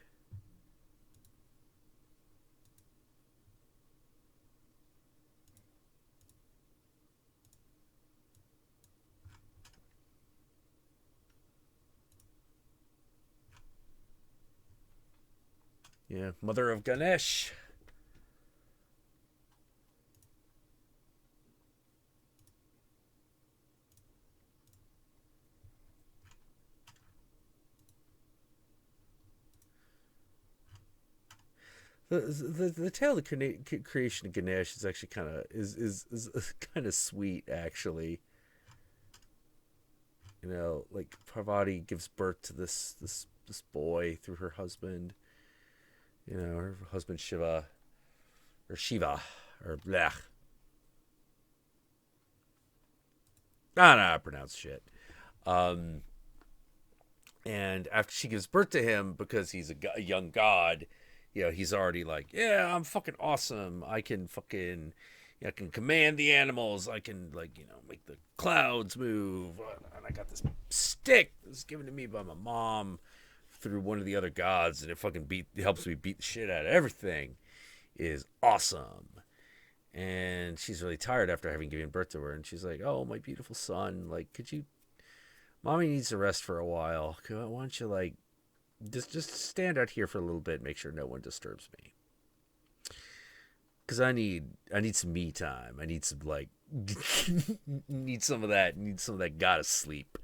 Yeah, mother of Ganesh. The tale of the creation of Ganesh is actually is kind of sweet actually. Like Parvati gives birth to this boy through her husband. Her husband Shiva or Shiva or blech. I don't know how to pronounce shit. Um, and after she gives birth to him, because he's a young god, he's already like, yeah, I'm fucking awesome. I can fucking, I can command the animals. I can make the clouds move. And I got this stick that was given to me by my mom through one of the other gods, and it helps me beat the shit out of everything. It is awesome. And she's really tired after having given birth to her, and she's like, oh, my beautiful son, like, could you, mommy needs to rest for a while. Why don't you just stand out here for a little bit and make sure no one disturbs me, because I need some me time. I need some need some of that gotta sleep.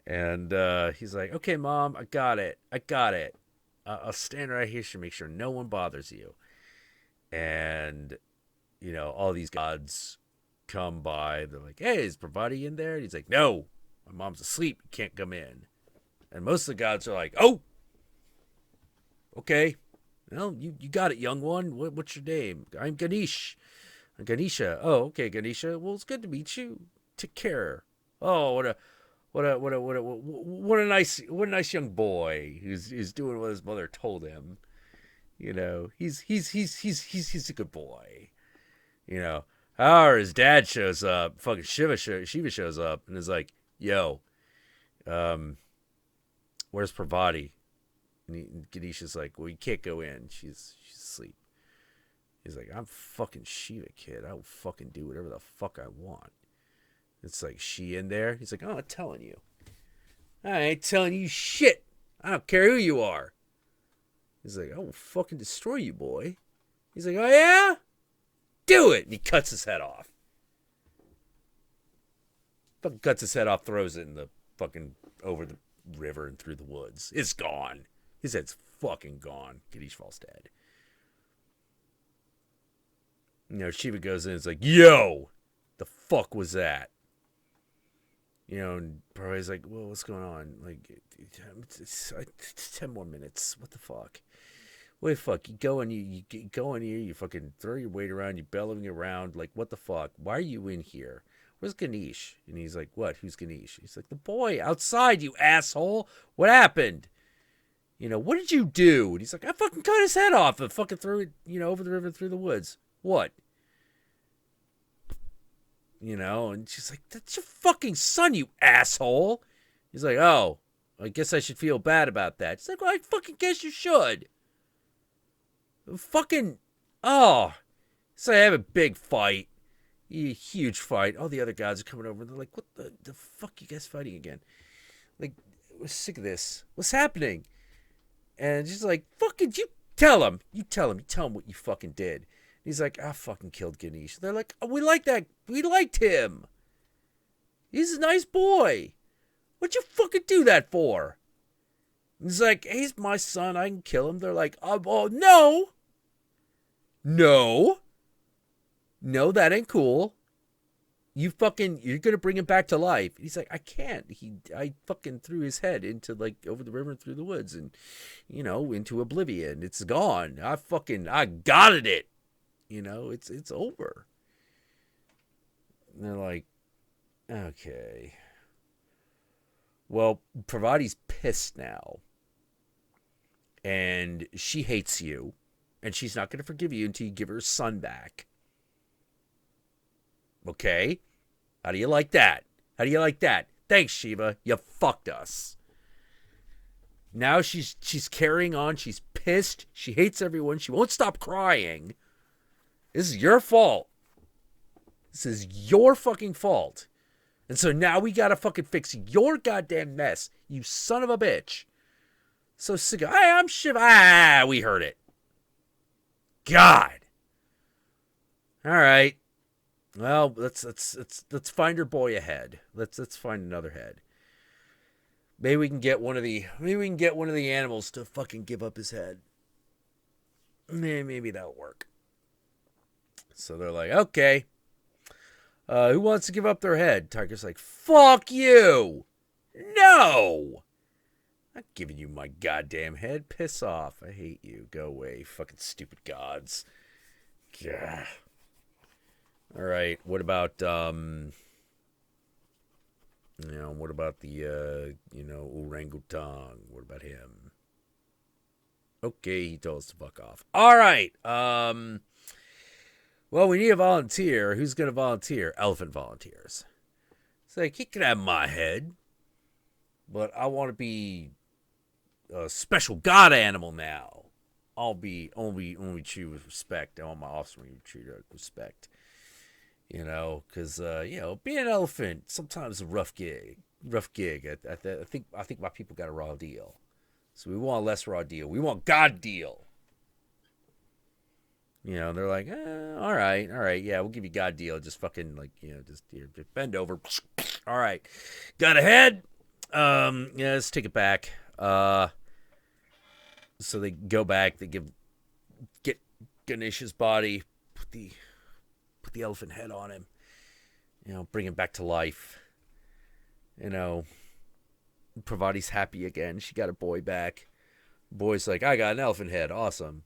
And he's like, okay, mom, I got it. I'll stand right here to make sure no one bothers you. And all these gods come by. They're like, hey, is Parvati in there? And he's like, no, my mom's asleep. You can't come in. And most of the gods are like, oh, okay. Well, you got it, young one. What's your name? I'm Ganesh. Ganesha. Oh, okay, Ganesha. Well, it's good to meet you. Take care. Oh, what a nice young boy who's doing what his mother told him. He's a good boy. Or his dad shows up. Fucking Shiva shows up and is like, yo, where's Parvati? And Ganesha's like, well, you can't go in. She's asleep. He's like, I'm fucking Shiva, kid. I will fucking do whatever the fuck I want. It's like, she in there? He's like, I'm not telling you. I ain't telling you shit. I don't care who you are. He's like, I will fucking destroy you, boy. He's like, oh yeah? Do it! And he cuts his head off. Fucking cuts his head off, throws it in the fucking over the river and through the woods. It's gone. His head's fucking gone. Ganesh falls dead. Shiva goes in and is like, yo, the fuck was that? And Parvati's like, well, what's going on? Like, it's 10 more minutes. What the fuck? What the fuck? You go in, you go in here, you fucking throw your weight around, you bellowing around. Like, what the fuck? Why are you in here? Where's Ganesh? And he's like, what? Who's Ganesh? He's like, the boy outside, you asshole. What happened? What did you do? And he's like, I fucking cut his head off and fucking threw it, over the river through the woods. What? And she's like, that's your fucking son, you asshole. He's like, oh, I guess I should feel bad about that. She's like, well, I fucking guess you should. Fucking, oh. So I have a big fight. A huge fight. All the other guys are coming over. They're like, what the fuck you guys fighting again? Like, we're sick of this. What's happening? And she's like, fucking, you tell him. You tell him what you fucking did. He's like, I fucking killed Ganesh. They're like, oh, we like that. We liked him. He's a nice boy. What'd you fucking do that for? He's like, he's my son. I can kill him. They're like, oh, no. No, that ain't cool. You're going to bring him back to life. He's like, I can't. I fucking threw his head into, like, over the river and through the woods and, into oblivion. It's gone. I got it. It's over. And they're like, okay. Well, Parvati's pissed now. And she hates you. And she's not going to forgive you until you give her son back. Okay? How do you like that? Thanks, Shiva. You fucked us. Now she's carrying on. She's pissed. She hates everyone. She won't stop crying. This is your fault. This is your fucking fault. And so now we gotta fucking fix your goddamn mess, you son of a bitch. So sick of, I'm Shiva. We heard it. God. All right. Well, let's find her boy a head. Let's find another head. Maybe we can get one of the animals to fucking give up his head. Maybe that'll work. So they're like, okay. Who wants to give up their head? Tiger's like, fuck you. No. I'm not giving you my goddamn head. Piss off. I hate you. Go away. Fucking stupid gods. Yeah. All right. What about what about the orangutan? What about him? Okay, he told us to fuck off. All right. Well, we need a volunteer. Who's going to volunteer? Elephant volunteers. It's like, he can have my head, but I want to be a special god animal now. I'll be only treated with respect. I want my offspring to be treated with respect. Because being an elephant sometimes is a rough gig. I think my people got a raw deal, so we want a less raw deal. We want God deal. They're like, all right, yeah, we'll give you God deal. Just fucking just bend over. All right, got a head. Yeah, let's take it back. So they go back. They get Ganesha's body, put the elephant head on him. Bring him back to life. Parvati's happy again. She got a boy back. Boy's like, I got an elephant head. Awesome.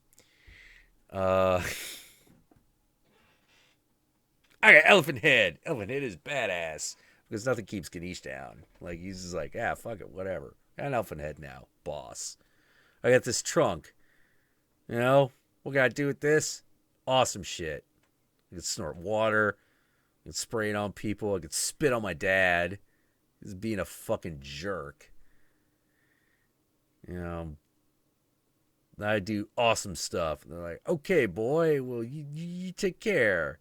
I got elephant head. Elephant head is badass because nothing keeps Ganesh down. Like, he's just like, fuck it, whatever. I got an elephant head now, boss. I got this trunk. What can I do with this? Awesome shit. I can snort water. I can spray it on people. I can spit on my dad. He's being a fucking jerk. I do awesome stuff. And they're like, okay, boy, well, you take care.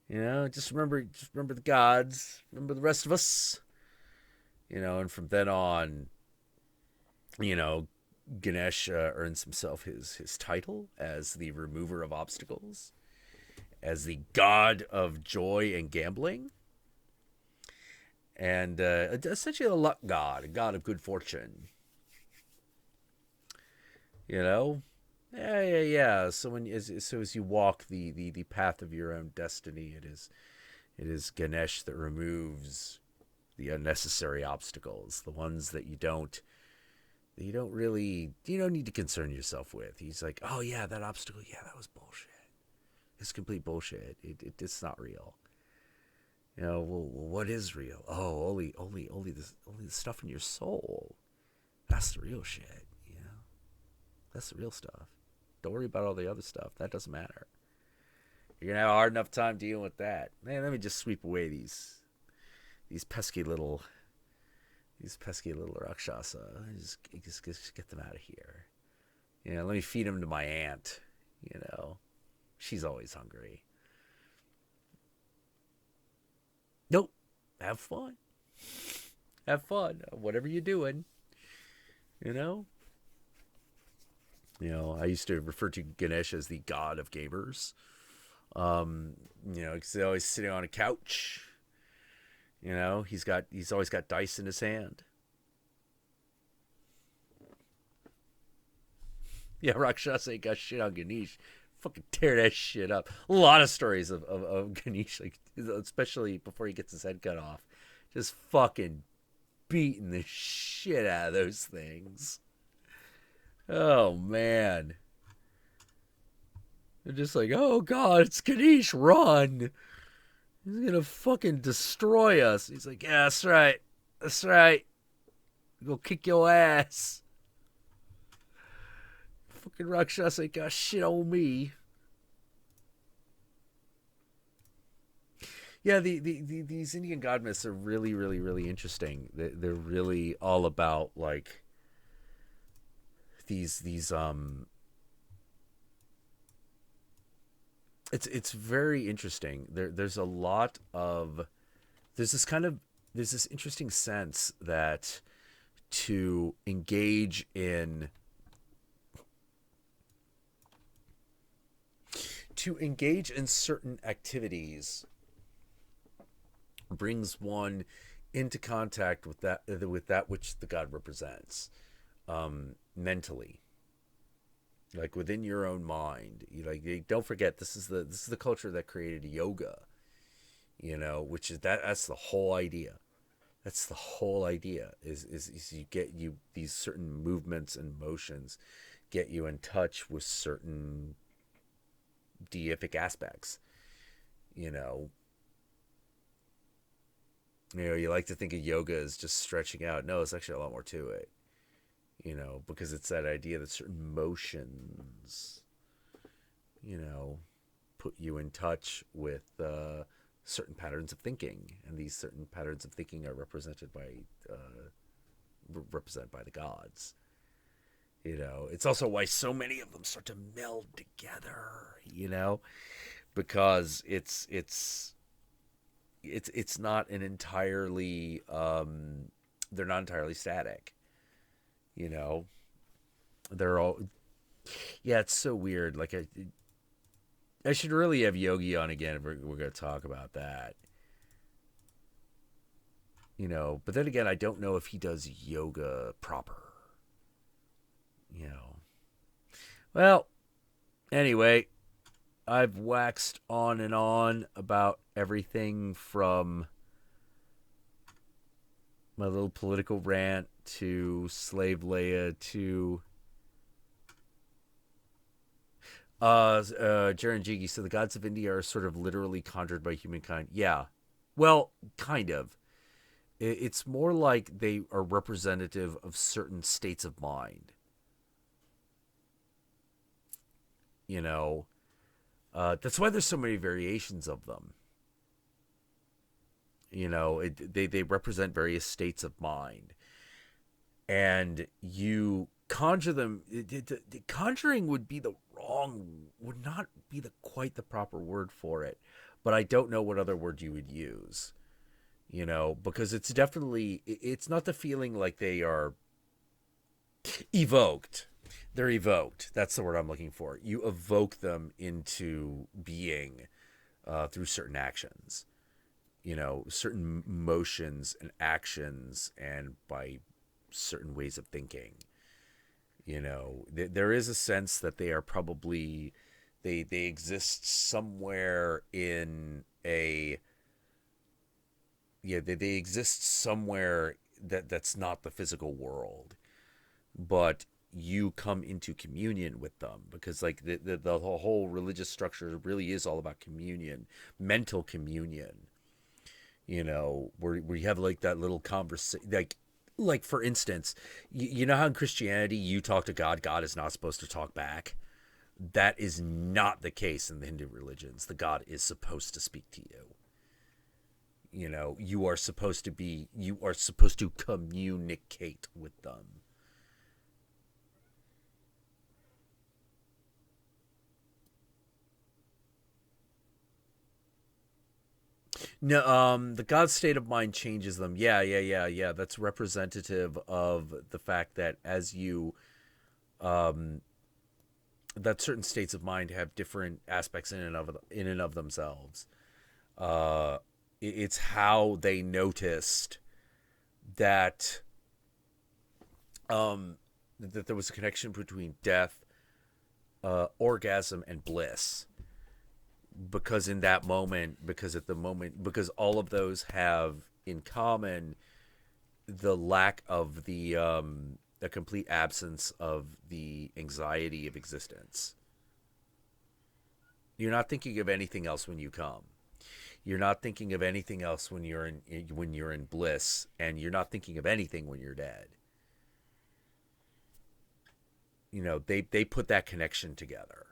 Just remember the gods. Remember the rest of us. And from then on, Ganesh earns himself his title as the remover of obstacles, as the god of joy and gambling, and essentially a luck god, a god of good fortune. Yeah. So as you walk the path of your own destiny, it is Ganesh that removes the unnecessary obstacles, the ones that you don't really, you don't need to concern yourself with. He's like, oh yeah, that obstacle, yeah, that was bullshit. It's complete bullshit. It's not real. You know, well, what is real? Oh, only the stuff in your soul. That's the real shit. You know, that's the real stuff. Don't worry about all the other stuff. That doesn't matter. You're gonna have a hard enough time dealing with that. Man, let me just sweep away these pesky little rakshasa. Just get them out of here. You know, let me feed them to my aunt. You know, she's always hungry. Nope. Have fun. Have fun. Whatever you're doing. You know? You know, I used to refer to Ganesha as the god of gamers. You know, because he's always sitting on a couch. You know, he's always got dice in his hand. Yeah, Rakshasa ain't got shit on Ganesh. Fucking tear that shit up. A lot of stories of Ganesh, like, especially before he gets his head cut off. Just fucking beating the shit out of those things. Oh, man. They're just like, oh, God, it's Ganesh, run. He's gonna fucking destroy us. He's like, yeah, that's right. That's right. Go kick your ass. Fucking Rakshasa ain't got shit on me. Yeah, these Indian god myths are really, really, really interesting. They're really all about, like, these it's very interesting. There's a lot of there's this interesting sense that to engage in certain activities brings one into contact with that which the god represents, mentally, like within your own mind. Don't forget, this is the culture that created yoga, you know, which is that's the whole idea. That's the whole idea is you these certain movements and motions get you in touch with certain deific aspects. You know, you like to think of yoga as just stretching out. No, it's actually a lot more to it. You know, because it's that idea that certain motions, you know, put you in touch with certain patterns of thinking, and these certain patterns of thinking are represented by the gods. You know, it's also why so many of them start to meld together. You know, because it's not an entirely they're not entirely static. You know, they're all, yeah, it's so weird. Like, I should really have Yogi on again if we're going to talk about that. You know, but then again, I don't know if he does yoga proper. You know. Well, anyway, I've waxed on and on about everything from my little political rant to Slave Leia to Jaren Jiggy. So the gods of India are sort of literally conjured by humankind. Yeah. Well, kind of. It's more like they are representative of certain states of mind. You know, that's why there's so many variations of them. You know, they represent various states of mind. And you conjure them. Conjuring would not be quite the proper word for it. But I don't know what other word you would use. You know, because it's not the feeling like they are evoked. They're evoked. That's the word I'm looking for. You evoke them into being through certain actions. You know, certain motions and actions, and by certain ways of thinking. You know, there is a sense that they are probably they exist somewhere in a, Yeah, they exist somewhere that's not the physical world, but you come into communion with them because like the whole religious structure really is all about communion, mental communion. Where you have like that little conversation, like for instance, you know how in Christianity you talk to God is not supposed to talk back. That is not the case in the Hindu religions. The God is supposed to speak to you. You are supposed to communicate with them. No, the God state of mind changes them. Yeah, yeah, yeah, yeah. That's representative of the fact that as you, um, that certain states of mind have different aspects in and of themselves. Uh, it's how they noticed that, um, that there was a connection between death, orgasm, and bliss. Because in that moment, because at the moment, because all of those have in common the lack of the complete absence of the anxiety of existence. You're not thinking of anything else when you come. You're not thinking of anything else when you're in bliss, and you're not thinking of anything when you're dead. They put that connection together.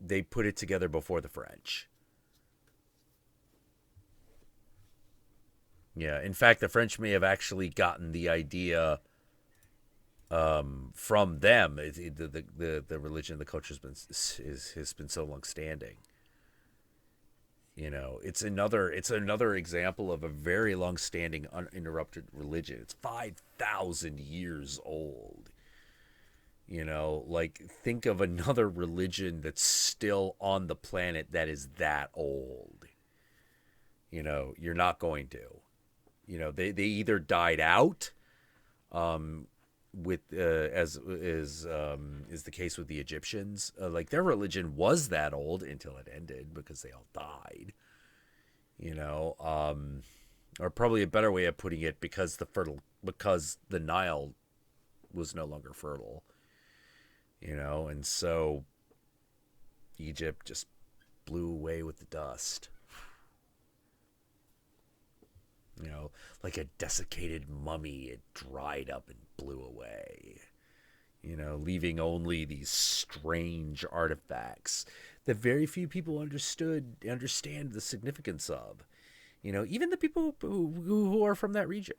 They put it together before the French. Yeah, in fact, the French may have actually gotten the idea from them. The religion, the culture has been so long standing. It's another example of a very long standing uninterrupted religion. It's 5,000 years old. Like think of another religion that's still on the planet that is that old. You're not going to. They either died out, with as is the case with the Egyptians. Like their religion was that old until it ended because they all died. You know, or probably a better way of putting it, because the Nile was no longer fertile. And so Egypt just blew away with the dust. Like a desiccated mummy, it dried up and blew away. Leaving only these strange artifacts that very few people understand the significance of. Even the people who are from that region.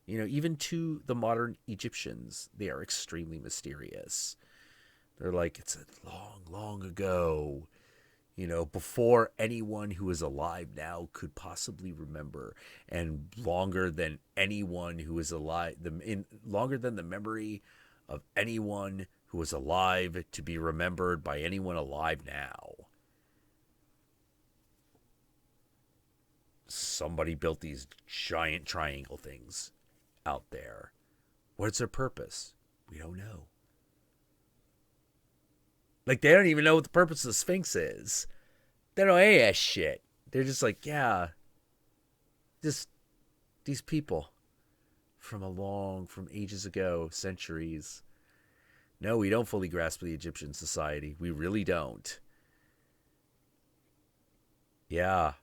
Even to the modern Egyptians, they are extremely mysterious. They're like, it's a long, long ago, before anyone who is alive now could possibly remember, and longer than anyone who is alive, longer than the memory of anyone who was alive to be remembered by anyone alive now. Somebody built these giant triangle things out there. What's their purpose? We don't know. Like, they don't even know what the purpose of the Sphinx is. They don't know any of that shit. They're just like, yeah, just these people from ages ago, centuries. No, we don't fully grasp the Egyptian society. We really don't. Yeah,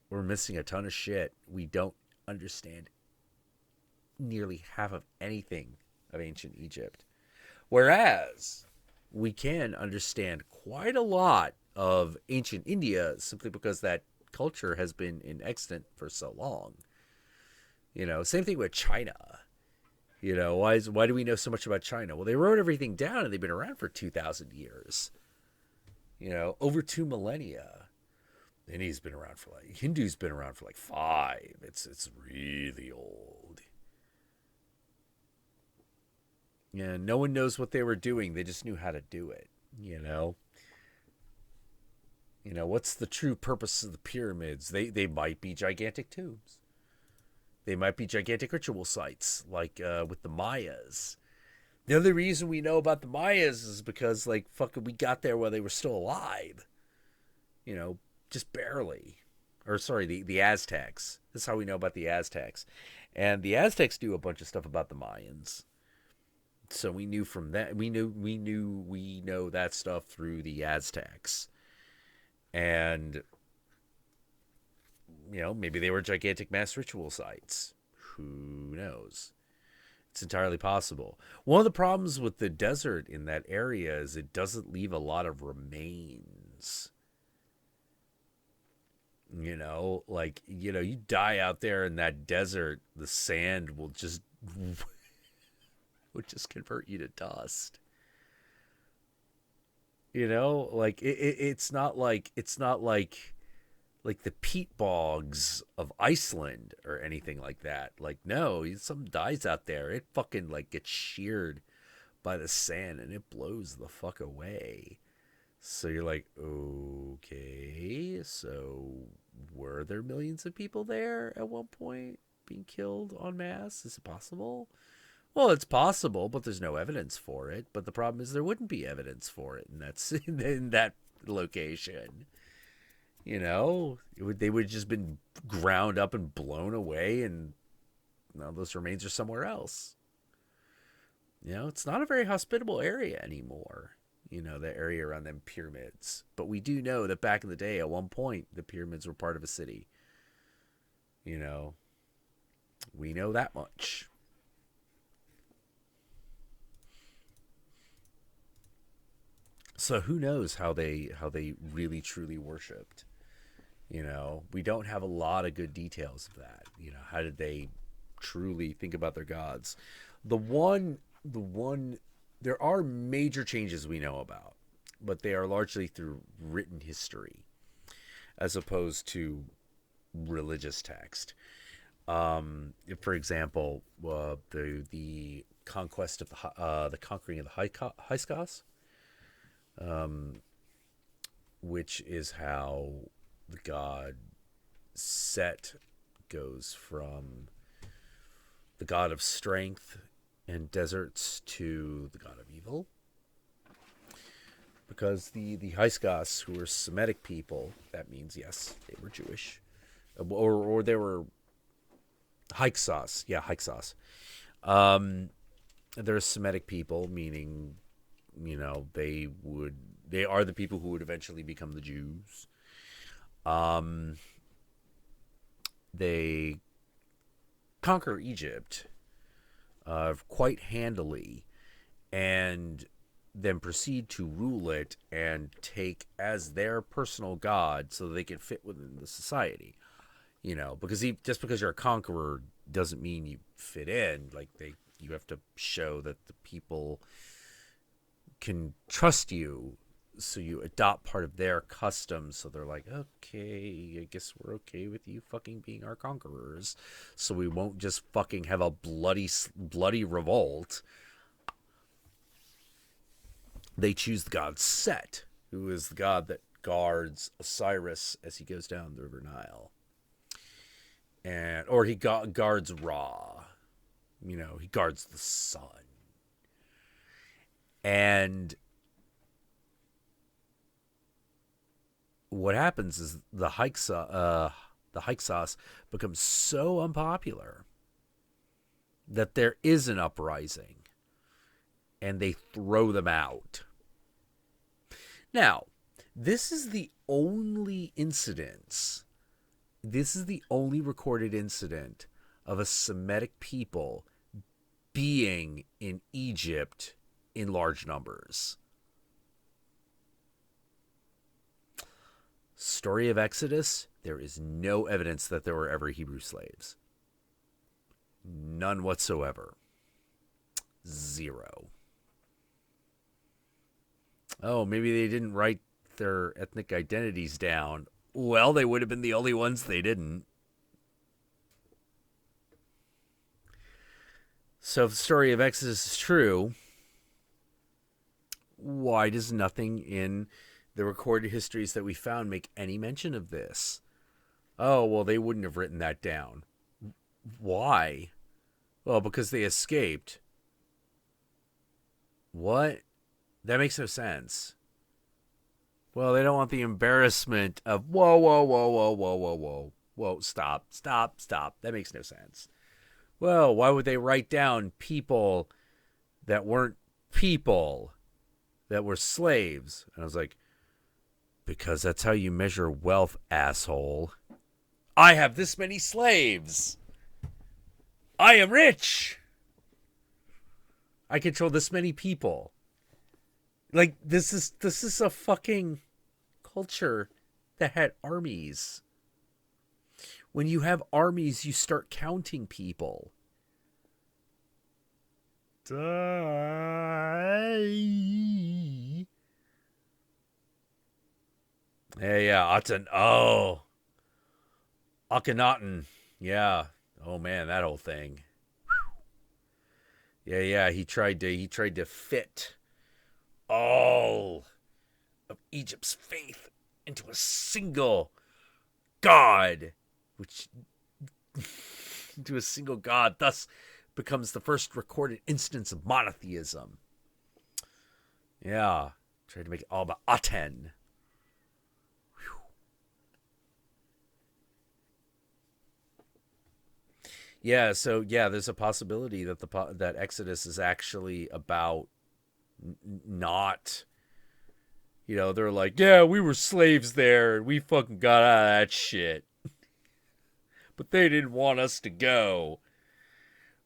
we're missing a ton of shit. We don't understand nearly half of anything of ancient Egypt. Whereas we can understand quite a lot of ancient India simply because that culture has been in extant for so long. Same thing with China. Why do we know so much about China? Well, they wrote everything down and they've been around for 2,000 years. Over 2 millennia. Hindu's been around for like 5. It's really old. Yeah, no one knows what they were doing. They just knew how to do it. What's the true purpose of the pyramids? They might be gigantic tombs. They might be gigantic ritual sites, like with the Mayas. The only reason we know about the Mayas is because, fucking, we got there while they were still alive. Just barely. or sorry, the Aztecs. This is how we know about the Aztecs. And the Aztecs knew a bunch of stuff about the Mayans. So we knew from that, we know that stuff through the Aztecs. And, maybe they were gigantic mass ritual sites. Who knows? It's entirely possible. One of the problems with the desert in that area is it doesn't leave a lot of remains. You die out there in that desert, the sand will just convert you to dust. It's not like the peat bogs of Iceland or anything like that. Like, no, something dies out there, it fucking gets sheared by the sand and it blows the fuck away. So you're like, okay, so were there millions of people there at one point being killed en masse? Is it possible? Well, it's possible, but there's no evidence for it. But the problem is there wouldn't be evidence for it, and that's in that location. They would have just been ground up and blown away, and those remains are somewhere else. It's not a very hospitable area anymore. The area around them pyramids. But we do know that back in the day, at one point, the pyramids were part of a city. We know that much. So who knows how they really truly worshipped? We don't have a lot of good details of that. How did they truly think about their gods? There are major changes we know about, but they are largely through written history as opposed to religious text. For example, the conquest of the conquering of the Hyksos, which is how the god Set goes from the god of strength and deserts to the god of evil. Because the Hyksos, who were Semitic people, that means, yes, they were Jewish. Or they were Hyksos. Yeah, Hyksos. They're Semitic people, meaning, they are the people who would eventually become the Jews. They conquer Egypt quite handily, and then proceed to rule it and take as their personal god so they can fit within the society. Because just because you're a conqueror doesn't mean you fit in. You have to show that the people can trust you, so you adopt part of their customs. So they're like, okay, I guess we're okay with you fucking being our conquerors. So we won't just fucking have a bloody revolt. They choose the god Set, who is the god that guards Osiris as he goes down the river Nile. Or he guards Ra. He guards the sun. And what happens is the Hyksos becomes so unpopular that there is an uprising, and they throw them out. Now, this is the only incidence. This is the only recorded incident of a Semitic people being in Egypt in large numbers. Story of Exodus, there is no evidence that there were ever Hebrew slaves. None whatsoever. Zero. Oh, maybe they didn't write their ethnic identities down. Well, they would have been the only ones they didn't. So if the story of Exodus is true, why does nothing in the recorded histories that we found make any mention of this? Oh, well, they wouldn't have written that down. Why? Well, because they escaped. What? That makes no sense. Well, they don't want the embarrassment of whoa, whoa, whoa, whoa, whoa, whoa, whoa, whoa, stop, stop, stop. That makes no sense. Well, why would they write down people that weren't people, that were slaves? And I was like, because that's how you measure wealth, asshole. I have this many slaves. I am rich. I control this many people. Like, this is a fucking culture that had armies. When you have armies, you start counting people. Die. Yeah, Aten. Oh. Akhenaten. Yeah. Oh man, that whole thing. Yeah, he tried to fit all of Egypt's faith into a single god, which into a single god, thus becomes the first recorded instance of monotheism. Yeah, tried to make it all about Aten. Yeah, so yeah, there's a possibility that that Exodus is actually about not, they're like, yeah, we were slaves there and we fucking got out of that shit. But they didn't want us to go,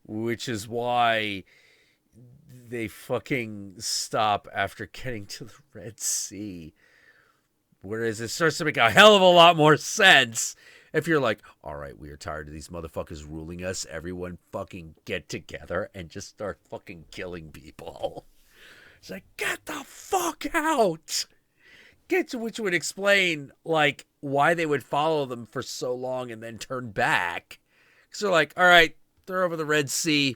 which is why they fucking stop after getting to the Red Sea. Whereas it starts to make a hell of a lot more sense if you're like, all right, we are tired of these motherfuckers ruling us. Everyone fucking get together and just start fucking killing people. It's like, get the fuck out. Which would explain, like, why they would follow them for so long and then turn back. Because they're like, all right, they're over the Red Sea.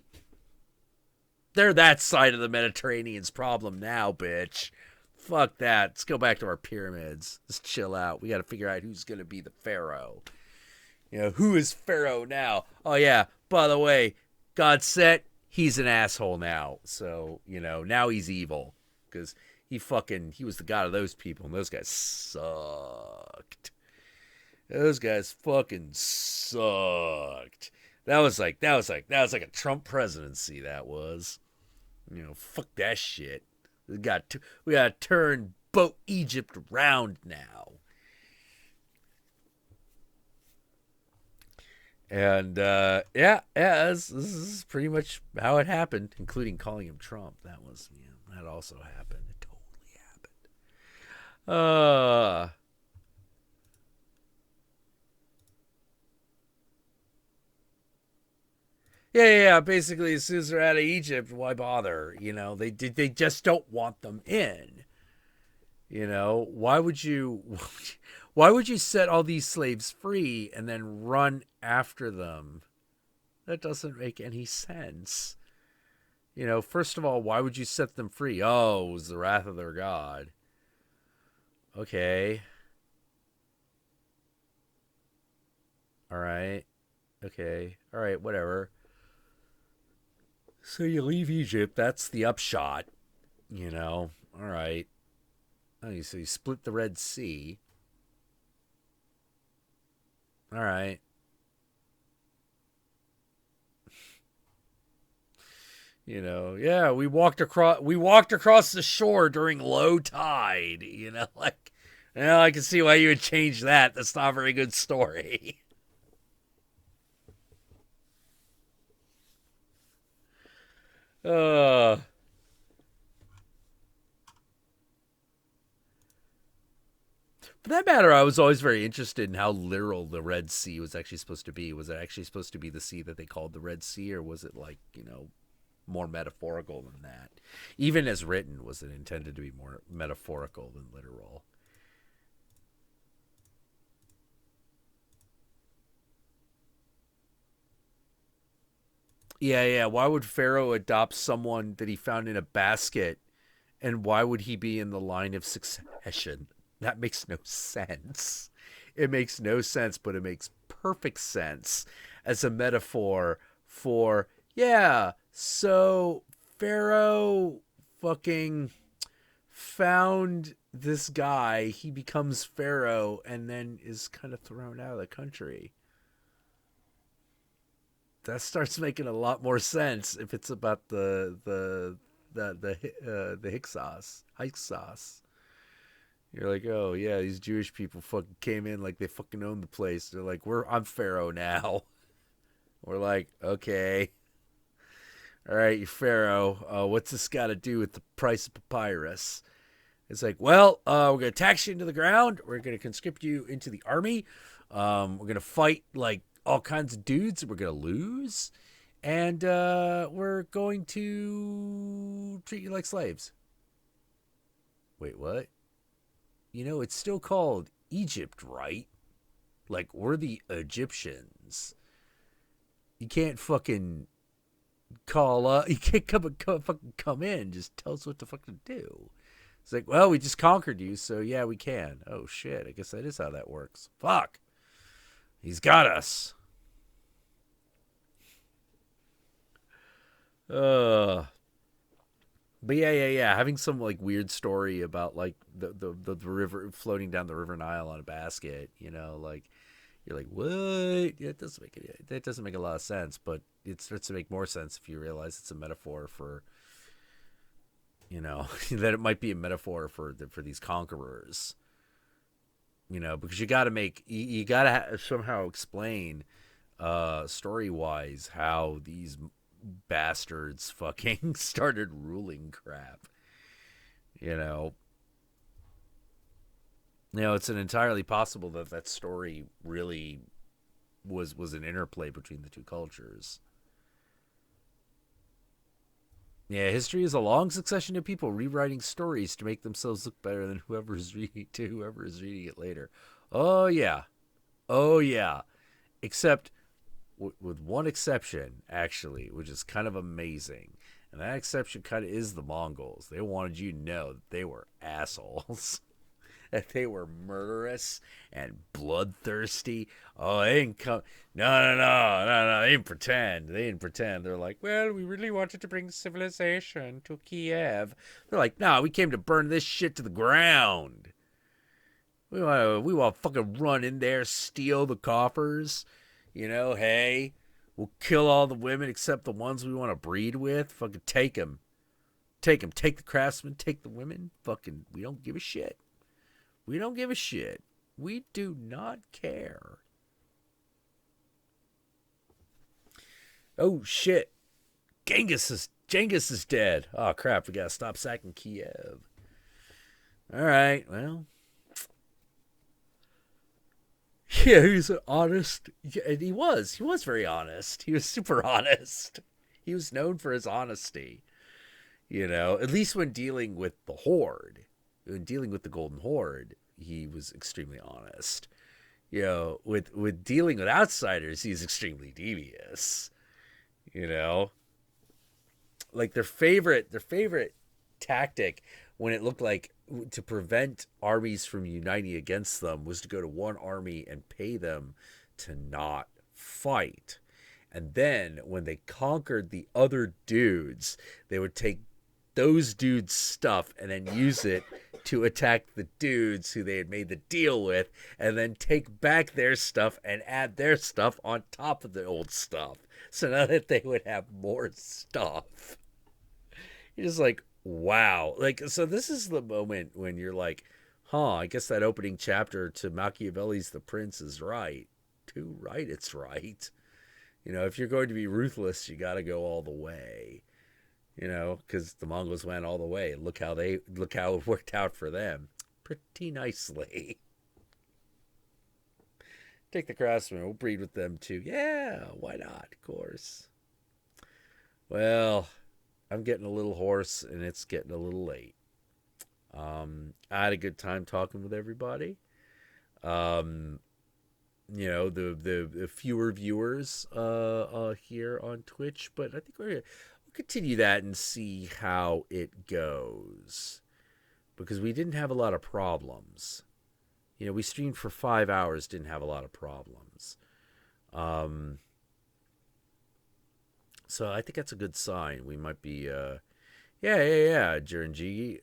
They're that side of the Mediterranean's problem now, bitch. Fuck that. Let's go back to our pyramids. Let's chill out. We got to figure out who's going to be the pharaoh. Who is pharaoh now? Oh, yeah. By the way, God Set, he's an asshole now. So, now he's evil. Because he was the god of those people. And those guys sucked. Those guys fucking sucked. That was like a Trump presidency, that was. Fuck that shit. We got to turn boat Egypt around now. And this is pretty much how it happened, including calling him Trump. That also happened. It totally happened. Yeah. Basically, as soon as they're out of Egypt, why bother? They just don't want them in. Why would you set all these slaves free and then run after them? That doesn't make any sense. First of all, why would you set them free? Oh, it was the wrath of their god. Okay. All right. Okay. All right, whatever. So you leave Egypt. That's the upshot. All right. So you split the Red Sea. All right. Yeah, we walked across the shore during low tide. I can see why you would change that. That's not a very good story. For that matter, I was always very interested in how literal the Red Sea was actually supposed to be. Was it actually supposed to be the sea that they called the Red Sea, or was it more metaphorical than that? Even as written, was it intended to be more metaphorical than literal? Yeah. Why would Pharaoh adopt someone that he found in a basket, and why would he be in the line of succession? That makes no sense. It makes no sense, but it makes perfect sense as a metaphor for, so Pharaoh found this guy. He becomes pharaoh and then is kind of thrown out of the country. That starts making a lot more sense if it's about the Hyksos. You're like, oh yeah, these Jewish people fucking came in like they fucking owned the place. They're like, I'm pharaoh now. We're like, okay, all right, you're pharaoh. What's this got to do with the price of papyrus? It's like, well, we're gonna tax you into the ground. We're gonna conscript you into the army. We're gonna fight like all kinds of dudes. We're gonna lose, and we're going to treat you like slaves. Wait, what? It's still called Egypt, right? Like, we're the Egyptians. You can't fucking call up. You can't come in. Just tell us what to fucking do. It's like, well, we just conquered you, so yeah, we can. Oh shit, I guess that is how that works. Fuck. He's got us. But yeah. Having some like weird story about like the river floating down the River Nile on a basket, like you're like, what? That doesn't make a lot of sense, but it starts to make more sense if you realize it's a metaphor for, that it might be a metaphor for these conquerors. Because you got to somehow explain story wise how these bastards fucking started ruling crap. It's an entirely possible that story really was an interplay between the two cultures. Yeah, history is a long succession of people rewriting stories to make themselves look better than whoever is reading it later. Oh yeah, except with one exception, actually, which is kind of amazing. And that exception kind of is the Mongols. They wanted you to know that they were assholes. That they were murderous and bloodthirsty. Oh, they didn't come. No. They didn't pretend. They're like, well, we really wanted to bring civilization to Kiev. They're like, no, we came to burn this shit to the ground. We want to fucking run in there, steal the coffers. Hey, we'll kill all the women except the ones we want to breed with. Fucking take them. Take the craftsmen, take the women. Fucking, we don't give a shit. We don't give a shit. We do not care. Oh shit. Genghis is dead. Oh crap, we gotta stop sacking Kiev. Alright, well. Yeah, he's honest. And he was very honest. He was super honest. He was known for his honesty. At least when dealing with the Horde. When dealing with the Golden Horde, he was extremely honest. With dealing with outsiders, he's extremely devious. Like their favorite tactic when it looked like to prevent armies from uniting against them was to go to one army and pay them to not fight. And then when they conquered the other dudes, they would take those dudes' stuff and then use it to attack the dudes who they had made the deal with, and then take back their stuff and add their stuff on top of the old stuff. So now that they would have more stuff. You're just like, wow. Like, so this is the moment when you're like, I guess that opening chapter to Machiavelli's The Prince is right. Too right, it's right. If you're going to be ruthless, you got to go all the way. Because the Mongols went all the way. Look how it worked out for them. Pretty nicely. Take the craftsmen. We'll breed with them too. Yeah, why not? Of course. Well, I'm getting a little hoarse and it's getting a little late. I had a good time talking with everybody. The fewer viewers here on Twitch, but I think we'll continue that and see how it goes, because we didn't have a lot of problems. We streamed for 5 hours, didn't have a lot of problems. So I think that's a good sign. We might be Yeah. Jerengigi.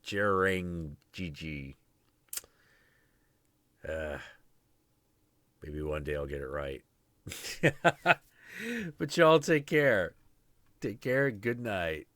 Jerengigi. Uh, maybe one day I'll get it right. But y'all take care. Take care. Good night.